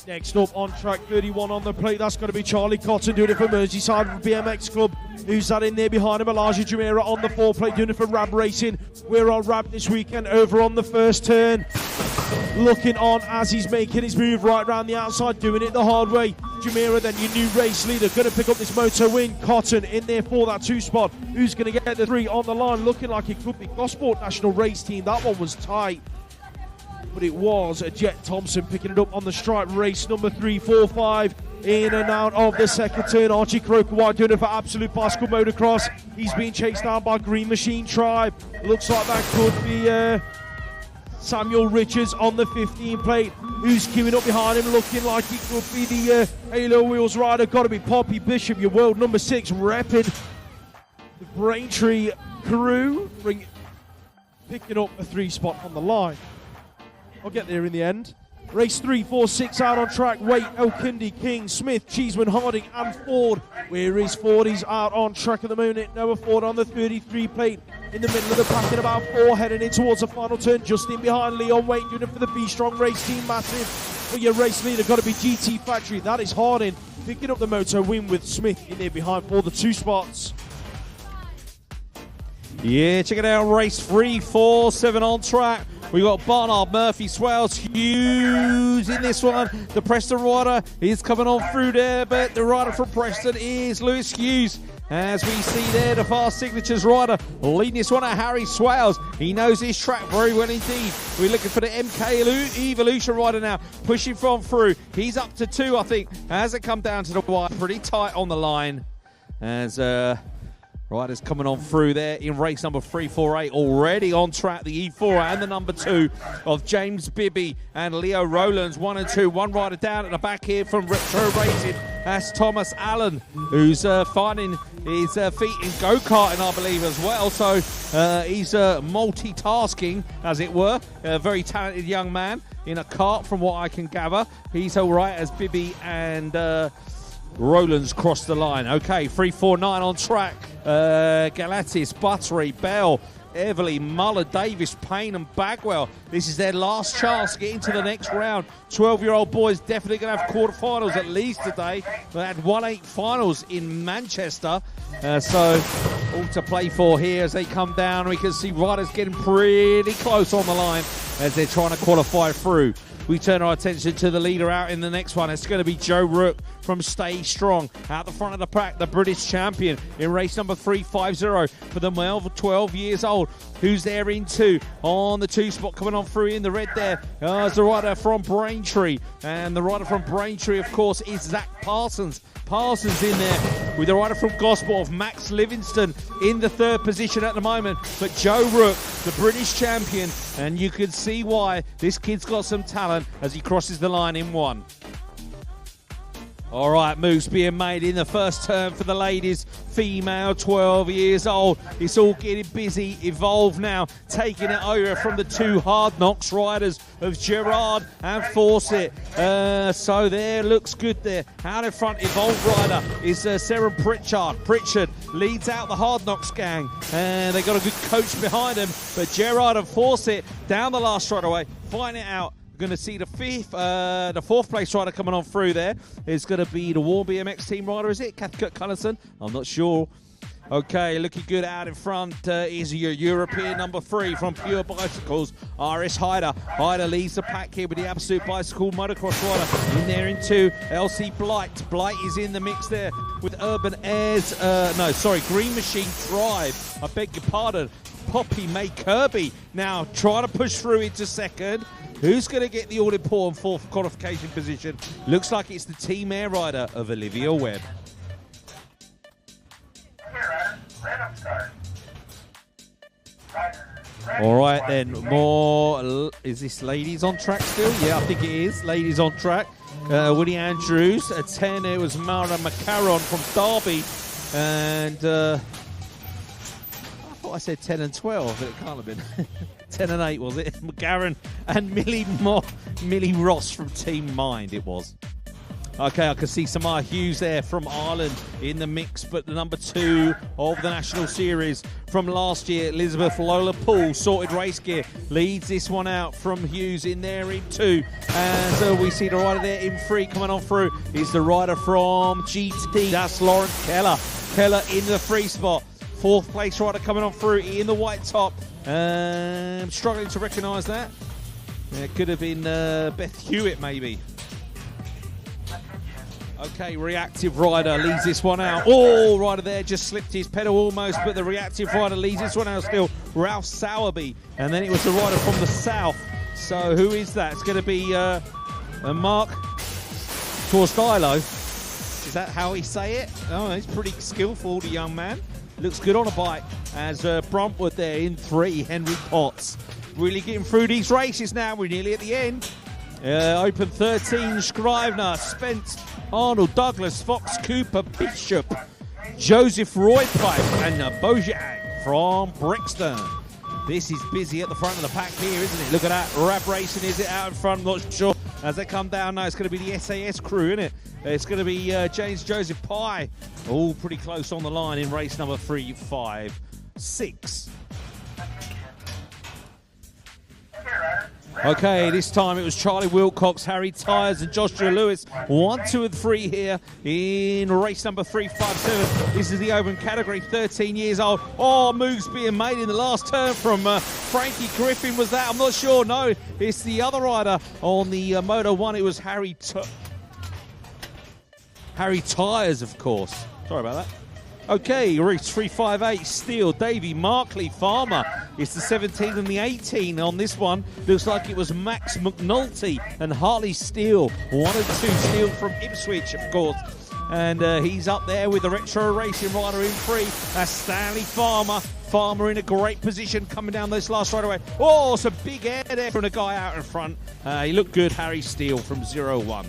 Next up on track 31 on the plate, that's going to be Charlie Cotton, doing it for Merseyside BMX Club. Who's that in there behind him? Elijah Jumeirah on the 4 plate, doing it for Rab Racing. We're on Rab this weekend over on the first turn. Looking on as he's making his move right round the outside, doing it the hard way. Jumeirah, then your new race leader, going to pick up this moto win. Cotton in there for that 2 spot. Who's going to get the 3 on the line? Looking like it could be Gosport National Race Team. That one was tight, but it was Jet Thompson picking it up on the stripe. Race number 3, 4, 5. In and out of the second turn. Archie Croker White doing it for Absolute Bicycle Motocross. He's being chased down by Green Machine Tribe. Looks like that could be Samuel Richards on the 15 plate. Who's queuing up behind him, looking like he could be the Halo Wheels rider. Got to be Poppy Bishop, your world number 6, repping the Braintree crew, picking up a 3 spot on the line. I'll get there in the end. Race 3, 4, 6 out on track. Waite, Elkindi, King, Smith, Cheeseman, Harding and Ford. Where is Ford? He's out on track at the moment. Noah Ford on the 33 plate. In the middle of the pack in about 4, heading in towards the final turn. Just in behind Leon Waite, doing it for the B-Strong Race Team Massive. For your race leader, got to be GT Factory. That is Harding picking up the moto win with Smith in there behind for the 2 spots. Yeah, check it out. Race 3, 4, 7 on track. We got Barnard, Murphy, Swells, Hughes in this one. The Preston rider is coming on through there, but the rider from Preston is Lewis Hughes. As we see there, the Fast Signatures rider leading this one at Harry Swales. He knows his track very well indeed. We're looking for the MK Evolution rider now, pushing from through. He's up to 2, I think, as it come down to the wire. Pretty tight on the line. As riders coming on through there in race number 348, already on track, the E4 and the number 2 of James Bibby and Leo Rowlands, 1 and 2. One rider down at the back here from Retro Racing. That's Thomas Allen, who's finding his feet in go-karting, I believe, as well. So he's multitasking, as it were. A very talented young man in a kart, from what I can gather. He's all right as Bibby and Rowlands cross the line. Okay, 349 on track. Galatis, Buttery, Bell, Everly, Muller, Davis, Payne and Bagwell. This is their last chance to get into the next round. 12-year-old boys definitely going to have quarterfinals at least today. They had 1-8 finals in Manchester. So all to play for here as they come down. We can see riders getting pretty close on the line as they're trying to qualify through. We turn our attention to the leader out in the next one. It's going to be Joe Rook from Stay Strong. Out the front of the pack, the British champion in race number 350 for the male 12 years old. Who's there in 2? On the 2 spot coming on through in the red there is the rider from Braintree. And the rider from Braintree, of course, is Zach Parsons. Parsons in there with the rider from Gosport of Max Livingston in the 3rd position at the moment. But Joe Rook, the British champion, and you can see why this kid's got some talent as he crosses the line in 1. All right, moves being made in the first turn for the ladies. Female, 12 years old. It's all getting busy. Evolve now, taking it over from the 2 Hard Knocks riders of Gerard and Fawcett. So there, looks good there. Out in front, Evolve rider is Sarah Pritchard. Pritchard leads out the Hard Knocks gang. And they got a good coach behind them. But Gerard and Fawcett down the last straightaway, find it out. We're going to see the 4th place rider coming on through there. It's going to be the War BMX team rider, is it? Cathcart Cunnison? I'm not sure. Okay, looking good out in front is your European number 3 from Pure Bicycles, RS Hyder. Hyder leads the pack here with the Absolute Bicycle motocross rider. In there in 2, LC Blight. Blight is in the mix there with Urban Airs. Green Machine Drive. I beg your pardon. Poppy May Kirby now trying to push through into 2nd. Who's going to get the all-important 4th qualification position? Looks like it's the Team Air rider of Olivia Webb. All right, then. More. Is this ladies on track still? Yeah, I think it is. Ladies on track. Woody Andrews. At 10, it was Mara Macaron from Derby. And I thought I said 10 and 12, but it can't have been. 10 and 8, was it? McGarren and Millie Ross from Team Mind, it was. Okay, I can see Samar Hughes there from Ireland in the mix, but the number 2 of the National Series from last year, Elizabeth Lola Poole, sorted race gear, leads this one out from Hughes in there in 2. And so we see the rider there in 3 coming on through. Is the rider from GT, that's Lauren Keller. Keller in the 3 spot. 4th place rider coming on through in the white top. I'm struggling to recognise that. It could have been Beth Hewitt, maybe. Okay, Reactive Rider leads this one out. Oh, rider there just slipped his pedal almost, but the Reactive Rider leads this one out still. Ralph Sowerby. And then it was the rider from the south. So who is that? It's going to be Mark Torstylo. Is that how he say it? Oh, he's pretty skillful, the young man. Looks good on a bike. As Bruntwood there in 3, Henry Potts. Really getting through these races now. We're nearly at the end. Open 13, Scrivener, Spence, Arnold, Douglas, Fox, Cooper, Bishop, Joseph Roypipe, and Bojiang from Brixton. This is busy at the front of the pack here, isn't it? Look at that. Rab Racing, is it out in front? Not sure. As they come down now, it's going to be the SAS crew, isn't it? It's going to be James Joseph Pye. All pretty close on the line in race number 3, 5, 6. Okay, this time it was Charlie Wilcox, Harry Tyers and Joshua Lewis. 1, 2 and 3 here in race number 357. This is the open category, 13 years old. Oh, moves being made in the last turn from Frankie Griffin. Was that? I'm not sure. No, it's the other rider on the Moto 1. It was Harry Tyers, of course. Sorry about that. Okay, race 358, Steele, Davey, Markley, Farmer. It's the 17 and the 18 on this one. Looks like it was Max McNulty and Harley Steele. 1 and 2 Steele from Ipswich, of course. And he's up there with the retro racing rider in 3. That's Stanley Farmer. Farmer in a great position coming down this last straightaway. Oh, some big air there from the guy out in front. He looked good, Harry Steele from 0-1.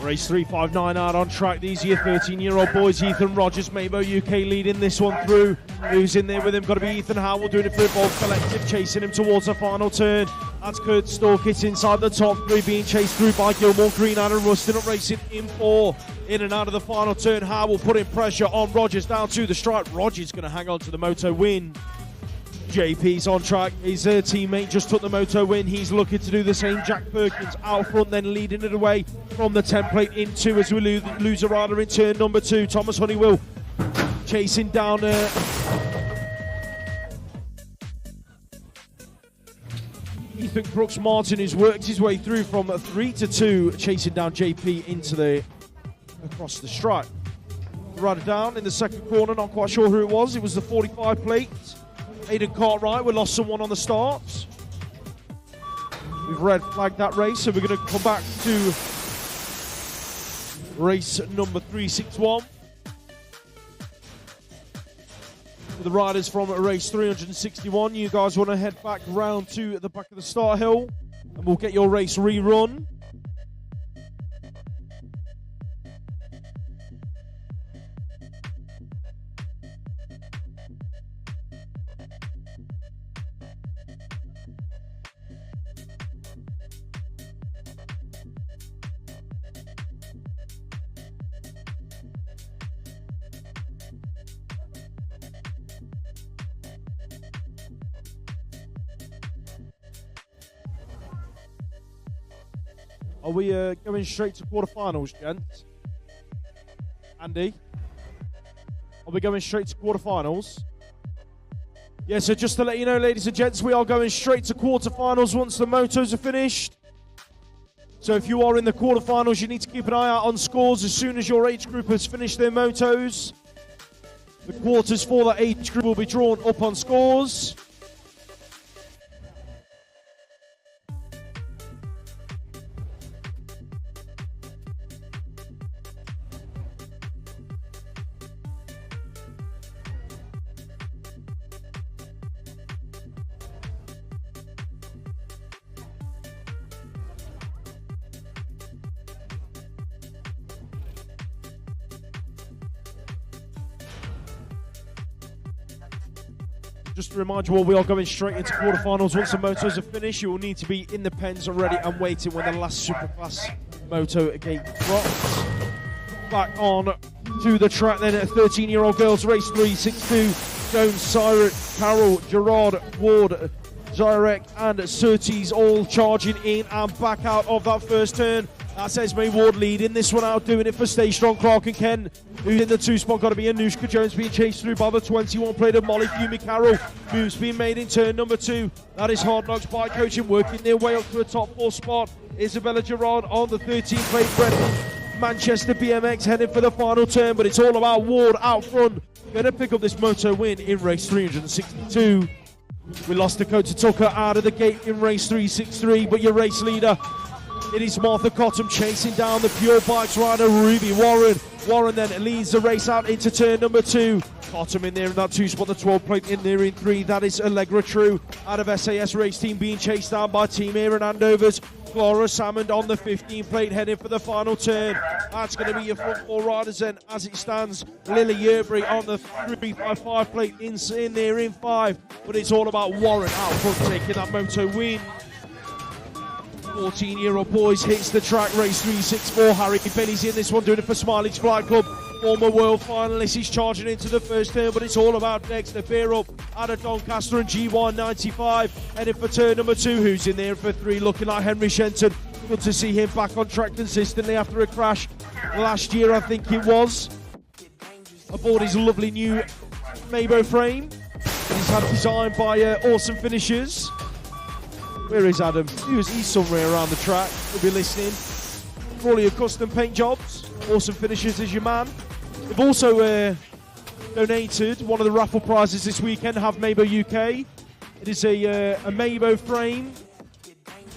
Race 359 out on track. These are your 13-year-old boys. Ethan Rogers, Mabo UK leading this one through. Who's in there with him? Got to be Ethan Howell doing it for Evolve Collective, chasing him towards the final turn. That's Kurt Storkitz inside the top 3, being chased through by Gilmore, Green and Rustin up racing in 4. In and out of the final turn, Howell putting pressure on Rogers down to the stripe. Rogers going to hang on to the Moto win. JP's on track. His teammate just took the moto win. He's looking to do the same. Jack Perkins out front, then leading it away from the template into as we lose a rider in turn number 2. Thomas Honeywell chasing down Ethan Crooks Martin, who's worked his way through from 3 to 2, chasing down JP into across the stripe. Rider down in the second corner, not quite sure who it was. It was the 45 plate. Aidan Cartwright, we lost someone on the start. We've red flagged that race, so we're going to come back to race number 361. For the riders from race 361, you guys want to head back round to the back of the start hill, and we'll get your race rerun. Are we going straight to quarterfinals, gents? Andy? Are we going straight to quarterfinals? Yeah, so just to let you know, ladies and gents, we are going straight to quarterfinals once the motos are finished. So if you are in the quarterfinals, you need to keep an eye out on scores as soon as your age group has finished their motos. The quarters for that age group will be drawn up on scores. Just to remind you all, we are going straight into quarterfinals. Once the motos are finished, you will need to be in the pens ready and waiting when the last superclass moto gate drops. Back on to the track then at 13-year-old girls, race 362. Jones, Syret, Carroll, Gerard, Ward, Zyrek and Surtees all charging in and back out of that first turn. That's Esme Ward leading this one out, doing it for Stay Strong. Clark and Ken, who's in the 2 spot, got to be Anushka Jones being chased through by the 21 plate of Molly Fumi Carroll. Moves being made in turn number 2. That is Hard Knocks Bike Coaching working their way up to a top 4 spot. Isabella Gerard on the 13 plate. Manchester BMX heading for the final turn, but it's all about Ward out front. Going to pick up this moto win in race 362. We lost Dakota Tucker out of the gate in race 363, but your race leader, it is Martha Cottam chasing down the Pure Bikes rider Ruby Warren. Warren then leads the race out into turn number 2. Cottam in there in that 2 spot, the 12 plate in there in 3. That is Allegra True out of SAS race team being chased down by Team Aaron Andovers. Clara Salmond on the 15 plate heading for the final turn. That's going to be your front 4 riders then as it stands. Lily Yerbury on the 355 plate in there in 5. But it's all about Warren out front taking that moto win. 14-year-old boys hits the track, race 364. Harry Benny's in this one, doing it for Smiley's Flight Club. Former world finalist, he's charging into the first turn, but it's all about Dexter Fearup out of Doncaster and G195. Heading for turn number 2, who's in there for 3, looking like Henry Shenton. Good to see him back on track consistently after a crash last year, I think it was. Aboard his lovely new Mabo frame. He's had designed by Awesome Finishers. Where is Adam? He's somewhere around the track. He'll be listening. For all your custom paint jobs, Awesome Finishers is your man. They've also donated one of the raffle prizes this weekend, Have Mabo UK. It is a Mabo frame,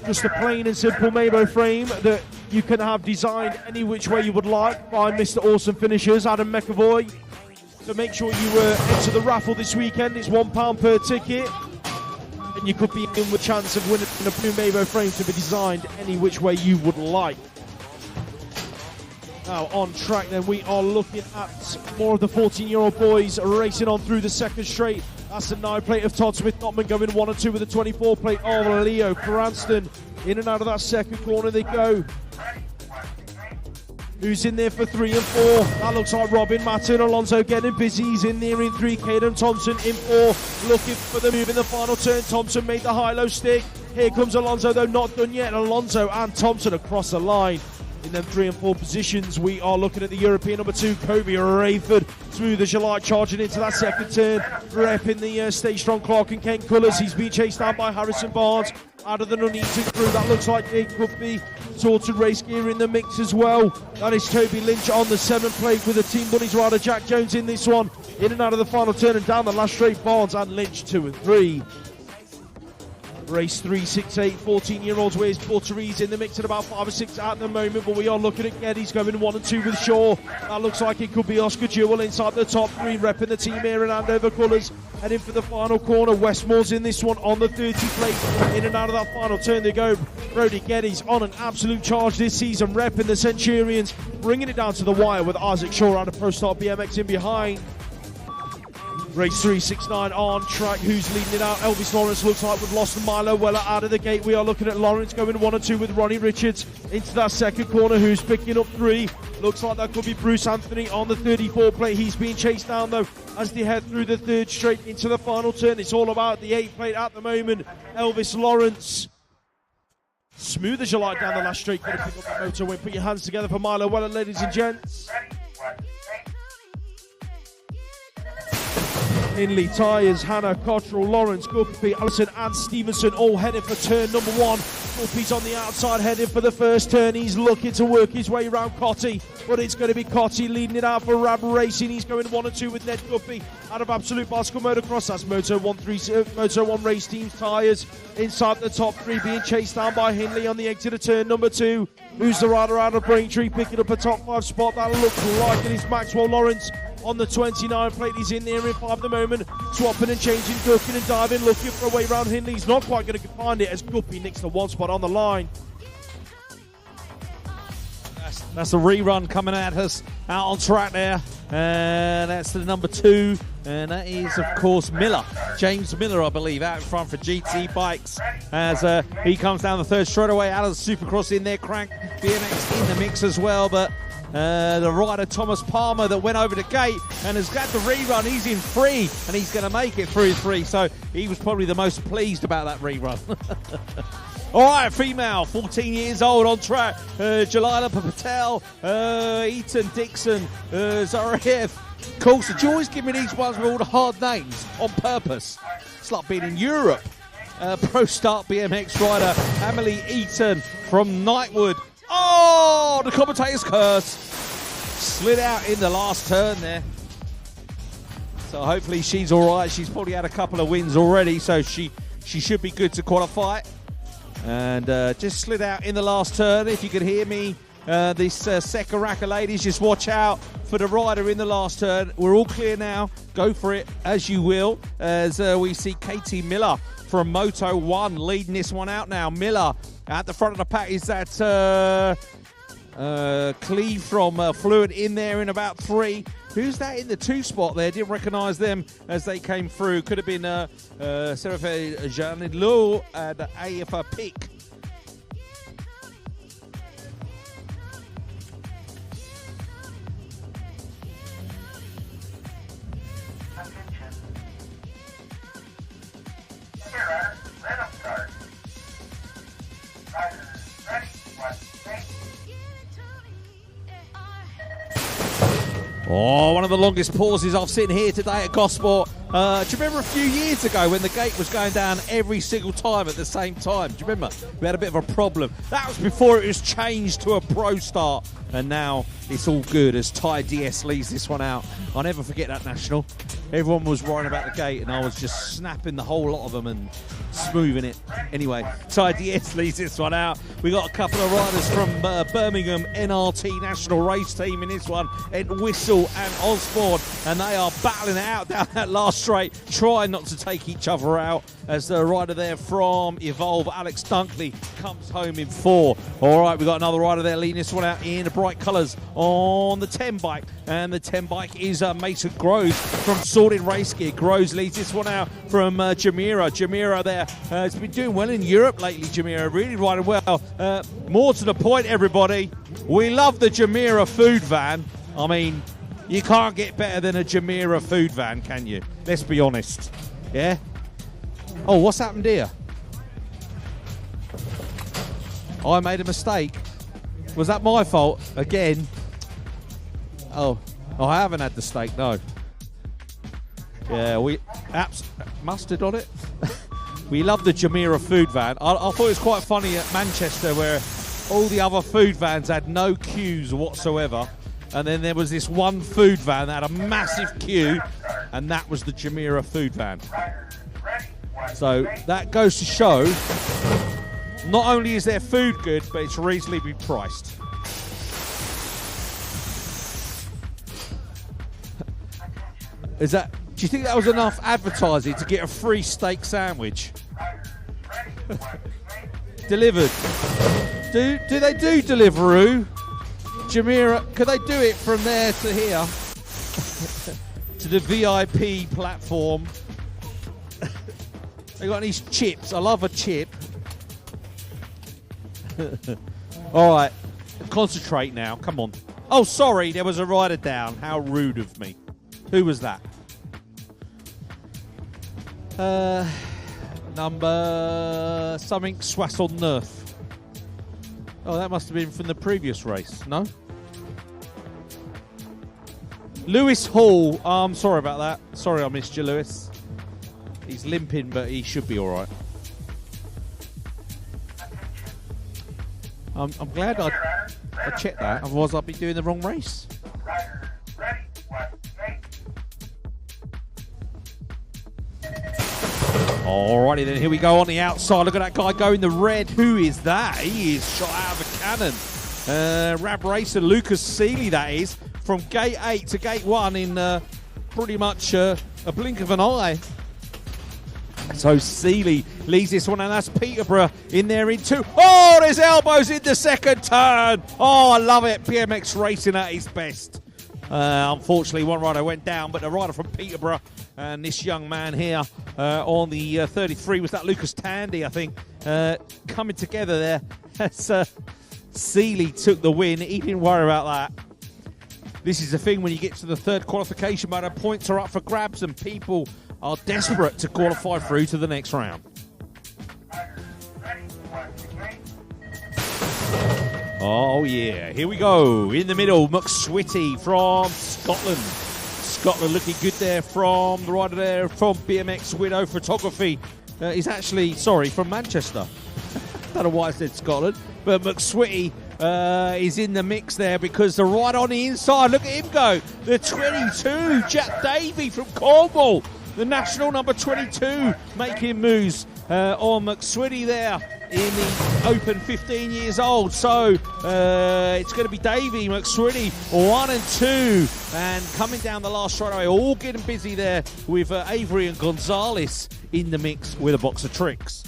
just a plain and simple Mabo frame that you can have designed any which way you would like by Mr. Awesome Finishers, Adam McAvoy. So make sure you enter the raffle this weekend. It's £1 per ticket. And you could be in with a chance of winning a new Mabo frame to be designed any which way you would like. Now on track then, we are looking at more of the 14-year-old boys racing on through the second straight. That's the 9 plate of Todd Smith Notman going 1 and 2 with the 24 plate of Leo Cranston. In and out of that second corner they go. Who's in there for 3 and 4? That looks like Robin Matten. Alonso getting busy. He's in there in 3. Caden Thompson in 4. Looking for the move in the final turn. Thompson made the high-low stick. Here comes Alonso, though not done yet. Alonso and Thompson across the line. In them 3 and 4 positions, we are looking at the European number 2, Kobe Rayford. Smooth as you like, charging into that second turn. Rep in the Stay Strong Clark and Kent colours. He's being chased down by Harrison Barnes. Out of the Nuneaton crew, that looks like Jake Cuffey. Sorted race gear in the mix as well. That is Toby Lynch on the 7 plate with the Team Bunnies rider Jack Jones in this one. In and out of the final turn and down the last straight. Barnes and Lynch 2 and 3. Race 3, 6, 8, 14-year-olds. Where's Buttery's in the mix at about 5 or 6 at the moment, but we are looking at Geddes going 1 and 2 with Shaw. That looks like it could be Oscar Jewell inside the top 3, repping the team here in Andover colours. Heading for the final corner. Westmore's in this one on the 30 plate. In and out of that final turn they go. Brody Geddes on an absolute charge this season, repping the Centurions, bringing it down to the wire with Isaac Shaw out of Pro Start BMX in behind. Race 3, 6, 9 on track. Who's leading it out? Elvis Lawrence looks like we've lost Milo Weller out of the gate. We are looking at Lawrence going 1 and 2 with Ronnie Richards into that second corner. Who's picking up 3? Looks like that could be Bruce Anthony on the 34 plate. He's being chased down though as they head through the 3rd straight into the final turn. It's all about the 8 plate at the moment. Elvis Lawrence. Smooth as you like down the last straight. Going to pick up the motor win. Put your hands together for Milo Weller, ladies and gents. Hindley, Tyres, Hannah, Cottrell, Lawrence, Guppy, Allison and Stevenson all heading for turn number 1. Guppy's on the outside heading for the first turn. He's looking to work his way around Cotty, but it's going to be Cotty leading it out for Rab Racing. He's going 1 and 2 with Ned Guppy out of Absolute Bicycle Motocross. That's Moto 1 Race Team's Tyres inside the top 3, being chased down by Hindley on the exit of turn number 2. Who's the rider out of Braintree picking up a top 5 spot? That looks like it is Maxwell Lawrence. On the 29 plate, he's in there in 5 at the moment, swapping and changing, ducking and diving, looking for a way around Hindley. He's not quite going to find it as Guppy nicks the 1 spot on the line. That's a Rerun coming at us out on track there. That's the number 2, and that is, of course, Miller. James Miller, I believe, out in front for GT Bikes as he comes down the 3rd straight away. Out of the Supercross in there, Crank BMX in the mix as well, but the rider Thomas Palmer that went over the gate and has got the rerun. He's in 3 and he's going to make it through 3, so he was probably the most pleased about that rerun. All right, female, 14 years old on track. Jalila Patel, Eaton Dixon, Zariev. Of course, do you always give me these ones with all the hard names on purpose? It's like being in Europe. Pro Start BMX rider Emily Eaton from Knightwood. Oh, the commentator's curse. Slid out in the last turn there. So hopefully she's all right. She's probably had a couple of wins already, so she should be good to qualify. And just slid out in the last turn. If you could hear me, this Sekaraka ladies, just watch out for the rider in the last turn. We're all clear now. Go for it as you will. As we see Katie Miller from Moto 1 leading this one out now. Miller at the front of the pack is that Cleve from Fluid in there in about 3. Who's that in the 2 spot there? Didn't recognise them as they came through. Could have been Serife Janilou and AFA Pick. Oh, one of the longest pauses I've seen here today at Gosport. Do you remember a few years ago when the gate was going down every single time at the same time? Do you remember? We had a bit of a problem. That was before it was changed to a Pro Start. And now it's all good as Ty DS leads this one out. I'll never forget that national. Everyone was worrying about the gate and I was just snapping the whole lot of them and smoothing it. Anyway, Ty DS leads this one out. We got a couple of riders from Birmingham NRT National Race Team in this one. Ed Whistle and Osborne. And they are battling it out down that last straight, trying not to take each other out as the rider there from Evolve, Alex Dunkley, comes home in 4. All right, we've got another rider there leading this one out in the bright colours on the 10 bike. And the 10 bike is Mason Groves from Sorted Race Gear. Groves leads this one out from Jamira. Jamira there has been doing well in Europe lately, Jamira, really riding well. More to the point, everybody. We love the Jumeirah food van. I mean, you can't get better than a Jumeirah food van, can you? Let's be honest. Yeah? Oh, what's happened here? I made a mistake. Was that my fault? Again? Oh, I haven't had the steak, no. Yeah, mustard on it. We love the Jumeirah food van. I thought it was quite funny at Manchester where all the other food vans had no queues whatsoever. And then there was this one food van that had a massive queue, and that was the Jumeirah food van. So that goes to show, not only is their food good, but it's reasonably priced. Do you think that was enough advertising to get a free steak sandwich? Delivered. Do they do Deliveroo? Jumeirah, could they do it from there to here? To the VIP platform. They got these chips. I love a chip. All right, concentrate now. Come on. Oh, sorry, there was a rider down. How rude of me. Who was that? Number something Soissons-Neuf. Oh, that must have been from the previous race. No? Lewis Hall. Oh, I'm sorry about that. Sorry I missed you, Lewis. He's limping, but he should be all right. I'm glad I checked that. Otherwise, I'd be doing the wrong race. Alrighty then, here we go on the outside. Look at that guy going the red. Who is that? He is shot out of a cannon. Rab racer Lucas Seeley, that is, from gate 8 to gate 1 in pretty much a blink of an eye. So Seeley leads this one, and that's Peterborough in there in 2. Oh, there's elbows in the second turn. Oh, I love it. BMX racing at its best. Unfortunately, one rider went down, but the rider from Peterborough and this young man here on the 33 was that Lucas Tandy, I think, coming together there as Seeley took the win. He didn't worry about that. This is the thing when you get to the third qualification, but the points are up for grabs and people are desperate to qualify through to the next round. Oh yeah, here we go. In the middle, McSwitty from Scotland. Scotland looking good there from the rider there from BMX Widow Photography. He's actually, from Manchester. Don't know why I said Scotland, but McSwitty is in the mix there because the rider on the inside, look at him go. The 22, Jack Davey from Cornwall. The national number 22 making moves on McSwitty there in the open 15 years old. So it's going to be Davey, McSwitty, 1 and 2. And coming down the last straightaway, all getting busy there with Avery and Gonzalez in the mix with a box of tricks.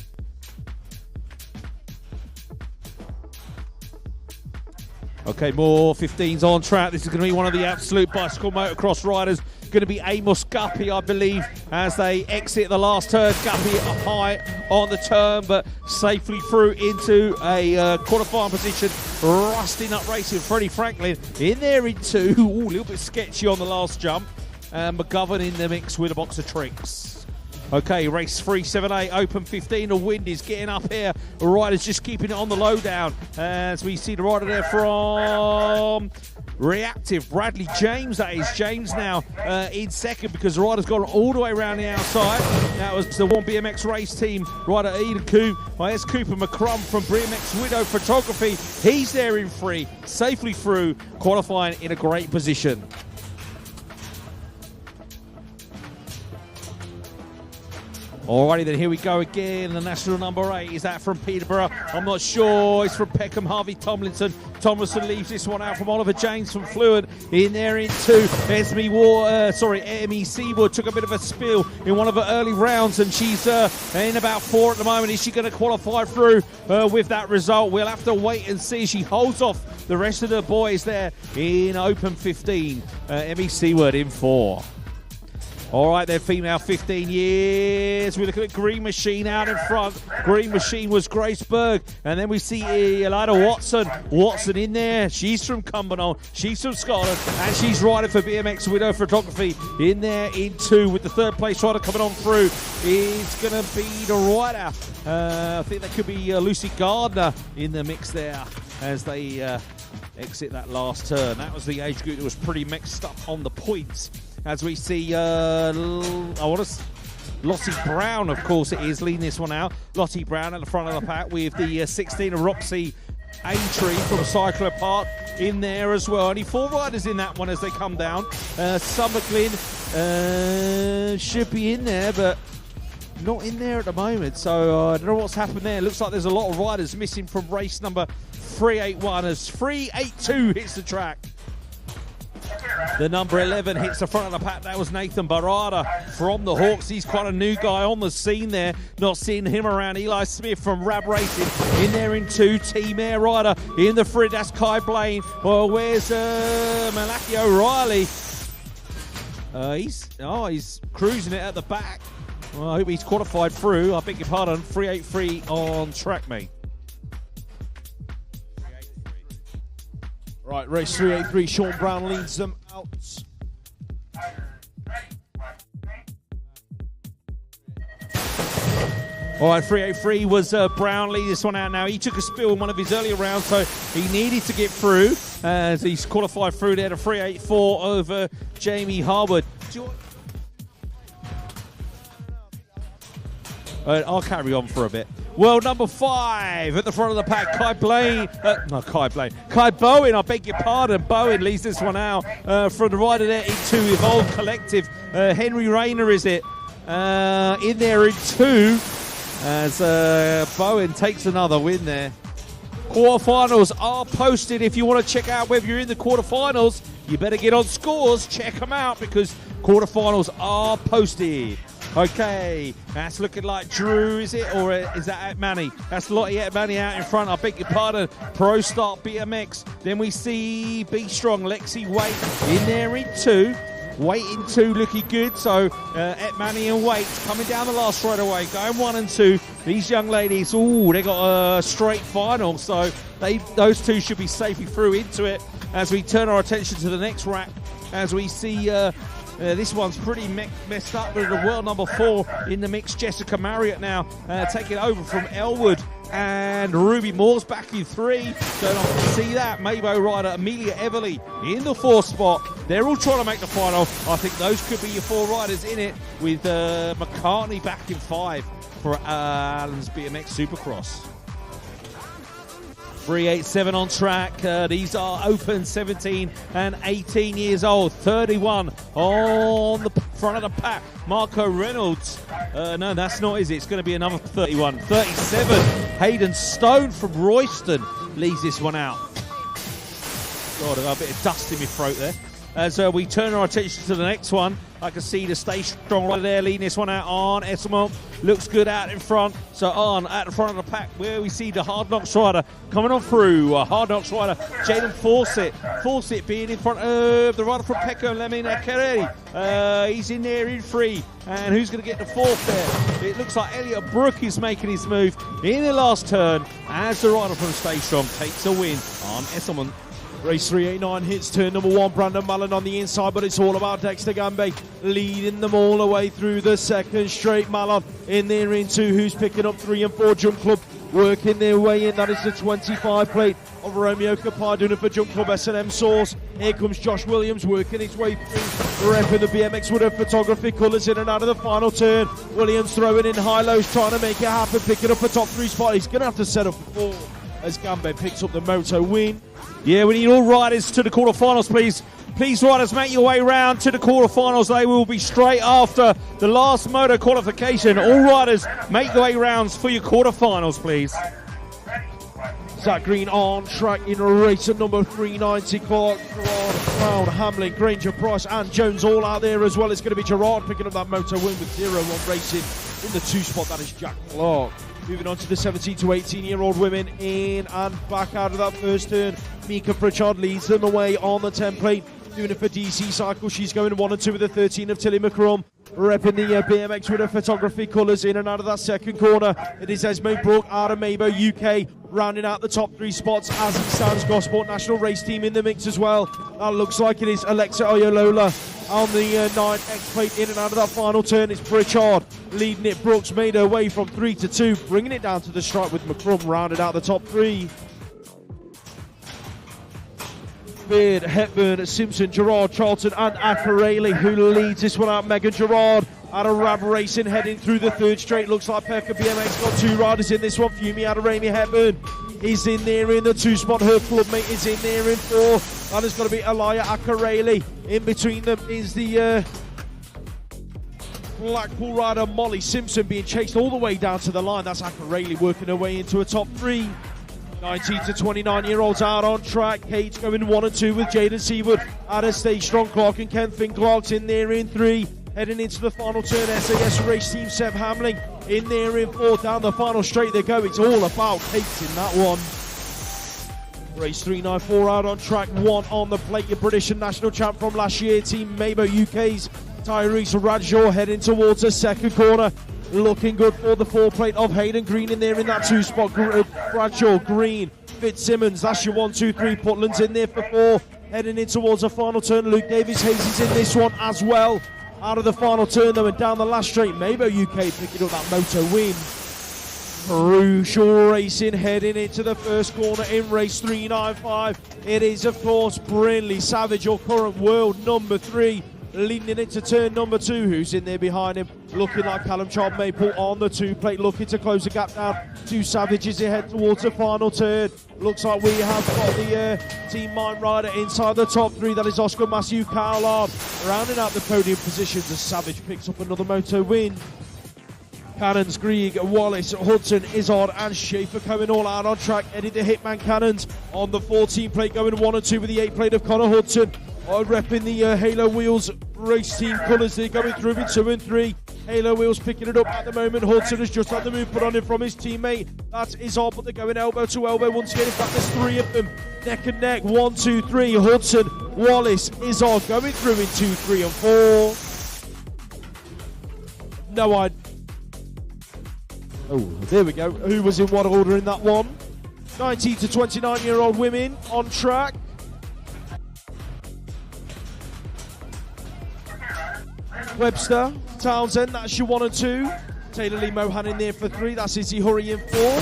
Okay, more 15s on track. This is going to be one of the absolute bicycle motocross riders. Going to be Amos Guppy, I believe, as they exit the last turn. Guppy up high on the turn, but safely through into a qualifying position. Rusting up racing. Freddie Franklin in there in 2. Ooh, a little bit sketchy on the last jump. And McGovern in the mix with a box of tricks. Okay, race 378, open 15. The wind is getting up here. The rider's just keeping it on the low down. As we see the rider there from Reactive, Bradley James, that is. James now in second because the rider's gone all the way around the outside. That was the one BMX race team rider, Eden Coop. Well, there's Cooper McCrum from BMX Widow Photography. He's there in 3, safely through, qualifying in a great position. Alrighty then, here we go again. The national number 8, is that from Peterborough? I'm not sure. It's from Peckham, Harvey Tomlinson. Tomlinson leaves this one out from Oliver James from Fluid. In there in 2. Emmy Seawood took a bit of a spill in one of her early rounds, and she's in about 4 at the moment. Is she going to qualify through with that result? We'll have to wait and see. She holds off the rest of the boys there in open 15. Emmy Seawood in 4. All right, then, female 15 years. We're looking at Green Machine out in front. Green Machine was Grace Berg. And then we see Elida Watson. Watson in there. She's from Cumbernauld. She's from Scotland. And she's riding for BMX Widow Photography in there in 2 with the 3rd place rider coming on through. It's going to be the rider. I think that could be Lucy Gardner in the mix there as they exit that last turn. That was the age group that was pretty mixed up on the points. As we see, Lottie Brown, of course it is, leading this one out. Lottie Brown at the front of the pack with the 16 of Roxy Aintree from Cycler Park in there as well. Only 4 riders in that one as they come down. Summerglyn should be in there, but not in there at the moment. So I don't know what's happened there. Looks like there's a lot of riders missing from race number 381 as 382 hits the track. The number 11 hits the front of the pack. That was Nathan Barada from the Hawks. He's quite a new guy on the scene there. Not seeing him around. Eli Smith from Rab Racing in there in 2. Team Air Rider in the front. That's Kai Blaine. Well, where's Malaki O'Reilly? He's cruising it at the back. Well, I hope he's qualified through. I beg your pardon. 383 on track, mate. Right, race 383, Sean Brown leads them out. All right, 383 was Brown leading this one out now. He took a spill in one of his earlier rounds, so he needed to get through as he's qualified through there to 384 over Jamie Harwood. I'll carry on for a bit. World number 5 at the front of the pack, Kai Bowen, I beg your pardon. Bowen leads this one out from the rider there into Evolve Collective. Henry Rayner is it, in there in 2 as Bowen takes another win there. Quarterfinals are posted. If you want to check out whether you're in the quarterfinals, you better get on Scores, check them out because quarterfinals are posted. Okay, that's looking like Drew, is it? Or is that Atmani? That's Lottie Atmani out in front. I beg your pardon. Pro Start BMX. Then we see Be Strong, Lexi Waite in there in 2. Waite in 2 looking good. So Atmani and Waite coming down the last straight away. Going 1 and 2. These young ladies, they got a straight final. So those 2 should be safely through into it. As we turn our attention to the next rack. As we see... this one's pretty messed up with the world number 4 in the mix. Jessica Marriott now taking over from Elwood. And Ruby Moore's back in 3. Don't often see that. Maybo rider Amelia Everly in the 4th spot. They're all trying to make the final. I think those could be your 4 riders in it with McCartney back in 5 for Allen's BMX Supercross. 387 on track. These are open 17 and 18 years old. 31 on the front of the pack. Marco Reynolds. No, that's not, is it? It's going to be another 31. 37. Hayden Stone from Royston leads this one out. God, I've got a bit of dust in my throat there. As we turn our attention to the next one, I can see the Stay Strong right there leading this one out on Esselmont. Looks good out in front. So on at the front of the pack where we see the Hard Knocks rider coming on through. Hard Knocks rider Jaden Fawcett. Fawcett being in front of the rider from Peckham, Lemina Kereri. He's in there in 3. And who's going to get the 4th there? It looks like Elliot Brook is making his move in the last turn as the rider from Stay Strong takes a win on Esselmont. Race 389 hits turn number 1, Brandon Mullen on the inside, but it's all about Dexter Gambe leading them all the way through the second straight. Mullen in there in 2, who's picking up 3 and 4. Jump Club working their way in. That is the 25 plate of Romeo Kapar doing it for Jump Club S&M Source. Here comes Josh Williams working his way through, repping the BMX Widow Photography colours in and out of the final turn. Williams throwing in high-lows, trying to make it happen, picking up a top 3 spot. He's going to have to set up a 4 as Gambe picks up the Moto win. Yeah, we need all riders to the quarterfinals, please. Please, riders, make your way round to the quarterfinals. They will be straight after the last Moto qualification. All riders, make your way rounds for your quarterfinals, please. Zach Green on track in race at number 390. Clark, Brown, Hamlin, Granger, Price and Jones all out there as well. It's going to be Gerard picking up that Moto win with 0-1 racing in the 2 spot. That is Jack Clark. Moving on to the 17 to 18-year-old women in and back out of that first turn. Mika Pritchard leads them away on the template. Doing it for DC Cycle. She's going 1 and 2 with the 13 of Tilly McCrum. repping the BMX with her photography colours in and out of that second corner. It is Esme Brooke out of Mabo, UK, rounding out the top 3 spots as it stands. Gosport national race team in the mix as well. That looks like it is Alexa Oyolola on the 9X plate in and out of that final turn. It's Pritchard leading it. Brooks made her way from 3 to 2, bringing it down to the stripe with McCrum rounded out the top 3. Beard, Hepburn, Simpson, Gerard, Charlton and Acarelli who leads this one out. Megan Gerard out of Rab Racing heading through the 3rd straight. Looks like Pekka BMX got 2 riders in this one. Fumi out of Amy Hepburn is in there in the 2 spot. Her clubmate is in there in 4. That is going to be Alaya Acarelli. In between them is the Blackpool rider Molly Simpson being chased all the way down to the line. That's Acarelli working her way into a top 3. 19 to 29-year-olds out on track. Kate's going 1 and 2 with Jaden Seawood out of Stay Strong. Clark and Ken Finn Clark's in there in 3. Heading into the final turn, SAS race team Seb Hamling in there in 4. Down the final straight they go. It's all about Kate in that one. Race 394 out on track, 1 on the plate. Your British and national champ from last year, Team Mabo UK's Tyrese Radshaw heading towards the second corner. Looking good for the 4 plate of Hayden Green in there in that 2 spot. Bradshaw, Green, Fitzsimmons, that's your 1, 2, 3. Putland's in there for 4. Heading in towards the final turn. Luke Davis Hayes is in this one as well. Out of the final turn though and down the last straight. Mabo UK picking up that Moto win. Crucial racing heading into the first corner in race 395. It is of course Brindley Savage, your current world number 3. Leading into turn number 2, who's in there behind him, looking like Callum Child Maple on the 2 plate, looking to close the gap down to Savage as he head towards the final turn. Looks like we have got the Team Mind Rider inside the top 3. That is Oscar Matthew Cowlard rounding out the podium positions as Savage picks up another Moto win. Cannons, Grieg, Wallace, Hudson, Izzard and Schaefer coming all out on track. Eddie the Hitman Cannons on the 14 plate going 1 and 2 with the 8 plate of Connor Hudson. Repping the Halo Wheels race team colours. They're going through in 2 and 3. Halo Wheels picking it up at the moment. Hudson has just had the move put on him from his teammate. That is all, but they're going elbow to elbow once again. In fact, there's 3 of them neck and neck. 1, 2, 3. Hudson, Wallace, Izzard going through in 2, 3 and 4. No idea. Oh, there we go. Who was in what order in that one? 19 to 29-year-old women on track. Webster, Townsend, that's your 1 and 2. Taylor Lee Mohan in there for 3. That's Izzy Hurry in 4.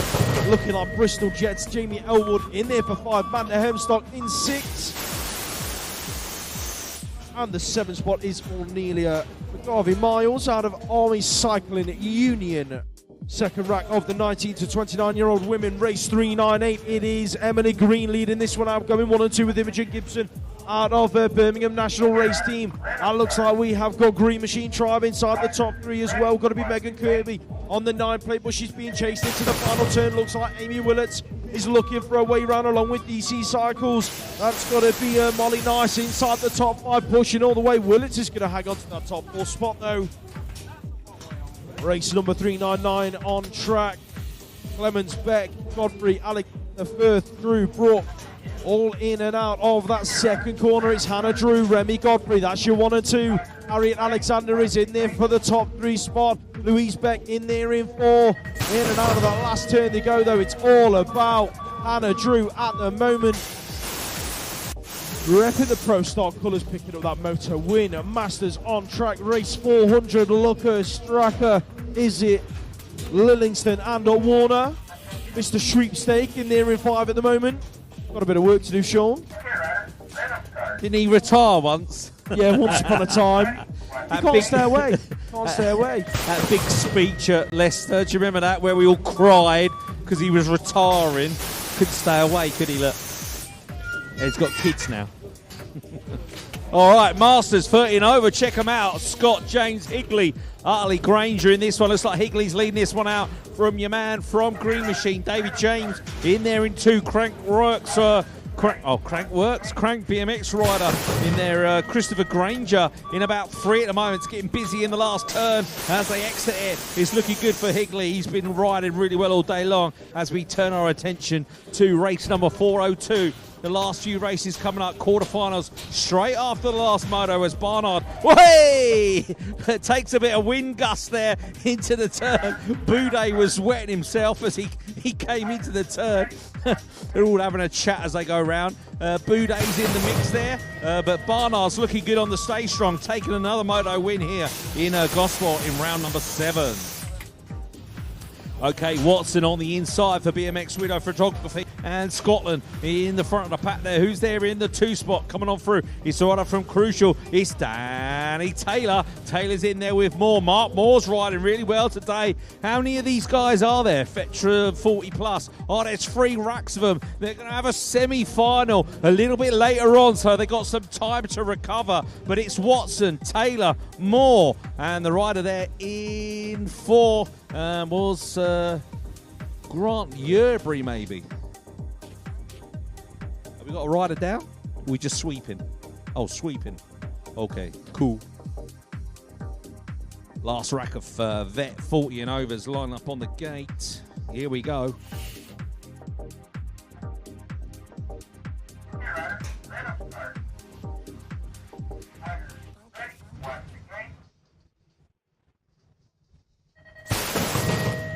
Looking like Bristol Jets. Jamie Elwood in there for 5. Manda Hemstock in 6. And the 7th spot is Ornelia McGarvey Miles out of Army Cycling Union. Second rack of the 19 to 29-year-old women, race 398. It is Emily Green leading this one out, going 1 and 2 with Imogen Gibson out of Birmingham National Race Team. And looks like we have got Green Machine Tribe inside the top 3 as well. Got to be Megan Kirby on the 9 plate, but she's being chased into the final turn. Looks like Amy Willets is looking for a way round along with DC Cycles. That's got to be Molly Nice inside the top 5, pushing all the way. Willets is going to hang on to that top 4 spot though. Race number 399 on track. Clemens, Beck, Godfrey, Alec, the Firth, Drew, Brook, all in and out of that second corner. It's Hannah Drew, Remy Godfrey, that's your 1 and 2. Harriet Alexander is in there for the top 3 spot. Louise Beck in there in 4. In and out of that last turn they go though. It's all about Hannah Drew at the moment. Repping the Pro Stock colours, picking up that Moto win. Masters on track, race 400. Looker, Stracker, is it Lillingston and Warner? Mr. Shreepstake in there in 5 at the moment. Got a bit of work to do, Sean. Didn't he retire once? Yeah, once upon a time. He can't stay away. Can't stay away. That big speech at Leicester, do you remember that? Where we all cried because he was retiring. Couldn't stay away, could he? Look. Yeah, he's got kids now. All right, Masters 13 over. Check them out. Scott, James, Higley, Hartley Granger in this one. Looks like Higley's leading this one out from your man from Green Machine. David James in there in 2. Crank Works. Crank BMX rider in there. Christopher Granger in about 3 at the moment. It's getting busy in the last turn as they exit it. It's looking good for Higley. He's been riding really well all day long as we turn our attention to race number 402 the last few races coming up. Quarterfinals straight after the last moto as Barnard, way, takes a bit of wind gust there into the turn. Boudet was wetting himself as he came into the turn. They're all having a chat as they go round. Boudet's in the mix there, but Barnard's looking good on the stage strong, taking another moto win here in Gosport in round number 7. Okay, Watson on the inside for BMX Widow Photography, and Scotland in the front of the pack there. Who's there in the 2 spot coming on through? It's the rider from Crucial. It's Danny Taylor. Taylor's in there with Moore. Mark Moore's riding really well today. How many of these guys are there? Fetra 40 plus. Oh, there's 3 racks of them. They're going to have a semi-final a little bit later on, so they got some time to recover. But it's Watson, Taylor, Moore, and the rider there in 4 was Grant Yerbury, maybe. Have we got a rider down? We're just sweeping. Oh, sweeping. Okay, cool. Last rack of vet 40 and overs line up on the gate. Here we go.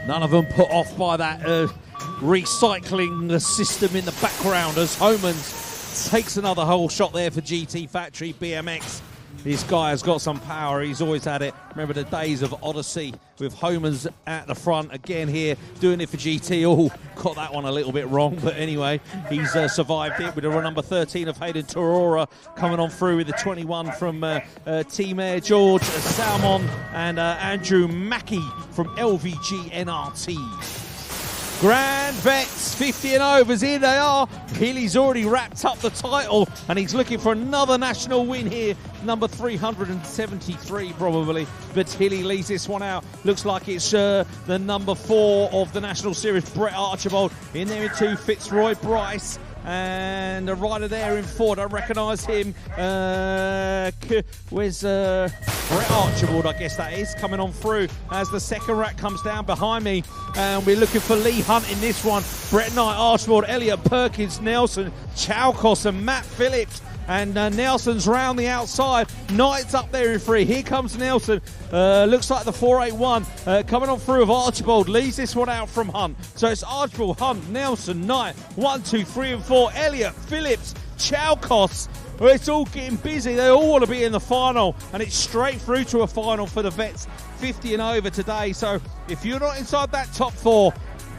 None of them put off by that recycling system in the background as Homans takes another whole shot there for GT Factory BMX. This guy has got some power. He's always had it. Remember the days of Odyssey with Homans at the front. Again here, doing it for GT. Oh, got that one a little bit wrong. But anyway, he's survived it with a number 13 of Hayden Torora coming on through with the 21 from Team Air George Salmon and Andrew Mackey from LVG NRT. Grand Vets, 50 and overs, here they are. Healy's already wrapped up the title and he's looking for another national win here. Number 373 probably, but Healy leads this one out. Looks like it's the number 4 of the National Series, Brett Archibald. In there in 2, Fitzroy Bryce. And a rider there in 4, don't recognise him. Where's Brett Archibald, I guess that is, coming on through as the second rack comes down behind me. And we're looking for Lee Hunt in this one. Brett Knight, Archibald, Elliot Perkins, Nelson, Chowkos and Matt Phillips. And Nelson's round the outside. Knight's up there in 3. Here comes Nelson. Looks like the 481 coming on through of Archibald. Leaves this one out from Hunt. So it's Archibald, Hunt, Nelson, Knight. 1, 2, 3 and 4. Elliot, Phillips, Chowkos. Well, it's all getting busy. They all want to be in the final. And it's straight through to a final for the Vets. 50 and over today. So if you're not inside that top 4,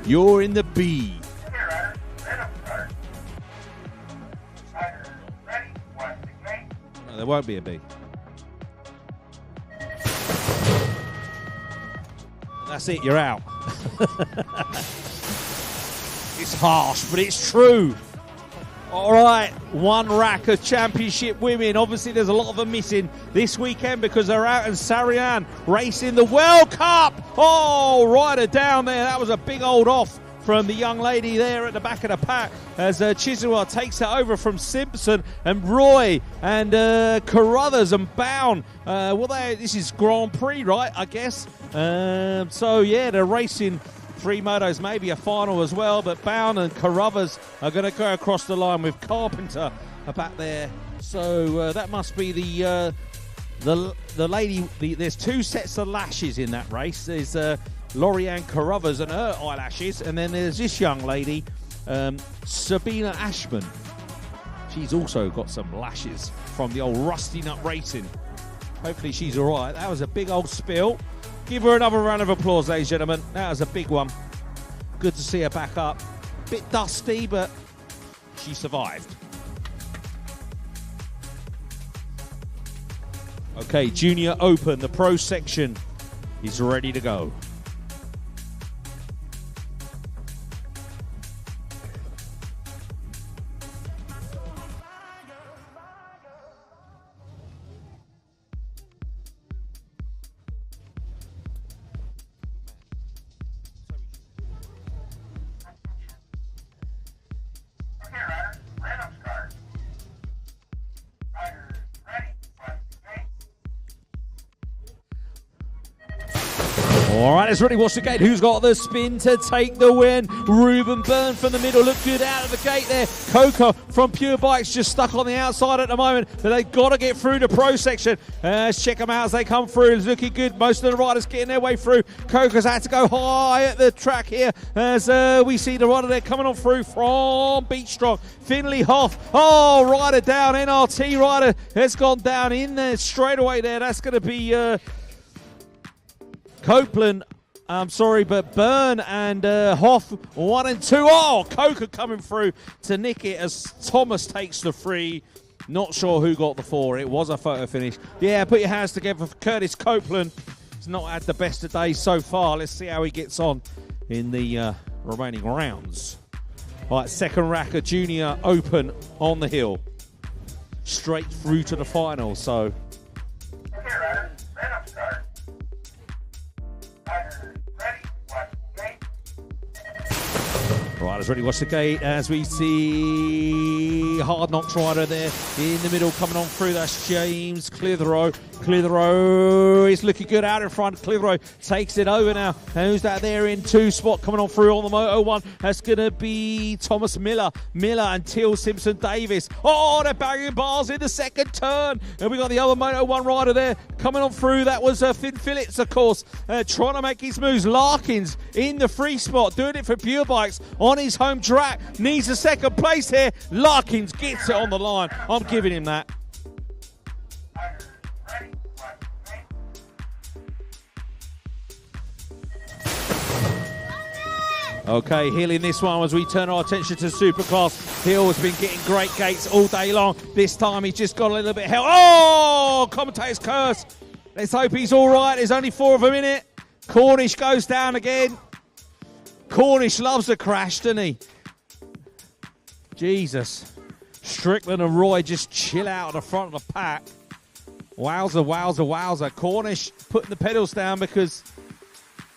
you're in the B. There won't be a B. That's it, you're out. It's harsh, but it's true. All right, 1 rack of championship women. Obviously, there's a lot of them missing this weekend because they're out in Sarian racing the World Cup. Oh, rider down there. That was a big old off from the young lady there at the back of the pack as Chisua takes it over from Simpson and Roy and Carruthers and Bound. This is Grand Prix, right, I guess. So, yeah, they're racing 3 motos, maybe a final as well, but Bound and Carruthers are going to go across the line with Carpenter back there. So that must be the lady. There's 2 sets of lashes in that race. There's Lorianne Carruthers and her eyelashes, and then there's this young lady, Sabina Ashman. She's also got some lashes from the old Rusty Nut Racing. Hopefully she's all right. That was a big old spill. Give her another round of applause, ladies and gentlemen. That was a big one. Good to see her back up. Bit dusty, but she survived. Okay, Junior Open, the pro section is ready to go. All right, let's really watch the gate. Who's got the spin to take the win? Ruben Byrne from the middle. Look good out of the gate there. Coca from Pure Bikes just stuck on the outside at the moment, but they've got to get through the pro section. Let's check them out as they come through. It's looking good. Most of the riders getting their way through. Coca's had to go high at the track here as we see the rider there coming on through from Beach Strong. Finley Hoff. Oh, rider down. NRT rider has gone down in there straight away there. That's going to be Copeland, I'm sorry, but Byrne and Hoff 1 and 2. Oh, Coca coming through to nick it as Thomas takes the 3. Not sure who got the 4. It was a photo finish. Yeah, put your hands together for Curtis Copeland. He's not had the best of days so far. Let's see how he gets on in the remaining rounds. All right, second rack, a junior open on the hill. Straight through to the final, so... Okay, riders, red up start. Riders, ready, watch the gate. Riders ready, watch the gate as we see Hard Knocks rider there in the middle coming on through. That's James Clitheroe. Clitheroe is looking good out in front. Clitheroe takes it over now. Who's that there in 2 spot coming on through on the Moto 1? That's going to be Thomas Miller. Miller and Till Simpson Davis. Oh, they're banging bars in the second turn. And we got the other Moto 1 rider there coming on through. That was Finn Phillips, of course, trying to make his moves. Larkins in the free spot, doing it for Pure Bikes on his home track. Needs a second place here. Larkins gets it on the line. I'm giving him that. Okay, Hill in this one as we turn our attention to Superclass. Hill has been getting great gates all day long. This time he's just got a little bit of help. Oh, commentator's curse. Let's hope he's all right. There's only 4 of them in it. Cornish goes down again. Cornish loves a crash, doesn't he? Jesus. Strickland and Roy just chill out at the front of the pack. Wowza, wowza, wowza. Cornish putting the pedals down because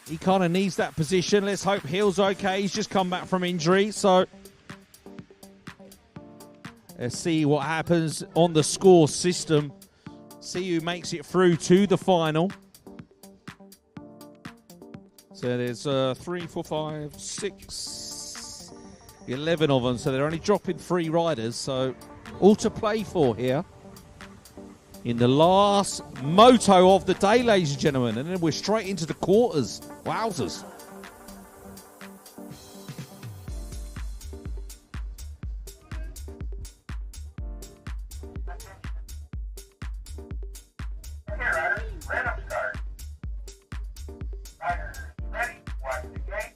he kind of needs that position. Let's hope Hill's okay. He's just come back from injury. So let's see what happens on the score system. See who makes it through to the final. So there's 3, 4, 5, 6, 11 of them. So they're only dropping 3 riders. So all to play for here in the last moto of the day, ladies and gentlemen. And then we're straight into the quarters. Wowzers. Okay, riders, red up start. Riders, ready, watch the gate.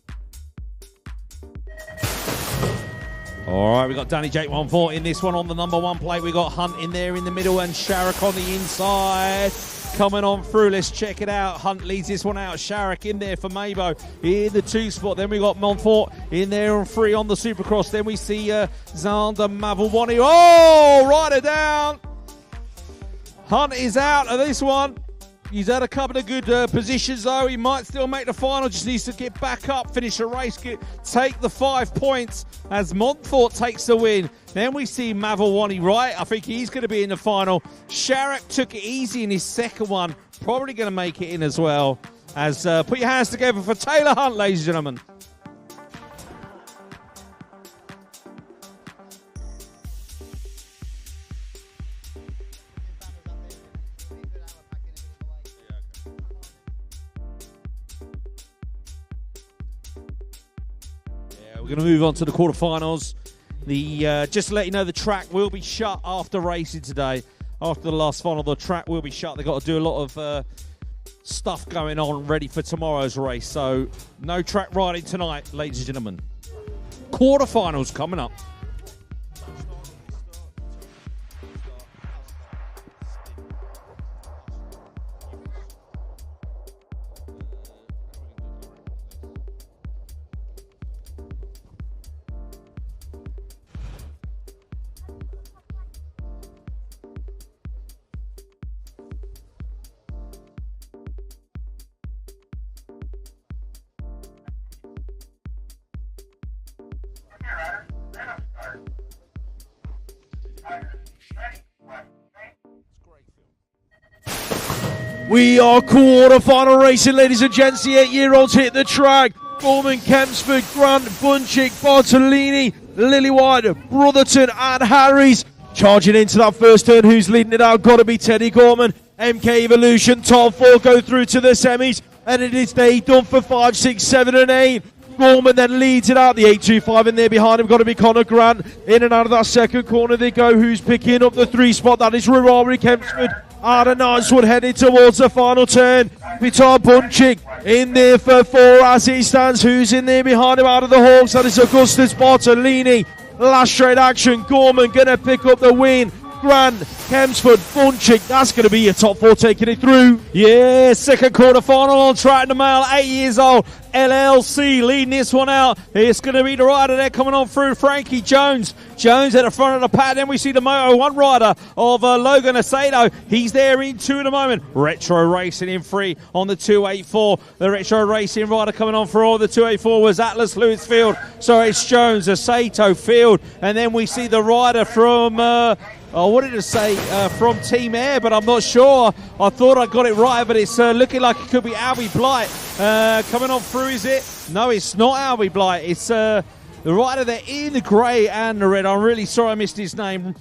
All right, we got Danny Jake 1-4 in this one on the number 1 plate. We got Hunt in there in the middle and Sharrock on the inside. Coming on through, let's check it out. Hunt leads this one out. Sharrock in there for Mabo in the 2 spot. Then we got Montfort in there on 3 on the Supercross. Then we see Zander Mavelwani. Oh, rider down. Hunt is out of this one. He's had a couple of good positions though. He might still make the final. Just needs to get back up, finish a race, take the 5 points as Montfort takes the win. Then we see Mavelwani, right? I think he's going to be in the final. Sharrock took it easy in his second one. Probably going to make it in as well. As put your hands together for Taylor Hunt, ladies and gentlemen. We're going to move on to the quarterfinals. Just to let you know, the track will be shut after racing today. After the last final, the track will be shut. They've got to do a lot of stuff going on ready for tomorrow's race. So no track riding tonight, ladies and gentlemen. Quarterfinals coming up. Okay, riders, red up We are quarter-final racing, ladies and gents. The 8-year-olds hit the track. Gorman, Kempsford, Grant, Bunchik, Bartolini, Lillywhite, Brotherton and Harries. Charging into that first turn, who's leading it out? Got to be Teddy Gorman. MK Evolution, top 4 go through to the semis. And it is day done for 5, 6, 7 and 8. Gorman then leads it out. The 825 in there behind him. Got to be Connor Grant. In and out of that second corner they go. Who's picking up the 3 spot? That is Rerun, Kempsford. Out of Knightswood heading towards the final turn. Vitar Bunchik in there for 4 as it stands. Who's in there behind him out of the Hawks? That is Augustus Bartolini. Last straight action. Gorman going to pick up the win. Grant, Kempsford, Bunchik, that's going to be your top 4 taking it through. Yeah, second quarter final on track. The male, 8 years old, LLC leading this one out. It's going to be the rider there coming on through, Frankie Jones. Jones at the front of the pack. Then we see the Moto 1 rider of Logan Acedo. He's there in 2 at the moment. Retro Racing in 3 on the 284. The Retro Racing rider coming on for all the 284 was Atlas Lewis Field. So it's Jones, Aceto, Field. And then we see the rider from... I wanted to say from Team Air, but I'm not sure. I thought I got it right, but it's looking like it could be Albie Blight coming on through, is it? No, it's not Albie Blight. It's the rider there in the grey and the red. I'm really sorry I missed his name.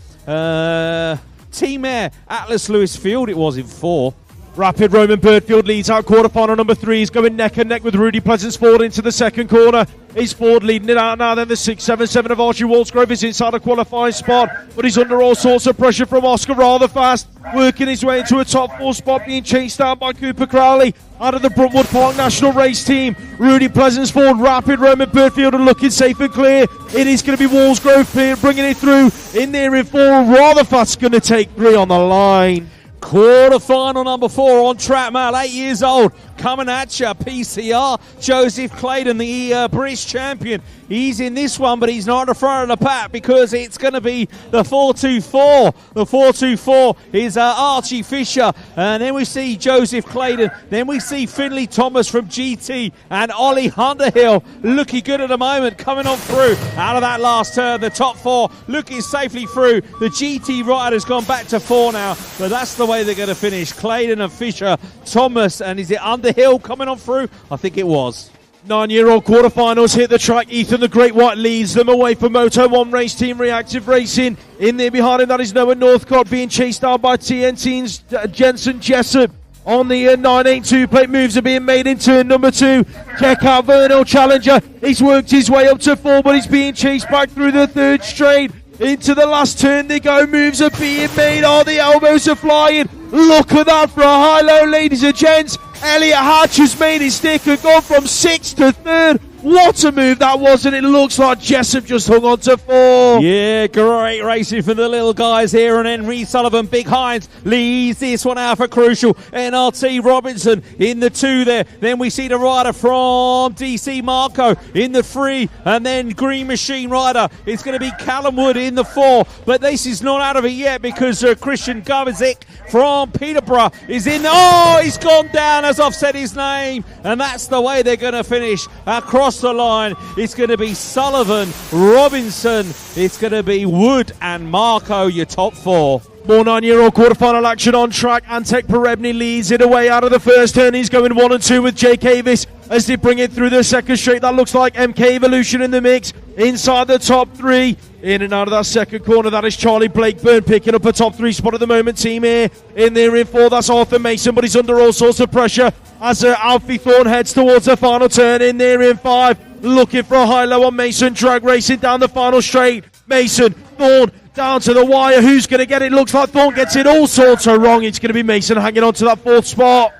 Team Air, Atlas Lewis Field it was in 4. Rapid Roman Birdfield leads out quarter-final number 3. He's going neck and neck with Rudy Pleasance Ford into the second corner. Is Ford leading it out now? Then the 677 of Archie Walsgrove is inside a qualifying spot, but he's under all sorts of pressure from Oscar rather fast, working his way into a top 4 spot, being chased down by Cooper Crowley out of the Bruntwood Park National Race Team. Rudy Pleasance Ford, Rapid Roman Birdfield are looking safe and clear. It is going to be Walsgrove bringing it through in there in 4. Rather fast going to take 3 on the line. Quarter final number 4 on track, male, 8 years old, coming at you. PCR, Joseph Clayton, the British champion. He's in this one, but he's not at the front of the pack because it's going to be the 424. The 424 is Archie Fisher. And then we see Joseph Clayton. Then we see Finley Thomas from GT and Ollie Underhill looking good at the moment, coming on through out of that last turn. The top 4 looking safely through. The GT rider's gone back to 4 now, but that's the way they're going to finish. Clayton and Fisher, Thomas, and is it Underhill coming on through? I think it was. 9-year-old quarterfinals hit the track. Ethan the Great White leads them away from Moto 1 race team Reactive Racing. In there behind him, that is Noah Northcott being chased down by TNT's Jensen Jessup. On the 982 plate, moves are being made in turn number 2. Check out Vernal Challenger. He's worked his way up to 4, but he's being chased back through the 3rd straight. Into the last turn they go. Moves are being made. Oh, the elbows are flying. Look at that for a high-low, ladies and gents. Elliot Hatch has made his stick and gone from 6th to 3rd. What a move that was, and it looks like Jessup just hung on to 4. Yeah, great racing for the little guys here, and Henry Sullivan, Big Hines leads this one out for Crucial. NRT Robinson in the 2 there. Then we see the rider from DC Marco in the 3, and then Green Machine rider. It's going to be Callum Wood in the 4, but this is not out of it yet because Christian Gavizik from Peterborough is in. Oh, he's gone down as I've said his name, and that's the way they're going to finish across the line. It's going to be Sullivan, Robinson, it's going to be Wood and Marco, your top 4. More 9-year-old quarterfinal action on track. Antek Perebny leads it away out of the first turn. He's going 1 and 2 with Jake Avis as they bring it through the second straight. That looks like MK Evolution in the mix inside the top 3. In and out of that second corner, that is Charlie Blakeburn picking up a top 3 spot at the moment. Team A in there in 4, that's Arthur Mason, but he's under all sorts of pressure as Alfie Thorne heads towards the final turn. In there in 5, looking for a high-low on Mason, drag racing down the final straight. Mason, Thorne, down to the wire. Who's going to get it? Looks like Thorne gets it all sorts of wrong. It's going to be Mason hanging on to that 4th spot.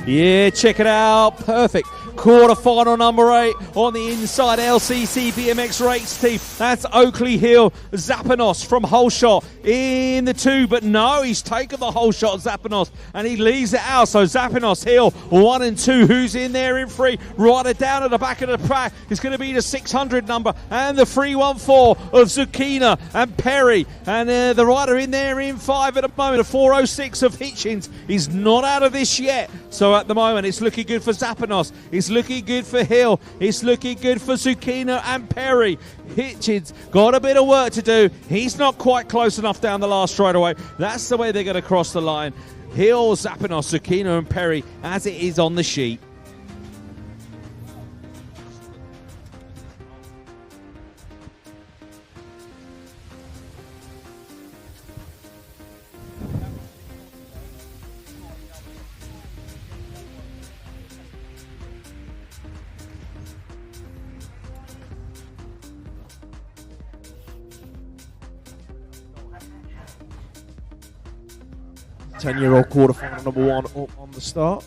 Yeah, check it out. Perfect. Quarter-final number 8 on the inside LCC BMX race team. That's Oakley Hill. Zapanos from Holeshot in the 2, but no, he's taken the Holeshot, Zapanos, and he leaves it out. So Zapanos, Hill, 1 and 2. Who's in there in 3? Rider down at the back of the pack is going to be the 600 number and the 314 of Zucchina and Perry. And the rider in there in 5 at the moment, the 406 of Hitchens. He's not out of this yet. So at the moment, it's looking good for Zapanos. It's It's looking good for Hill. It's looking good for Zucchino and Perry. Hitchens got a bit of work to do. He's not quite close enough down the last straightaway. That's the way they're going to cross the line. Hill, Zapinos, Zucchino and Perry as it is on the sheet. Ten-year-old quarterfinal number 1 up on the start.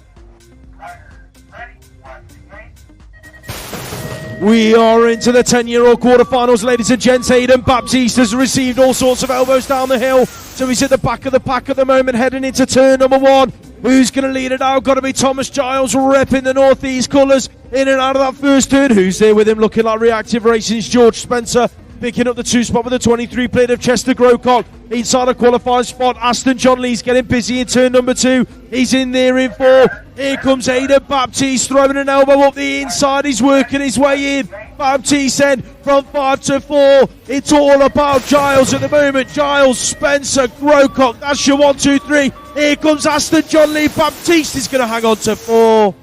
We are into the 10-year-old quarterfinals, ladies and gents. Aidan Baptiste has received all sorts of elbows down the hill, so he's at the back of the pack at the moment, heading into turn number 1. Who's going to lead it out? Got to be Thomas Giles, repping the Northeast colours, in and out of that first turn. Who's there with him, looking like Reactive Racing's George Spencer, picking up the 2 spot with the 23 plate of Chester Grocott. Inside a qualifying spot, Aston John Lee's getting busy in turn number 2. He's in there in 4. Here comes Aidan Baptiste, throwing an elbow up the inside. He's working his way in. Baptiste then from 5 to 4. It's all about Giles at the moment. Giles, Spencer, Grocott. That's your 1, 2, 3. Here comes Aston John Lee. Baptiste is going to hang on to 4.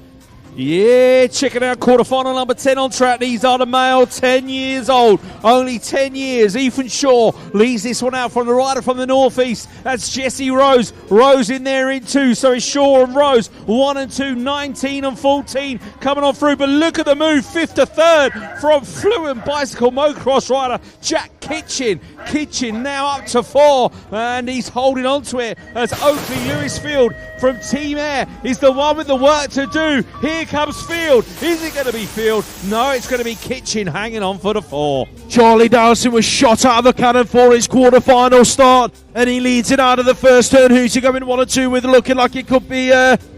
Yeah, checking out quarterfinal number 10 on track. These are the male, 10 years old. Only 10 years. Ethan Shaw leads this one out from the rider from the northeast. That's Jesse Rose. Rose in there in 2. So it's Shaw and Rose. 1 and 2, 19 and 14 coming on through. But look at the move. 5th to 3rd from Fluent Bicycle Motocross rider Jack Kitchen. Kitchen now up to 4. And he's holding on to it as Oakley Lewisfield from Team Air is the one with the work to do. Here comes Field. Is it going to be Field? No, it's going to be Kitchen hanging on for the 4. Charlie Dowson was shot out of the cannon for his quarter-final start, and he leads it out of the first turn. Who's he going 1 and 2 with? Looking like it could be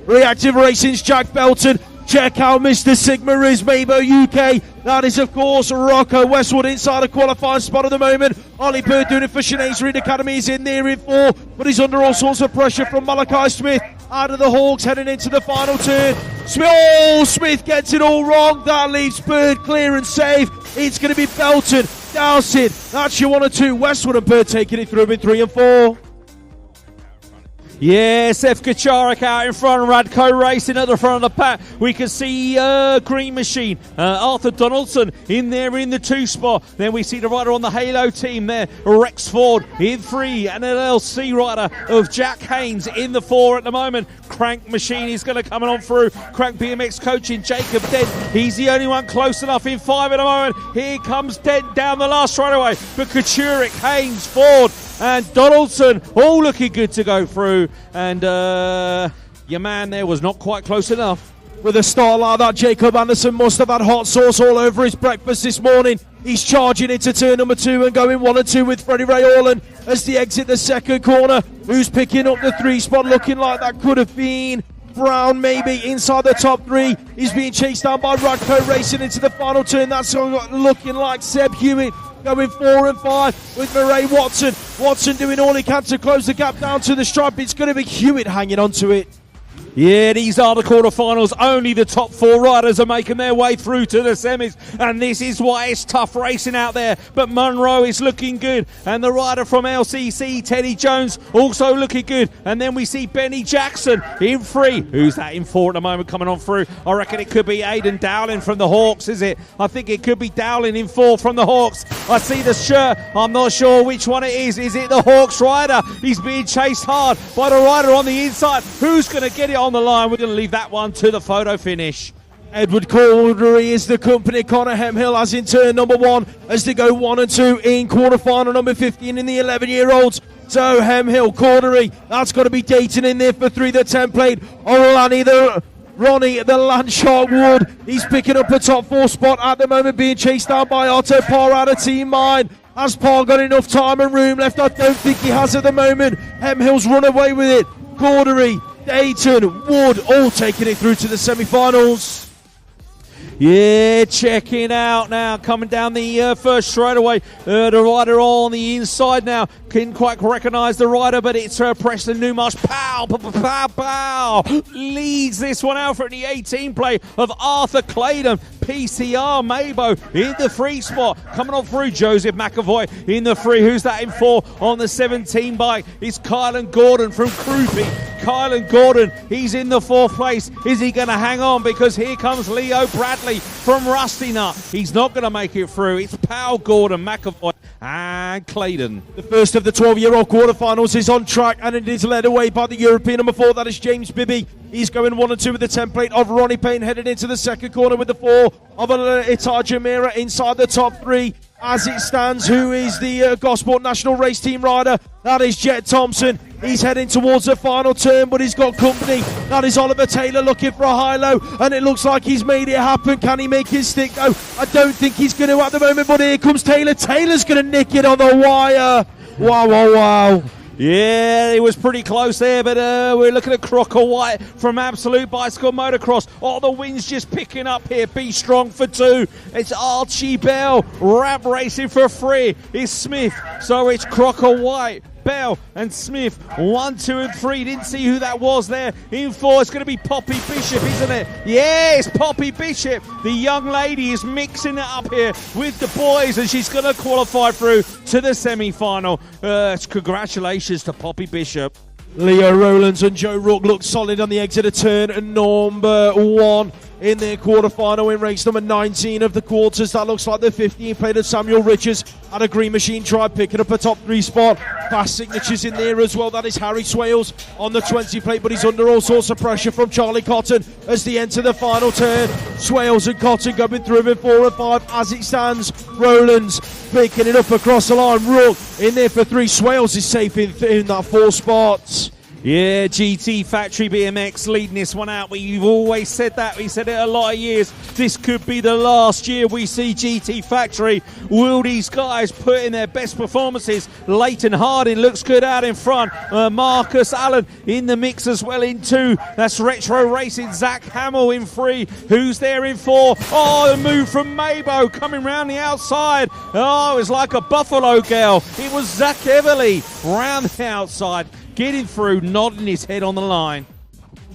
Reactive Racing's Jack Belton. Check out Mr. Sigma Riz Mabo UK. That is, of course, Rocco Westwood inside a qualifying spot at the moment. Ollie Bird doing it for Sinead's Reed Academy. He's in there in 4, but he's under all sorts of pressure from Malachi Smith. Out of the Hawks, heading into the final turn. Smith gets it all wrong. That leaves Bird clear and safe. It's going to be Belton, Dowson. That's your 1 and 2. Westwood and Bird taking it through in 3 and 4. Yes, F. Kacharik out in front, Radco racing at the front of the pack. We can see Green Machine, Arthur Donaldson in there in the 2 spot. Then we see the rider on the Halo team there, Rex Ford in 3, and an LC rider of Jack Haynes in the 4 at the moment. Crank Machine is going to come on through. Crank BMX coaching Jacob Dent. He's the only one close enough in 5 at the moment. Here comes Dent down the last straightaway. But Kachurik, Haynes, Ford, and Donaldson all looking good to go through. And your man there was not quite close enough. With a start like that, Jacob Anderson must have had hot sauce all over his breakfast this morning. He's charging into turn number 2 and going 1 and 2 with Freddie Ray Orland as they exit the second corner. Who's picking up the 3 spot? Looking like that could have been Brown, maybe inside the top 3. He's being chased down by Radco racing into the final turn. That's looking like Seb Hewitt going 4 and 5 with Murray Watson. Watson doing all he can to close the gap down to the stripe. It's going to be Hewitt hanging on to it. Yeah, these are the quarterfinals. Only the top 4 riders are making their way through to the semis, and this is why it's tough racing out there. But Munro is looking good, and the rider from LCC, Teddy Jones, also looking good. And then we see Benny Jackson in 3. Who's that in 4 at the moment coming on through? I reckon it could be Aidan Dowling from the Hawks, is it? I think it could be Dowling in 4 from the Hawks. I see the shirt. I'm not sure which one it is. Is it the Hawks rider? He's being chased hard by the rider on the inside. Who's going to get it on the line? We're going to leave that one to the photo finish. Edward Cordery is the company. Connor Hemhill has in turn number 1 as they go 1 and 2 in quarterfinal number 15 in the 11-year-olds. So Hemhill, Cordery, that's got to be Dayton in there for 3, the template. Ronnie, the Landshark Wood, he's picking up a top 4 spot at the moment, being chased down by Otto Parr out of Team Mine. Has Parr got enough time and room left? I don't think he has at the moment. Hemhill's run away with it. Cordery, Dayton, Wood, all taking it through to the semi-finals. Yeah, checking out now, coming down the first straightaway. The rider on the inside now. Couldn't quite recognise the rider, but it's Preston Newmarsh. Pow, pow, pow, pow. Leads this one out for the 18 play of Arthur Claydon. PCR Mabo in the free spot. Coming on through, Joseph McAvoy in the free. Who's that in for on the 17 bike? It's Kylan Gordon from Croupy. Kylan Gordon, he's in the 4th place. Is he going to hang on? Because here comes Leo Bradley from Rusty Nut. He's not going to make it through. It's Powell, Gordon, McAvoy and Claydon. The first of the 12-year-old quarterfinals is on track, and it is led away by the European number 4. That is James Bibby. He's going 1 and 2 with the template of Ronnie Payne, headed into the second corner with the 4 of Itar Jamira inside the top 3. As it stands, who is the Gosport National Race Team rider? That is Jet Thompson. He's heading towards the final turn, but he's got company. That is Oliver Taylor looking for a high-low, and it looks like he's made it happen. Can he make his stick, though? I don't think he's going to at the moment, but here comes Taylor. Taylor's going to nick it on the wire. Wow, wow, wow. Yeah, it was pretty close there, but we're looking at Crocker White from Absolute Bicycle Motocross. Oh, the wind's just picking up here. Be Strong for 2. It's Archie Bell. Ramp Racing for 3. It's Smith. So it's Crocker White, Bell and Smith. 1, 2 and 3. Didn't see who that was there. In 4, it's going to be Poppy Bishop, isn't it? Yeah, it's Poppy Bishop. The young lady is mixing it up here with the boys, and she's going to qualify through to the semi-final. Congratulations to Poppy Bishop. Leo Rowlands and Joe Rook look solid on the exit of turn number 1 in their quarterfinal in race number 19 of the quarters. That looks like the 15 plate of Samuel Richards at a Green Machine Tribe, picking up a top 3 spot. Fast signatures in there as well. That is Harry Swales on the 20 plate, but he's under all sorts of pressure from Charlie Cotton as they enter the final turn. Swales and Cotton going through in 4 and 5 as it stands. Rowlands picking it up across the line. Rook in there for 3. Swales is safe in that 4 spot. Yeah, GT Factory BMX leading this one out. We've always said that. We said it a lot of years. This could be the last year we see GT Factory. Will these guys put in their best performances? Leighton Harding looks good out in front. Marcus Allen in the mix as well in 2. That's Retro Racing. Zach Hamill in 3. Who's there in 4? Oh, the move from Mabo coming round the outside. Oh, it was like a Buffalo girl. It was Zach Everly round the outside, getting through, nodding his head on the line.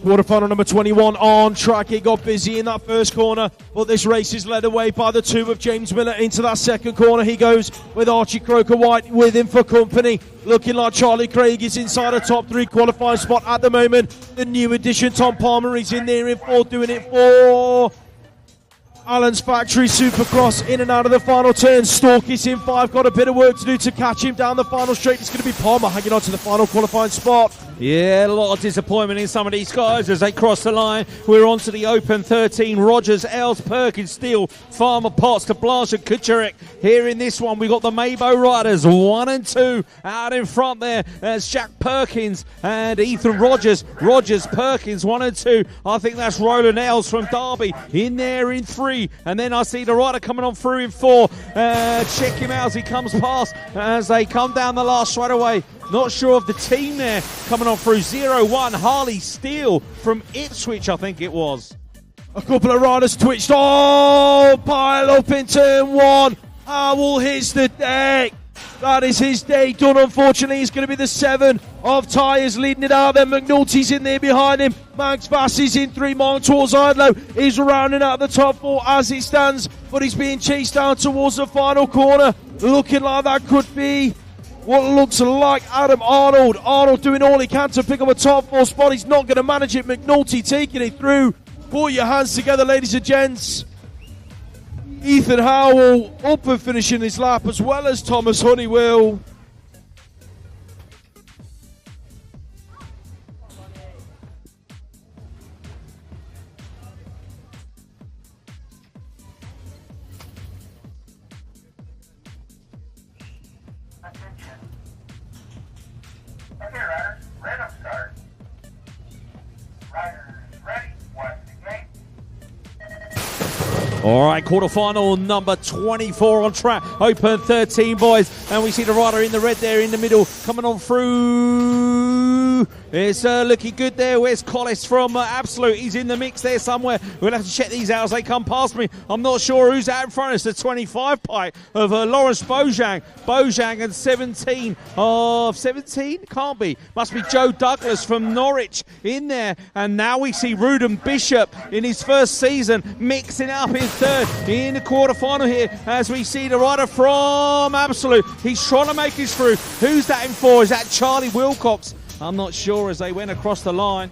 Quarterfinal number 21 on track. It got busy in that first corner, but this race is led away by the 2 of James Miller into that second corner. He goes with Archie Croker White with him for company. Looking like Charlie Craig is inside a top 3 qualifying spot at the moment. The new addition, Tom Palmer, is in there in 4, doing it for Allen's Factory Supercross, in and out of the final turn. Storkis in 5, got a bit of work to do to catch him down the final straight. It's going to be Palmer hanging on to the final qualifying spot. Yeah, a lot of disappointment in some of these guys as they cross the line. We're on to the open 13. Rogers, Els, Perkins, Steele, Farmer, Potts to Blanche and Kucherek. Here in this one, we got the Mabo riders 1 and 2 out in front there. There's Jack Perkins and Ethan Rogers. Rogers, Perkins 1 and 2. I think that's Roland Els from Derby in there in 3. And then I see the rider coming on through in 4. Check him out as he comes past as they come down the last straight away. Not sure of the team there coming on through. 0-1 Harley Steele from Ipswich, I think it was. A couple of riders twitched. Oh, pile up in turn 1. Howell hits the deck. That is his day done. Unfortunately, he's going to be the 7 of tyres leading it out. Then McNulty's in there behind him. Max Vass is in 3. Montour's Idlow is rounding out the top 4 as it stands, but he's being chased down towards the final corner. Looking like that could be what looks like Adam Arnold. Arnold doing all he can to pick up a top 4 spot. He's not going to manage it. McNulty taking it through. Put your hands together, ladies and gents. Ethan Howell up and finishing his lap, as well as Thomas Honeywell. Okay, riders, random start. Riders ready, watch the gate. All right, quarterfinal number 24 on track. Open 13, boys. And we see the rider in the red there in the middle coming on through. It's looking good there. Where's Collis from Absolute? He's in the mix there somewhere. We'll have to check these out as they come past me. I'm not sure who's out in front of us. The 25 pipe of Lawrence Bojang. Bojang and 17 of 17? Can't be. Must be Joe Douglas from Norwich in there. And now we see Rudin Bishop in his first season mixing up in third in the quarterfinal here as we see the rider from Absolute. He's trying to make his through. Who's that in for? Is that Charlie Wilcox? I'm not sure as they went across the line.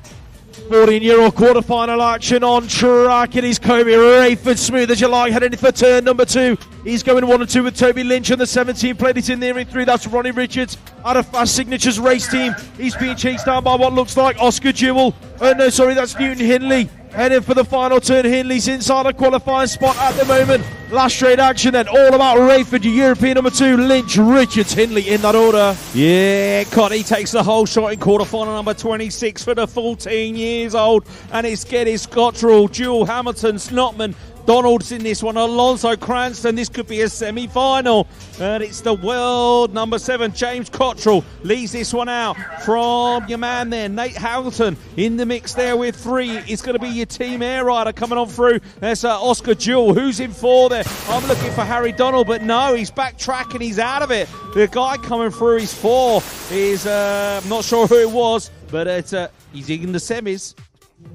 14-year-old quarter-final action on track. It is Kobe Rayford, smooth as you like, heading for turn number 2. He's going 1 and 2 with Toby Lynch, and the 17 played it in there in 3. That's Ronnie Richards out of Fast Signatures race team. He's being chased down by what looks like Oscar Jewell. No, sorry, that's Newton Hindley. Heading for the final turn. Hindley's inside a qualifying spot at the moment. Last straight action then, all about Rayford, your European number 2, Lynch, Richards, Hindley in that order. Yeah, Cotty takes the whole shot in quarterfinal number 26 for the 14 years old. And it's Geddes, Scottrell, Jewel, Hamilton, Snotman, Donald's in this one, Alonso Cranston. This could be a semi-final. And it's the world number 7, James Cottrell, leads this one out from your man there, Nate Hamilton, in the mix there with 3. It's going to be your team air rider coming on through. There's Oscar Jewell. Who's in 4 there? I'm looking for Harry Donald, but no, he's backtracking. He's out of it. The guy coming through his 4 is, I'm not sure who it was, but he's in the semis.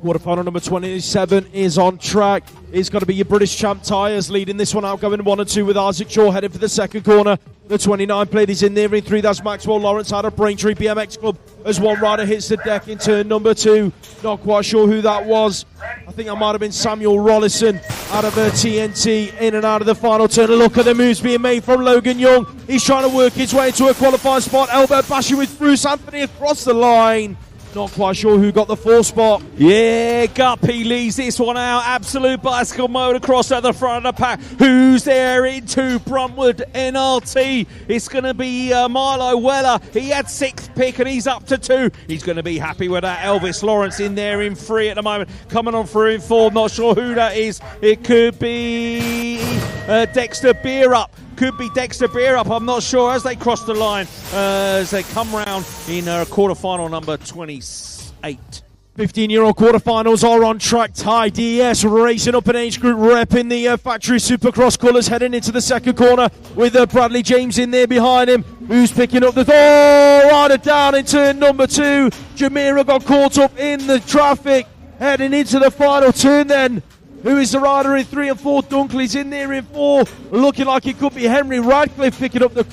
Quarterfinal number 27 is on track. It's got to be your British champ Tyres leading this one out, going 1 and 2 with Isaac Shaw heading for the second corner. The 29 plate is in there in 3. That's Maxwell Lawrence out of Braintree BMX Club as one rider hits the deck in turn number 2. Not quite sure who that was. I think that might have been Samuel Rollison out of TNT in and out of the final turn. Look at the moves being made from Logan Young. He's trying to work his way into a qualifying spot. Elbert bashing with Bruce Anthony across the line. Not quite sure who got the 4 spot. Yeah, Guppy leads this one out. Absolute bicycle motocross at the front of the pack. Who's there into Bruntwood NRT? It's going to be Milo Weller. He had 6th pick and he's up to 2. He's going to be happy with that. Elvis Lawrence in there in 3 at the moment. Coming on through in 4. Not sure who that is. It could be Dexter Beerup. Could be Dexter Beerup, I'm not sure, as they cross the line, as they come round in quarterfinal number 28. 15-year-old quarterfinals are on track. Ty DS racing up an age group, repping the factory supercross colours, heading into the second corner with Bradley James in there behind him. Who's picking up the rider down in turn number 2. Jamira got caught up in the traffic, heading into the final turn then. Who is the rider in 3 and 4? Dunkley's in there in 4. Looking like it could be Henry Radcliffe picking up the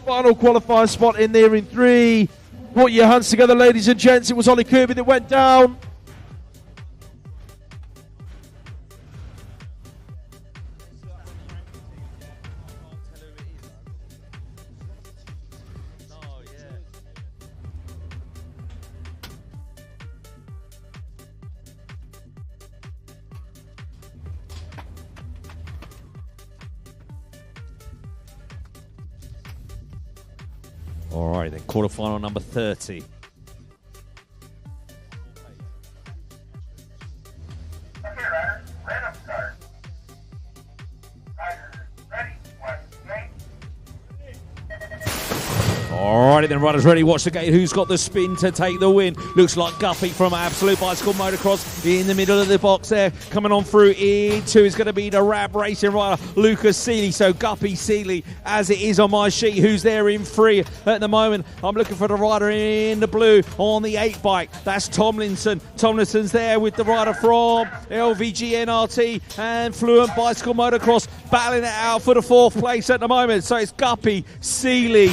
final qualifying spot in there in 3. Put your hands together, ladies and gents. It was Ollie Kirby that went down. All right, then quarterfinal number 30. Alrighty then, riders ready, watch the gate. Who's got the spin to take the win? Looks like Guppy from Absolute Bicycle Motocross in the middle of the box there. Coming on through into is going to be the Rab Racing rider, Lucas Seeley. So Guppy, Seeley, as it is on my sheet. Who's there in 3 at the moment? I'm looking for the rider in the blue on the 8 bike. That's Tomlinson. Tomlinson's there with the rider from LVG NRT and Fluent Bicycle Motocross, battling it out for the 4th place at the moment. So it's Guppy, Seeley,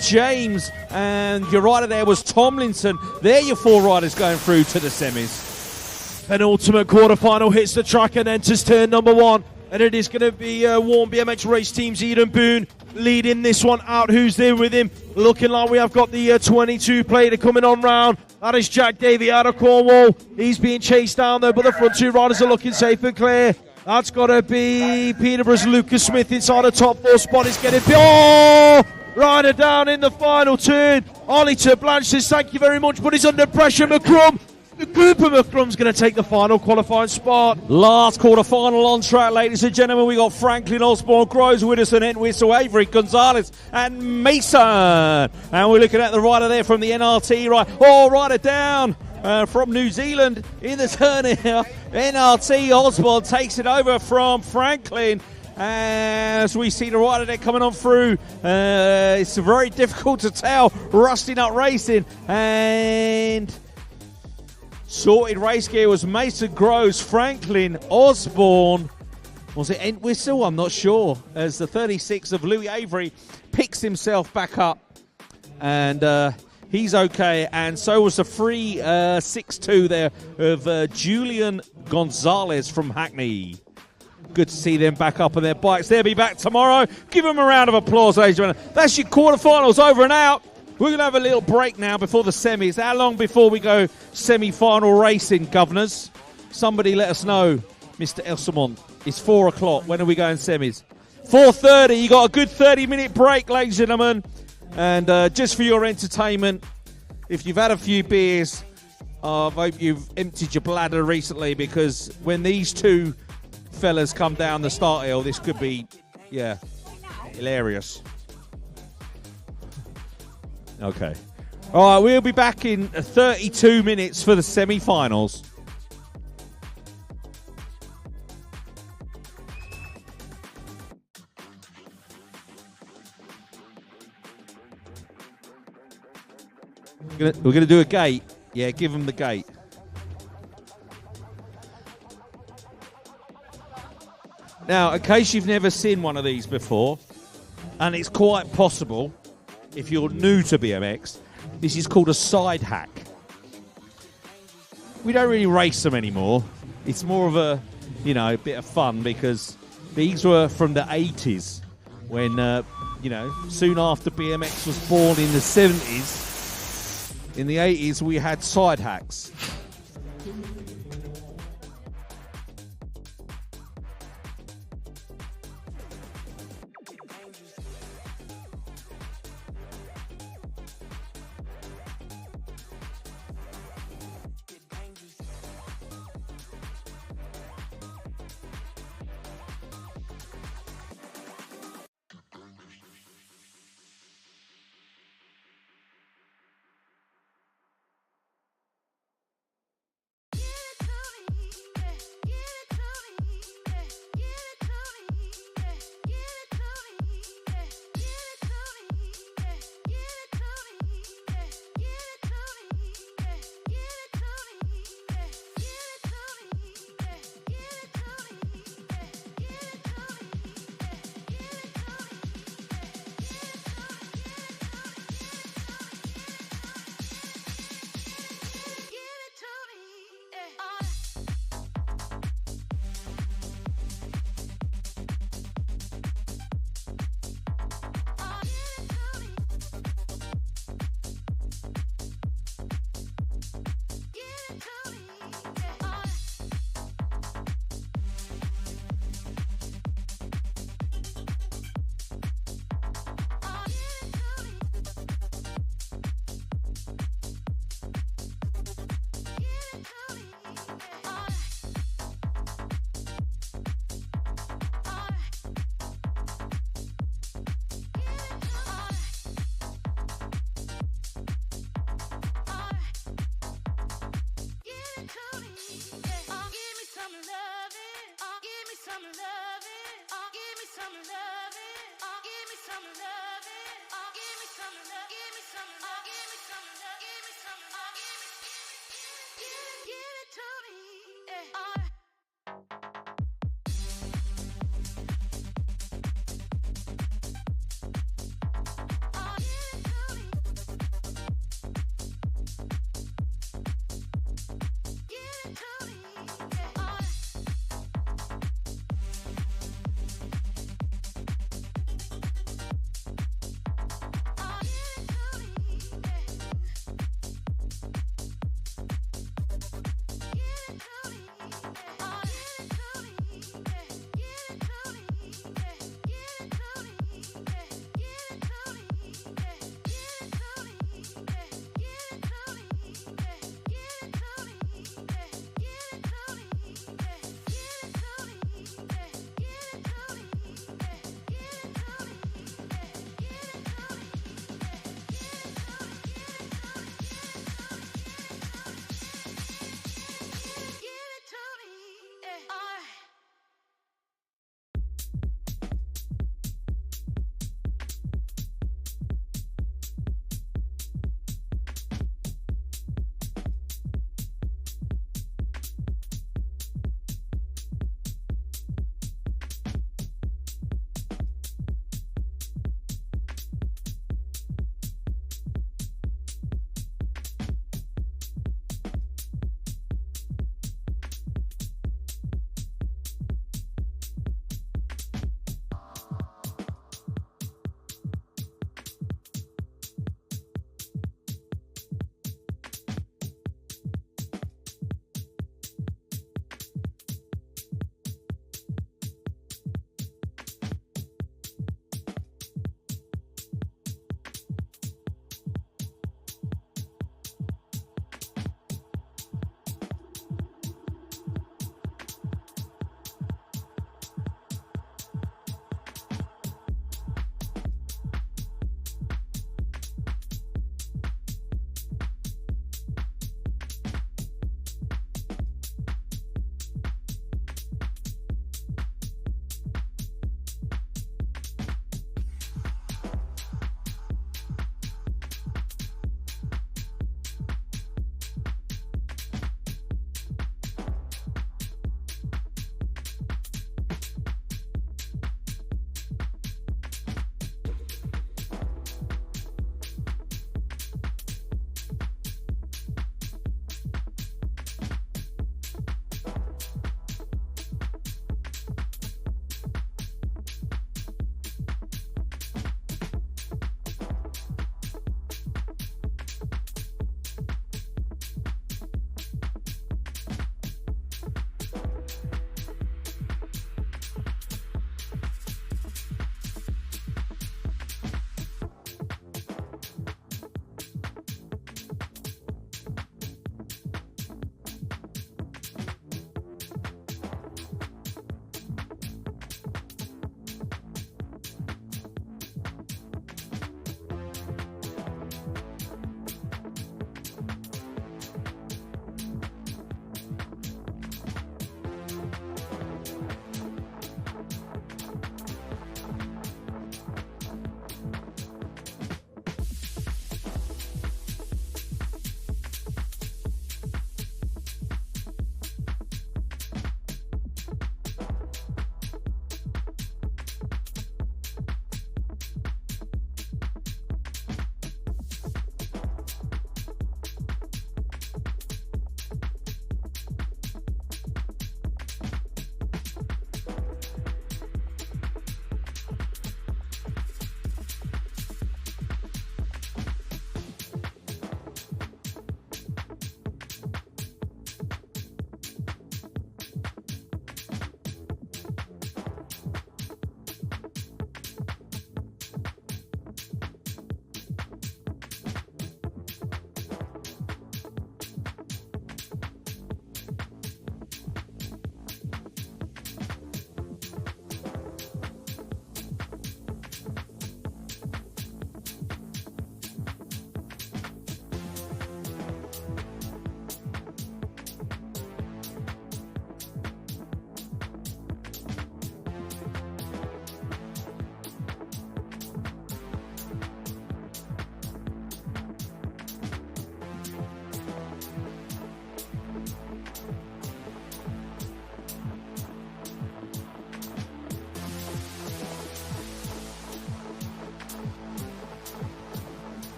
James, and your rider there was Tomlinson. There your 4 riders going through to the semis. Penultimate quarterfinal hits the track and enters turn number 1. And it is going to be Warm BMX Race Team's Eden Boone leading this one out. Who's there with him? Looking like we have got the 22 plater coming on round. That is Jack Davey out of Cornwall. He's being chased down there, but the front 2 riders are looking safe and clear. That's got to be Peterborough's Lucas Smith inside the top 4 spot. He's getting... Oh! Rider down in the final turn. Ollie to Blanche says thank you very much, but he's under pressure. McCrum Cooper McCrum's going to take the final qualifying spot. Last quarter final on track, ladies and gentlemen. We got Franklin Osborne, Groves, Widdowson, Entwistle, Avery, Gonzalez, and Mason. And we're looking at the rider there from the NRT, right? Oh, rider down from New Zealand in the turn here. NRT Osborne takes it over from Franklin. As we see the rider there coming on through, it's very difficult to tell. Rusting up racing, and sorted race gear was Mason Groves, Franklin Osborne. Was it Entwistle? I'm not sure. As the 36 of Louis Avery picks himself back up, and he's okay. And so was the 3.62 there of Julian Gonzalez from Hackney. Good to see them back up on their bikes. They'll be back tomorrow. Give them a round of applause, ladies and gentlemen. That's your quarterfinals over and out. We're going to have a little break now before the semis. How long before we go semi-final racing, governors? Somebody let us know, Mr. Elsamont. It's 4 o'clock. When are we going semis? 4:30. You got a good 30-minute break, ladies and gentlemen. And just for your entertainment, if you've had a few beers, I hope you've emptied your bladder recently, because when these two fellas come down the start hill, this could be, hilarious. Okay. All right, we'll be back in 32 minutes for the semi-finals. We're going to do a gate. Yeah, give them the gate. Now, in case you've never seen one of these before, and it's quite possible, if you're new to BMX, this is called a side hack. We don't really race them anymore. It's more of a, bit of fun, because these were from the 80s when, soon after BMX was born in the 70s. In the 80s, we had side hacks.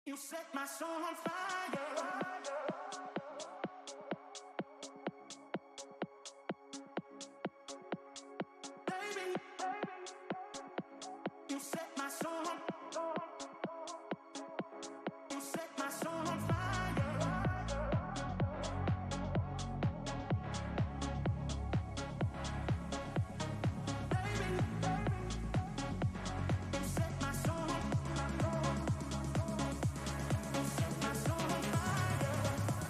You set my soul on fire. Baby, you set my soul on fire. You set my soul on fire. Baby, you set my soul on fire. You set my soul on fire.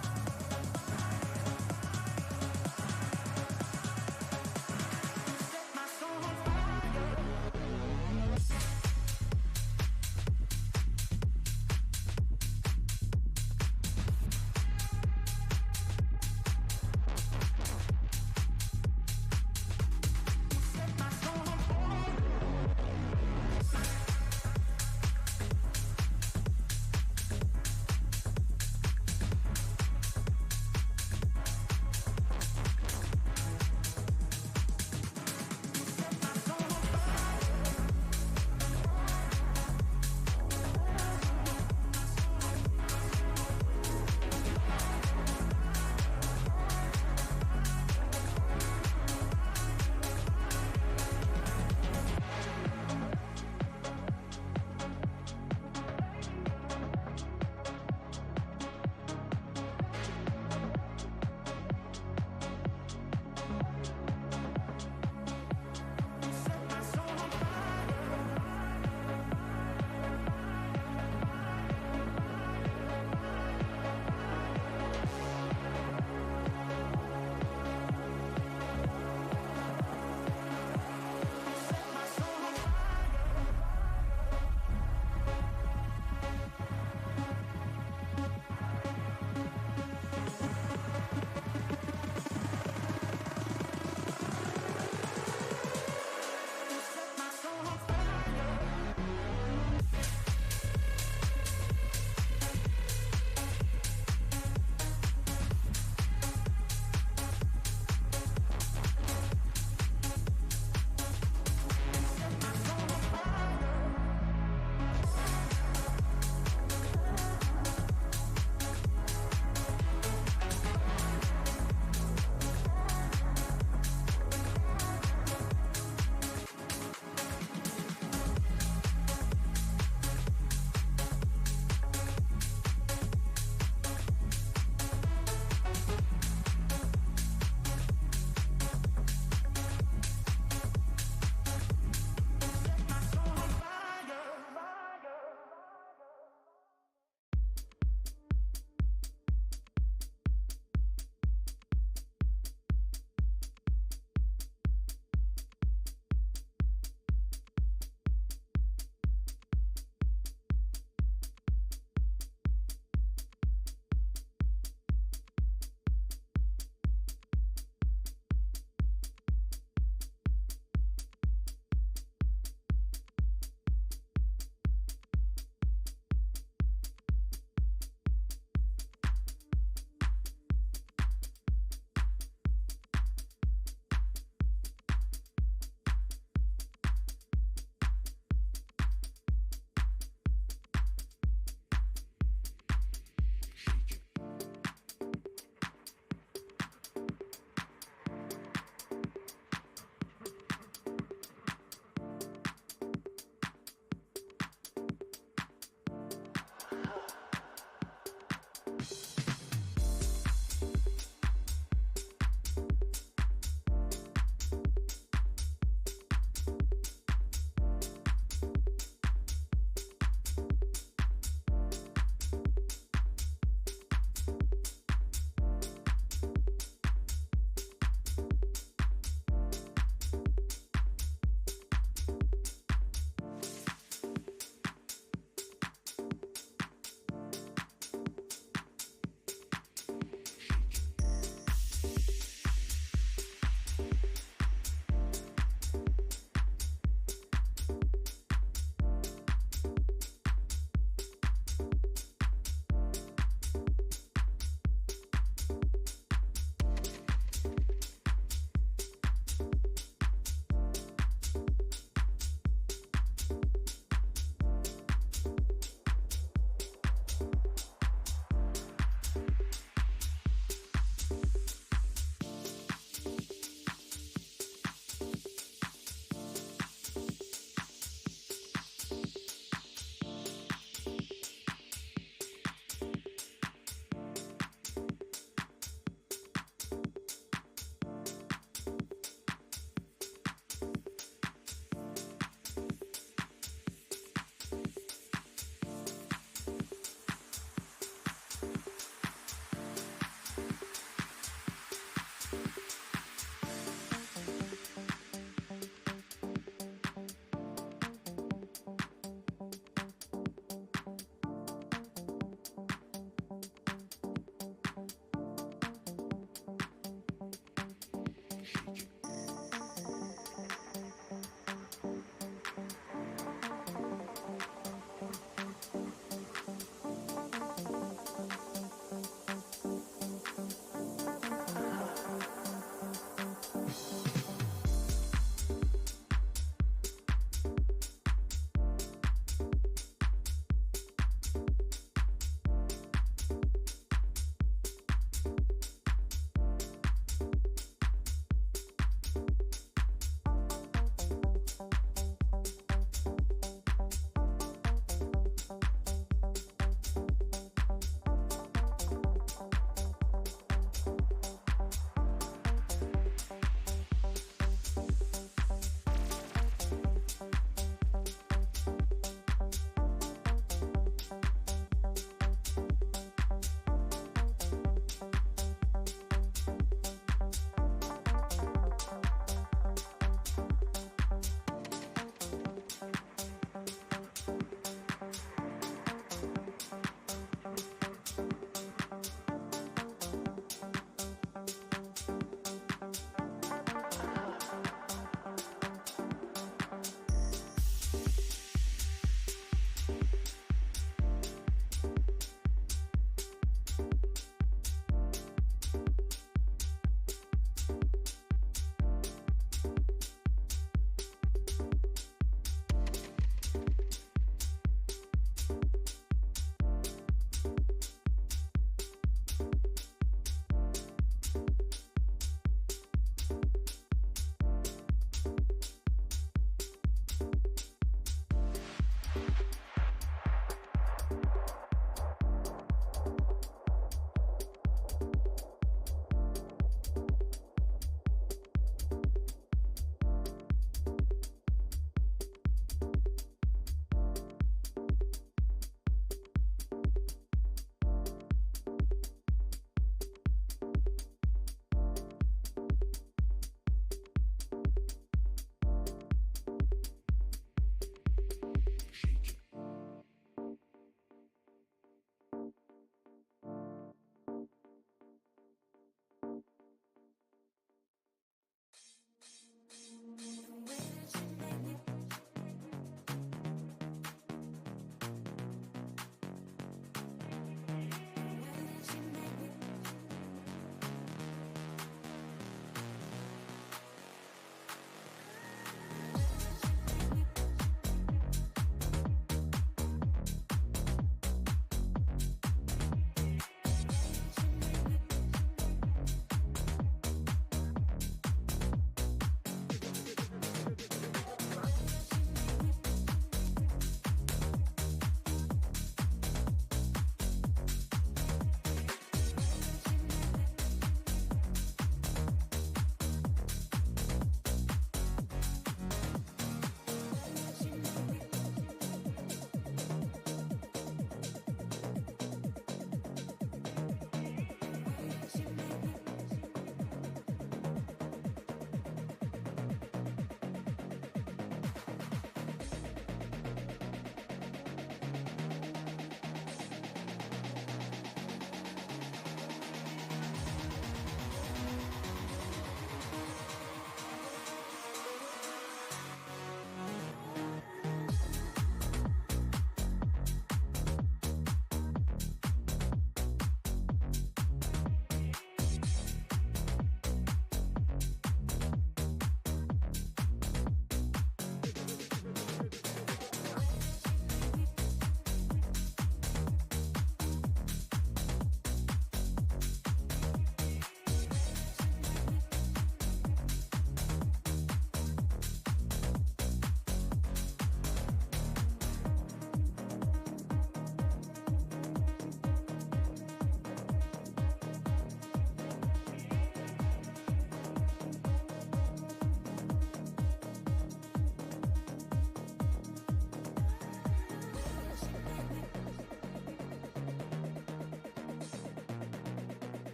Shake it.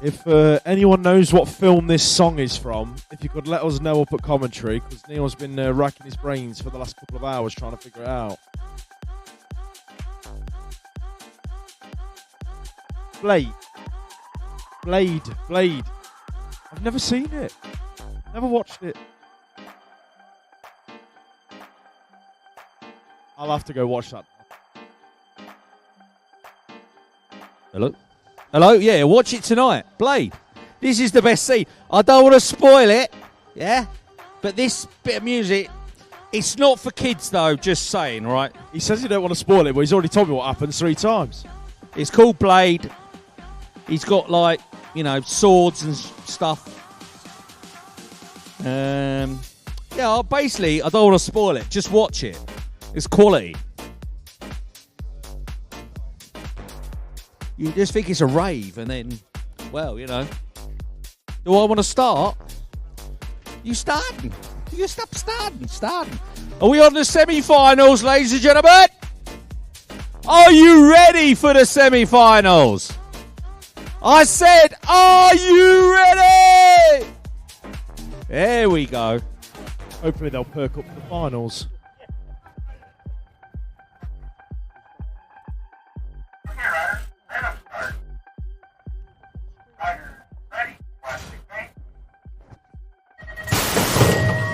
If anyone knows what film this song is from, if you could let us know up at commentary, because Neil's been racking his brains for the last couple of hours trying to figure it out. Blade. I've never seen it. Never watched it. I'll have to go watch that. Hello? Yeah, watch it tonight. Blade. This is the best scene. I don't want to spoil it, yeah? But this bit of music, it's not for kids though, just saying, right? He says he don't want to spoil it, but he's already told me what happens 3 times. It's called Blade. He's got, like, you know, swords and stuff. Yeah, basically, I don't want to spoil it. Just watch it. It's quality. You just think it's a rave, and then, well, you know. Do I want to start? You starting. You stop starting. Are we on the semi-finals, ladies and gentlemen? Are you ready for the semi-finals? I said, are you ready? There we go. Hopefully they'll perk up for the finals.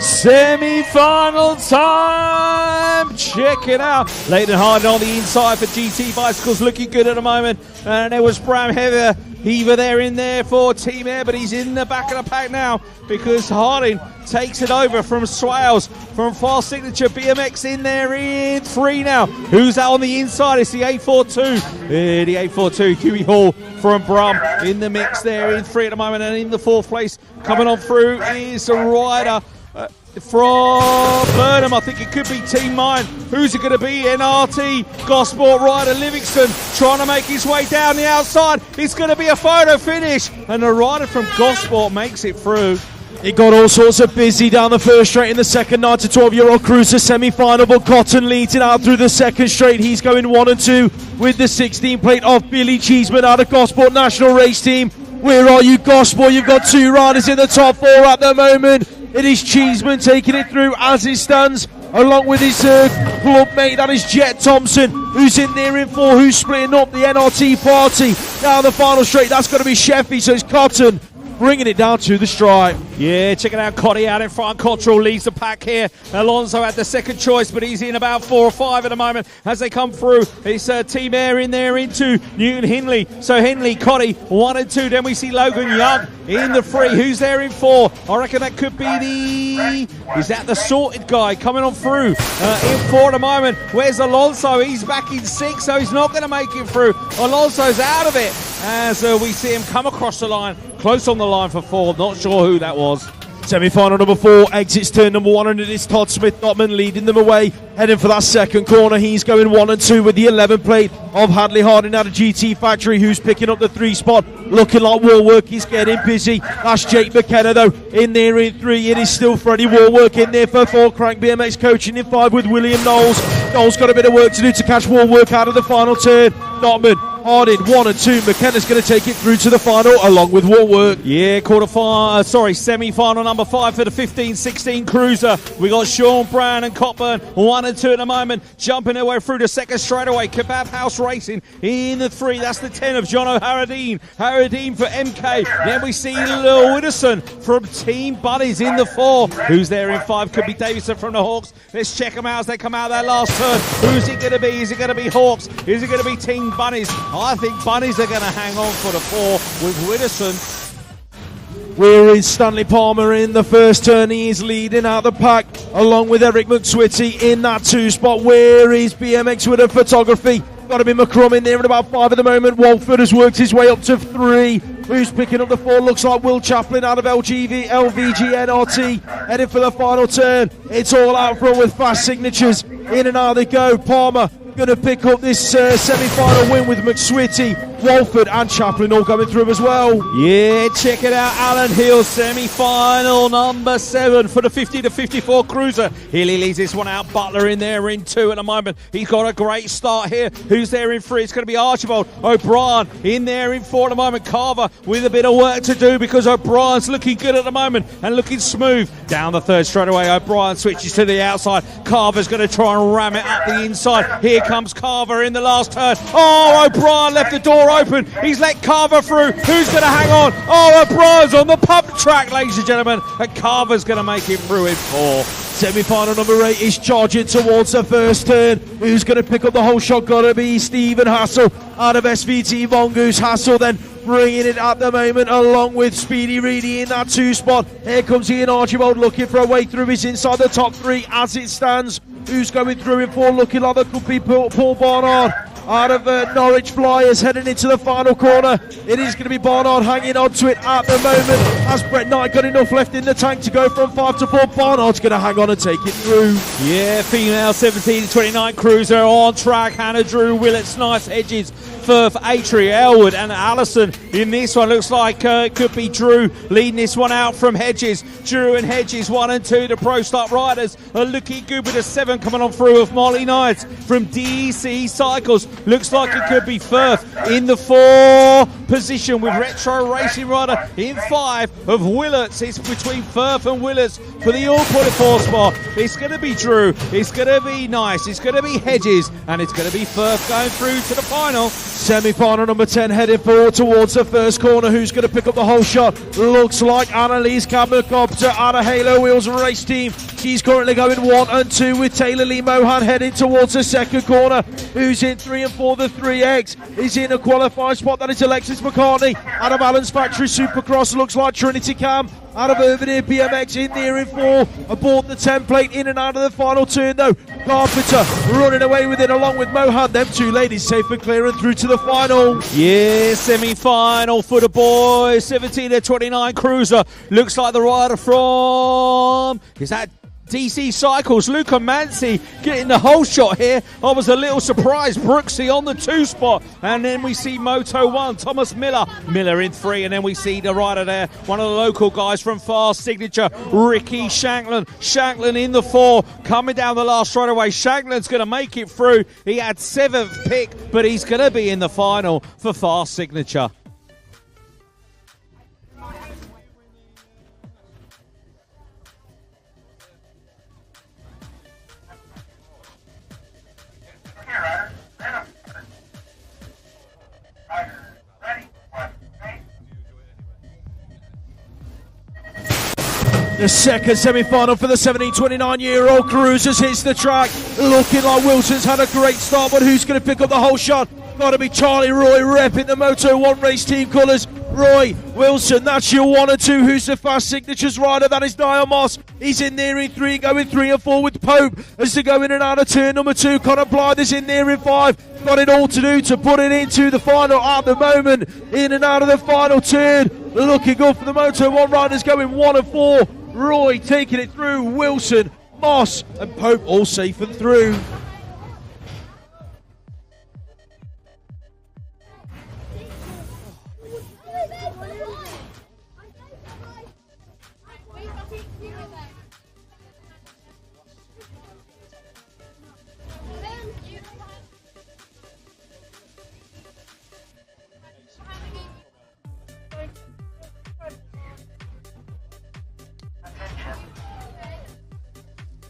Semi-final time! Check it out. Leighton Harden on the inside for GT Bicycles, looking good at the moment. And there was Bram Heaver there in there for Team Air, but he's in the back of the pack now because Harding takes it over from Swales, from Fast Signature. BMX in there in 3 now. Who's that on the inside? It's the 842. The 842, Huey Hall from Brum in the mix there in 3 at the moment. And in the 4th place, coming on through is a rider from Burnham. I think it could be Team Mine. Who's it going to be? NRT, Gosport rider Livingston trying to make his way down the outside. It's going to be a photo finish, and the rider from Gosport makes it through. It got all sorts of busy down the first straight in the second 9 to 12-year-old cruiser semi-final, but Cotton leads it out through the second straight. He's going 1 and 2 with the 16 plate of Billy Cheeseman out of Gosport National Race Team. Where are you, Gosport? You've got 2 riders in the top 4 at the moment. It is Cheeseman taking it through as it stands, along with his club mate, that is Jet Thompson, who's in there in 4, who's splitting up the NRT party down the final straight. That's going to be Sheffy, so it's Cotton bringing it down to the stripe. Yeah, check it out. Cotty out in front. Cottrell leads the pack here. Alonso had the second choice, but he's in about 4 or 5 at the moment as they come through. It's Team Air in there into Newton Hindley. So Hindley, Cotty, 1 and 2. Then we see Logan Young in the 3. Who's there in 4? I reckon that could be is that the sorted guy coming on through in 4 at the moment. Where's Alonso? He's back in 6, so he's not going to make it through. Alonso's out of it as we see him come across the line. Close on the line for 4. Not sure who that was. Semi-final number 4 exits turn number 1, and it is Todd Smith-Notman leading them away, heading for that second corner. He's going 1 and 2 with the 11 plate of Hadley Harding out of GT Factory, who's picking up the 3 spot, looking like Warwork. He's getting busy. That's Jake McKenna though in there in 3. It is still Freddie Warwork in there for 4. Crank BMX coaching in 5 with William Knowles. Knowles got a bit of work to do to catch Warwork out of the final turn. Notman, Harding 1 and 2. McKenna's going to take it through to the final along with Warwork. Yeah, semi-final number 5 for the 15-16 cruiser. We got Sean Brown and Cockburn 1 and 2 at the moment, jumping their way through the second straightaway. Kebab House Racing in the 3. That's the 10 of John O'Harradine. Harradine for MK. Then we see Lil Widdowson from Team Buddies in the 4. Who's there in 5? Could be Davison from the Hawks. Let's check them out as they come out of that last turn. Who's it going to be? Is it going to be Hawks? Is it going to be Team Bunnies? I think Bunnies are going to hang on for the 4 with Widdowson. We're in Stanley Palmer in the first turn. He is leading out the pack along with Eric McSwitty in that 2 spot. Where is BMX with a photography? Got to be McCrum in there at about 5 at the moment. Walford has worked his way up to 3. Who's picking up the 4? Looks like Will Chaplin out of LVG NRT, heading for the final turn. It's all out front with Fast Signatures. In and out they go. Palmer going to pick up this semi-final win with McSwitty. Walford and Chaplin all going through as well. Yeah, check it out. Alan Hill, semi-final number 7 for the 50 to 54 cruiser. Healy leads this one out. Butler in there in 2 at the moment. He's got a great start here. Who's there in 3? It's going to be Archibald. O'Brien in there in 4 at the moment. Carver with a bit of work to do because O'Brien's looking good at the moment and looking smooth. Down the 3rd straight away. O'Brien switches to the outside. Carver's going to try and ram it up the inside. Here comes Carver in the last turn. Oh, O'Brien left the door open. He's let Carver through. Who's going to hang on? Oh, O'Brien's on the pump track, ladies and gentlemen. And Carver's going to make it through in 4. Semi-final number 8 is charging towards the first turn. Who's going to pick up the whole shot? Got to be Stephen Hassel out of SVT Mongoose. Hassel then bringing it at the moment along with Speedy Reedy in that 2 spot. Here comes Ian Archibald looking for a way through. He's inside the top 3 as it stands. Who's going through in 4? Looking like there could be Paul Barnard out of Norwich Flyers heading into the final corner. It is going to be Barnard hanging on to it at the moment. Has Brett Knight got enough left in the tank to go from 5 to 4? Barnard's going to hang on and take it through. Yeah, female 17 to 29 cruiser on track. Hannah Drew, Willett, Nice, Hedges, Firth, Atri, Elwood and Allison in this one. Looks like it could be Drew leading this one out from Hedges. Drew and Hedges 1 and 2. The Pro Start riders are looking good with a 7 coming on through of Molly Knights from DC Cycles. Looks like it could be Firth in the 4 position with Retro Racing Rider in 5 of Willets. It's between Firth and Willets for the all-qualified spot. It's going to be Drew, it's going to be Nice, it's going to be Hedges, and it's going to be Firth going through to the final. Semi-final number 10 heading forward towards the first corner. Who's going to pick up the whole shot? Looks like Annalise Cabocopter out of Halo Wheels Race Team. She's currently going 1 and 2 with Taylor Lee Mohan heading towards the second corner. Who's in 3 and 4? The 3X is in a qualified spot. That is Alexis McCartney out of Allen's Factory Supercross. Looks like Trinity Cam out of Urban Air BMX in there in 4. Aboard the template, in and out of the final turn though. Carpenter running away with it along with Mohan. Them 2 ladies safe and clear and through to the final. Yeah, semi-final for the boys. 17 to 29 cruiser. Looks like the rider from... Is that DC Cycles? Luca Mansi getting the whole shot here. I was a little surprised. Brooksy on the 2 spot. And then we see Moto 1, Thomas Miller. Miller in 3. And then we see the rider there, one of the local guys from Fast Signature, Ricky Shanklin. Shanklin in the 4. Coming down the last straight away. Shanklin's going to make it through. He had 7th pick, but he's going to be in the final for Fast Signature. The second semi-final for the 17-29-year-old cruisers hits the track. Looking like Wilson's had a great start, but who's going to pick up the whole shot? Got to be Charlie Roy repping the Moto 1 race team colours. Roy, Wilson, that's your 1 and 2. Who's the Fast Signatures rider? That is Niall Moss. He's in there in 3, going 3 and 4 with Pope as they go in and out of turn number 2. Conor Blythe is in there in 5. Got it all to do to put it into the final at the moment. In and out of the final turn. Looking good for the Moto 1 riders, going 1 and 4. Roy taking it through. Wilson, Moss and Pope all safe and through.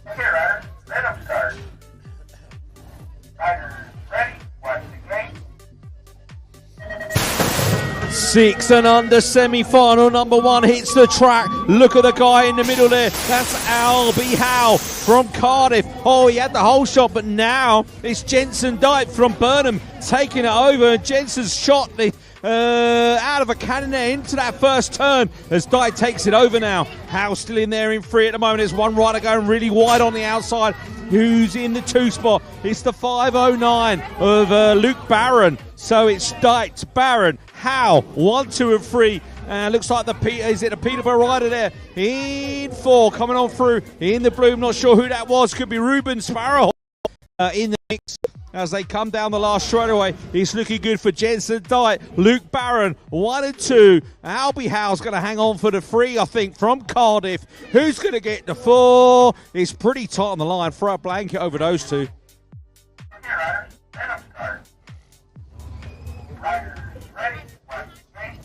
Okay, riders, let them start. Riders, ready, watch the gate. 6 and under semi-final number 1 hits the track. Look at the guy in the middle there. That's Albie Howe from Cardiff. Oh, he had the whole shot, but now it's Jensen Dyke from Burnham taking it over. Jensen's shot the out of a cannon there into that first turn as Dyke takes it over now. Howe still in there in 3 at the moment. There's one rider going really wide on the outside. Who's in the 2 spot? It's the 509 of Luke Barron. So it's Dyke, Barron, Howe, 1, 2 and 3. Looks like the Peterborough rider there in 4 coming on through in the blue. I'm not sure who that was. Could be Ruben Sparrow in the mix. as they come down the last straightaway. It's looking good for Jensen Dyett, Luke Barron, 1 and 2. Albie Howe's going to hang on for the 3, I think, from Cardiff. Who's going to get the 4? It's pretty tight on the line. Throw a blanket over those two. Riders, stand up to start. Riders, ready, watch me.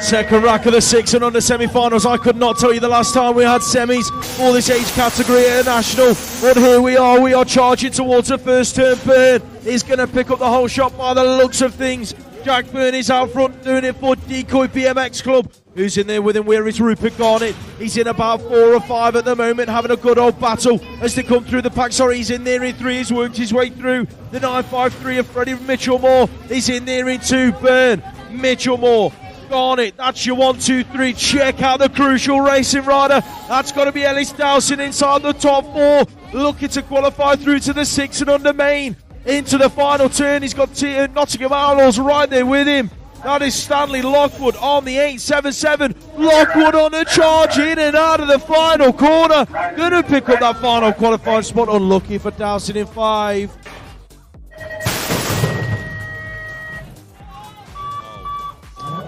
Second rack of the 6 and under semi-finals. I could not tell you the last time we had semis for this age category at a national. But here we are charging towards the first turn. Byrne is going to pick up the whole shot by the looks of things. Jack Byrne is out front doing it for Decoy BMX Club. Who's in there with him? Where is Rupert Garnett? He's in about 4 or 5 at the moment, having a good old battle as they come through the pack. Sorry, he's in there in 3. He's worked his way through. The 953 of Freddie Mitchell-Moore. He's in there in 2. Byrne, Mitchell-Moore, Garnett. That's your 1, 2, 3. Check out the crucial racing rider. That's got to be Ellis Dowson inside the top 4. Looking to qualify through to the 6 and under main. Into the final turn. He's got Nottingham Outlaws right there with him. That is Stanley Lockwood on the 877. Lockwood on the charge, in and out of the final corner. Going to pick up that final qualifying spot. Unlucky for Dowson in 5.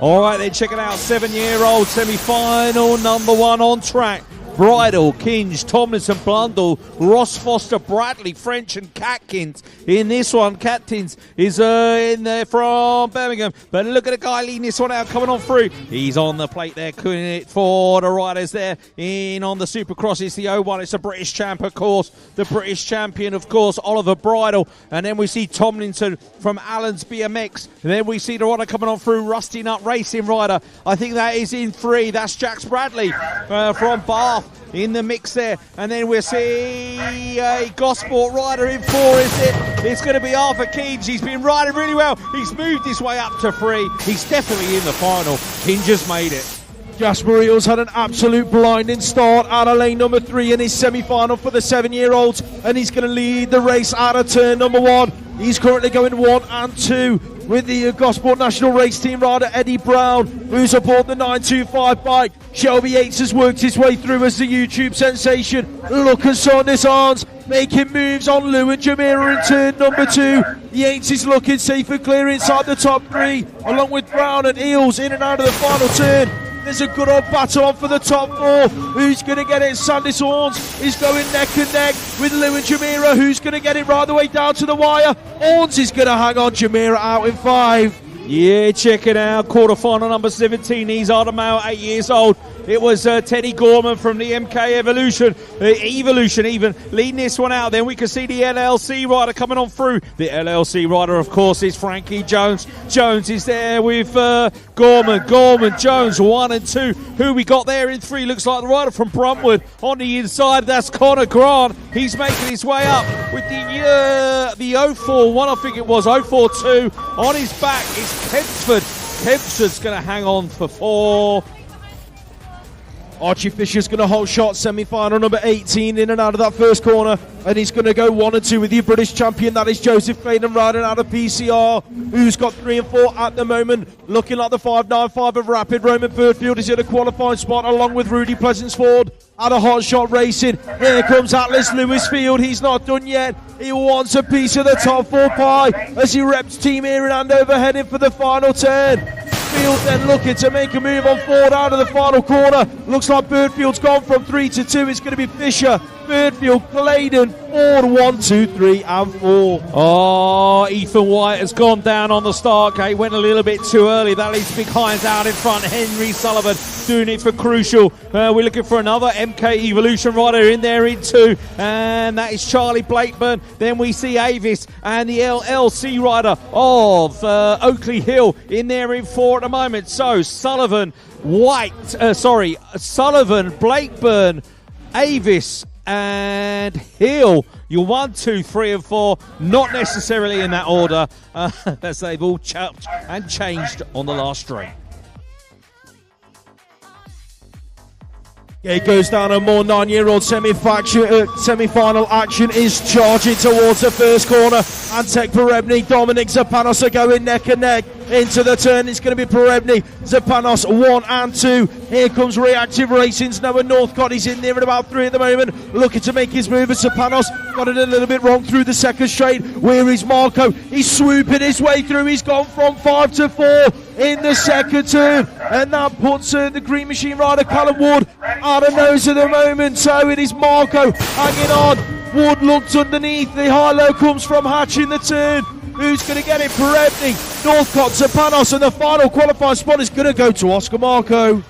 All right, then check it out. 7-year-old semi-final, number 1 on track. Bridle, Kinge, Tomlinson, Blundell, Ross Foster, Bradley, French and Catkins. In this one, Catkins is in there from Birmingham. But look at the guy leading this one out, coming on through. He's on the plate there, cutting it for the riders there. In on the Supercross, it's the 01. It's the British champ, of course. The British champion, of course, Oliver Bridle. And then we see Tomlinson from Allen's BMX. And then we see the rider coming on through, Rusty Nut Racing rider. I think that is in 3. That's Jax Bradley from Bath. In the mix there, and then we'll see a Gosport rider in 4, is it? It's going to be Arthur Kinge. He's been riding really well. He's moved his way up to 3. He's definitely in the final. Kinge has made it. Jasper Eels had an absolute blinding start out of lane number 3 in his semi-final for the 7-year-olds, and he's going to lead the race out of turn number 1. He's currently going 1 and 2 with the Gosport National Race Team rider Eddie Brown, who's aboard the 925 bike. Shelby Yates has worked his way through as the YouTube sensation. Lucas on his arms, making moves on Lou and Jamira in turn number 2. Yates is looking safe and clear inside the top 3, along with Brown and Eels in and out of the final turn. There's a good old battle on for the top 4. Who's going to get it? Sandis Horns is going neck and neck with Lou and Jamira. Who's going to get it right the way down to the wire? Horns is going to hang on. Jamira out in 5. Yeah, check it out. Quarterfinal number 17. He's Adamau, 8 years old. It was Teddy Gorman from the MK Evolution even, leading this one out. Then we can see the LLC rider coming on through. The LLC rider, of course, is Frankie Jones. Jones is there with Gorman, Jones, 1 and 2. Who we got there in 3? Looks like the rider from Bruntwood on the inside. That's Connor Grant. He's making his way up with the 041, I think it was, 042. On his back is Kempsford. Kempsford's going to hang on for 4. Archie Fisher's going to hold shot, semi-final number 18, in and out of that first corner, and he's going to go 1 and 2 with the British champion. That is Joseph Clayton riding out of PCR, who's got 3 and 4 at the moment, looking like the 595 of Rapid. Roman Birdfield is in a qualifying spot along with Rudy Pleasantsford out of Hot Shot Racing. Here comes Atlas Lewisfield. He's not done yet. He wants a piece of the top 4 pie as he reps Team Ear and Andover heading for the final turn. Field then looking to make a move on forward out of the final corner. Looks like Birdfield's gone from 3 to 2. It's going to be Fisher, Birdfield, Claydon, Ford, 1, 2, 3 and 4. Oh, Ethan White has gone down on the start gate. Went a little bit too early. That leaves Big Hines out in front. Henry Sullivan doing it for Crucial. We're looking for another MK Evolution rider in there in 2. And that is Charlie Blakeburn. Then we see Avis and the LLC rider of Oakley Hill in there in 4 at the moment. So Sullivan, Sullivan, Blakeburn, Avis and Hill. Your 1, 2, 3 and 4, not necessarily in that order, as they've all chopped and changed on the last string. It goes down a more 9-year-old semi-final action is charging towards the first corner. Antek Perebny, Dominic Zapanos are going neck and neck into the turn. It's going to be Perebny, Zapanos 1 and 2. Here comes Reactive Racing's Noah Northcott. He's in there at about 3 at the moment, looking to make his move. As Zapanos got it a little bit wrong through the second straight. Where is Marco? He's swooping his way through. He's gone from 5 to 4 in the second turn, and that puts the Green Machine rider Callum Wood out of nose at the moment. So it is Marco hanging on. Wood looked underneath. The high-low comes from Hatch in the turn. Who's going to get it? Perebny, Northcott, Zapanos, and the final qualifying spot is going to go to Oscar Marco.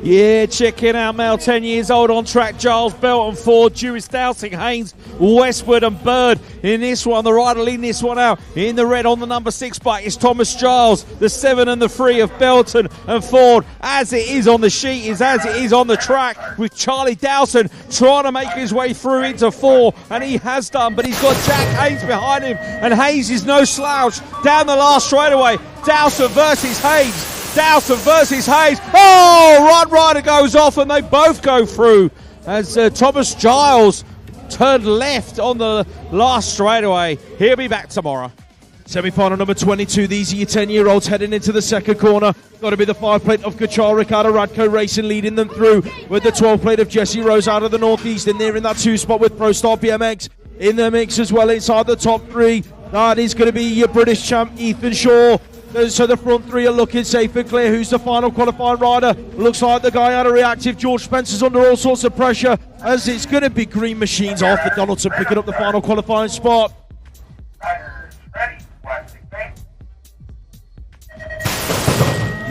Yeah, check it out, Mel. 10 years old on track. Giles, Belton, Ford, Jewis, Dowsing, Haynes, Westwood, and Bird in this one. The rider leading this one out in the red on the number 6 bike is Thomas Giles. The 7 and the 3 of Belton and Ford. As it is on the sheet, is as it is on the track, with Charlie Dowson trying to make his way through into 4, and he has done, but he's got Jack Haynes behind him, and Haynes is no slouch down the last straightaway. Dowson versus Haynes. Dowson versus Hayes. Oh, Run Rider goes off and they both go through as Thomas Giles turned left on the last straightaway. He'll be back tomorrow. Semi-final number 22. These are your 10-year-olds heading into the second corner. Got to be the 5 plate of Kachar Ricardo Radko Racing leading them through, with the 12 plate of Jesse Rose out of the northeast, and they're in that 2 spot with Pro Star BMX in the mix as well inside the top 3. That is going to be your British champ Ethan Shaw. So the front 3 are looking safe and clear. Who's the final qualifying rider? Looks like the guy out of Reactive. George Spencer's under all sorts of pressure, as it's going to be Green Machines Arthur Donaldson picking up the final qualifying spot. Riders ready, watch the game.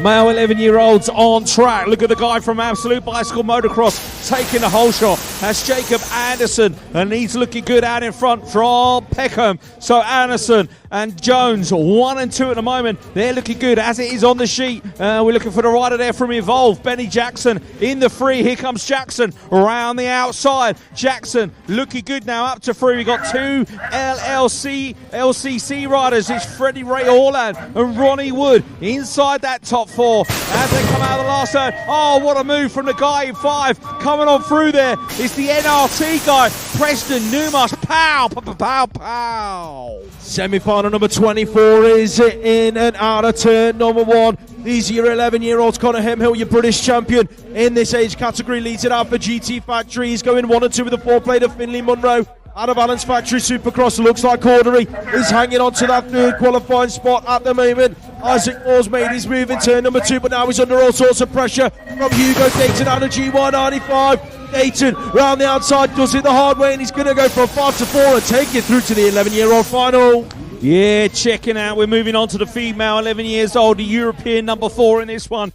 Male 11-year-olds on track. Look at the guy from Absolute Bicycle Motocross taking the whole shot. That's Jacob Anderson, and he's looking good out in front from Peckham. So Anderson and Jones 1 and 2 at the moment. They're looking good as it is on the sheet. We're looking for the rider there from Evolve. Benny Jackson in the 3. Here comes Jackson around the outside. Jackson looking good now up to 3. We got 2 LCC riders. It's Freddie Ray Orland and Ronnie Wood inside that top 4 as they come out of the last turn. Oh, what a move from the guy in 5 coming on through there. It's the NRT guy, Preston Numas. Pow, pow, pow, pow. Semi-final number 24 is in and out of turn number 1. These are your 11-year-olds. Connor Hemhill, your British champion in this age category, leads it out for GT Factory. He's going 1 and 2 with the 4 plate of Finley Munro. Out of Balance Factory Supercross, looks like Cordery is hanging on to that 3rd qualifying spot at the moment. Isaac Moore's made his move in turn number 2, but now he's under all sorts of pressure from Hugo Dayton out of GY95. Dayton round the outside does it the hard way, and he's going to go from 5 to 4 and take it through to the 11-year-old final. Yeah, checking out. We're moving on to the female 11 years old, the European number 4 in this one.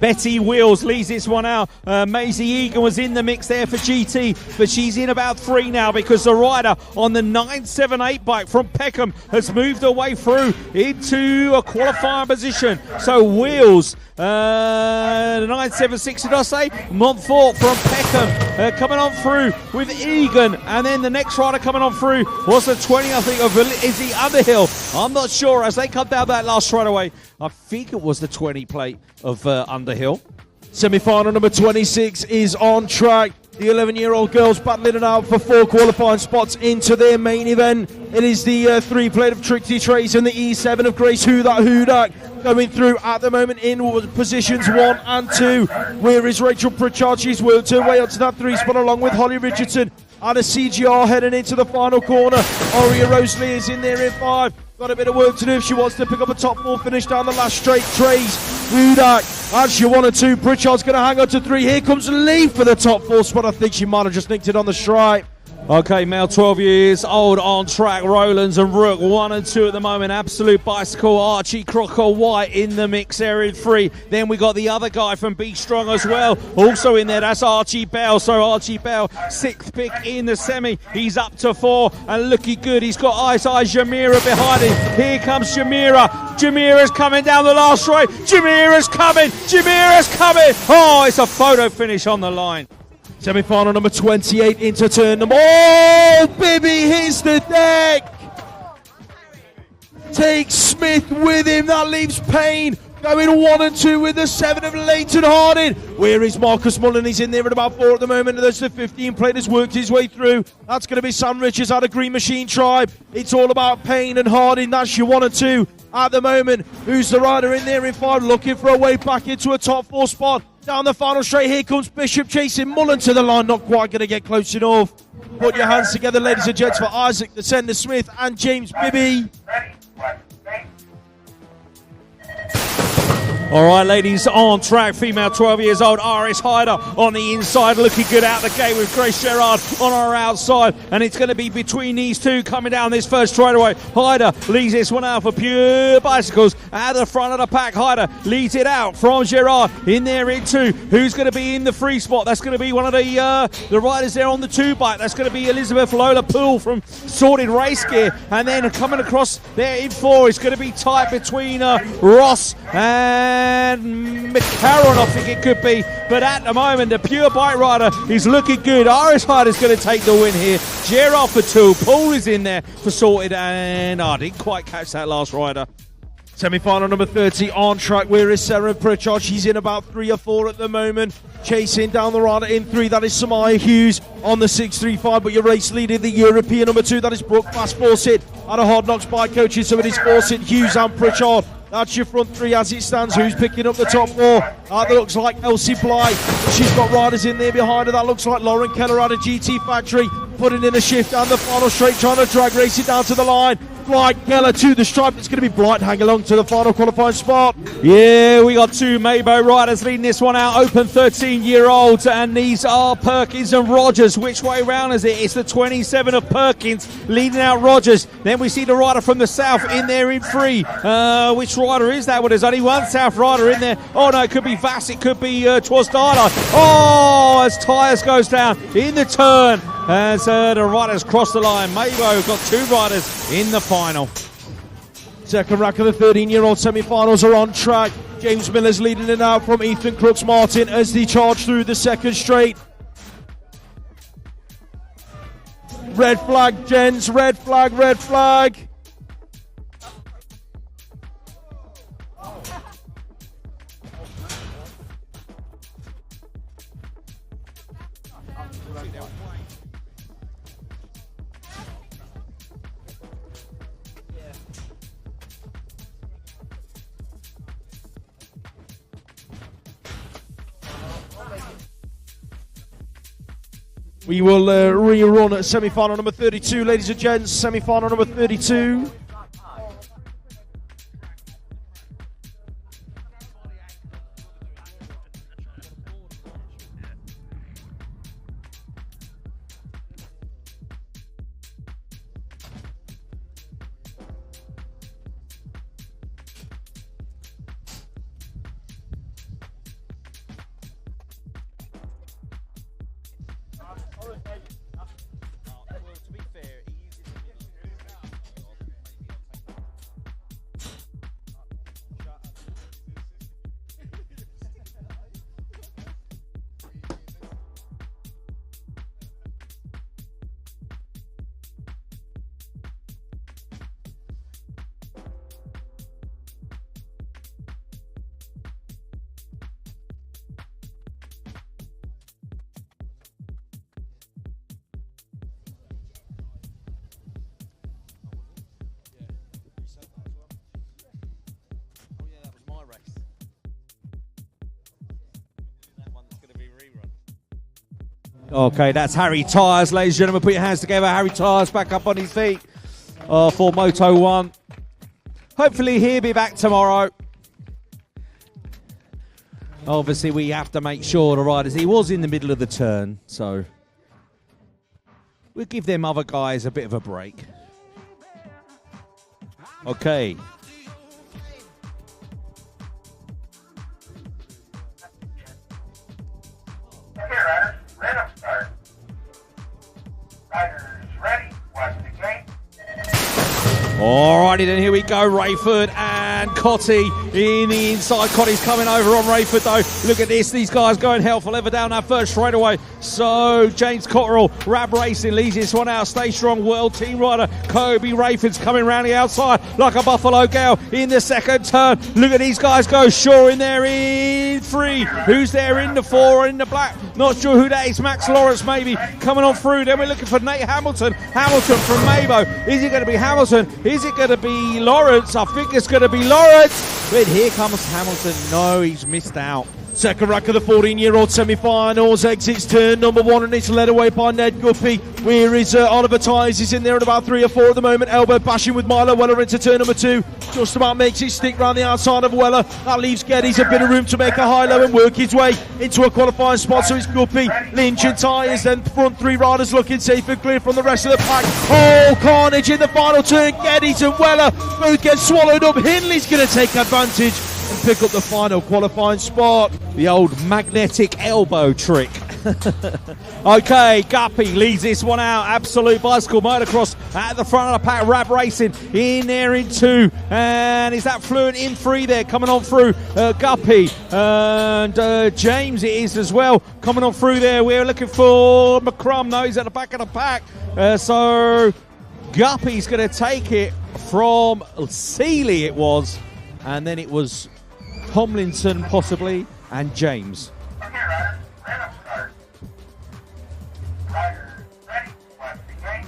Betty Wills leads this one out. Maisie Egan was in the mix there for GT, but she's in about 3 now because the rider on the 978 bike from Peckham has moved her way through into a qualifying position. So Wills, the 976, did I say? Montfort from Peckham coming on through with Egan, and then the next rider coming on through was the 20, I think, of Izzy Underhill. I'm not sure as they come down that last straightaway. I think it was the 20 plate of Underhill. Semi-final number 26 is on track. The 11-year-old girls battling it out for 4 qualifying spots into their main event. It is the 3 plate of Trixie Trace and the E7 of Grace Hudak going through at the moment in positions 1 and 2. Where is Rachel Pritchard? She's worked her way up to that 3 spot along with Holly Richardson. And a CGR heading into the final corner. Aria Rosalie is in there in 5. Got a bit of work to do if she wants to pick up a top 4 finish down the last straight. Trace, Hudak, as she 1 and 2. Pritchard's going to hang on to 3. Here comes Lee for the top 4 spot. I think she might have just nicked it on the stripe. Okay, male 12 years old on track. Rowlands and Rook 1 and 2 at the moment. Absolute Bicycle, Archie Crocker White in the mix there in 3. Then we got the other guy from Be Strong as well, also in there. That's Archie Bell. So Archie Bell, 6th pick in the semi. He's up to 4 and looking good. He's got Ice Jamira behind him. Here comes Jamira. Jamira's coming down the last straight. Jamira's coming. Jamira's coming. Oh, it's a photo finish on the line. Semi-final number 28 into turn number... Oh, Bibby hits the deck! Takes Smith with him. That leaves Payne Going 1 and 2 with the 7 of Leighton Harding. Where is Marcus Mullen? He's in there at about 4 at the moment. And there's the 15 plate has worked his way through. That's going to be Sam Richards out of Green Machine Tribe. It's all about Payne and Harding. That's your 1 and 2 at the moment. Who's the rider in there in 5? Looking for a way back into a top 4 spot. Down the final straight, here comes Bishop chasing Mullen to the line. Not quite going to get close enough. Put your hands together, ladies and gents, for Isaac the Sender Smith and James Bibby. Ready, watch the gate. All right, ladies, on track, female 12 years old, Iris Hyder on the inside, looking good out the gate with Grace Gerard on our outside, and it's going to be between these two coming down this first straightaway. Hyder leads this one out for Pure Bicycles at the front of the pack. Hyder leads it out from Gerard in there into who's going to be in the free spot. That's going to be one of the riders there on the 2 bike. That's going to be Elizabeth Lola Poole from Sorted Race Gear, and then coming across there in 4 is going to be tight between Ross and McCarron, I think it could be, but at the moment the pure bike rider is looking good. Iris Hyder's going to take the win here. Gerard for 2, Paul is in there for Sorted, and I didn't quite catch that last rider. Semi-final number 30 on track. Where is Sarah Pritchard? She's in about 3 or 4 at the moment. Chasing down the rider in 3. That is Samaya Hughes on the 635. But your race leader, the European number 2, that is Brooke Fast Fawcett out of Hard Knocks Bike Coaches. So it is Fawcett, Hughes and Pritchard. That's your front 3 as it stands. Who's picking up the top 4? That looks like Elsie Bly. She's got riders in there behind her. That looks like Lauren Keller out of GT Factory. Putting in a shift down the final straight, trying to drag race it down to the line. Blight Keller to the stripe. It's going to be Blight hang along to the final qualifying spot. Yeah, we got 2 Maybo riders leading this one out. Open 13-year-olds, and these are Perkins and Rogers. Which way round is it? It's the 27 of Perkins leading out Rogers. Then we see the rider from the south in there in 3. Which rider is that? Well, there's only one south rider in there. Oh no, it could be Vass. It could be Twosdana. Oh, as tyres goes down in the turn. As the riders cross the line. Maybo got 2 riders in the final. Second rack of the 13-year-old semi-finals are on track. James Miller's leading it out from Ethan Crooks Martin as they charge through the second straight. Red flag, gents. Red flag, red flag. We will rerun at semi-final number 32, ladies and gents. Semi-final number 32. Okay, that's Harry Tyres, ladies and gentlemen. Put your hands together. Harry Tyres back up on his feet for Moto 1. Hopefully he'll be back tomorrow. Obviously, we have to make sure the riders... He was in the middle of the turn, so... We'll give them other guys a bit of a break. Okay. Okay, riders, red up start. Riders ready, watch the gate. Alrighty then, here we go. Rayford and Cotty in the inside. Connie's coming over on Rayford though. Look at this, these guys going hell for leather down that first straightaway. So James Cotterill, Rab Racing leads this one out. Stay strong, world team rider Kobe Rayford's coming around the outside like a buffalo gal in the second turn. Look at these guys go. Shaw in there in 3. Who's there in the 4 in the black? Not sure who that is. Max Lawrence maybe coming on through. Then we're looking for Nate Hamilton. Hamilton from Mabo. Is it going to be Hamilton? Is it going to be Lawrence? I think it's going to be Lawrence. But here comes Hamilton. No, he's missed out. Second rack of the 14-year-old semi-finals, exits turn number 1, and it's led away by Ned Guppy. Where is Oliver Tyres? He's in there at about 3 or 4 at the moment. Elbow bashing with Milo Weller into turn number 2. Just about makes it stick round the outside of Weller. That leaves Geddes a bit of room to make a high-low and work his way into a qualifying spot. So it's Guppy, Lynch and Tyres. Then front 3 riders looking safe and clear from the rest of the pack. Oh, carnage in the final turn. Geddes and Weller both get swallowed up. Hindley's going to take advantage and pick up the final qualifying spot. The old magnetic elbow trick. Okay, Guppy leads this one out. Absolute bicycle motocross at the front of the pack. Rab Racing in there in 2. And is that Fluent in 3 there coming on through? Guppy and James it is as well coming on through there. We're looking for McCrum. No, he's at the back of the pack. So Guppy's going to take it from Seeley it was. And then it was Tomlinson possibly and James. Okay, riders, stand up start. Riders, ready, watch the game.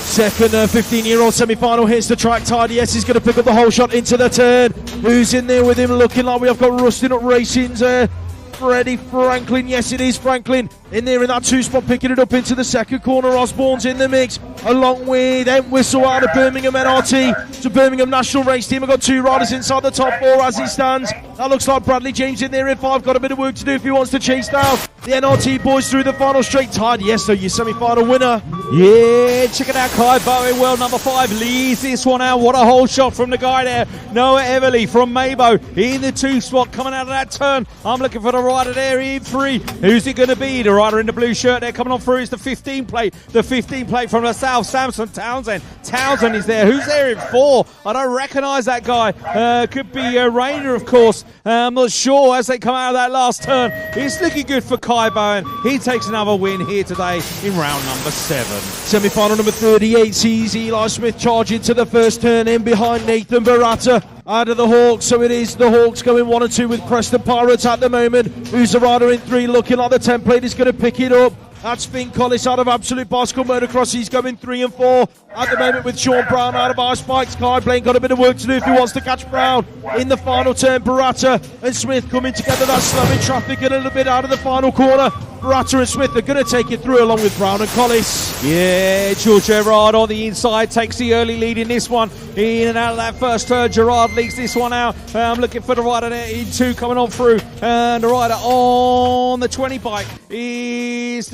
Second 15-year-old semi-final hits the track. Tidy S is going to pick up the whole shot into the turn. Who's in there with him? Looking like we have got Rusting Up Racing's Freddie Franklin. Yes, it is Franklin in there in that 2 spot, picking it up into the second corner. Osborne's in the mix, along with Whistle out of Birmingham NRT. So Birmingham National Race Team have got 2 riders inside the top 4 as it stands. That looks like Bradley James in there in 5. Got a bit of work to do if he wants to chase down the NRT boys through the final straight. Tied, yes, so your semi-final winner. Yeah, check it out, Kai Bowen, well, number 5 leads this one out. What a whole shot from the guy there. Noah Everly from Mabo in the 2 spot, coming out of that turn. I'm looking for the rider there in 3. Who's it going to be? The rider in the blue shirt there coming on through is the 15 plate. The 15 plate from the south, Samson Townsend. Townsend is there. Who's there in 4? I don't recognise that guy. Could be Rayner, of course. I'm not sure as they come out of that last turn. It's looking good for Kai Bowen. He takes another win here today in round number 7. Semi-final number 38 sees Eli Smith charging to the first turn in behind Nathan Barata out of the Hawks. So it is the Hawks going 1 and 2 with Preston Pirates at the moment. Who's the rider in 3? Looking like the template is going to pick it up. That's Finn Collis out of Absolute Bicycle Motocross. He's going 3 and 4 at the moment with Sean Brown out of Ice Bikes. Kai Blaine got a bit of work to do if he wants to catch Brown in the final turn. Barata and Smith coming together. That's slowing traffic a little bit out of the final corner. Barata and Smith are going to take it through along with Brown and Collis. Yeah, George Gerard on the inside takes the early lead in this one. In and out of that first turn, Gerard leads this one out. I'm looking for the rider there in 2 coming on through. And the rider on the 20 bike is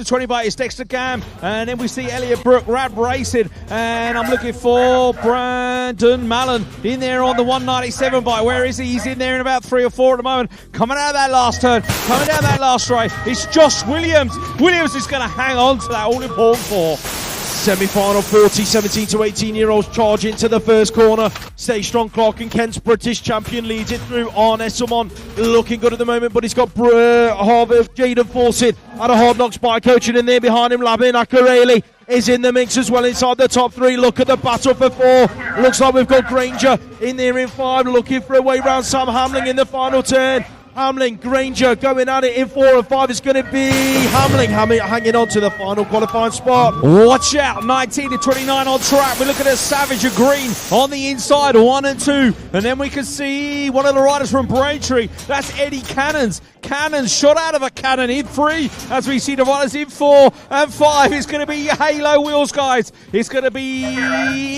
Dexter Gam. And then we see Elliot Brook, Rab Racing. And I'm looking for Brandon Mallon in there on the 197 bike. Where is he? He's in there in about 3 or 4 at the moment. Coming out of that last turn, coming down that last straight, it's Josh Williams. Williams is going to hang on to that all-important 4. Semi-final 40, 17 to 18-year-olds charge into the first corner. Stay strong, Clark and Kent's British champion leads it through. Arne Esselmon looking good at the moment, but he's got Harvard, Jaden Fawcett out of Hard Knocks Bike Coaching in there behind him. Labin Akareli is in the mix as well inside the top 3. Look at the battle for 4. Looks like we've got Granger in there in 5, looking for a way round Sam Hamling in the final turn. Hamling, Granger going at it in 4 and 5. It's going to be Hamling hanging on to the final qualifying spot. Watch out, 19 to 29 on track. We're looking at Savage and Green on the inside, 1 and 2. And then we can see one of the riders from Braintree. That's Eddie Cannons. Cannons shot out of a cannon in 3 as we see the riders in 4 and 5. It's going to be Halo Wheels, guys. It's going to be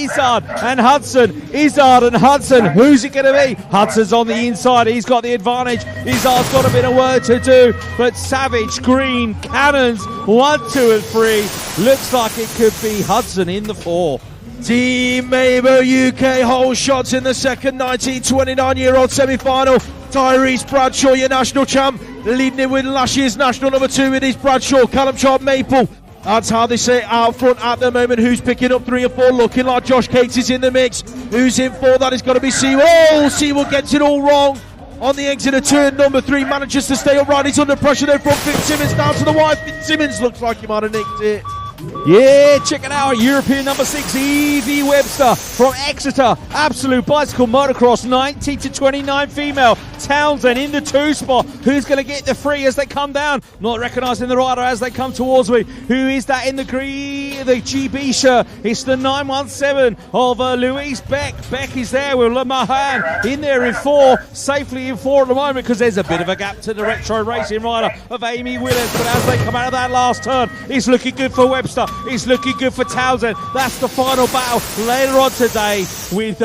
Izzard and Hudson. Izzard and Hudson. Who's it going to be? Hudson's on the inside. He's got the advantage. Izzard's got a bit of work to do. But Savage, Green, Cannons, 1, 2 and 3. Looks like it could be Hudson in the 4. Team Mabo UK whole shots in the second 19-29-year-old semi-final. Tyrese Bradshaw, your national champ, leading it with last year's national number 2. It is Bradshaw, Callum Sharp Maple That's how they say it out front at the moment. Who's picking up 3 and 4? Looking like Josh Cates is in the mix. Who's in 4? That is going to be Sewell. Oh, Sewell gets it all wrong. On the exit of turn number 3, manages to stay upright. He's under pressure there from Fitzsimmons down to the wire. Fitzsimmons looks like he might have nicked it. Yeah, check it out. European number 6, Evie Webster from Exeter. Absolute bicycle motocross, 19 to 29 female. Townsend in the 2 spot. Who's going to get the 3 as they come down? Not recognising the rider as they come towards me. Who is that in the green, the GB shirt? It's the 917 of Louise Beck. Beck is there with Lemahan in there in 4. Safely in 4 at the moment because there's a bit of a gap to the retro racing rider of Amy Willis. But as they come out of that last turn, it's looking good for Webster. It's looking good for Townsend. That's the final battle later on today with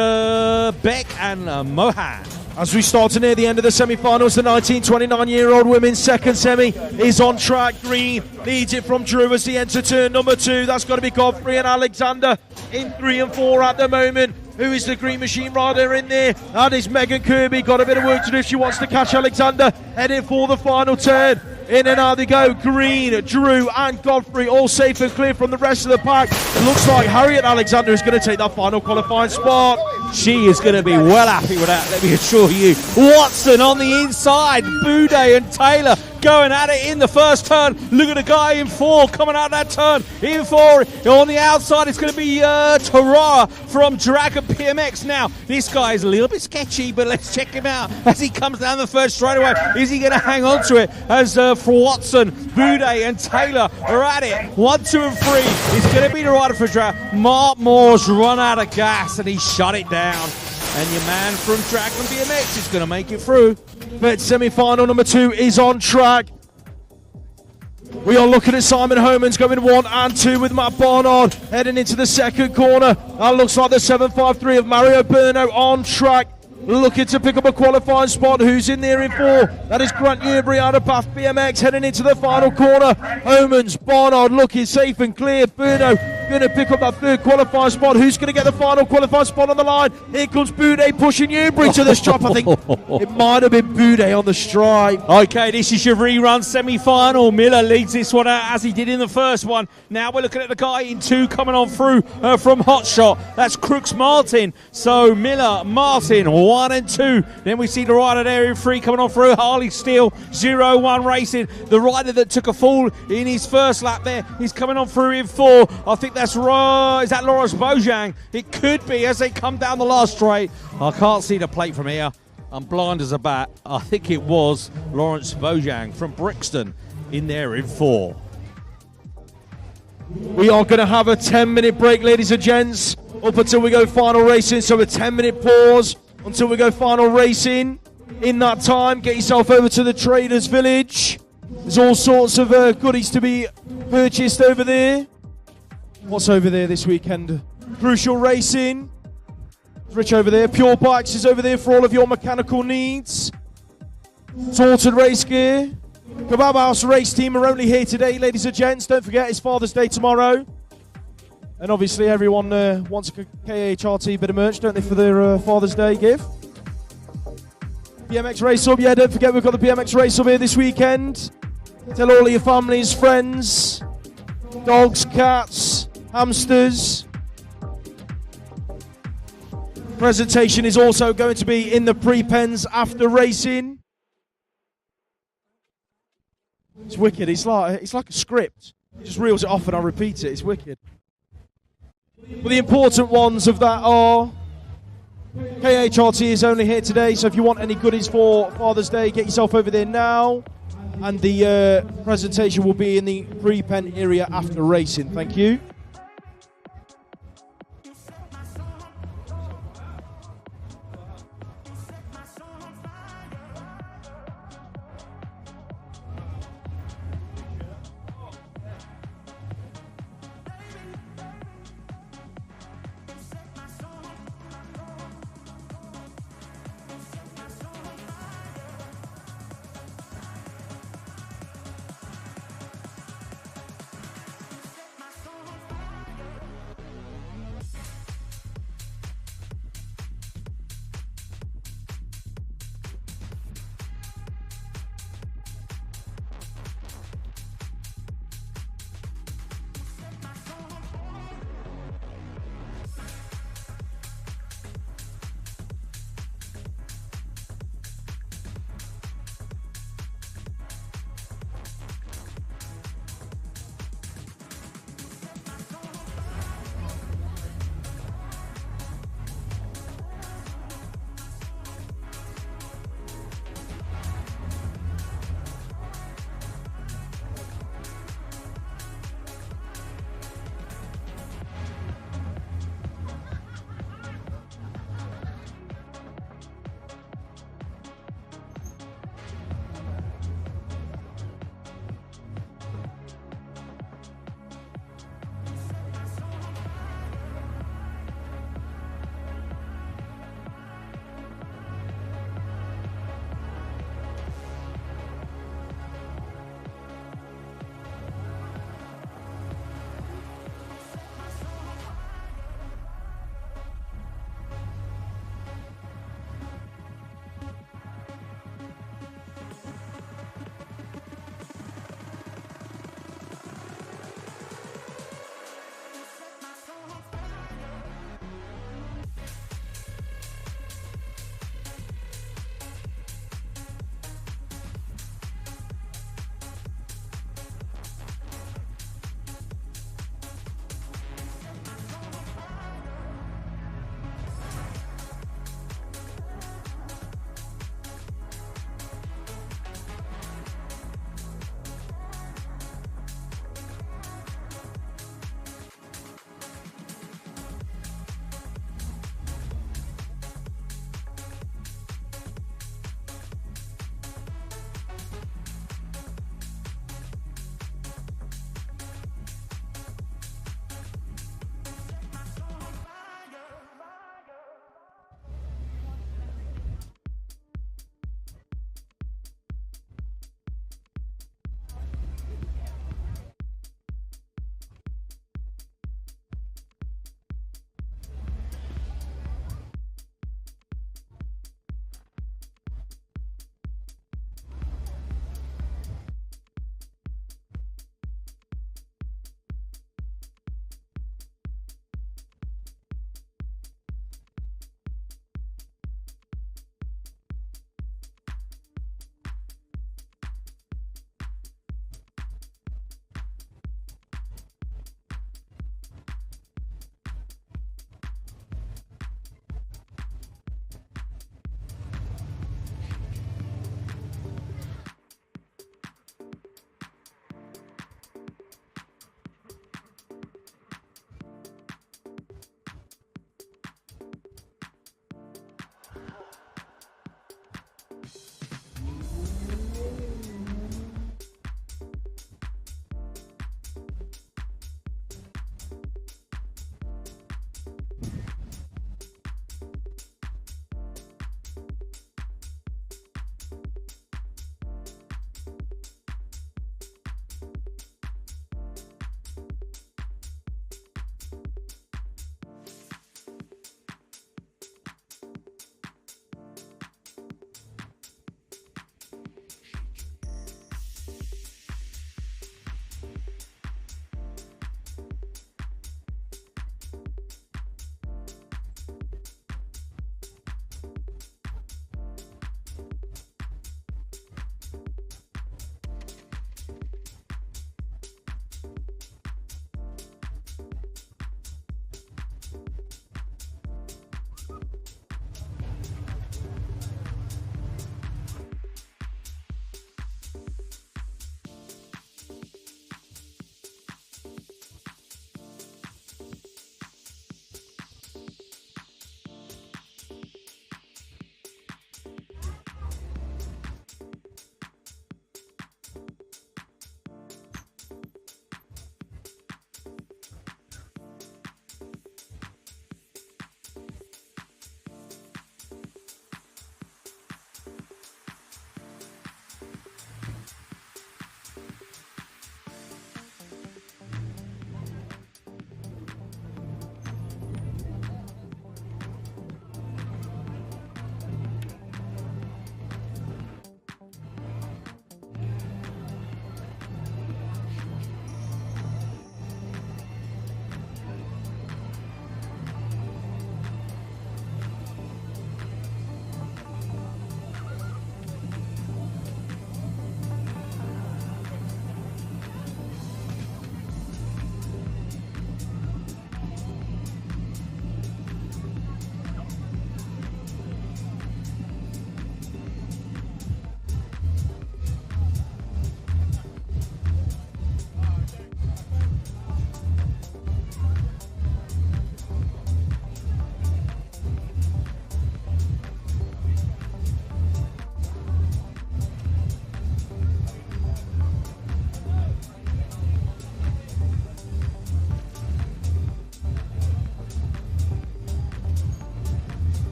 Beck and Mohan. As we start to near the end of the semi-finals, the 19-29-year-old women's second semi is on track. Green leads it from Drew as he enters turn number 2. That's got to be Godfrey and Alexander in 3 and 4 at the moment. Who is the Green Machine rider in there? That is Megan Kirby. Got a bit of work to do if she wants to catch Alexander. Heading for the final turn. In and out they go. Green, Drew and Godfrey all safe and clear from the rest of the pack. It looks like Harriet Alexander is going to take that final qualifying spot. She is going to be well happy with that, let me assure you. Watson on the inside. Boudet and Taylor going at it in the first turn. Look at the guy in 4 coming out that turn. In 4 on the outside, it's going to be Tarara from Dragon BMX. Now, this guy is a little bit sketchy, but let's check him out as he comes down the first straightaway. Is he going to hang on to it as for Watson, Boudet and Taylor are at it? 1, 2 and 3 is going to be the rider for Dragon. Mark Moore's run out of gas and he shut it down. And your man from Dragon BMX is going to make it through. But semi-final number 2 is on track. We are looking at Simon Homans going 1 and 2 with Matt Barnard heading into the second corner. That looks like the 753 of Mario Burno on track. Looking to pick up a qualifying spot. Who's in there in 4? That is Grant Newbury out of Bath BMX heading into the final corner. Homans, Barnard looking safe and clear. Burno going to pick up that 3rd qualifying spot. Who's going to get the final qualifying spot on the line? Here comes Boudet pushing Newbury to the stripe. I think it might have been Boudet on the stripe. Okay, this is your rerun semi-final. Miller leads this one out as he did in the first one. Now we're looking at the guy in 2 coming on through from Hotshot. That's Crooks Martin. So Miller, Martin, 1 and 2. Then we see the rider there in 3 coming on through. Harley Steele, 0-1 Racing. The rider that took a fall in his first lap there. He's coming on through in 4. I think that's right. Is that Lawrence Bojang? It could be as they come down the last straight. I can't see the plate from here. I'm blind as a bat. I think it was Lawrence Bojang from Brixton in there in 4. We are going to have a 10-minute break, ladies and gents, up until we go final racing. So a 10-minute pause until we go final racing. In that time, get yourself over to the Traders Village. There's all sorts of goodies to be purchased over there. What's over there this weekend? Crucial Racing. Rich over there. Pure Bikes is over there for all of your mechanical needs. Sorted Race Gear. Kebab House Race Team are only here today, ladies and gents. Don't forget, it's Father's Day tomorrow. And obviously everyone wants a KHRT bit of merch, don't they, for their Father's Day gift? BMX Race Hub, yeah, don't forget we've got the BMX Race Hub here this weekend. Tell all of your families, friends, dogs, cats, hamsters. Presentation is also going to be in the pre-pens after racing. It's wicked. It's like a script. It just reels it off and I repeat it. It's wicked. But the important ones of that are KHRT is only here today, so if you want any goodies for Father's Day, get yourself over there now. And the presentation will be in the pre-pen area after racing. Thank you.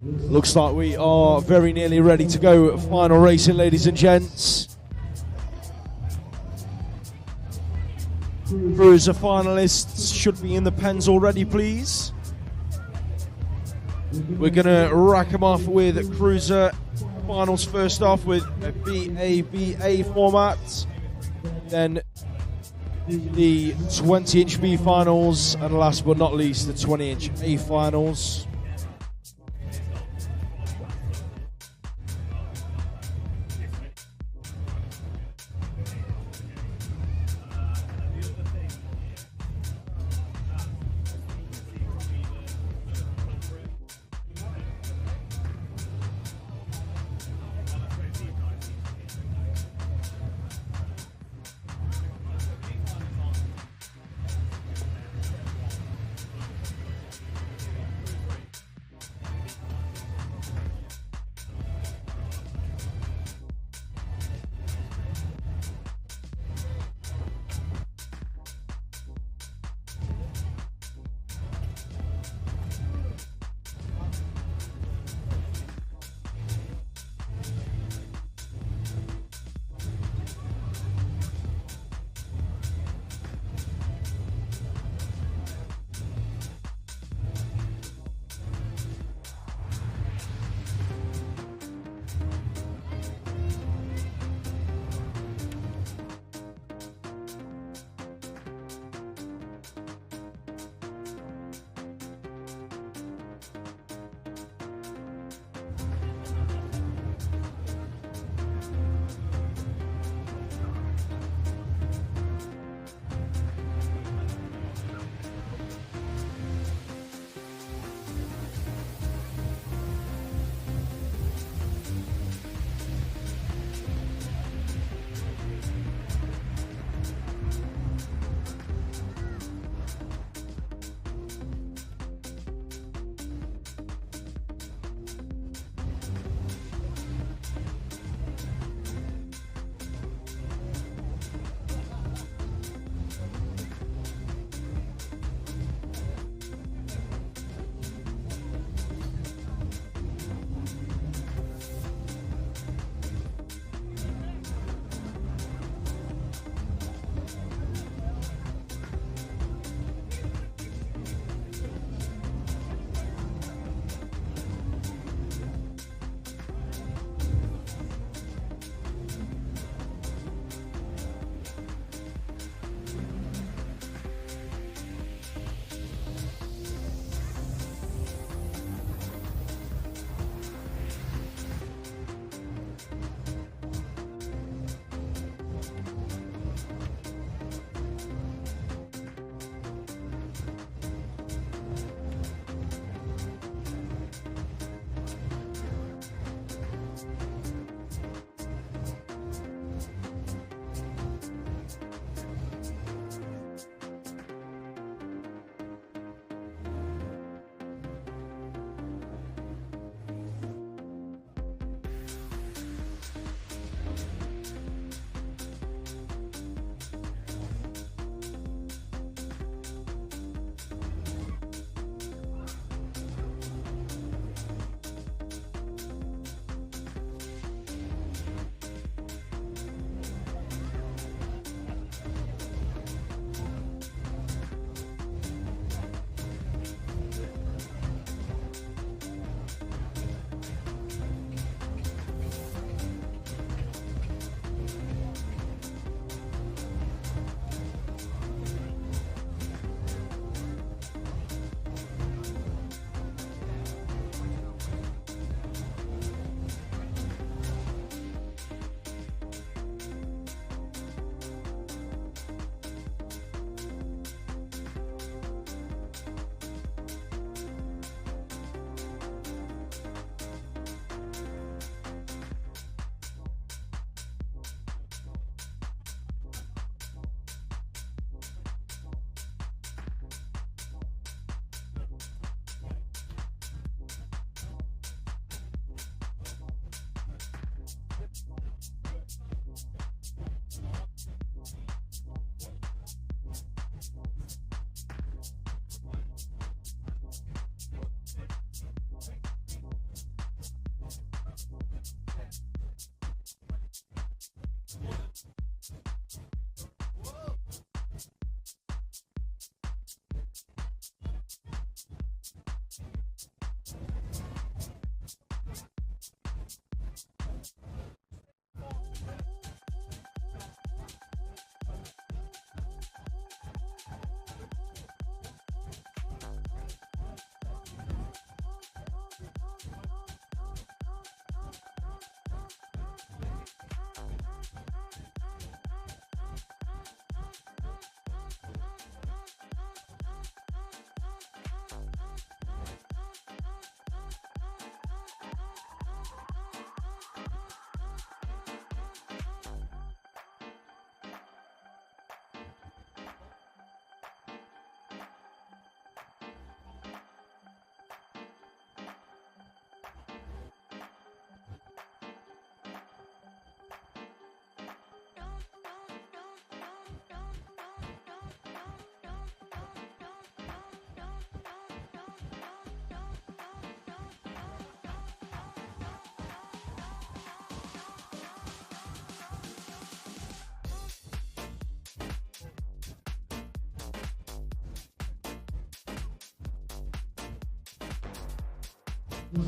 Looks like we are very nearly ready to go. Final racing, ladies and gents. Cruiser finalists should be in the pens already, please. We're going to rack them off with Cruiser finals first off with a BA format. Then the 20-inch B finals. And last but not least, the 20-inch A finals.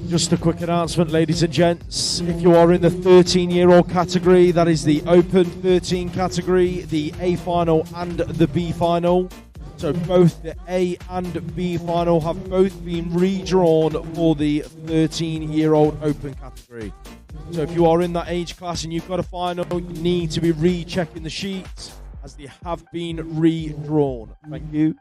Just a quick announcement, ladies and gents. If you are in the 13-year-old category, that is the Open 13 category, the A final and the B final. So both the A and B final have both been redrawn for the 13-year-old Open category. So if you are in that age class and you've got a final, you need to be rechecking the sheets as they have been redrawn. Thank you.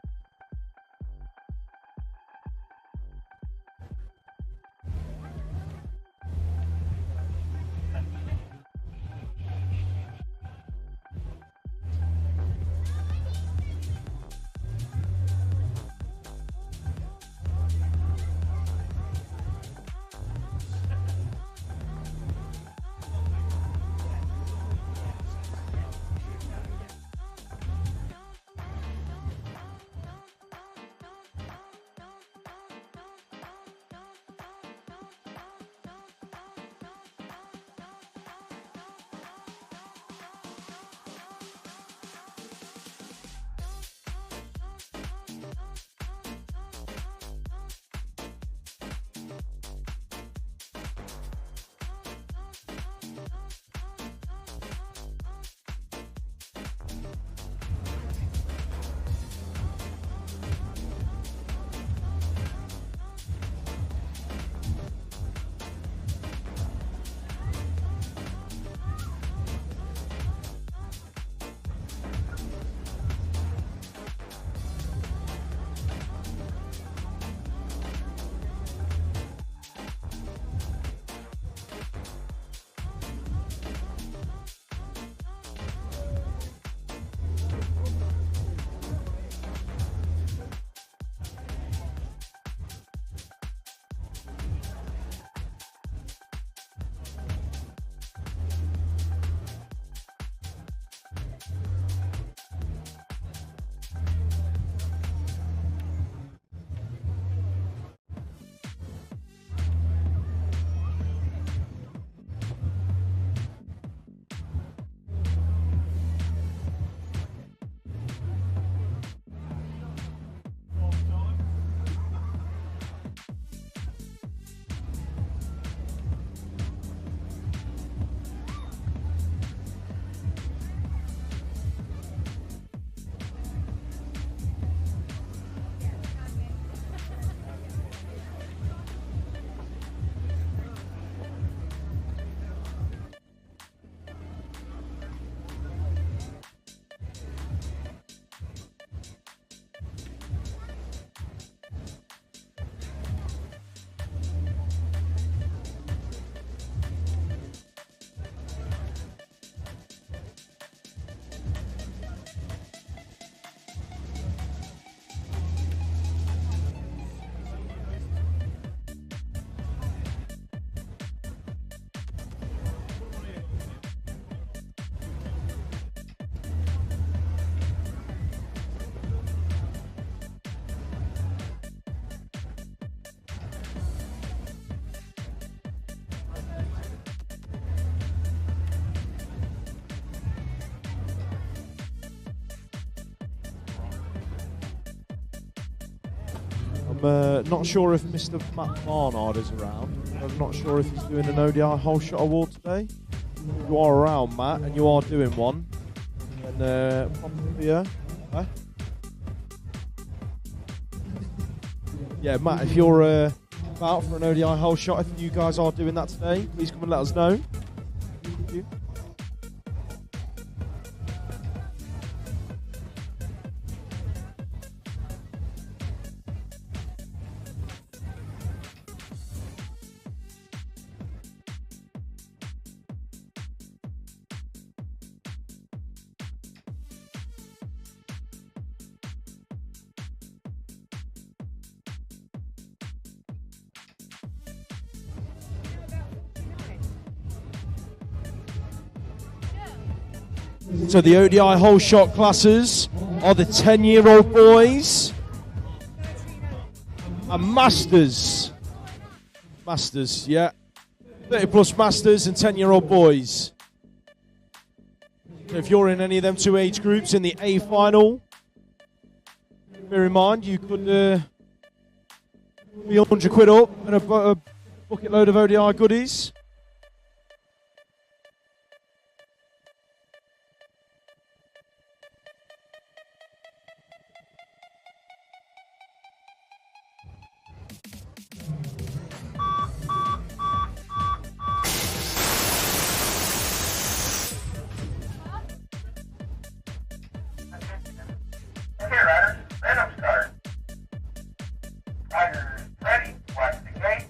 Not sure if Mr. Matt Barnard is around. I'm not sure if he's doing an ODI whole shot award today. If you are around, Matt, and you are doing one, then pop it here. Huh? Yeah, Matt, if you're about for an ODI whole shot, if you guys are doing that today, please come and let us know. Thank you. So the ODI whole shot classes are the 10-year-old boys and masters. Masters, yeah. 30 plus masters and 10-year-old boys. So if you're in any of them two age groups in the A final, bear in mind you could be £100 up and Bucket load of ODI goodies. Okay, riders, random start. Riders ready, watch the gate.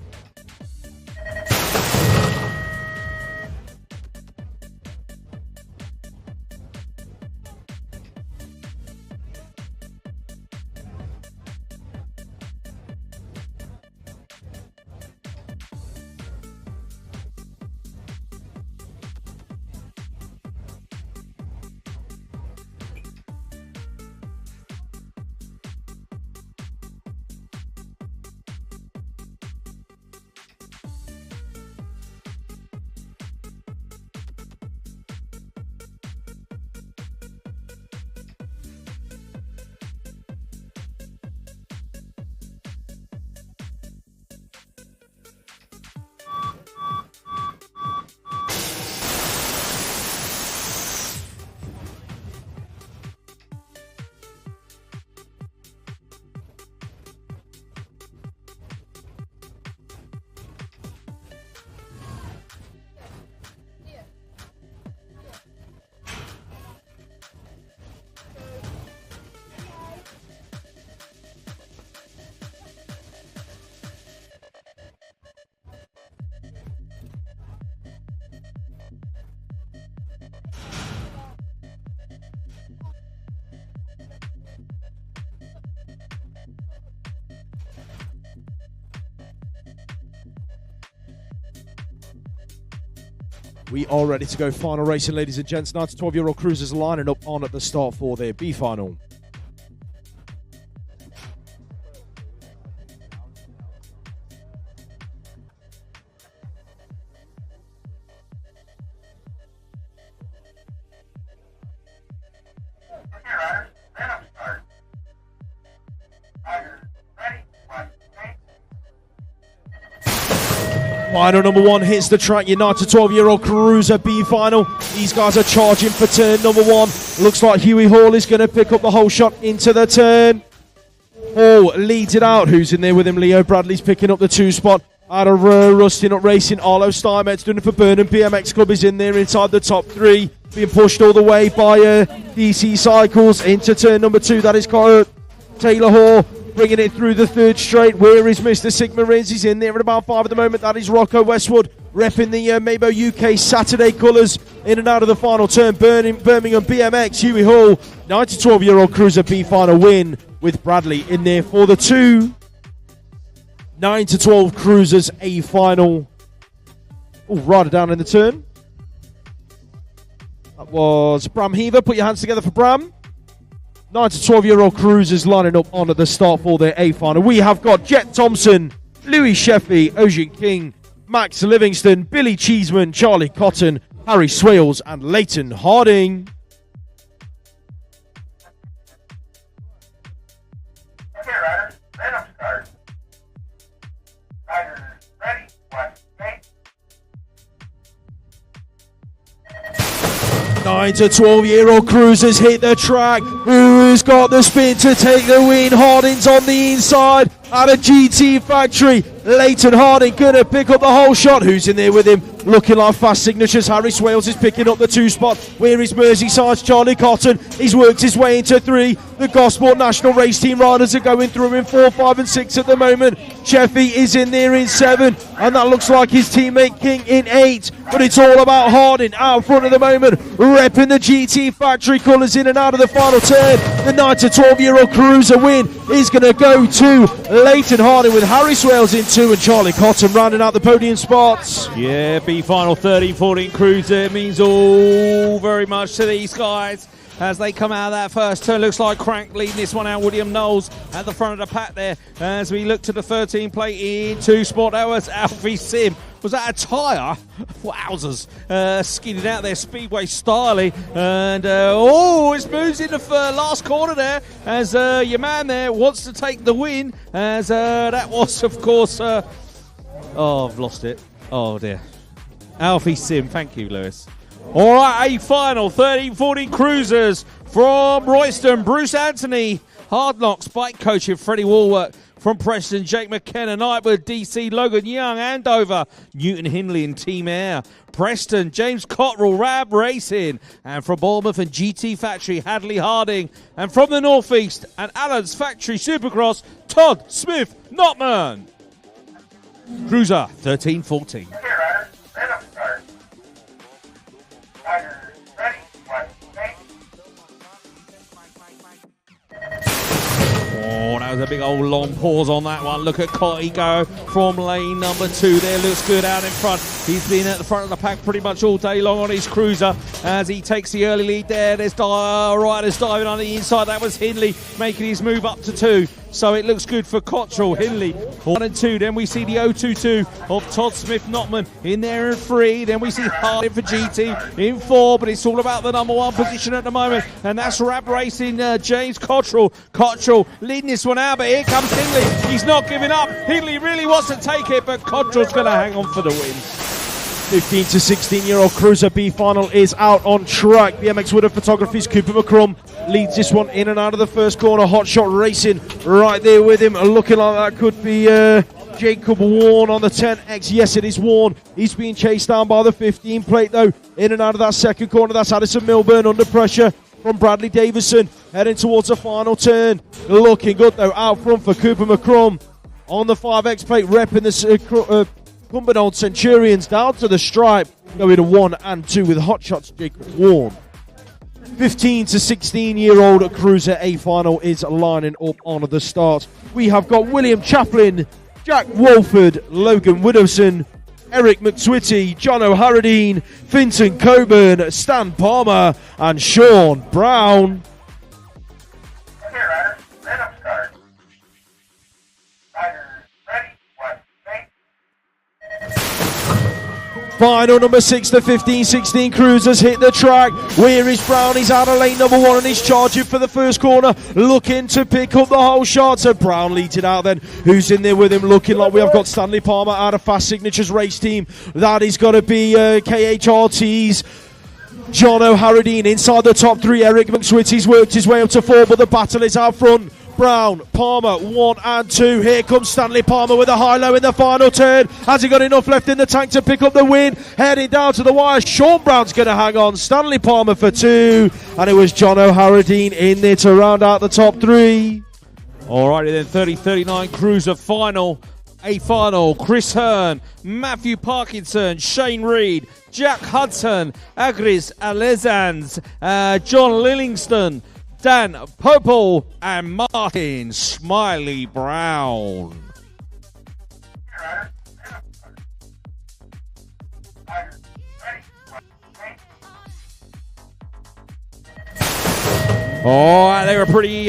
We are ready to go final racing, ladies and gents. 9 to 12-year-old cruisers lining up on at the start for their B final. Okay, riders, random start. Riders ready, watch the gate. Final number 1 hits the track. Your 9 to 12-year-old cruiser B final. These guys are charging for turn number 1. Looks like Huey Hall is going to pick up the whole shot into the turn. Hall leads it out. Who's in there with him? Leo Bradley's picking up the 2 spot. Out of Rusting Up Racing, Arlo Steinmetz doing it for Burnham. BMX Club is in there inside the top 3. Being pushed all the way by DC Cycles into turn number 2. That is Taylor Hall bringing it through the 3rd straight. Where is Mr. Sigma Riz? He's in there at about 5 at the moment. That is Rocco Westwood repping the Mabo UK Saturday colours in and out of the final turn. Birmingham BMX, Huey Hall, 9 to 12-year-old cruiser B final win with Bradley in there for the 2. 9 to 12 cruisers A final. Oh, rider down in the turn. That was Bram Heaver. Put your hands together for Bram. 9 to 12-year-old cruisers lining up on at the start for their A final. We have got Jet Thompson, Louis Sheffy, Ocean King, Max Livingston, Billy Cheeseman, Charlie Cotton, Harry Swales, and Leighton Harding. Okay, riders, random start. Riders ready, watch the gate. 9 to 12-year-old cruisers hit the track. Who's got the spin to take the win? Harding's on the inside out of GT Factory. Leighton Harding gonna pick up the whole shot. Who's in there with him? Looking like fast signatures. Harry Swales is picking up the 2 spot. Where is Merseyside's Charlie Cotton? He's worked his way into 3. The Gosport National Race Team riders are going through in 4, 5 and 6 at the moment. Sheffy is in there in 7. And that looks like his teammate King in 8. But it's all about Harding out front at the moment. Repping the GT Factory colours in and out of the final turn. The 9 to 12-year-old cruiser win is going to go to Leighton Harding with Harry Swales in 2 and Charlie Cotton rounding out the podium spots. Yeah, B final 13-14 cruiser means all very much to these guys as they come out of that first turn. Looks like Crank leading this one out. William Knowles at the front of the pack there as we look to the 13 plate in 2 spot. That was Alfie Sim. Was that a tyre? Wowzers. Skidding out there Speedway styling. And, it moves in the last corner there as your man there wants to take the win. As that was, of course, Oh, I've lost it. Oh, dear. Alfie Sim, thank you, Lewis. All right, a final 13-14 cruisers from Royston. Bruce Anthony, Hard Knocks, bike coaching, Freddie Walworth. From Preston, Jake McKenna, Knightwood, DC, Logan Young, Andover, Newton Hindley and Team Air. Preston, James Cottrell, Rab Racing. And from Bournemouth and GT Factory, Hadley Harding. And from the Northeast and Allen's Factory Supercross, Todd Smith Notman. Cruiser 13-14. Okay, riders, stand up, start. Riders, ready, one, take. Oh, that was a big old long pause on that one. Look at Cotty go from lane number 2 there. Looks good out in front. He's been at the front of the pack pretty much all day long on his cruiser as he takes the early lead there. There's riders diving on the inside. That was Hindley making his move up to 2. So it looks good for Cottrell. Hindley 1 and 2. Then we see the 022 of Todd Smith Notman in there in 3. Then we see Harding for GT in 4. But it's all about the number 1 position at the moment. And that's Rab Racing, James Cottrell. Cottrell leading this one out. But here comes Hindley. He's not giving up. Hindley really wants to take it. But Cottrell's going to hang on for the win. 15 to 16-year-old Cruiser B final is out on track. BMX Wood Photography's Cooper McCrum leads this one in and out of the first corner. Hot Shot Racing right there with him. Looking like that could be Jacob Warren on the 10X. Yes, it is Warren. He's being chased down by the 15 plate though. In and out of that second corner. That's Addison Milburn under pressure from Bradley Davison. Heading towards the final turn. Looking good though out front for Cooper McCrum. On the 5X plate repping the Cumbernauld Centurions down to the stripe, going to 1 and 2 with Hot Shots Jacob Warren. 15 to 16-year-old Cruiser A final is lining up on the start. We have got William Chaplin, Jack Wolford, Logan Widowson, Eric McSwitty, John O'Haradine, Finton Coburn, Stan Palmer, and Sean Brown. Okay, riders, stand up, start. Riders, ready, one, take. Final number 6, the 15-16 Cruisers hit the track. Where is Brown? He's out of lane number 1 and he's charging for the first corner. Looking to pick up the whole shot. So Brown leads it out then. Who's in there with him? Looking like we have got Stanley Palmer out of Fast Signatures race team. That is going to be KHRT's John O'Haradine inside the top 3. Eric McSwitty's worked his way up to 4, but the battle is out front. Brown, Palmer, 1 and 2. Here comes Stanley Palmer with a high-low in the final turn. Has he got enough left in the tank to pick up the win? Heading down to the wire. Sean Brown's going to hang on. Stanley Palmer for 2. And it was John O'Haradine in there to round out the top 3. Alrighty then, 30-39 Cruiser final. A final, Chris Hearn, Matthew Parkinson, Shane Reed, Jack Hudson, Agris Alezans, John Lillingston, Dan Popel, and Martin Smiley Brown. Oh, they were pretty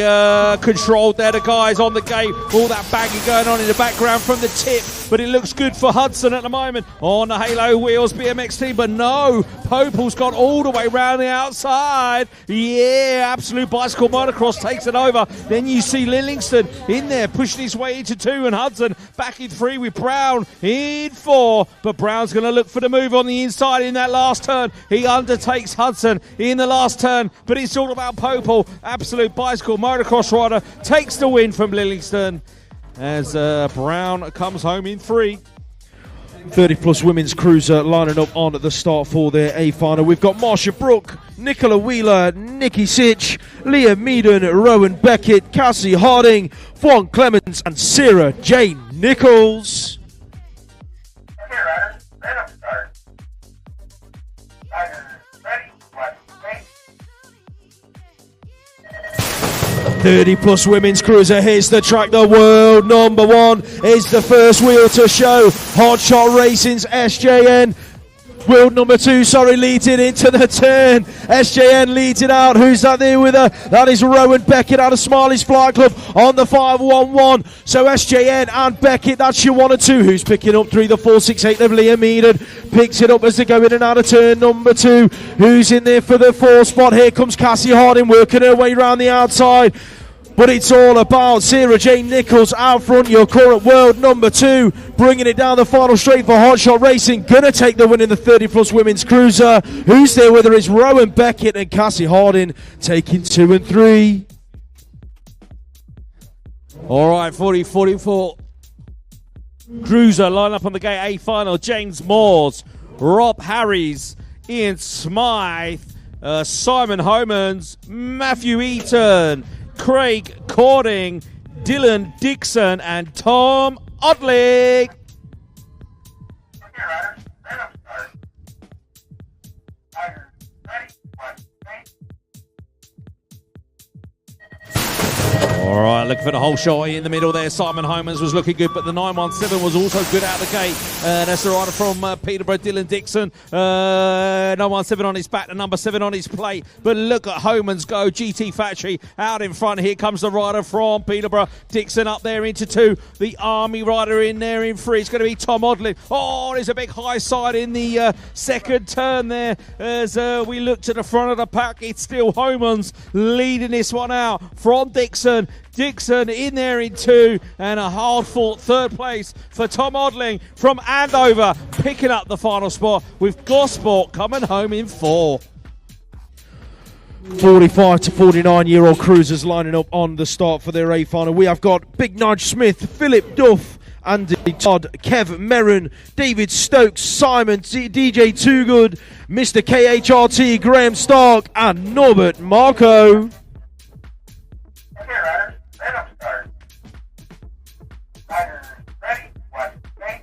controlled there, the guys on the gate. All that banging going on in the background from the tip. But it looks good for Hudson at the moment on the Halo Wheels BMX team. But no, Popel's gone all the way round the outside. Yeah, Absolute Bicycle Motocross takes it over. Then you see Lillingston in there pushing his way into 2 and Hudson back in 3 with Brown in 4. But Brown's going to look for the move on the inside in that last turn. He undertakes Hudson in the last turn. But it's all about Popel. Absolute Bicycle Motocross rider takes the win from Lillingston as Brown comes home in 3. 30-plus women's Cruiser lining up on at the start for their A final. We've got Marsha Brook, Nicola Wheeler, Nikki Sitch, Leah Meaden, Rowan Beckett, Cassie Harding, Fawn Clemens, and Sarah Jane Nichols. Okay, riders, stand up, start. Riders, ready, one, take. 30-plus women's Cruiser hits the track. The world number 1 is the first wheel to show. Hot Shot Racing's SJN. World number 2, leads it into the turn. SJN leads it out. Who's that there with her? That is Rowan Beckett out of Smiley's Flight Club on the 511. So SJN and Beckett, that's your 1 and 2. Who's picking up 3? The 468 of Liam Meaden picks it up as they go in and out of turn number 2. Who's in there for the 4 spot? Here comes Cassie Harding working her way around the outside. but it's all about Sarah Jane Nichols out front, your current world number 2, bringing it down the final straight for Hotshot Racing. Gonna take the win in the 30 plus women's cruiser. Who's there with her is Rowan Beckett and Cassie Harding taking 2 and 3. All right, 40-44. Cruiser line up on the gate A final. James Moores, Rob Harries, Ian Smythe, Simon Homans, Matthew Eaton, Craig Cording, Dylan Dixon, and Tom Odling. All right, looking for the whole shot in the middle there. Simon Homans was looking good, but the 917 was also good out of the gate. That's the rider from Peterborough, Dylan Dixon. 917 on his back, the number 7 on his plate. But look at Homans go. GT Factory out in front. Here comes the rider from Peterborough. Dixon up there into 2. The Army rider in there in 3. It's going to be Tom Odling. Oh, there's a big high side in the second turn there. As we look to the front of the pack, it's still Homans leading this one out from Dixon. Dixon in there in 2, and a hard-fought 3rd place for Tom Odling from Andover, picking up the final spot with Gosport coming home in 4. 45 to 49-year-old cruisers lining up on the start for their A final. We have got Big Nudge Smith, Philip Duff, Andy Todd, Kev Merrin, David Stokes, Simon, DJ Toogood, Mr. KHRT, Graham Stark, and Norbert Marco. Okay, riders, let them start. Riders, ready, watch, okay?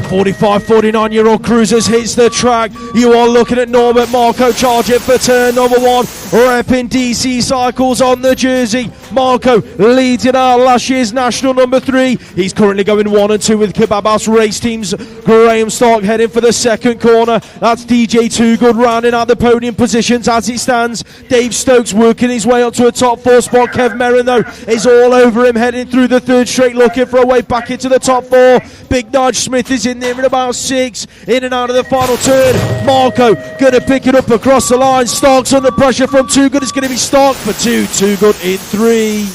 45, 49-year-old cruisers hits the track. You are looking at Norbert Marco charging for turn number 1. Repping DC Cycles on the jersey. Marco leads it out last year's national number 3. He's currently going 1 and 2 with Kebab House Race Teams. Graham Stark heading for the second corner. That's DJ Toogood rounding out the podium positions as it stands. Dave Stokes working his way up to a top 4 spot. Kev Merrin, though, is all over him heading through the 3rd straight, looking for a way back into the top 4. Big Nudge Smith is in there in about 6. In and out of the final turn. Marco going to pick it up across the line. Stark's under pressure from Toogood. It's going to be Stark for 2. Toogood in 3.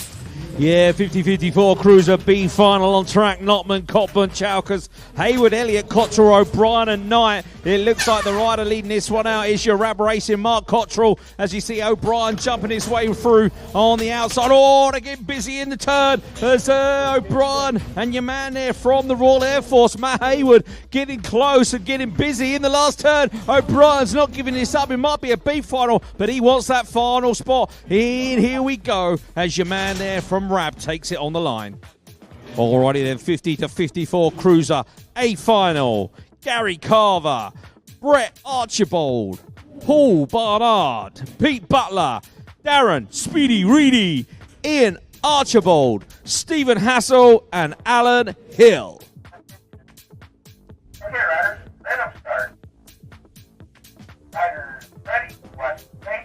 Yeah, 50-54 Cruiser B final on track. Notman, Copburn, Chalkers, Hayward, Elliott, Cottrell, O'Brien and Knight. It looks like the rider leading this one out is your Rab Racing Mark Cottrell, as you see O'Brien jumping his way through on the outside. Oh, they're getting busy in the turn as O'Brien and your man there from the Royal Air Force, Matt Hayward, getting close and getting busy in the last turn. O'Brien's not giving this up. It might be a B final, but he wants that final spot. And here we go as your man there from Rab takes it on the line. Alrighty then, 50-54 Cruiser A final. Gary Carver, Brett Archibald, Paul Barnard, Pete Butler, Darren Speedy Reedy, Ian Archibald, Stephen Hassel, and Alan Hill. Okay, riders, let them start. Riders, ready, watch, okay?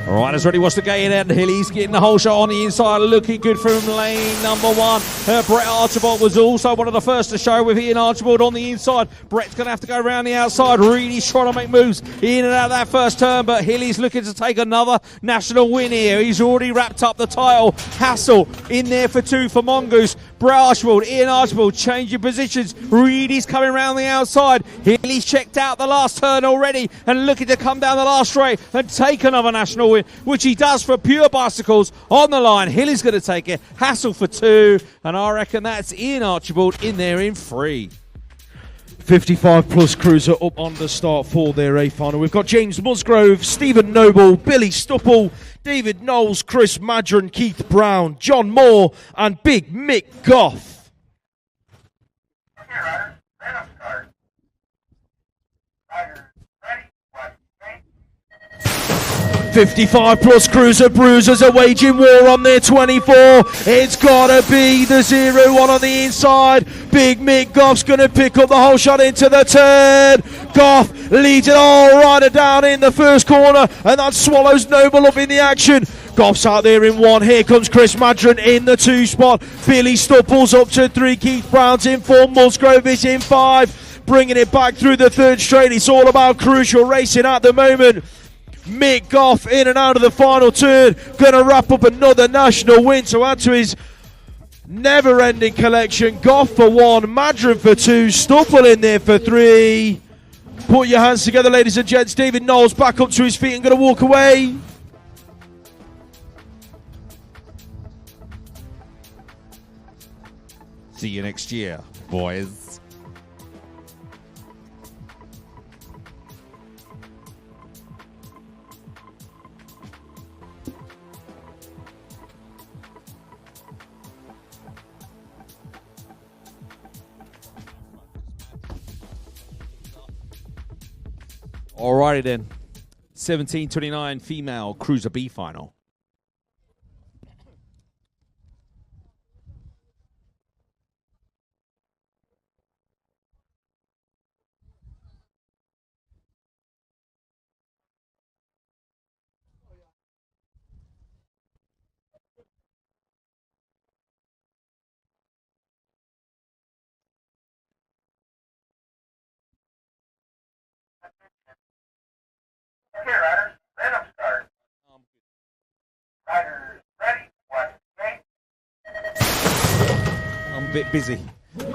All right, as ready was to get in and He's getting the whole shot on the inside, looking good from lane number 1. Brett Archibald was also one of the first to show with Ian Archibald on the inside. Brett's going to have to go around the outside. Reedy's trying to make moves in and out of that first turn, but Hilly's looking to take another national win here. He's already wrapped up the title. Hassel in there for 2 for Mongoose. Brett Archibald, Ian Archibald changing positions. Reedy's coming around the outside. Hilly's checked out the last turn already and looking to come down the last straight and take another national win, which he does for Pure Bicycles on the line. Hilly's going to take it. Hassel for 2, and I reckon that's Ian Archibald in there in 3. 55 plus cruiser up on the start for their A final. We've got James Musgrove, Stephen Noble, Billy Stupple, David Knowles, Chris Madron, Keith Brown, John Moore, and Big Mick Goff. Okay, riders, let them start. Riders, ready, watch, okay? 55 plus cruiser bruisers are waging war on their 24. It's gotta be the 0-1 on the inside. Big Mick Goff's gonna pick up the whole shot into the turn. Goff leads it all rider down in the first corner, and that swallows Noble up in the action. Goff's out there in 1. Here comes Chris Madron in the 2 spot. Billy Stupple's up to 3. Keith Brown's in 4. Musgrove is in 5. Bringing it back through the 3rd straight. It's all about crucial racing at the moment. Mick Goff in and out of the final turn. Going to wrap up another national win to add to his never-ending collection. Goff for 1, Madron for 2, Stuffle in there for 3. Put your hands together, ladies and gents. David Knowles back up to his feet and going to walk away. See you next year, boys. Alrighty then. 1729 female Cruiser B final. Okay, riders, let 'em start. Riders, ready, watch the gate. I'm a bit busy.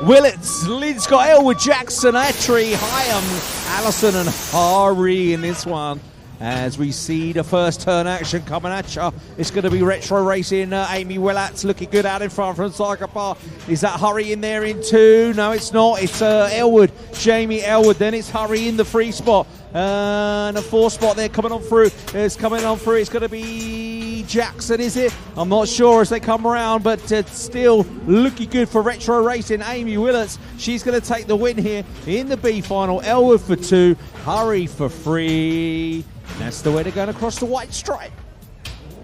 Willits, Lynn Scott, Elwood, Jackson, Attree, Hyam, Allison and Hari in this one. As we see the first turn action coming at you. It's going to be retro racing. Amy Willats looking good out in front from Psychopath. Is that Hurry in there in 2? No, it's not. It's Elwood, Jamie Elwood. Then it's Hurry in the 3 spot. And a 4 spot there coming on through. It's coming on through. It's going to be Jackson, is it? I'm not sure as they come around, but it's still looking good for retro racing. Amy Willits, she's going to take the win here in the B final. Elwood for 2, Hurry for 3. That's the way they're going across the white stripe.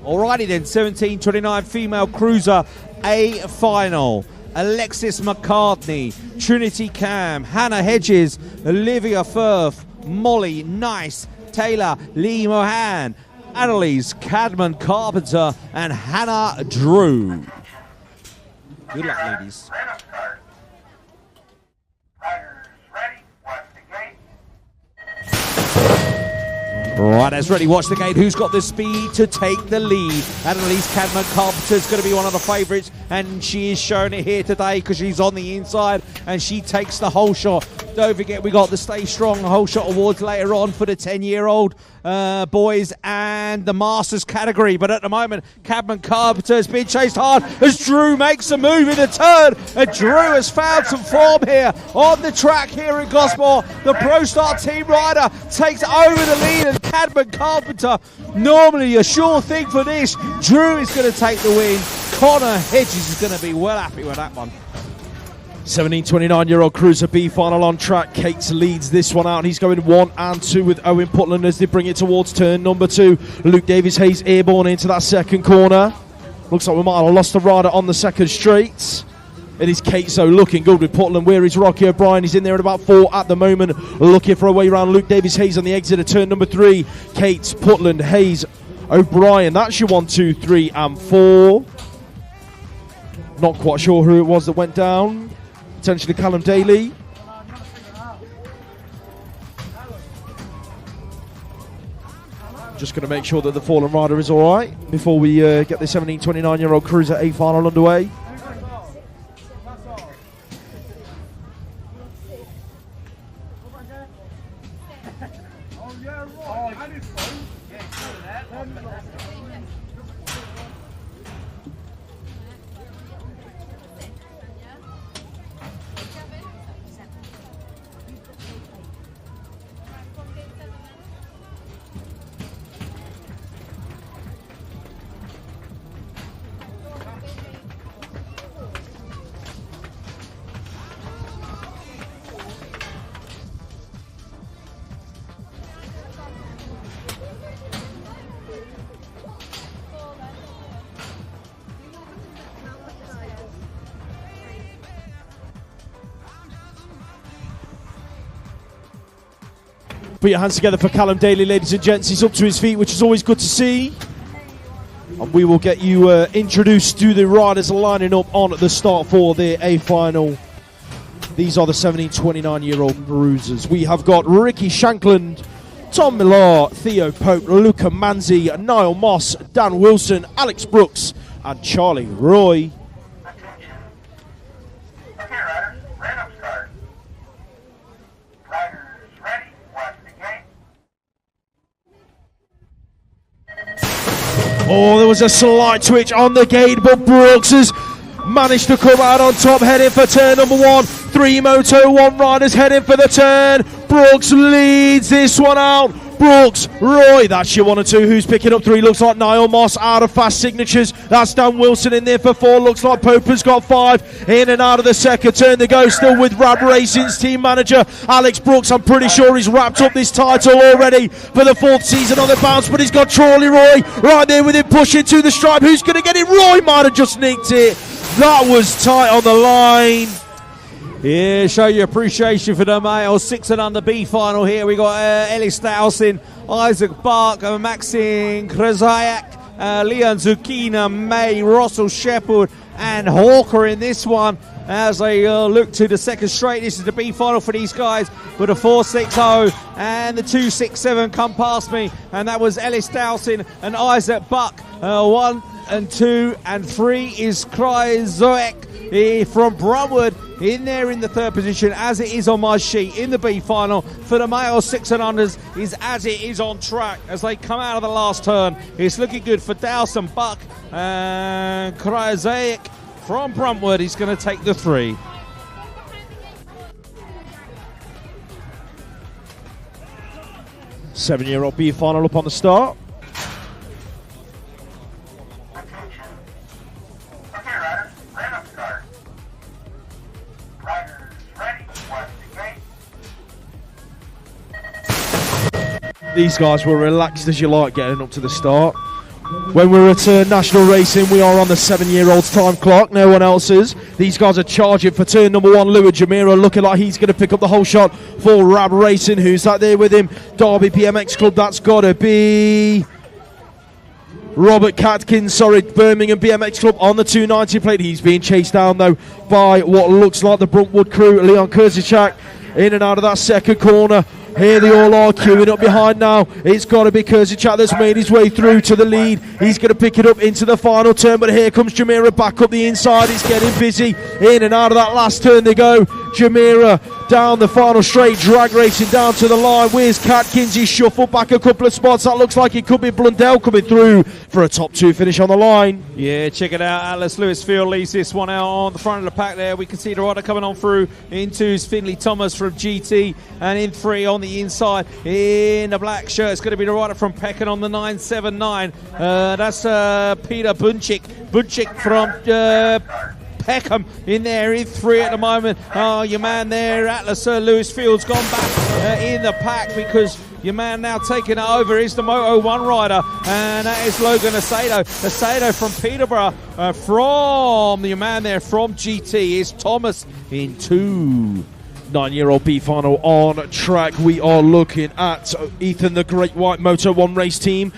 Alrighty then, 1729 female cruiser A final. Alexis McCartney, Trinity Cam, Hannah Hedges, Olivia Firth, Molly Nice, Taylor Lee Mohan, Annalise Cadman Carpenter, and Hannah Drew. Good luck, ladies. Let 'em start. Riders, ready, watch the gate. Right, as ready, watch the gate. Who's got the speed to take the lead? Annalise Cadman Carpenter's going to be one of the favourites, and she is showing it here today because she's on the inside and she takes the whole shot. Don't forget, we got the Stay Strong Whole Shot Awards later on for the 10-year-old boys and the Masters category. But at the moment, Cadman Carpenter's been chased hard as Drew makes a move in the turn. And Drew has found some form here on the track here in Gosport. The ProStar team rider takes over the lead, and Cadman Carpenter, normally a sure thing for this. Drew is going to take the win. Connor Hedges is going to be well happy with that one. 1729-year-old Cruiser B final on track. Cates leads this one out, and he's going 1 and 2 with Owen Putland as they bring it towards turn number 2. Luke Davis Hayes airborne into that second corner. Looks like we might have lost the rider on the second straight. It is Kate, so looking good with Putland. Where is Rocky O'Brien? He's in there at about 4 at the moment, looking for a way around Luke Davis Hayes on the exit of turn number 3. Kate, Putland, Hayes, O'Brien. That's your 1, 2, 3 and 4. Not quite sure who it was that went down. Potentially Callum Daly. Just going to make sure that the fallen rider is all right before we get the 1729-year-old Cruiser A final underway. Put your hands together for Callum Daly, ladies and gents. He's up to his feet, which is always good to see. And we will get you introduced to the riders lining up on the start for the A final. These are the 1729-year-old cruisers. We have got Ricky Shankland Tom Millar, Theo Pope, Luca Manzi, Niall Moss, Dan Wilson, Alex Brooks, and Charlie Roy. Attention. Okay, riders, random start. Riders ready, watch the gate. Oh, there was a slight twitch on the gate, but Brooks has managed to come out on top, heading for turn number 1. 3 Moto 1 riders heading for the turn. Brooks leads this one out. Brooks, Roy, that's your 1 and 2. Who's picking up 3? Looks like Niall Moss out of fast signatures. That's Dan Wilson in there for 4. Looks like Poper's got 5. In and out of the second turn they go, still with Rab Racing's team manager Alex Brooks. I'm pretty sure he's wrapped up this title already for the 4th season on the bounce, but he's got Charlie Roy right there with him pushing to the stripe. Who's going to get it? Roy might have just nicked it. That was tight on the line. Yeah, show your appreciation for the male 6 and under B final here. We got Ellis Dowson, Isaac Bark, Maxine Krzayak, Leon Zucchina, May, Russell Shepherd, and Hawker in this one as they look to the second straight. This is the B final for these guys with a 4.60 and the 2.67 come past me, and that was Ellis Dowson and Isaac Buck. 1 and 2 and 3 is Krzayak from Brumwood in there in the 3rd position, as it is on my sheet in the B final for the male 6 and unders, is as it is on track as they come out of the last turn. It's looking good for Dowson, Buck, and Krzayak from Brumwood. He's going to take the 3. Seven-year-old B final up on the start. Attention. Okay, riders, random start. Riders ready, watch the gate. These guys were relaxed as you like getting up to the start. When we return national racing, we are on the 7-year-old's time clock, no one else's. These guys are charging for turn number 1. Louis Jamira looking like he's going to pick up the whole shot for Rab Racing. Who's that there with him? Derby BMX Club, that's got to be Robert Catkins, Birmingham BMX Club on the 290 plate. He's being chased down though by what looks like the Bruntwood crew. Leon Kurzicak in and out of that second corner. Here they all are queuing up behind now. It's got to be Kurzicak that's made his way through to the lead. He's going to pick it up into the final turn, but here comes Jamira back up the inside. He's getting busy. In and out of that last turn they go. Jamira down the final straight, drag racing down to the line. Where's Catkins? He's shuffled back a couple of spots. That looks like it could be Blundell coming through for a top 2 finish on the line. Yeah, check it out. Atlas Lewisfield leads this one out on the front of the pack there. We can see the rider coming on through into Finley Thomas from GT, and in 3 on the inside in the black shirt. It's going to be the rider from Peckham on the 979. That's Peter Bunchik from Peckham in there in 3 at the moment. Oh, your man there, Atlas Lewisfield's gone back in the pack because your man now taking it over is the Moto 1 rider, and that is Logan Acedo from Peterborough. From your man there from GT is Thomas in 2. 9-year-old B final on track. We are looking at Ethan the Great White Moto 1 race team.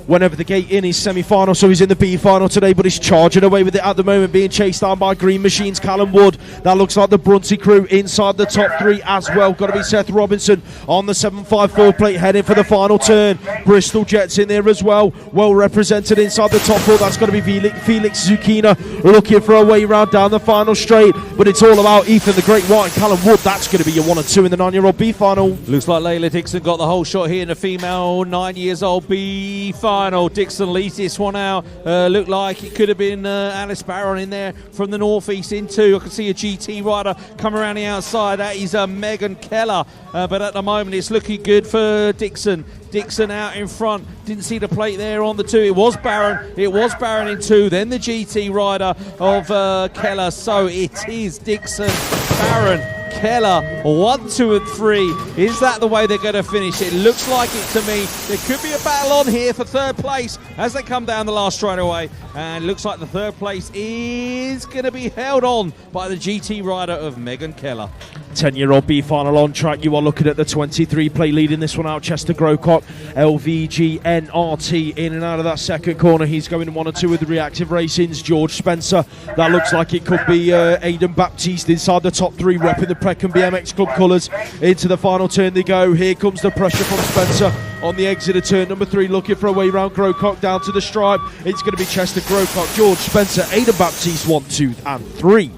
Whenever the gate in his semi-final, so he's in the B final today, but he's charging away with it at the moment, being chased down by Green Machines, Callum Wood. That looks like the Brunty crew inside the top 3 as well. Got to be Seth Robinson on the 754 plate heading for the final turn. Bristol Jets in there as well, well represented inside the top 4. That's got to be Felix Zucchina looking for a way round down the final straight, but it's all about Ethan the Great White and Callum Wood. That's going to be your 1 and 2 in the 9-year-old B final. Looks like Layla Dixon got the whole shot here in the female 9 years old B final. Dixon leads this one out. Looked like it could have been Alice Barron in there from the northeast in 2. I can see a GT rider come around the outside. That is Megan Keller. But at the moment it's looking good for Dixon. Dixon out in front. Didn't see the plate there on the 2. It was Barron. It was Barron in 2. Then the GT rider of Keller. So it is Dixon, Barron, Keller, 1, 2 and 3. Is that the way they're going to finish? It looks like it to me. There could be a battle on here for 3rd place as they come down the last straightaway, and looks like the 3rd place is going to be held on by the GT rider of Megan Keller. 10-year-old B final on track. You are looking at the 23 play leading this one out. Chester Grocock, LVG, NRT in and out of that second corner. He's going 1 and 2 with the reactive racings. George Spencer, that looks like it could be Aidan Baptiste inside the top 3, repping the Preckham BMX Club colours. Into the final turn they go. Here comes the pressure from Spencer on the exit of turn number 3, looking for a way round Grocock down to the stripe. It's going to be Chester Grocock, George Spencer, Aidan Baptiste 1, 2 and 3.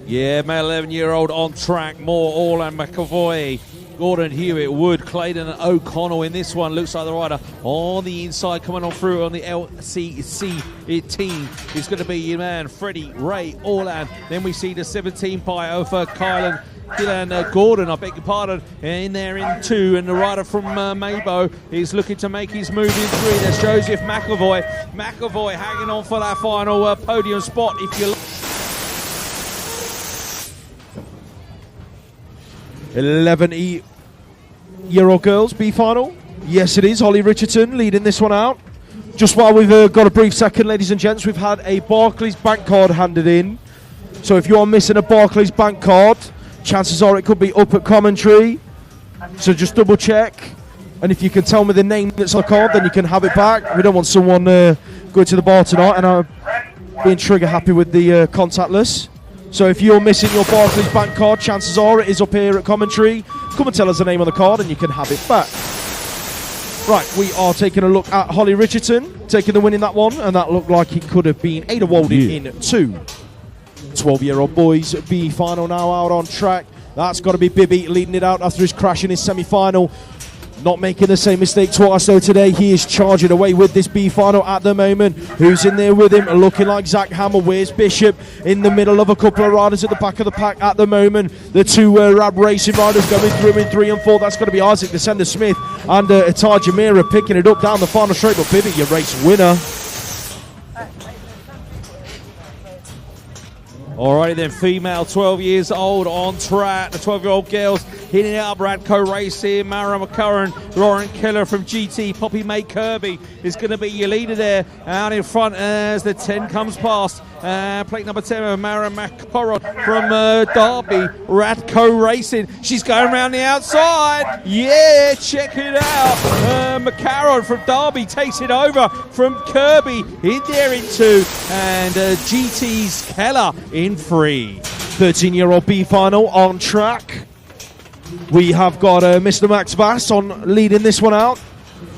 Yeah, male 11-year-old on track. Moore, All and McAvoy, Gordon, Hewitt, Wood, Clayton and O'Connell in this one. Looks like the rider on the inside coming on through on the LCC team is going to be your man, Freddie Ray Orland. Then we see the 17 by over Kylan Dylan Gordon, I beg your pardon, in there in 2, and the rider from Maybo is looking to make his move in 3. There's Joseph McAvoy. McAvoy hanging on for that final podium spot, if you like. 11-year-old girls B final. Yes, it is. Holly Richardson leading this one out. Just while we've got a brief second, ladies and gents, we've had a Barclays bank card handed in. So if you are missing a Barclays bank card, chances are it could be up at commentary. So just double check. And if you can tell me the name that's on the card, then you can have it back. We don't want someone going to the bar tonight and being trigger happy with the contactless. So if you're missing your Barclays bank card, chances are it is up here at commentary. Come and tell us the name on the card and you can have it back. Right, we are taking a look at Holly Richardson, taking the win in that one, and that looked like it could have been Ada Walden in 2. 12-year-old boys B final now out on track. That's got to be Bibby leading it out after his crash in his semi-final. Not making the same mistake twice though today. He is charging away with this B final at the moment. Who's in there with him? Looking like Zach Hammer. Where's Bishop? In the middle of a couple of riders at the back of the pack at the moment. The 2 Rab Racing riders going through in 3 and 4. That's going to be Isaac Descender Smith and Atar Jamira picking it up down the final straight. But Bibby, your race winner. Alrighty then, female 12 years old on track. The 12-year-old girls hitting it up. Radco Racing, Mara McCurran, Lauren Keller from GT, Poppy May Kirby is going to be your leader there out in front as the 10 comes past. Plate number 10, Mara McCurran from Derby, Radco Racing. She's going around the outside. Yeah, check it out. McCarron from Derby takes it over from Kirby in there in 2. And GT's Keller in 3. 13-year-old B final on track. We have got Mr. Max Vass on leading this one out.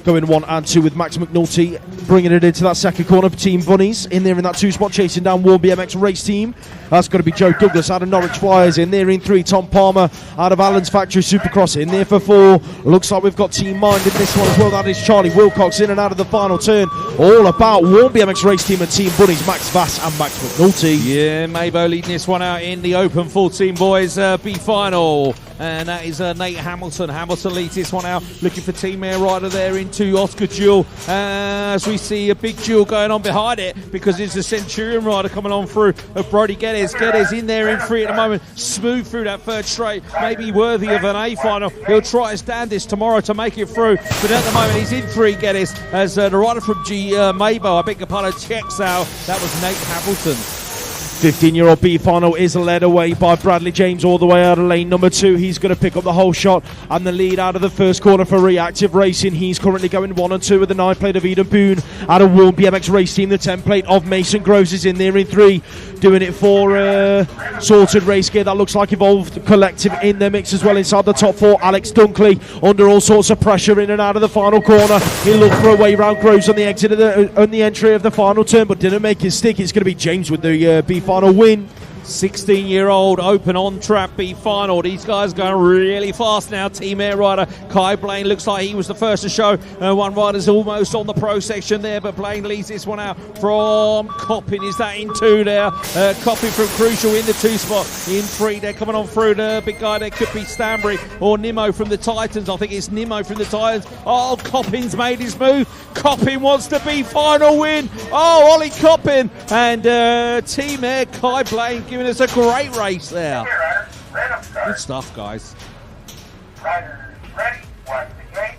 Going 1 and 2 with Max McNulty, bringing it into that second corner for Team Bunnies. In there in that 2 spot, chasing down Warm BMX race team. That's going to be Joe Douglas out of Norwich Flyers. In there in 3, Tom Palmer out of Allen's Factory Supercross. In there for 4. Looks like we've got Team Mind in this one as well. That is Charlie Wilcox in and out of the final turn. All about Warm BMX race team and Team Bunnies, Max Vass and Max McNulty. Yeah, Maybo leading this one out in the open 14 boys B final. And that is Nate Hamilton. Hamilton leads this one out, looking for Team Air Rider there into Oscar Jewell. As we see a big Jewell going on behind it because it's a Centurion rider coming on through of Brody Geddes. Geddes in there in 3 at the moment, smooth through that 3rd straight, maybe worthy of an A final. He'll try to stand this tomorrow to make it through, but at the moment he's in 3, Geddes, as the rider from Maybo, I beg your pardon, checks out. That was Nate Hamilton. 15-year-old B final is led away by Bradley James all the way out of lane number 2. He's going to pick up the whole shot and the lead out of the first corner for Reactive Racing. He's currently going 1 and 2 with the 9 plate of Eden Boone out of Warm BMX race team. The 10 plate of Mason Groves is in there in 3, doing it for Sorted Race Gear. That looks like Evolved Collective in their mix as well inside the top 4. Alex Dunkley under all sorts of pressure in and out of the final corner. He'll look for a way round Groves on the exit of on the entry of the final turn, but didn't make his stick. It's going to be James with the B final win. 16-year-old open on track B final. These guys going really fast now. Team Air Rider Kai Blaine looks like he was the first to show. One rider's almost on the pro section there, but Blaine leads this one out from Coppin. Is that in 2 there? Coppin from Crucial in the 2 spot. In 3, they're coming on through. The big guy there could be Stanbury or Nimmo from the Titans. I think it's Nimmo from the Titans. Oh, Coppin's made his move. Coppin wants to be final win. Oh, Ollie Coppin and Team Air Kai Blaine giving us a great race there. Good stuff, guys. Riders ready, watch the gate.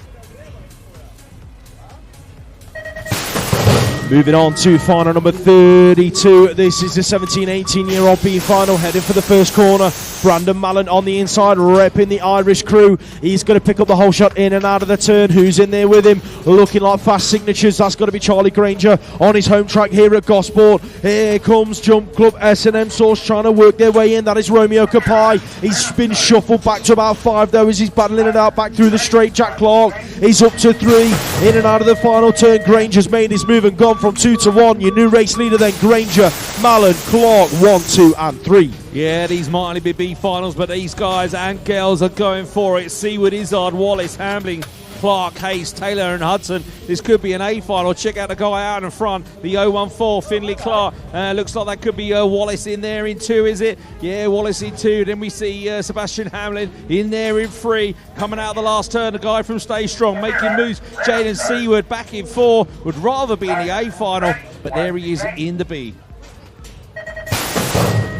Moving on to final number 32. This is the 17-18-year-old B final, heading for the first corner. Brandon Mallon on the inside, repping the Irish crew. He's going to pick up the whole shot in and out of the turn. Who's in there with him? Looking like fast signatures. That's got to be Charlie Granger on his home track here at Gosport. Here comes Jump Club S&M Source trying to work their way in. That is Romeo Kapai. He's been shuffled back to about 5 though as he's battling it out back through the straight. Jack Clark is up to 3 in and out of the final turn. Granger's made his move and gone from 2 to 1. Your new race leader then, Granger, Mallon, Clark, 1, 2 and 3. Yeah, these might only be B finals, but these guys and girls are going for it. Seaward, Izzard, Wallace, Hambling, Clark, Hayes, Taylor and Hudson. This could be an A final. Check out the guy out in front, the 014, Finley Clark. Looks like that could be Wallace in there in 2, is it? Yeah, Wallace in 2. Then we see Sebastian Hamlin in there in 3. Coming out of the last turn, the guy from Stay Strong making moves. Jaden Seaward back in 4. Would rather be in the A final, but there he is in the B.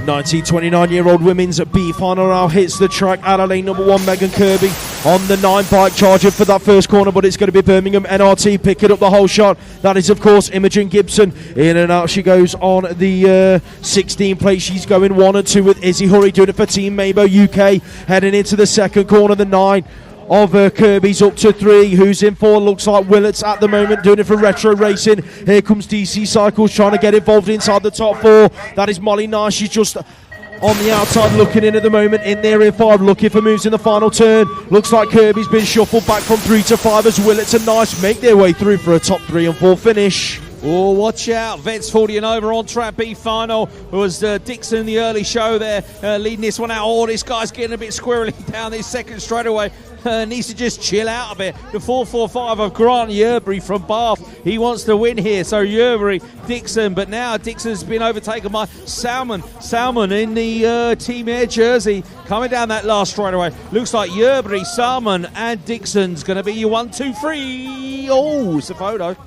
19-29-year-old women's B final now hits the track. Out of lane number 1, Megan Kirby on the 9 bike, charging for that first corner, but it's going to be Birmingham NRT picking up the whole shot. That is, of course, Imogen Gibson. In and out she goes on the 16 plate. She's going 1 and 2 with Izzy Hurry, doing it for Team Mabo UK. Heading into the second corner, the 9 of Kirby's up to 3. Who's in 4? Looks like Willets at the moment, doing it for Retro Racing. Here comes DC Cycles trying to get involved inside the top 4. That is Molly Nash. She's just on the outside looking in at the moment. In there in 5, looking for moves in the final turn. Looks like Kirby's been shuffled back from 3 to 5 as Willets and Nash make their way through for a top 3 and 4 finish. Oh, watch out. Vets 40 and over on track B final. It was Dixon in the early show there, leading this one out. Oh, this guy's getting a bit squirrely down this second straightaway. Needs to just chill out a bit. The 445 of Grant Yerbury from Bath. He wants to win here. So Yerbury, Dixon, but now Dixon's been overtaken by Salmon. Salmon in the Team Air jersey coming down that last straightaway. Looks like Yerbury, Salmon and Dixon's going to be your 1, 2, 3. Oh, it's a photo.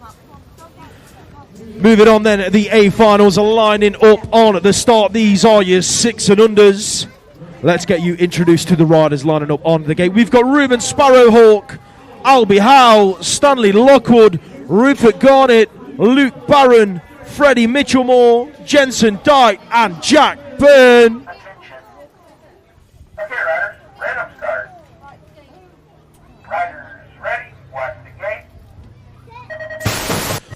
Moving on then, the A finals are lining up on the start. These are your 6 and unders. Let's get you introduced to the riders lining up on the gate. We've got Ruben Sparrowhawk, Albie Howe, Stanley Lockwood, Rupert Garnett, Luke Barron, Freddie Mitchellmore, Jensen Dyke and Jack Byrne. Okay, riders, random start. Riders ready, watch the gate.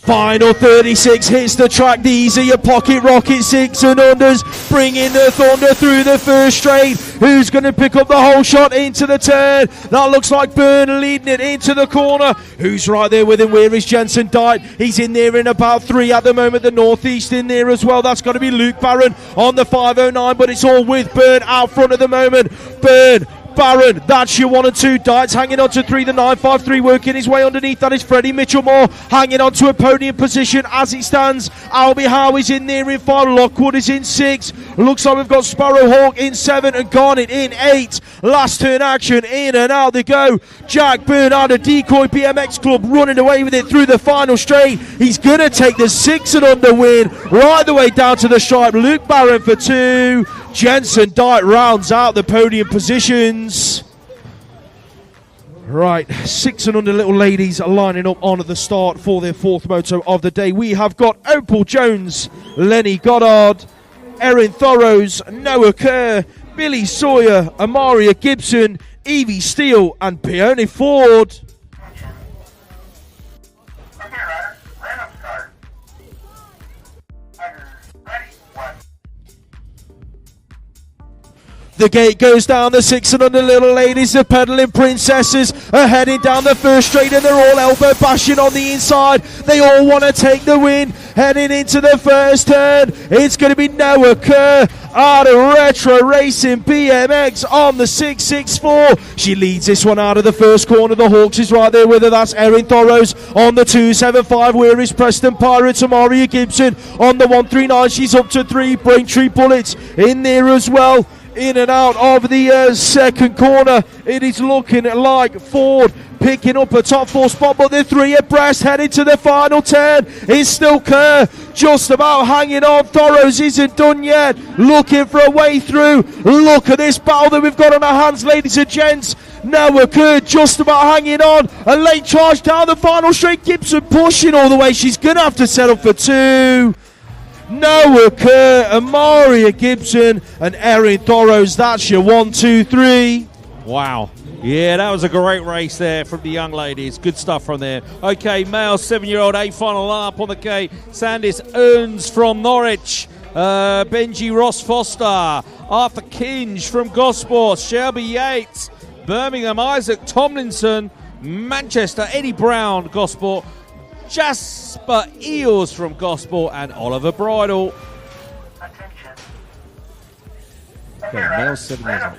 Final 36 hits the track. These are your pocket rocket 6 and unders, bringing the thunder through the first straight. Who's going to pick up the whole shot into the turn? That looks like Byrne leading it into the corner. Who's right there with him? Where is Jensen Dyke? He's in there in about 3 at the moment. The Northeast in there as well. That's got to be Luke Barron on the 509, but it's all with Byrne out front at the moment. Byrne, Barron, that's your 1 and 2. Dites hanging on to 3, the 953 working his way underneath. That is Freddie Mitchellmore hanging on to a podium position as it stands. Albie Howe is in there in 5, Lockwood is in 6. Looks like we've got Sparrowhawk in 7 and Garnett in 8. Last turn action, in and out they go. Jack Byrne out of Decoy BMX Club running away with it through the final straight. He's going to take the 6 and under win right the way down to the stripe. Luke Barron for 2. Jensen Dyke rounds out the podium positions. Right, 6 and under little ladies are lining up on at the start for their 4th moto of the day. We have got Opal Jones, Lenny Goddard, Erin Thorrows, Noah Kerr, Billy Sawyer, Amaria Gibson, Evie Steele and Peony Ford. Okay, riders, random start. Riders ready, watch. The gate goes down, the 6 and under little ladies, the pedaling princesses are heading down the first straight and they're all elbow bashing on the inside. They all want to take the win. Heading into the first turn, it's going to be Noah Kerr out of Retro Racing BMX on the 664. She leads this one out of the first corner. The Hawks is right there with her. That's Erin Thorrows on the 275. Where is Preston Pirates? Amaria Gibson on the 139. She's up to 3. Braintree Bullets in there as well. In and out of the second corner, it is looking like Ford, picking up a top 4 spot, but the 3 abreast heading to the final turn. It's still Kerr just about hanging on. Thoros isn't done yet, looking for a way through. Look at this battle that we've got on our hands, ladies and gents. Noah Kerr just about hanging on. A late charge down the final straight. Gibson pushing all the way. She's going to have to settle for 2. Noah Kerr, Amaria Gibson, and Erin Thoros. That's your 1, 2, 3. Wow. Yeah, that was a great race there from the young ladies. Good stuff from there. Okay, male 7-year-old A final up on the K. Sandis Earns from Norwich. Benji Ross Foster. Arthur Kinge from Gosport. Shelby Yates. Birmingham Isaac Tomlinson. Manchester Eddie Brown Gosport. Jasper Eels from Gosport. And Oliver Bridle. Attention. Okay, male 7 years old.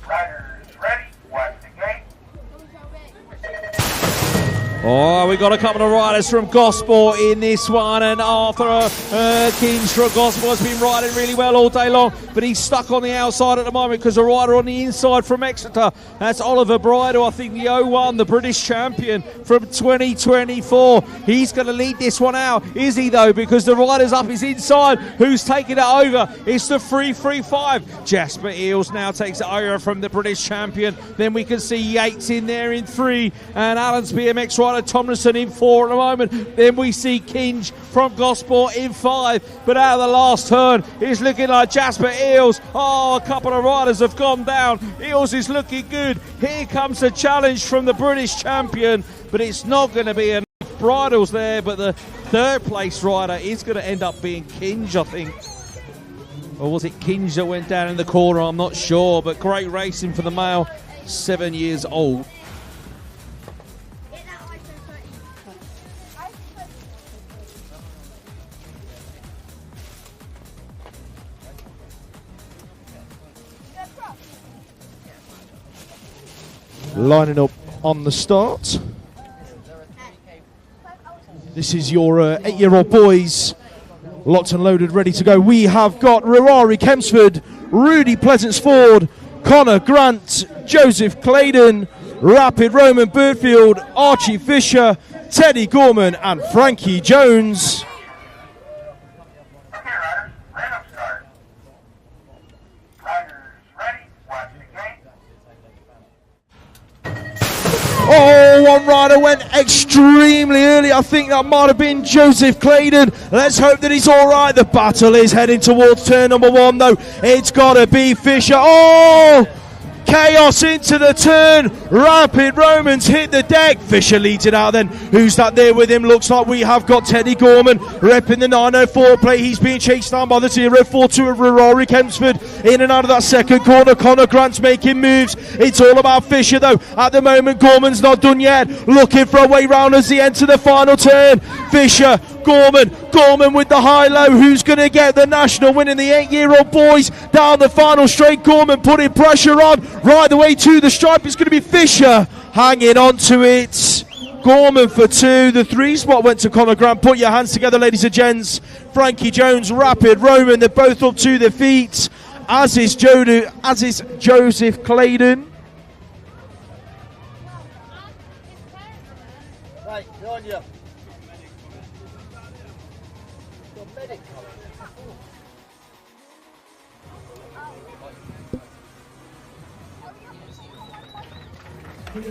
Riders ready. Watch the gate. Oh, we got a couple of riders from Gosport in this one, and Arthur Kinge from Gosport has been riding really well all day long, but he's stuck on the outside at the moment because a rider on the inside from Exeter, that's Oliver Bridle, I think the 01, the British champion from 2024. He's going to lead this one out, is he though? Because the rider's up his inside. Who's taking it over? It's the 3-3-5. Jasper Eels now takes it over from the British champion. Then we can see Yates in there in 3, and Allen's BMX rider Tomlinson in 4 at the moment. Then we see Kinge from Gosport in 5, but out of the last turn it's looking like Jasper Eels. Oh, a couple of riders have gone down. Eels is looking good. Here comes the challenge from the British champion, but it's not going to be enough bridles there, but the 3rd place rider is going to end up being Kinge, I think. Or was it Kinge that went down in the corner? I'm not sure, but great racing for the male 7 years old. Lining up on the start. This is your 8-year-old boys, locked and loaded, ready to go. We have got Rerari Kempsford, Rudy Pleasance-Ford, Connor Grant, Joseph Claydon, Rapid Roman Birdfield, Archie Fisher, Teddy Gorman, and Frankie Jones. Okay, riders. Random start. Riders ready. Watch the gate. Oh, one rider went extremely early. I think that might have been Joseph Claydon. Let's hope that he's all right. The battle is heading towards turn number 1, though. It's got to be Fisher. Oh! Chaos into the turn. Rapid Romans hit the deck. Fisher leads it out then. Who's that there with him? Looks like we have got Teddy Gorman repping the 904 plate. He's being chased down by the 042 of Rory Kempsford. In and out of that second corner. Connor Grant's making moves. It's all about Fisher though. At the moment, Gorman's not done yet. Looking for a way round as he enter the final turn. Fisher, Gorman with the high-low. Who's going to get the national win in the 8-year-old boys? Down the final straight. Gorman putting pressure on. Right the way to the stripe. It's going to be Fisher hanging on to it. Gorman for 2. The 3 spot went to Connor Grant. Put your hands together, ladies and gents. Frankie Jones, Rapid Roman. They're both up to their feet. As is Joseph Claydon. Right, on you.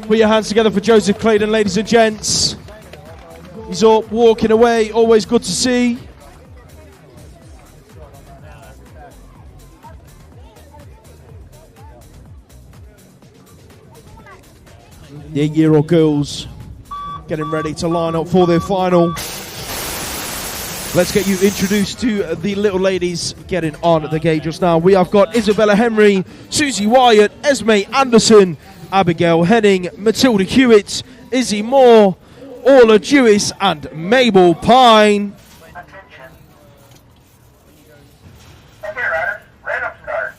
Put your hands together for Joseph Claydon, ladies and gents. He's up, walking away, always good to see. The 8-year-old girls getting ready to line up for their final. Let's get you introduced to the little ladies getting on at the gate just now. We have got Isabella Henry, Susie Wyatt, Esme Anderson, Abigail Henning, Matilda Hewitt, Izzy Moore, Orla Jewis, and Mabel Pine. Attention. Okay, riders. Random start.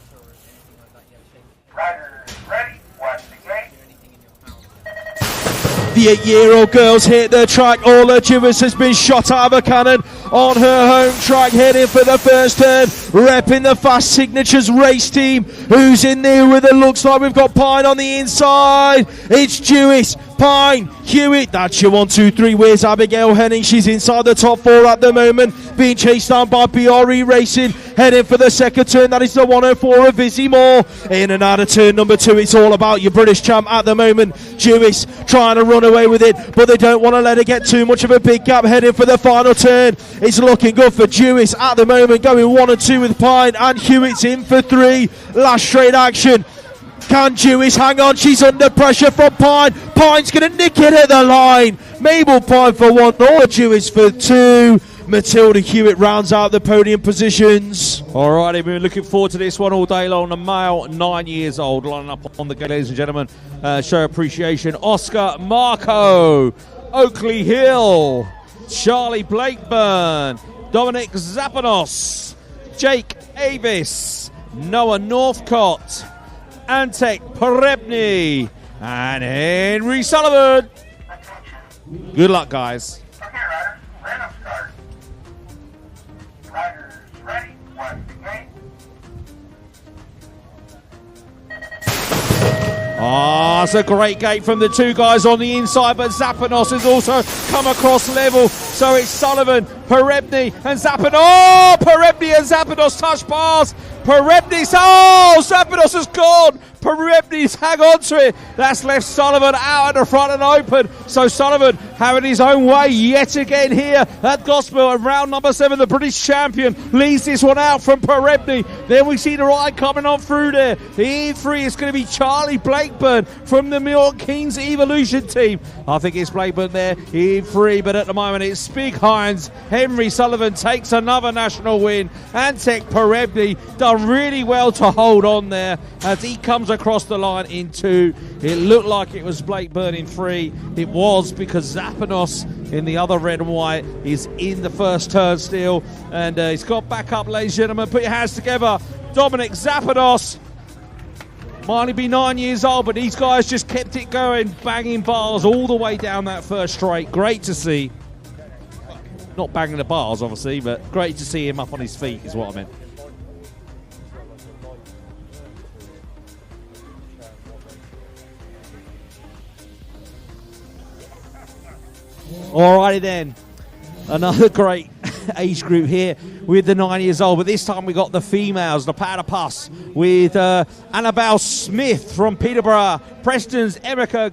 Riders ready. Watch the gate. The 8-year-old girls hit the track. Orla Jewis has been shot out of a cannon. on her home track, heading for the first turn, repping the Fast Signatures race team. Who's in there with it? Looks like we've got Pine on the inside. It's Jewis, Pine, Hewitt. That's your 1, 2, 3. Where's Abigail Henning? She's inside the top 4 at the moment, being chased down by BRE Racing, heading for the second turn. That is the 104 of Izzy Moore. In and out of turn number 2, it's all about your British champ at the moment. Jewis trying to run away with it, but they don't want to let her get too much of a big gap, heading for the final turn. It's looking good for Jewis at the moment, going 1 and 2 with Pine, and Hewitt's in for 3. Last straight action. Can Jewis hang on? She's under pressure from Pine. Pine's going to nick it at the line. Mabel Pine for 1, or Jewis for 2. Matilda Hewitt rounds out the podium positions. Alrighty, we've been looking forward to this one all day long. A male, 9 years old, lining up on the gate, ladies and gentlemen. Show appreciation. Oscar Marco, Oakley Hill, Charlie Blakeburn, Dominic Zapanos, Jake Avis, Noah Northcott, Antek Perebny, and Henry Sullivan. Good luck, guys. Okay, riders, random start. Riders ready, watch the gate. Ah, it's a great gate from the 2 guys on the inside, but Zapanos has also come across level. So it's Sullivan, Perebny, and Zapanos. Oh, Perebny and Zapanos touch bars. Perebny, oh, Zapanos has gone. Perebny's hang on to it. That's left Sullivan out at the front and open. So Sullivan having his own way yet again here at Gosport. And round number 7, the British champion leads this one out from Perebny. Then we see the ride coming on through there. The E3 is going to be Charlie Blakeburn from the Milton Keynes Evolution team. I think it's Blakeburn there, E3, but at the moment it's Big Hines. Henry Sullivan takes another national win. Antek Perebny done really well to hold on there as he comes across the line in 2. It looked like it was Blakeburn in 3. It was, because Zapanos in the other red and white is in the first turn still, and he's got back up, ladies and gentlemen. Put your hands together. Dominic Zapanos might only be 9 years old, but these guys just kept it going, banging bars all the way down that first straight. Great to see. Not banging the bars, obviously, but great to see him up on his feet is what I meant. Alrighty then, another great age group here with the 9 years old, but this time we got the females, the powder puffs, with Annabelle Smith from Peterborough, Preston's Erica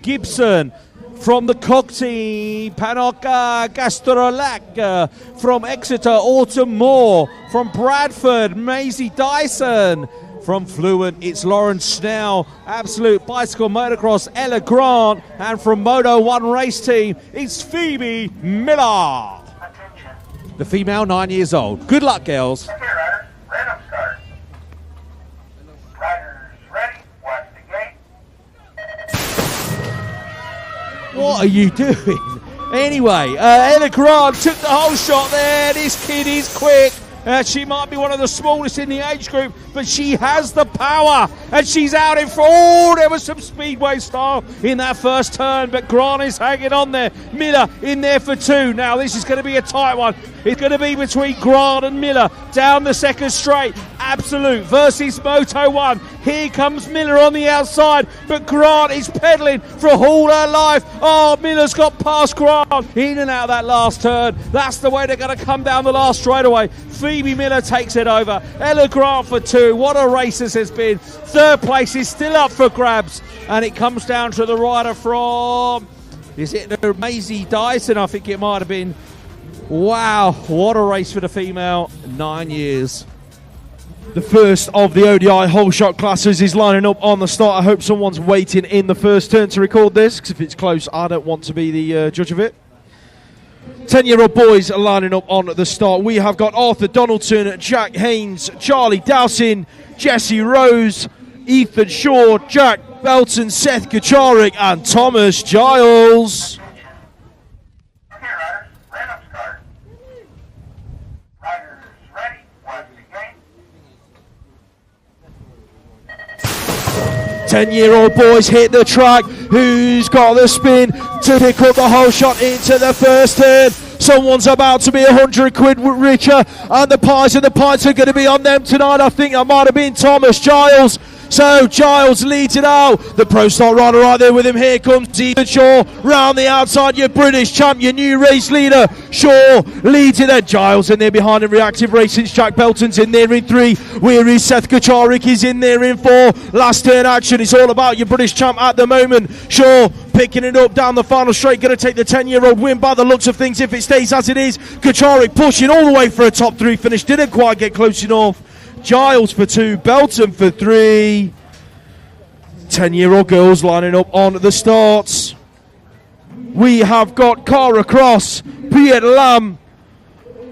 Gibson from the Cog team, Panoka Gastrolac from Exeter, Autumn Moore from Bradford, Maisie Dyson. From Fluent, it's Lauren Snell, Absolute Bicycle Motocross, Ella Grant, and from Moto 1 race team, it's Phoebe Miller. Attention. The female, 9 years old. Good luck, girls. Okay, riders, random start. Riders ready, watch the gate. What are you doing? Anyway, Ella Grant took the whole shot there. This kid is quick. She might be one of the smallest in the age group, but she has the power, and she's out in front. Oh, there was some speedway style in that first turn, but Grant is hanging on there. Miller in there for 2. Now this is going to be a tight one. It's going to be between Grant and Miller down the second straight. Absolute versus Moto 1. Here comes Miller on the outside, but Grant is pedaling for all her life. Oh, Miller's got past Grant. In and out that last turn. That's the way they're going to come down the last straightaway. Phoebe Miller takes it over. Ella Grant for 2. What a race this has been. Third place is still up for grabs, and it comes down to the rider from, is it Maisie Dyson? I think it might have been. Wow, what a race for the female. 9 years. The first of the ODI whole shot classes is lining up on the start. I hope someone's waiting in the first turn to record this, because if it's close, I don't want to be the judge of it. 10-year-old boys are lining up on the start. We have got Arthur Donaldson, Jack Haynes, Charlie Dowson, Jesse Rose, Ethan Shaw, Jack Belton, Seth Kacharik, and Thomas Giles. Okay, riders, random start. Riders ready, watch the gate. 10-year-old boys hit the track. Who's got the spin to pick up the whole shot into the first turn? Someone's about to be 100 quid richer, and the pies are going to be on them tonight. I think that might have been Thomas Giles. So Giles leads it out. The Pro Start rider right there with him. Here comes Ethan Shaw round the outside. Your British champ, your new race leader. Shaw leads it there. Giles in there behind him. Reactive Racing's Jack Belton's in there in 3. Where is Seth Kacharik? Is in there in 4. Last turn action. It's all about your British champ at the moment. Shaw picking it up down the final straight. Going to take the 10-year-old win by the looks of things if it stays as it is. Kacharik pushing all the way for a top 3 finish. Didn't quite get close enough. Giles for 2, Belton for 3. 10-year-old girls lining up on the starts. We have got Cara Cross, Piet Lam,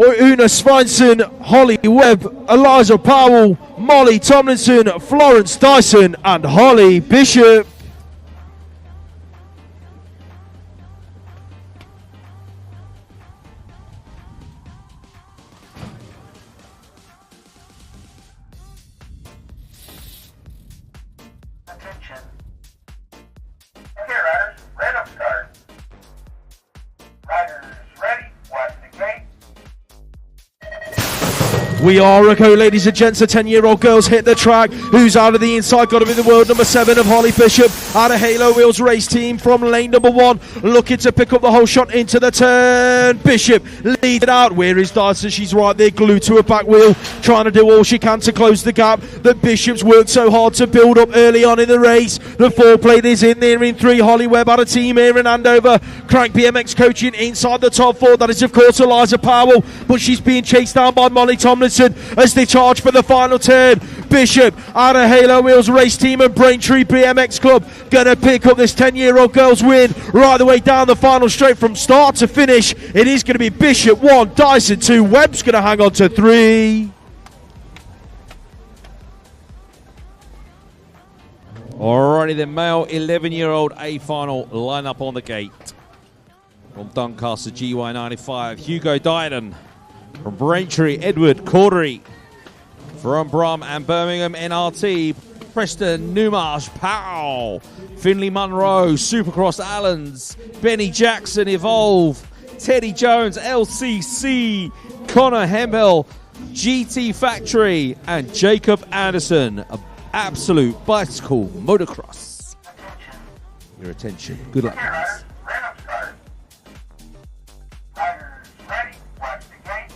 Una Svensson, Holly Webb, Eliza Powell, Molly Tomlinson, Florence Dyson, and Holly Bishop. Attention. Okay, riders, random start. Riders ready, watch the gate. We are a go, ladies and gents. The 10-year-old girls hit the track. Who's out of the inside? Got to be the world number 7 of Holly Bishop. Out of Halo Wheels race team from lane number 1. Looking to pick up the whole shot into the turn. Bishop leads it out. Where is Dyson? She's right there, glued to her back wheel. Trying to do all she can to close the gap that Bishop's worked so hard to build up early on in the race. The 4 plate is in there in 3. Holly Webb out of team here in Andover. Crank BMX coaching inside the top 4. That is, of course, Eliza Powell. But she's being chased down by Molly Tomlinson as they charge for the final turn. Bishop out of Halo Wheels race team and Braintree BMX Club gonna pick up this 10-year-old girls win right the way down the final straight from start to finish. It is going to be Bishop 1, Dyson 2, Webb's gonna hang on to 3. Alrighty then, male 11-year-old A final line up on the gate. From Doncaster GY95, Hugo Dynan. From Braintree, Edward Cordery. From Brum and Birmingham NRT, Preston Numarsh Powell. Finley Munro, Supercross Allens. Benny Jackson Evolve. Teddy Jones LCC. Connor Hempel GT Factory. And Jacob Anderson, Absolute Bicycle Motocross. Your attention. Good luck, Okay, guys. riders, random start. Riders ready, watch the gate.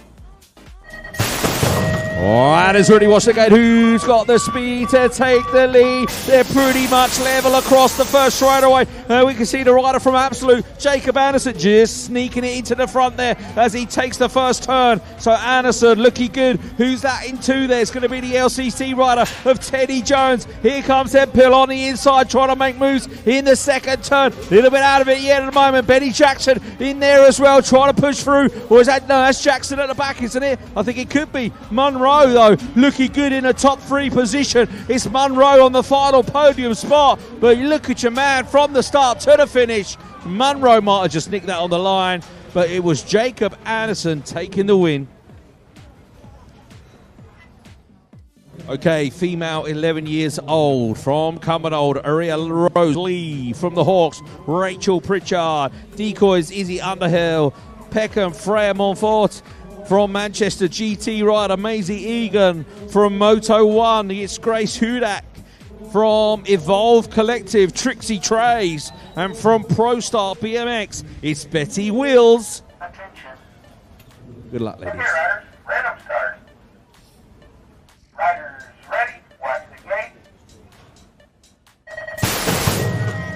Alright, it's already watched the gate. Who's got the speed to take the lead? They're pretty much level across the first straightaway. We can see the rider from Absolute, Jacob Anderson, just sneaking it into the front there as he takes the first turn. So Anderson looking good. Who's that in 2 there? It's going to be the LCC rider of Teddy Jones. Here comes Ed Pill on the inside trying to make moves in the second turn. A little bit out of it yet at the moment. Benny Jackson in there as well trying to push through. Or is that, no, that's Jackson at the back, isn't it? I think it could be. Munro though looking good in a top 3 position. It's Munro on the final podium spot, but you look at your man from the start to the finish. Munro might have just nicked that on the line, but it was Jacob Anderson taking the win. Okay, female 11 years old from Cumbernauld, Aria Rose Lee from the Hawks, Rachel Pritchard, Decoys Izzy Underhill, Peckham Freya Montfort. From Manchester, GT rider Maisie Egan. From Moto 1, it's Grace Hudak. From Evolve Collective, Trixie Trays. And from Pro Start BMX, it's Betty Wills. Attention. Good luck, Okay, ladies. riders, random start. Riders ready, watch the gate.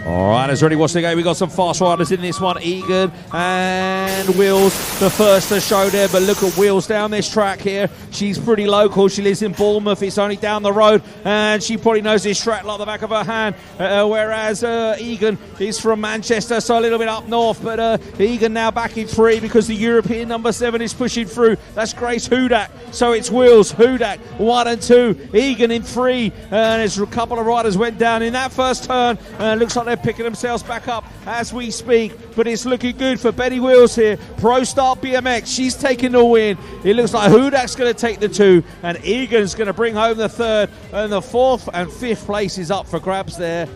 All right, as ready, watch the game. We got some fast riders in this one. Egan and Wills, the first to show there. But look at Wills down this track here. She's pretty local. She lives in Bournemouth. It's only down the road, and she probably knows this track like the back of her hand. Whereas Egan is from Manchester, so a little bit up north. But Egan now back in 3 because the European number 7 is pushing through. That's Grace Hudak. So it's Wills, Hudak, 1 and 2. Egan in 3. And there's a couple of riders went down in that first turn. Looks like they're picking themselves back up as we speak, but it's looking good for Betty Wills here. Pro Start BMX, she's taking the win. It looks like Hudak's going to take the 2 and Egan's going to bring home the 3rd, and the 4th and 5th place is up for grabs there.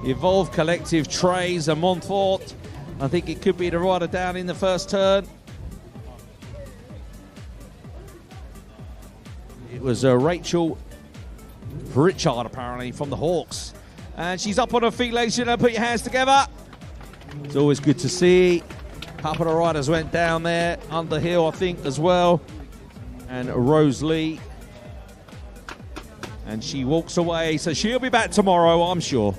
Evolve Collective, Trays and Montfort I think it could be the rider down in the first turn. It was Rachel Pritchard, apparently, from the Hawks. And she's up on her feet, ladies and gentlemen. Put your hands together. It's always good to see. A couple of riders went down there. Underhill, I think, as well. And Rose Lee. And she walks away. So she'll be back tomorrow, I'm sure.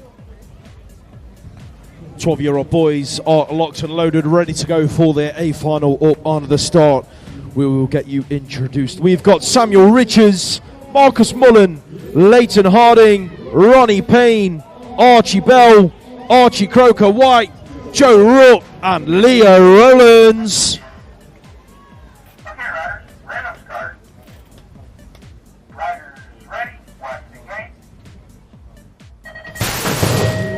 12-year-old boys are locked and loaded, ready to go for their A final up on the start. We will get you introduced. We've got Samuel Richards, Marcus Mullen, Leighton Harding, Ronnie Payne, Archie Bell, Archie Croker White, Joe Rook, and Leo Rowlands. Okay, riders, random start. Riders ready, watch the gate.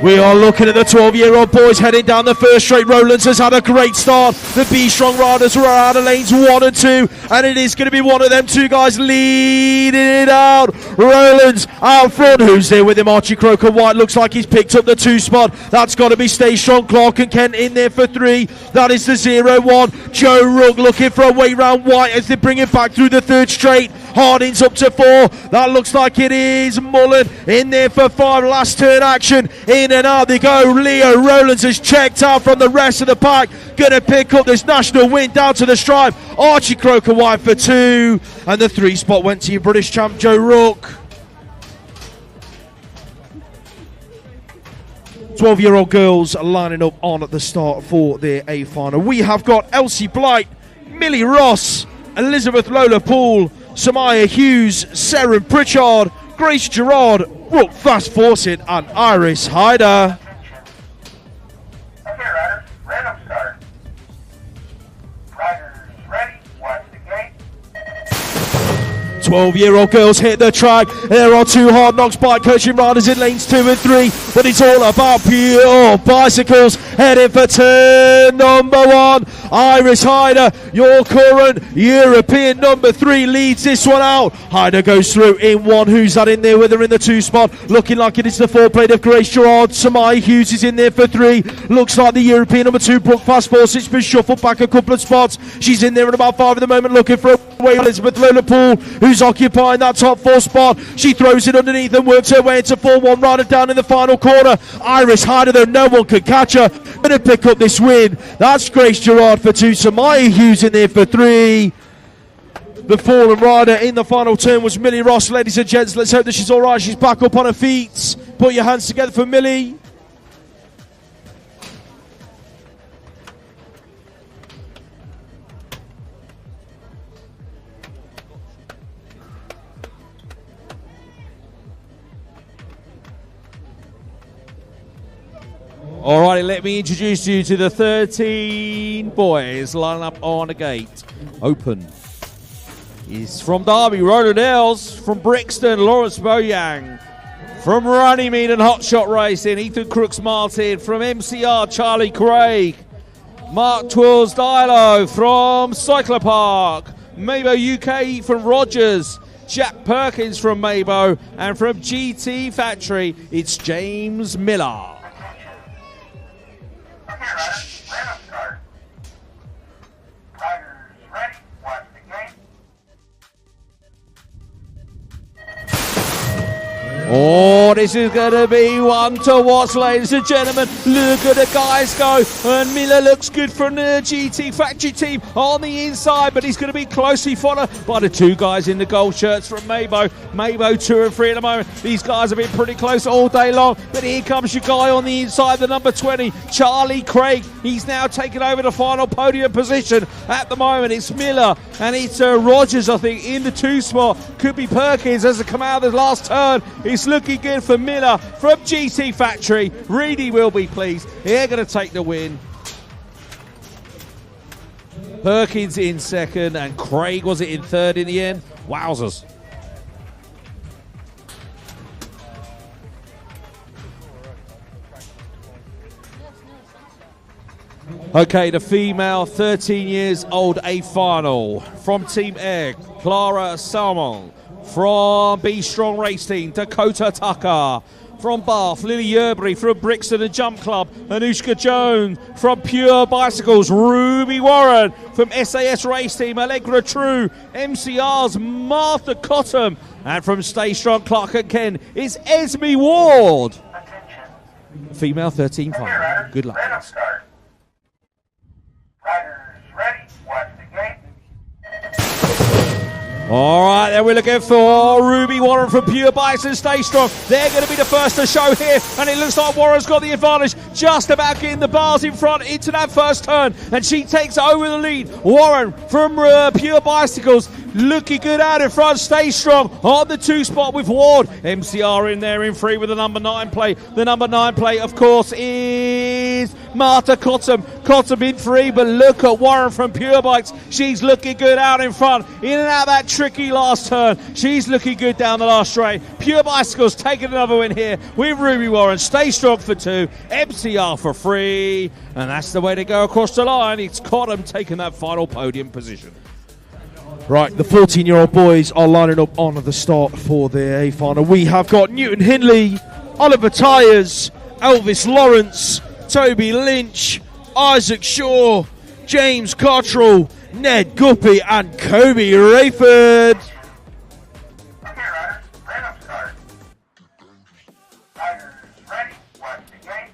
We are looking at the 12-year-old boys heading down the first straight. Rowlands has had a great start. The B-Strong riders are out of lanes 1 and 2, and it is going to be one of them two guys leading it out. Rowlands out front. Who's there with him? Archie Croker White looks like he's picked up the 2 spot. That's got to be Stay Strong. Clark and Kent in there for 3. That is the 0-1. Joe Rook looking for a way round White as they bring it back through the 3rd straight. Harding's up to 4. That looks like it is Mullen in there for 5. Last turn action. In and out they go. Leo Rowlands has checked out from the rest of the pack. Going to pick up this national win down to the stripe. Archie Croker White for 2. And the 3 spot went to your British champ Joe Rook. 12-year-old girls lining up on at the start for their A final. We have got Elsie Blight, Millie Ross, Elizabeth Lola Poole, Samaya Hughes, Sarah Pritchard, Grace Gerard, Brooke Fast Fawcett, and Iris Hyder. Okay, riders, random start. Riders ready, watch the gate. 12-year-old girls hit the track. There are 2 Hard Knocks bike coaching riders in lanes 2 and 3, but it's all about pure bicycles. Heading for turn number 1. Iris Hyder, your current European number 3, leads this one out. Hyder goes through in 1. Who's that in there with her in the 2 spot? Looking like it is the 4 plate of Grace Gerard. Samaya Hughes is in there for 3. Looks like the European number 2, Brooke Fast Force. It's been shuffled back a couple of spots. She's in there at about 5 at the moment, looking for a way. Elizabeth Lola Poole, who's occupying that top 4 spot. She throws it underneath and works her way into 4-1 rider down in the final corner. Iris Hyder, though, no one could catch her. Going to pick up this win. That's Grace Gerard for 2. Samaya Hughes in there for 3. The fallen rider in the final turn was Millie Ross. Ladies and gents, let's hope that she's all right. She's back up on her feet. Put your hands together for Millie. Alrighty, let me introduce you to the 13 boys lining up on the gate. Open. He's from Derby, Roland Els. From Brixton, Lawrence Boyang. From Runnymede and Hotshot Racing, Ethan Crooks Martin. From MCR, Charlie Craig. Mark Twills Diallo from Cyclopark. Mabo UK from Rogers. Jack Perkins from Mabo. And from GT Factory, it's James Miller. Okay, riders, random start. Riders ready, watch the gate. Oh, this is going to be one to watch, ladies and gentlemen. Look at the guys go. And Miller looks good from the GT Factory team on the inside, but he's going to be closely followed by the 2 guys in the gold shirts from Mabo. Mabo 2 and 3 at the moment. These guys have been pretty close all day long, but here comes your guy on the inside, the number 20, Charlie Craig. He's now taken over the final podium position. At the moment, it's Miller and it's Rogers, I think, in the 2 spot. Could be Perkins as they come out of the last turn. It's looking good for Miller from GT Factory. Reedy will be pleased. They're going to take the win. Perkins in 2nd and Craig, was it in 3rd in the end? Wowzers. Okay, the female 13 years old A final from Team Egg, Clara Salmon. From B Strong Racing, Dakota Tucker. from Bath, Lily Yerbury from Brixton and Jump Club, Anushka Jones from Pure Bicycles, Ruby Warren from SAS Race Team, Allegra True, MCR's Martha Cottam, and from Stay Strong Clark and Ken, it's Esme Ward. Female 13 final. Good luck. Random start. Riders ready. Watch the gate. All right, then we're looking for Ruby Warren from Pure Bikes and Stay Strong. They're going to be the first to show here, and it looks like Warren's got the advantage, just about getting the bars in front into that first turn, and she takes over the lead. Warren from Pure Bicycles looking good out in front. Stay Strong on the 2 spot with Ward. MCR in there in 3 with the number 9 plate. The number 9 plate, of course, is Martha Cottam. Cottam in 3, but look at Warren from Pure Bikes. She's looking good out in front. In and out that tricky last turn. She's looking good down the last straight. Pure Bicycles taking another win here with Ruby Warren. Stay Strong for 2, MCR for 3, and that's the way to go across the line. It's Cottam taking that final podium position. Right, the 14-year-old boys are lining up on the start for the A final. We have got Newton Hindley, Oliver Tyers, Elvis Lawrence, Toby Lynch, Isaac Shaw, James Cottrell, Ned Guppy, and Kobe Rayford. Okay, riders. Random start. Riders ready. Watch the gate.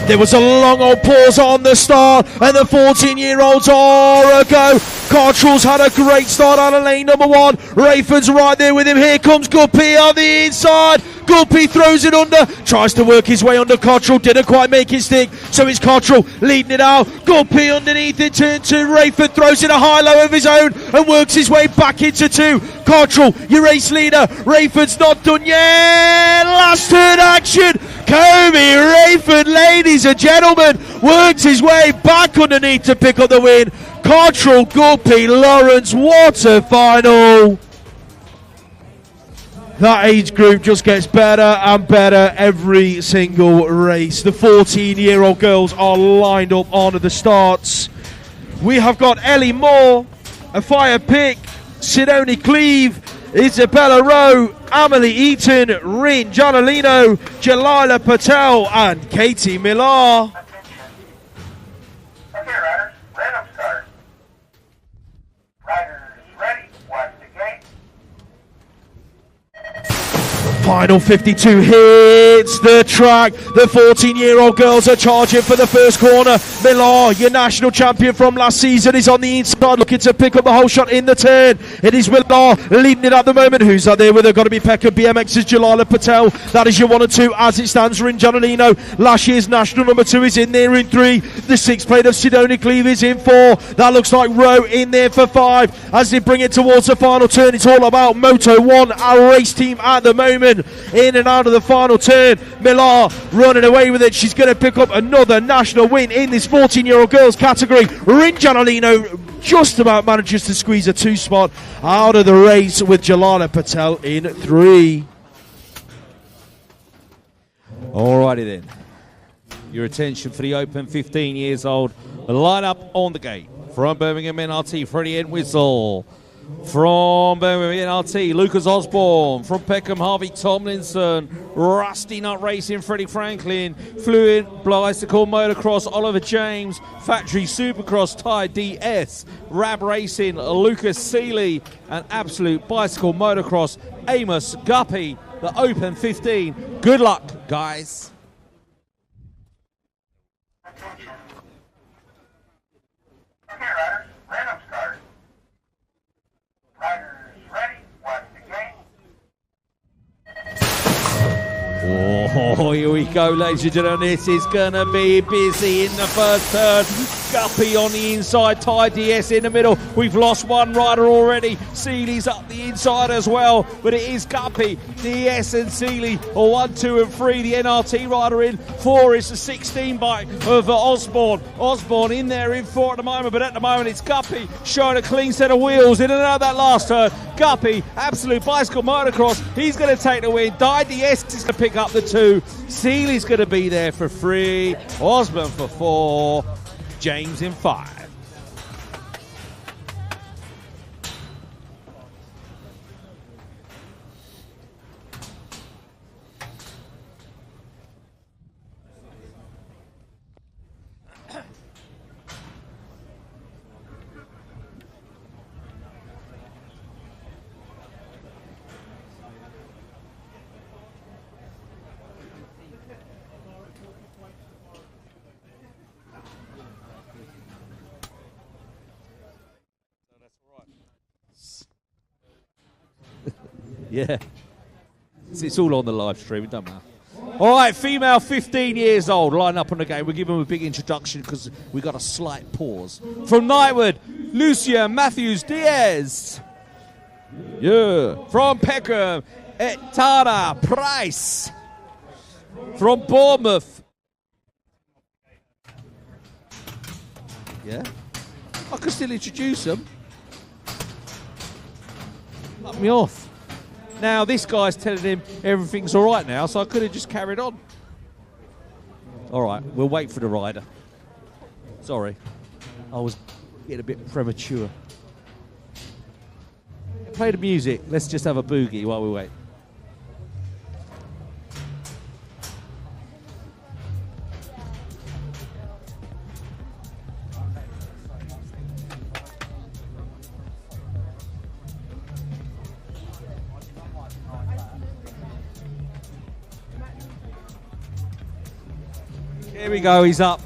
There was a long old pause on the start, and the 14-year-olds are a go. Cottrell's had a great start out of lane number 1. Rayford's right there with him. Here comes Guppy on the inside. Guppy throws it under, tries to work his way under Cottrell, didn't quite make it stick, so it's Cottrell leading it out. Guppy underneath it, turn 2, Rayford throws in a high-low of his own and works his way back into 2. Cottrell, your race leader. Rayford's not done yet. Last turn action. Kobe Rayford, ladies and gentlemen, works his way back underneath to pick up the win. Cottrell, Guppy, Lawrence, what a final. That age group just gets better and better every single race. The 14-year-old girls are lined up on the starts. We have got Ellie Moore, Afia Pick, Sidoni Cleve, Isabella Rowe, Amelie Eaton, Rin Gianolino, Jalila Patel, and Katie Millar. Okay, riders. Random start. Riders ready. Watch the gate. Final 52 hits the track. The 14-year-old girls are charging for the first corner. Millar, your national champion from last season, is on the inside looking to pick up the whole shot in the turn. It is Millar leading it at the moment. Who's out there with her? Got to be Pekka. BMX's Jalila Patel. That is your 1 and 2 as it stands. Rin Gianolino, last year's national number 2, is in there in 3. The 6 plate of Sidoni Cleve is in 4. That looks like Rowe in there for 5. As they bring it towards the final turn, it's all about Moto 1, our race team at the moment. In and out of the final turn, Millar running away with it. She's going to pick up another national win in this 14-year-old girls category. Rin Gianolino just about manages to squeeze a 2 spot out of the race with Jalila Patel in 3. Alrighty then. Your attention for the open 15 years old. Line up on the gate. From Birmingham NRT, Freddie Entwistle. From Birmingham NRT, Lucas Osborne. From Peckham, Harvey Tomlinson. Rusty Nut Racing, Freddie Franklin. Fluid Bicycle Motocross, Oliver James. Factory Supercross, Ty DS. Rab Racing, Lucas Seeley. And Absolute Bicycle Motocross, Amos Guppy. The Open 15. Good luck, guys. Okay, riders. Random start. Riders ready. Watch the gate. Oh, here we go, ladies and gentlemen. This is going to be busy in the first turn. Guppy on the inside, Ty DS in the middle. We've lost one rider already. Seeley's up the inside as well, but it is Guppy, DS and Seeley, 1, 2 and 3. The NRT rider in 4 is the 16 bike of Osborne. Osborne in there in 4 at the moment, but at the moment it's Guppy showing a clean set of wheels in and out of that last turn. Guppy, Absolute Bicycle Motocross, he's going to take the win. Ty DS is going to pick up the 2. Seeley's going to be there for 3. Osborne for 4. James in 5. Yeah. It's all on the live stream, it doesn't matter. All right, female 15 years old, line up on the game. We'll give them a big introduction because we got a slight pause. From Knightwood, Lucia Matthews Diaz. Yeah. From Peckham, Etana Price. From Bournemouth. Yeah. I could still introduce them. Let me off. Now, this guy's telling him everything's all right now, so I could have just carried on. All right, we'll wait for the rider. Sorry, I was getting a bit premature. Play the music. Let's just have a boogie while we wait. Here we go, he's up.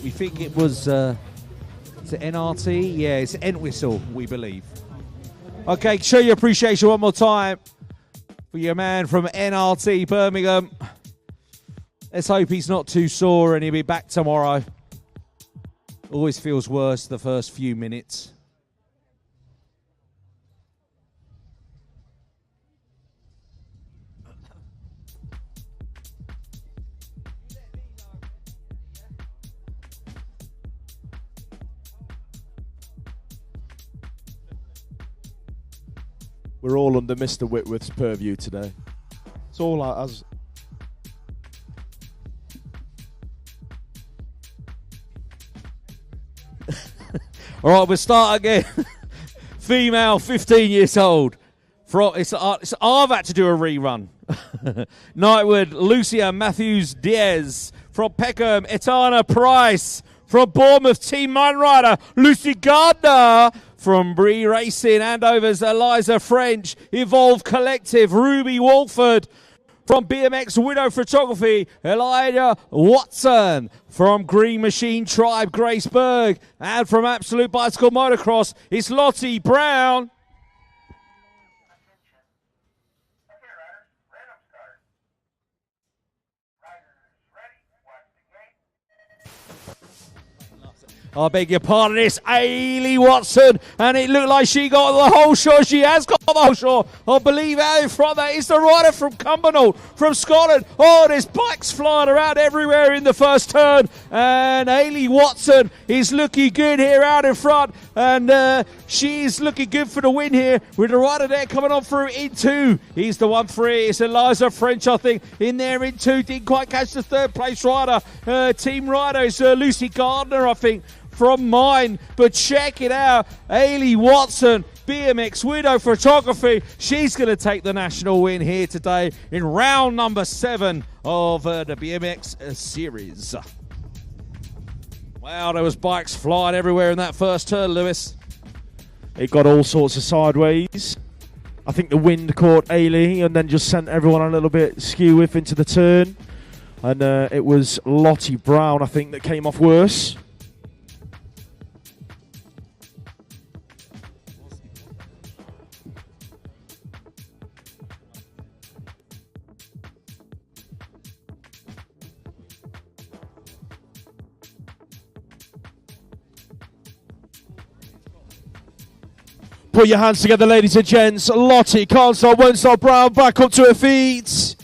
We think it was, is it NRT? Yeah, it's Entwistle, we believe. Okay, show your appreciation one more time for your man from NRT Birmingham. Let's hope he's not too sore and he'll be back tomorrow. Always feels worse the first few minutes. We're all under Mr. Whitworth's purview today. It's all as. All right, we'll start again. Female, 15 years old. I've had to do a rerun. Knightwood, Lucia Matthews Diaz. From Peckham, Etana Price. From Bournemouth, Team Man Rider, Lucy Gardner. From Bree Racing, Andover's Eliza French. Evolve Collective, Ruby Walford. From BMX Widow Photography, Elijah Watson. From Green Machine Tribe, Grace Berg. And from Absolute Bicycle Motocross, it's Lottie Brown. I beg your pardon, it's Ailey Watson, and it looked like she got the whole shot. She has got the whole shot. I believe out in front there is the rider from Cumbernauld, from Scotland. Oh, there's bikes flying around everywhere in the first turn, and Ailey Watson is looking good here out in front, and she's looking good for the win here with the rider there coming on through in two. He's the 1-3. It's Eliza French, I think, in there in two. Didn't quite catch the third place rider. Team rider is Lucy Gardner, I think, from mine, but check it out. Ailey Watson, BMX Widow Photography. She's going to take the national win here today in round number 7 of the BMX series. Wow, there was bikes flying everywhere in that first turn, Lewis. It got all sorts of sideways. I think the wind caught Ailey and then just sent everyone a little bit skew-whiff into the turn. And it was Lottie Brown, I think, that came off worse. Put your hands together, ladies and gents. Lottie can't stop, won't stop. Brown back up to her feet.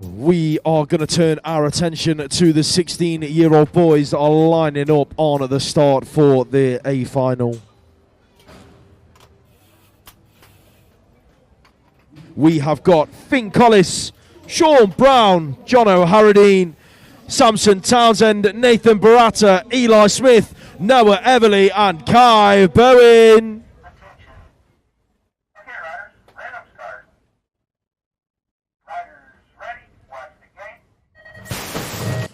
We are going to turn our attention to the 16-year-old boys that are lining up on at the start for the A final. We have got Finn Collis, Sean Brown, John O'Haradine, Samson Townsend, Nathan Baratta, Eli Smith, Noah Everly, and Kai Bowen. Okay, riders, random start. Riders ready, watch the game.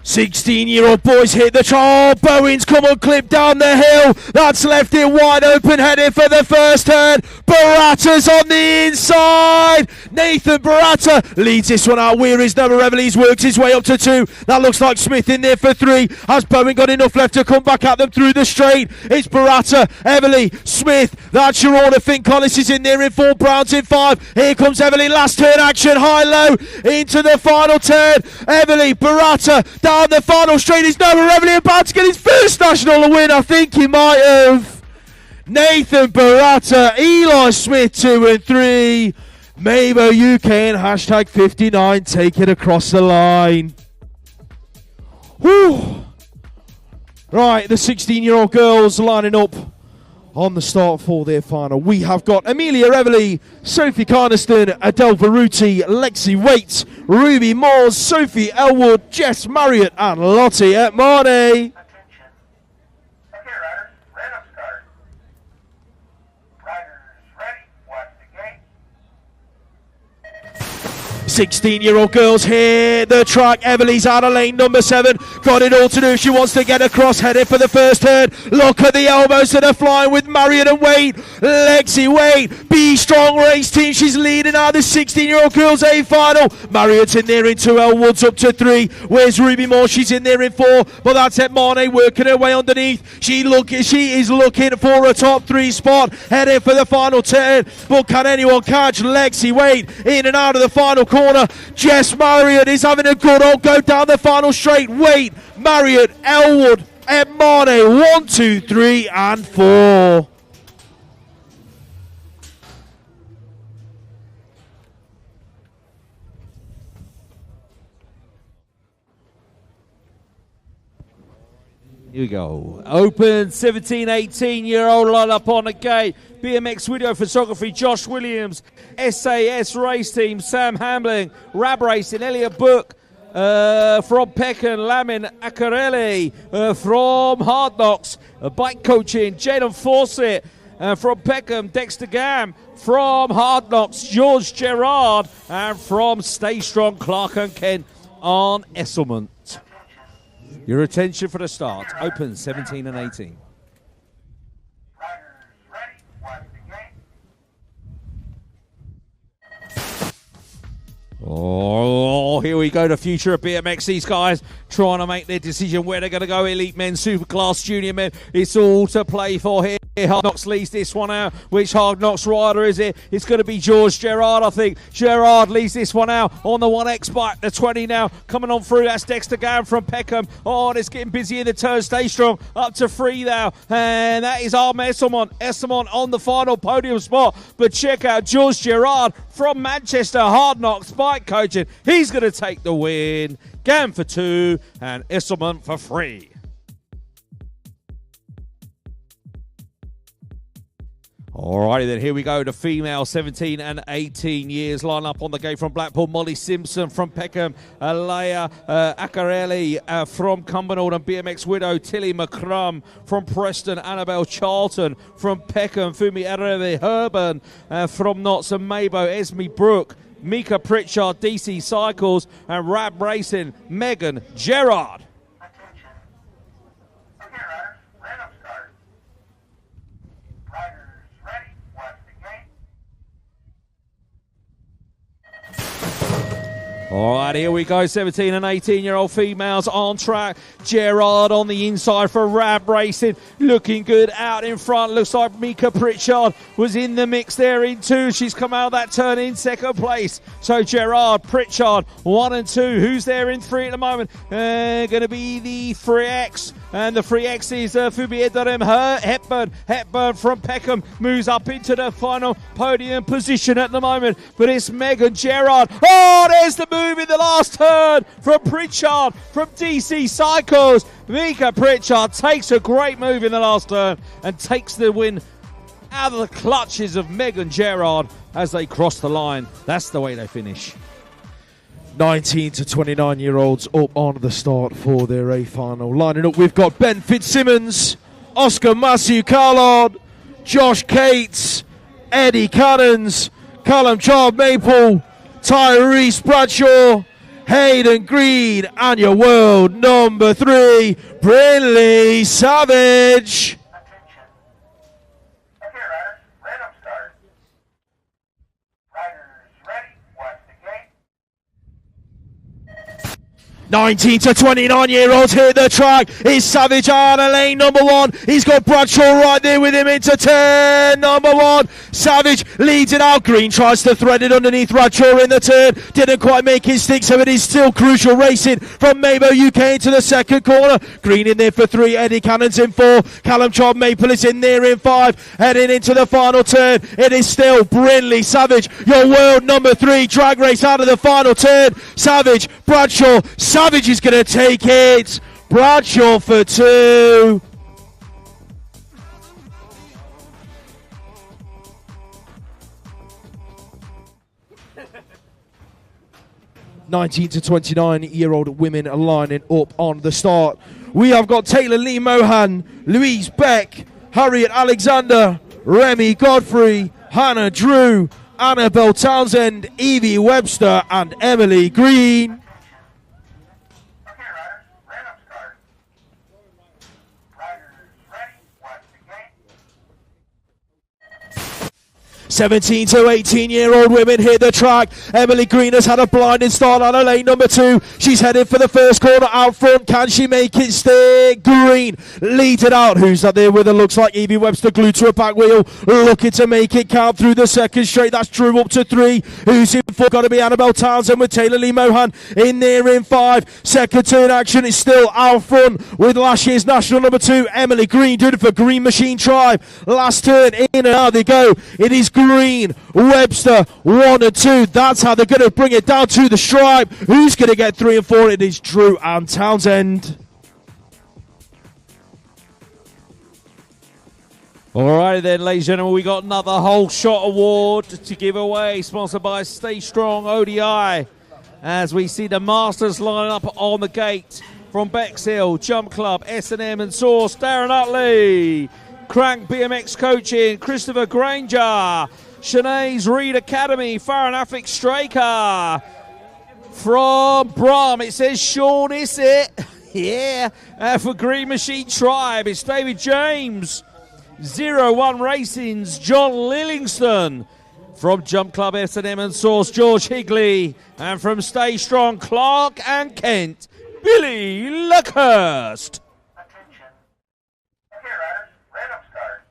16-year-old boys hit the track. Oh, Bowen's come on, clip down the hill. That's left it wide open, heading for the first turn. Baratta's on the inside. Nathan Baratta leads this one out. Where is Noah Everly's works his way up to 2. That looks like Smith in there for 3. Has Bowen got enough left to come back at them through the straight? It's Baratta, Everly, Smith. That's your order. Finn Collis is in there in 4. Brown's in 5. Here comes Everly. Last turn action. High-low into the final turn. Everly, Baratta down the final straight. Is Noah Everly about to get his first national win? I think he might have. Nathan Baratta, Eli Smith 2 and 3. Mabo UK and hashtag 59 take it across the line. Whew. Right, the 16-year-old girls lining up on the start for their final. We have got Amelia Everly, Sophie Carniston, Adele Baruti, Lexi Waite, Ruby Moores, Sophie Elwood, Jess Marriott and Lottie at Marnie. Attention. Okay, riders, ran up start. Riders ready, watch the gate. 16-year-old girls hit the track. Everly's out of lane number 7. Got it all to do. She wants to get across, headed for the first turn. Look at the elbows that are flying with Marriott and Wade. Lexi Wade, Be Strong race team. She's leading out the 16-year-old girls A final. Marriott's in there in 2. Elwood's up to 3. Where's Ruby Moore? She's in there in 4. But that's it. Marnie working her way underneath. She is looking for a top 3 spot. Heading for the final turn. But can anyone catch Lexi Wade in and out of the final corner? Jess Marriott is having a good old go down the final straight. Wade, Marriott, Elwood, Marnie, 1, 2, 3 and 4. Here we go. Open 17, 18-year-old line up on the gate. BMX video photography, Josh Williams. SAS race team, Sam Hambling. Rab racing, Elliot Book. From Peckham, Lamin Akareli. From Hard Knocks, bike coaching, Jaden Fawcett. From Peckham, Dexter Gam. From Hard Knocks, George Gerard. And from Stay Strong, Clark and Kent on Esselman. Your attention for the start. Open 17 and 18. Riders ready, watch the gate. Oh, here we go. The future of BMX. These guys trying to make their decision where they're going to go. Elite men, superclass, junior men. It's all to play for here. Hard Knocks leads this one out. Which Hard Knocks rider is it? It's going to be George Gerard, I think. Gerard leads this one out on the 1X bike. The 20 now coming on through. That's Dexter Gam from Peckham. Oh, and it's getting busy in the turn. Stay Strong up to 3 now. And that is Arm Esselmont. Esselmont on the final podium spot. But check out George Gerard from Manchester. Hard Knocks bike coaching. He's going to take the win. Gam for 2 and Esselmont for 3. Alrighty then, here we go. The female 17 and 18 years line up on the gate from Blackpool. Molly Simpson from Peckham. Alea Akareli from Cumbernauld and BMX Widow. Tilly McCrum from Preston. Annabelle Charlton from Peckham. Fumi Areve Herban from Notts and Mabo. Esme Brooke. Mika Pritchard, DC Cycles. And Rab Racing, Megan Gerard. Attention. Okay, riders, ran up start. Riders ready, watch the gate. All right, here we go. 17 and 18-year-old females on track. Gerard on the inside for Rab Racing. Looking good out in front. Looks like Mika Pritchard was in the mix there in 2. She's come out of that turn in 2nd place. So Gerard, Pritchard, 1 and 2. Who's there in 3 at the moment? Going to be the 3X. And the 3X is Fubi Edarim Hepburn. Hepburn from Peckham moves up into the final podium position at the moment. But it's Megan Gerard. Oh, there's the move in the last turn from Pritchard from DC Cycles. Mika Pritchard takes a great move in the last turn and takes the win out of the clutches of Megan Gerard as they cross the line. That's the way they finish. 19 to 29-year-olds up on the start for their A final. Lining up, we've got Ben Fitzsimmons, Oscar Matthew Carlard, Josh Cates, Eddie Cannons, Callum Child Maple, Tyrese Bradshaw, Hayden Green, and your world number 3, Brinley Savage. Attention. Okay, riders, random start. Riders ready, watch the gate. 19 to 29-year-olds hit the track. It's Savage out of lane number 1. He's got Bradshaw right there with him into turn number 1. Savage leads it out. Green tries to thread it underneath Bradshaw in the turn. Didn't quite make his stick, so it is still crucial racing from Mabo UK into the second corner. Green in there for 3. Eddie Cannon's in 4. Callum Chard Maple is in there in 5. Heading into the final turn. It is still Brinley Savage, your world number 3. Drag race out of the final turn. Savage, Bradshaw, Savage is going to take it. Bradshaw for 2. (19 to 29-year-old women are lining up on the start. We have got Taylor Lee Mohan, Louise Beck, Harriet Alexander, Remy Godfrey, Hannah Drew, Annabelle Townsend, Evie Webster, and Emily Green. Okay, riders, random start. Riders ready, watch the gate. 17 to 18-year-old women hit the track. Emily Green has had a blinding start on her lane number 2. She's headed for the first corner out front. Can she make it stick? Green leads it out. Who's that there with her? Looks like Evie Webster glued to a back wheel. Looking to make it count through the second straight. That's Drew up to 3. Who's in 4? Got to be Annabelle Townsend with Taylor Lee Mohan in there in 5. Second turn action is still out front with last year's national number 2, Emily Green, doing it for Green Machine Tribe. Last turn, in and out they go. It is Green, Webster, 1 and 2. That's how they're going to bring it down to the stripe. Who's going to get 3 and 4? It is Drew and Townsend. Alright then, ladies and gentlemen, we got another whole shot award to give away, sponsored by Stay Strong ODI. As we see the Masters line up on the gate from Bexhill, Jump Club, S&M and Source, Darren Utley. Crank BMX Coaching, Christopher Granger. Shanae's Reed Academy, Farron Affix Straker. From Brum, it says Sean Issett. Yeah. For Green Machine Tribe, it's David James. 01 Racing's John Lillingston. From Jump Club S&M and Source, George Higley. And from Stay Strong, Clark and Kent, Billy Luckhurst. Attention. Okay, riders, random start.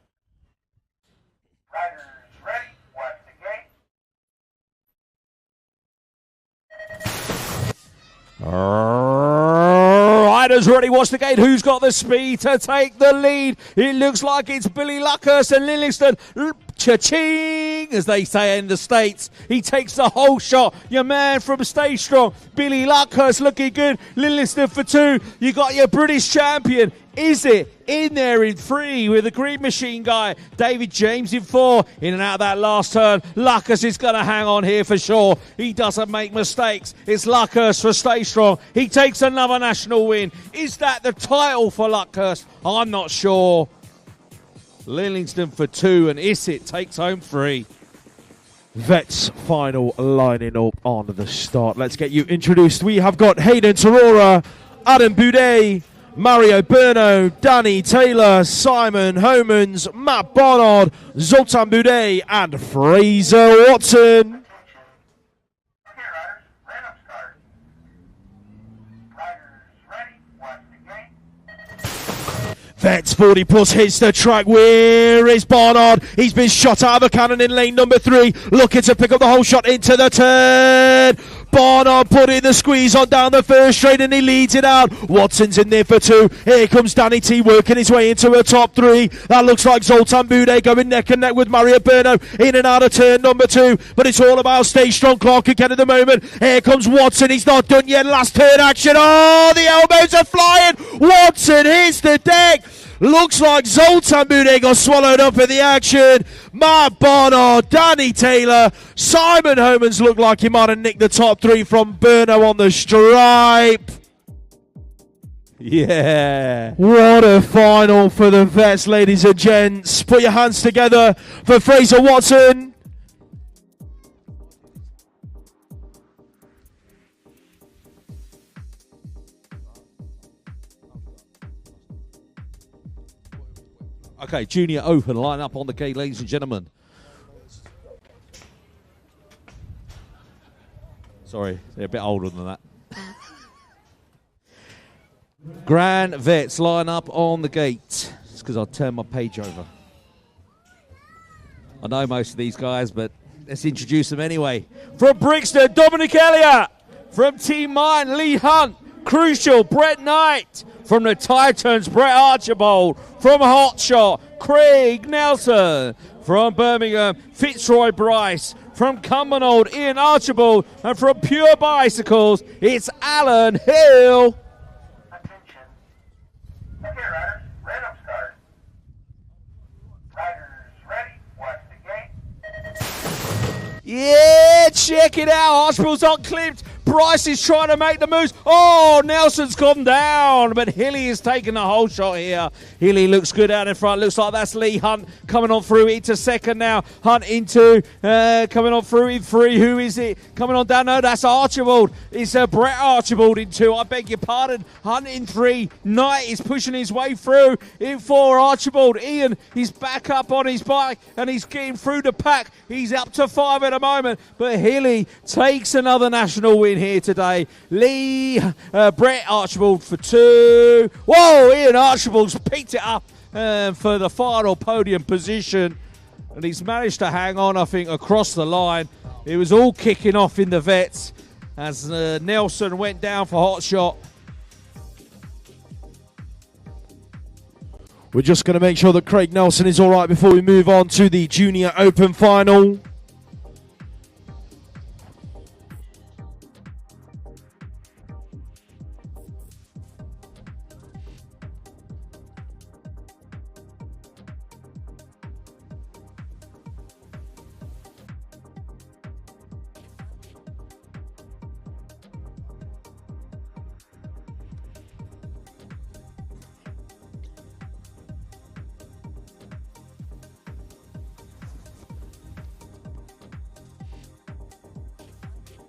Riders ready, watch the gate. Riders ready, watch the gate. Who's got the speed to take the lead? It looks like it's Billy Luckhurst and Lillingston. Cha-ching, as they say in the States. He takes the whole shot. Your man from Stay Strong, Billy Luckhurst, looking good. Lillingston for 2. You got your British champion. Is it in there in 3 with the Green Machine guy? David James in 4. In and out of that last turn. Luckhurst is going to hang on here for sure. He doesn't make mistakes. It's Luckhurst for Stay Strong. He takes another national win. Is that the title for Luckhurst? I'm not sure. Lillingston for 2 and Issett takes home 3. Vets final lining up on the start. Let's get you introduced. We have got Hayden Tarora, Adam Boudet, Mario Berno, Danny Taylor, Simon Homans, Matt Barnard, Zoltan Boudet, and Fraser Watson. Okay, riders, random start. Riders ready, watch the gate. Vets 40 plus hits the track. Where is Barnard? He's been shot out of a cannon in lane number 3. Looking to pick up the whole shot into the turn. Barnard putting the squeeze on down the first straight and he leads it out. Watson's in there for 2. Here comes Danny T working his way into a top 3. That looks like Zoltan Boudet going neck and neck with Mario Berno in and out of turn number 2. But it's all about Stay Strong Clark again at the moment. Here comes Watson. He's not done yet. Last turn action. Oh, the elbows are flying. Watson hits the deck. Looks like Zoltan Boudet got swallowed up in the action. Matt Barnard, Danny Taylor, Simon Homans looked like he might have nicked the top 3 from Berno on the stripe. Yeah. What a final for the Vets, ladies and gents. Put your hands together for Fraser Watson. Okay, Junior Open line up on the gate, ladies and gentlemen. Sorry, they're a bit older than that. Grand Vets line up on the gate. It's because I turned my page over. I know most of these guys, but let's introduce them anyway. From Brixton, Dominic Elliott. From Team Mine, Lee Hunt. Crucial, Brett Knight. From the Titans, Brett Archibald. From Hotshot, Craig Nelson. From Birmingham, Fitzroy Bryce. From Cumbernauld, Ian Archibald. And from Pure Bicycles, it's Alan Hill. Attention. Okay, riders, random start. Riders ready, watch the gate. Yeah, check it out. Archibald's unclipped. Bryce is trying to make the moves. Oh, Nelson's gone down, but Hilly is taking the whole shot here. Hilly looks good out in front. Looks like that's Lee Hunt coming on through into second now. Hunt into, coming on through in three. Who is it? Coming on down. No, that's Archibald. It's Brett Archibald in two. I beg your pardon. Hunt in three. Knight is pushing his way through in four. Archibald. Ian, he's back up on his bike and he's getting through the pack. He's up to five at the moment, but Hilly takes another national win here today. Brett Archibald for two. Whoa, Ian Archibald's picked it up for the final podium position, and he's managed to hang on, I think, across the line. It was all kicking off in the vets as Nelson went down for hot shot. We're just going to make sure that Craig Nelson is all right before we move on to the Junior Open final.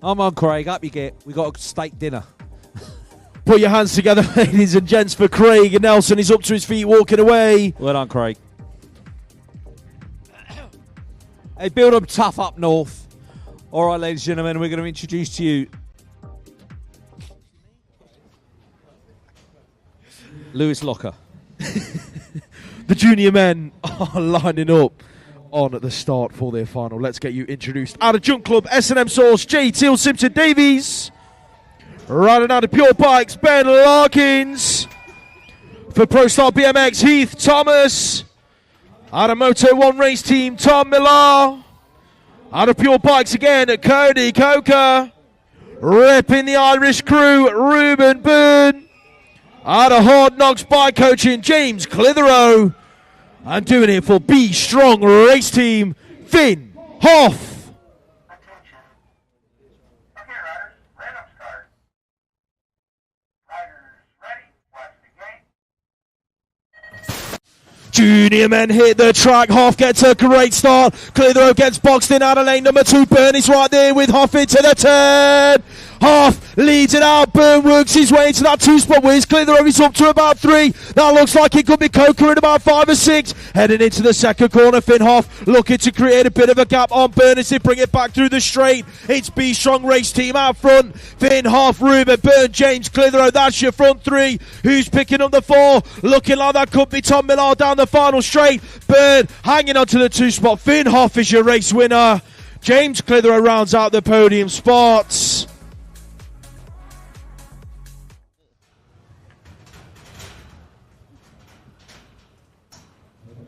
Come on, Craig, up you get. We got a steak dinner. Put your hands together, ladies and gents, for Craig. And Nelson is up to his feet, walking away. Well done, Craig. Hey, build them tough up north. All right, ladies and gentlemen, we're going to introduce to you Lewis Locker. The junior men are lining up on at the start for their final. Let's get you introduced. Out of Junk Club, S&M Source, J. Teal Simpson Davies. Riding out of Pure Bikes, Ben Larkins. For Pro Star BMX, Heath Thomas. Out of Moto 1 Race Team, Tom Millar. Out of Pure Bikes again, Cody Coker. Ripping the Irish crew, Ruben Byrne. Out of Hard Knocks Bike Coaching, James Clitheroe. And doing it for Be Strong Race Team, Finn Hoff. Attention. Okay, riders, random start. Riders ready, watch the gate. Junior men hit the track. Hoff gets a great start. Clitheroe gets boxed in out of lane number 2. Byrne is right there with Hoff into the turn. Hoff leads it out. Byrne works his way into that 2-spot where Clitheroe is up to about 3. That looks like it could be Coker in about 5 or 6. Heading into the second corner, Finn Hoff looking to create a bit of a gap on Byrne as they bring it back through the straight. It's Be Strong Race Team out front. Finn Hoff, Ruben Byrne, James Clitheroe. That's your front 3. Who's picking up the 4? Looking like that could be Tom Millar down the final straight. Byrne hanging on to the 2-spot. Finn Hoff is your race winner. James Clitheroe rounds out the podium spots.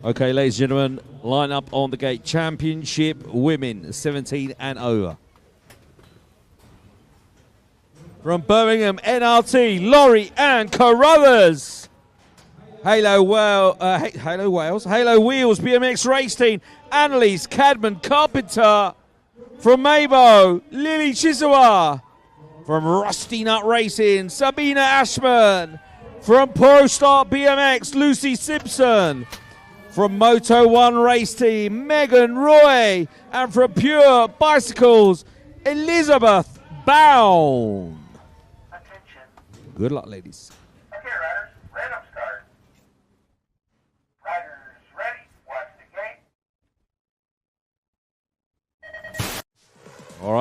Okay, ladies and gentlemen, line up on the gate. Championship women, 17 and over. From Birmingham, NRT, Laurie Ann Carruthers. Halo Wales, Halo Wheels, BMX Race Team, Annalise Cadman Carpenter. From Mabo, Lily Chisua. From Rusty Nut Racing, Sabina Ashman. From Pro Start BMX, Lucy Simpson. From Moto 1 Race Team, Megan Roy. And from Pure Bicycles, Elizabeth Baum. Attention. Good luck, ladies. Okay, riders, random start. Riders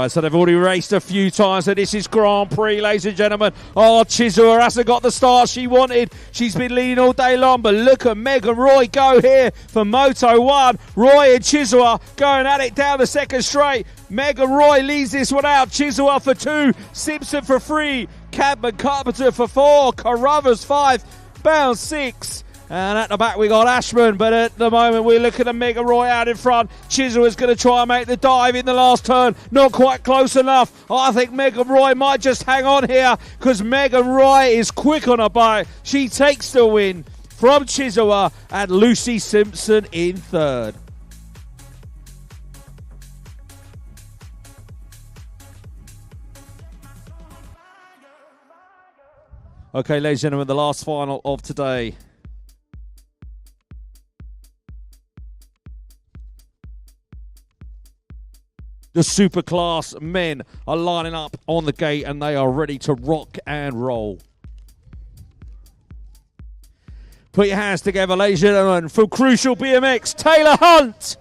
Right, so they've already raced a few times, so this is Grand Prix, ladies and gentlemen. Oh, Chisua hasn't got the start she wanted. She's been leading all day long, but look at Meg and Roy go here for Moto 1. Roy and Chisua going at it down the second straight. Meg and Roy leads this one out. Chisua for 2, Simpson for 3, Cadman Carpenter for 4, Carruthers 5, Bounce 6. And at the back we got Ashman, but at the moment we're looking at Megan Roy out in front. Chisel is going to try and make the dive in the last turn. Not quite close enough. I think Megan Roy might just hang on here because Megan Roy is quick on her bike. She takes the win from Chisel and Lucy Simpson in third. Okay, ladies and gentlemen, the last final of today. The superclass men are lining up on the gate and they are ready to rock and roll. Put your hands together, ladies and gentlemen, for Crucial BMX, Taylor Hunt.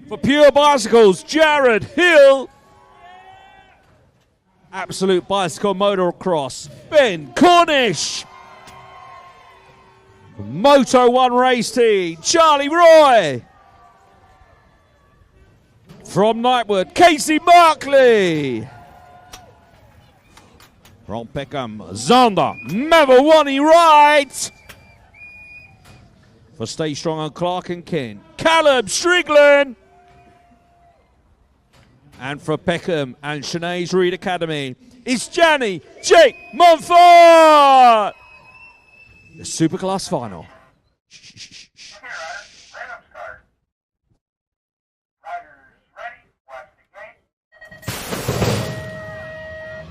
For Pure Bicycles, Jared Hill. Absolute Bicycle Motocross, Ben Cornish. Moto 1 Race Team, Charlie Roy. From Knightwood, Casey Barkley. From Peckham, Zander Mavawani Wright. For Stay Strong and Clark and Kent, Caleb Strickland. And for Peckham and Sinead's Reed Academy, it's Janny Jake Montfort. The Superclass final.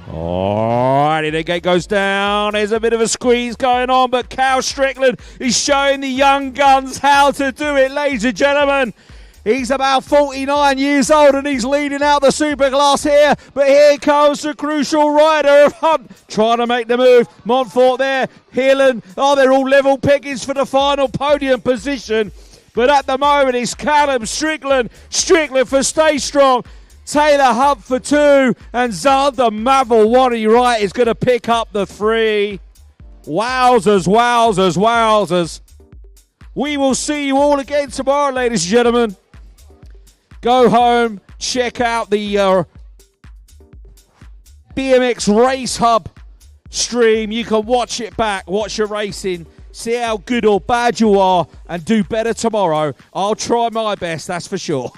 Alrighty, the gate goes down. There's a bit of a squeeze going on, but Cal Strickland is showing the young guns how to do it, ladies and gentlemen. He's about 49 years old and he's leading out the Superclass here. But here comes the crucial rider of Hunt, trying to make the move. Montfort there, Heelan. Oh, they're all level pickings for the final podium position. But at the moment, it's Callum Strickland. Strickland for Stay Strong. Taylor Hunt for 2, and Zander Mavawani Wright is going to pick up the 3. Wowzers, wowzers, wowzers. We will see you all again tomorrow, ladies and gentlemen. Go home, check out the BMX Race Hub stream. You can watch it back, watch your racing, see how good or bad you are, and do better tomorrow. I'll try my best, that's for sure.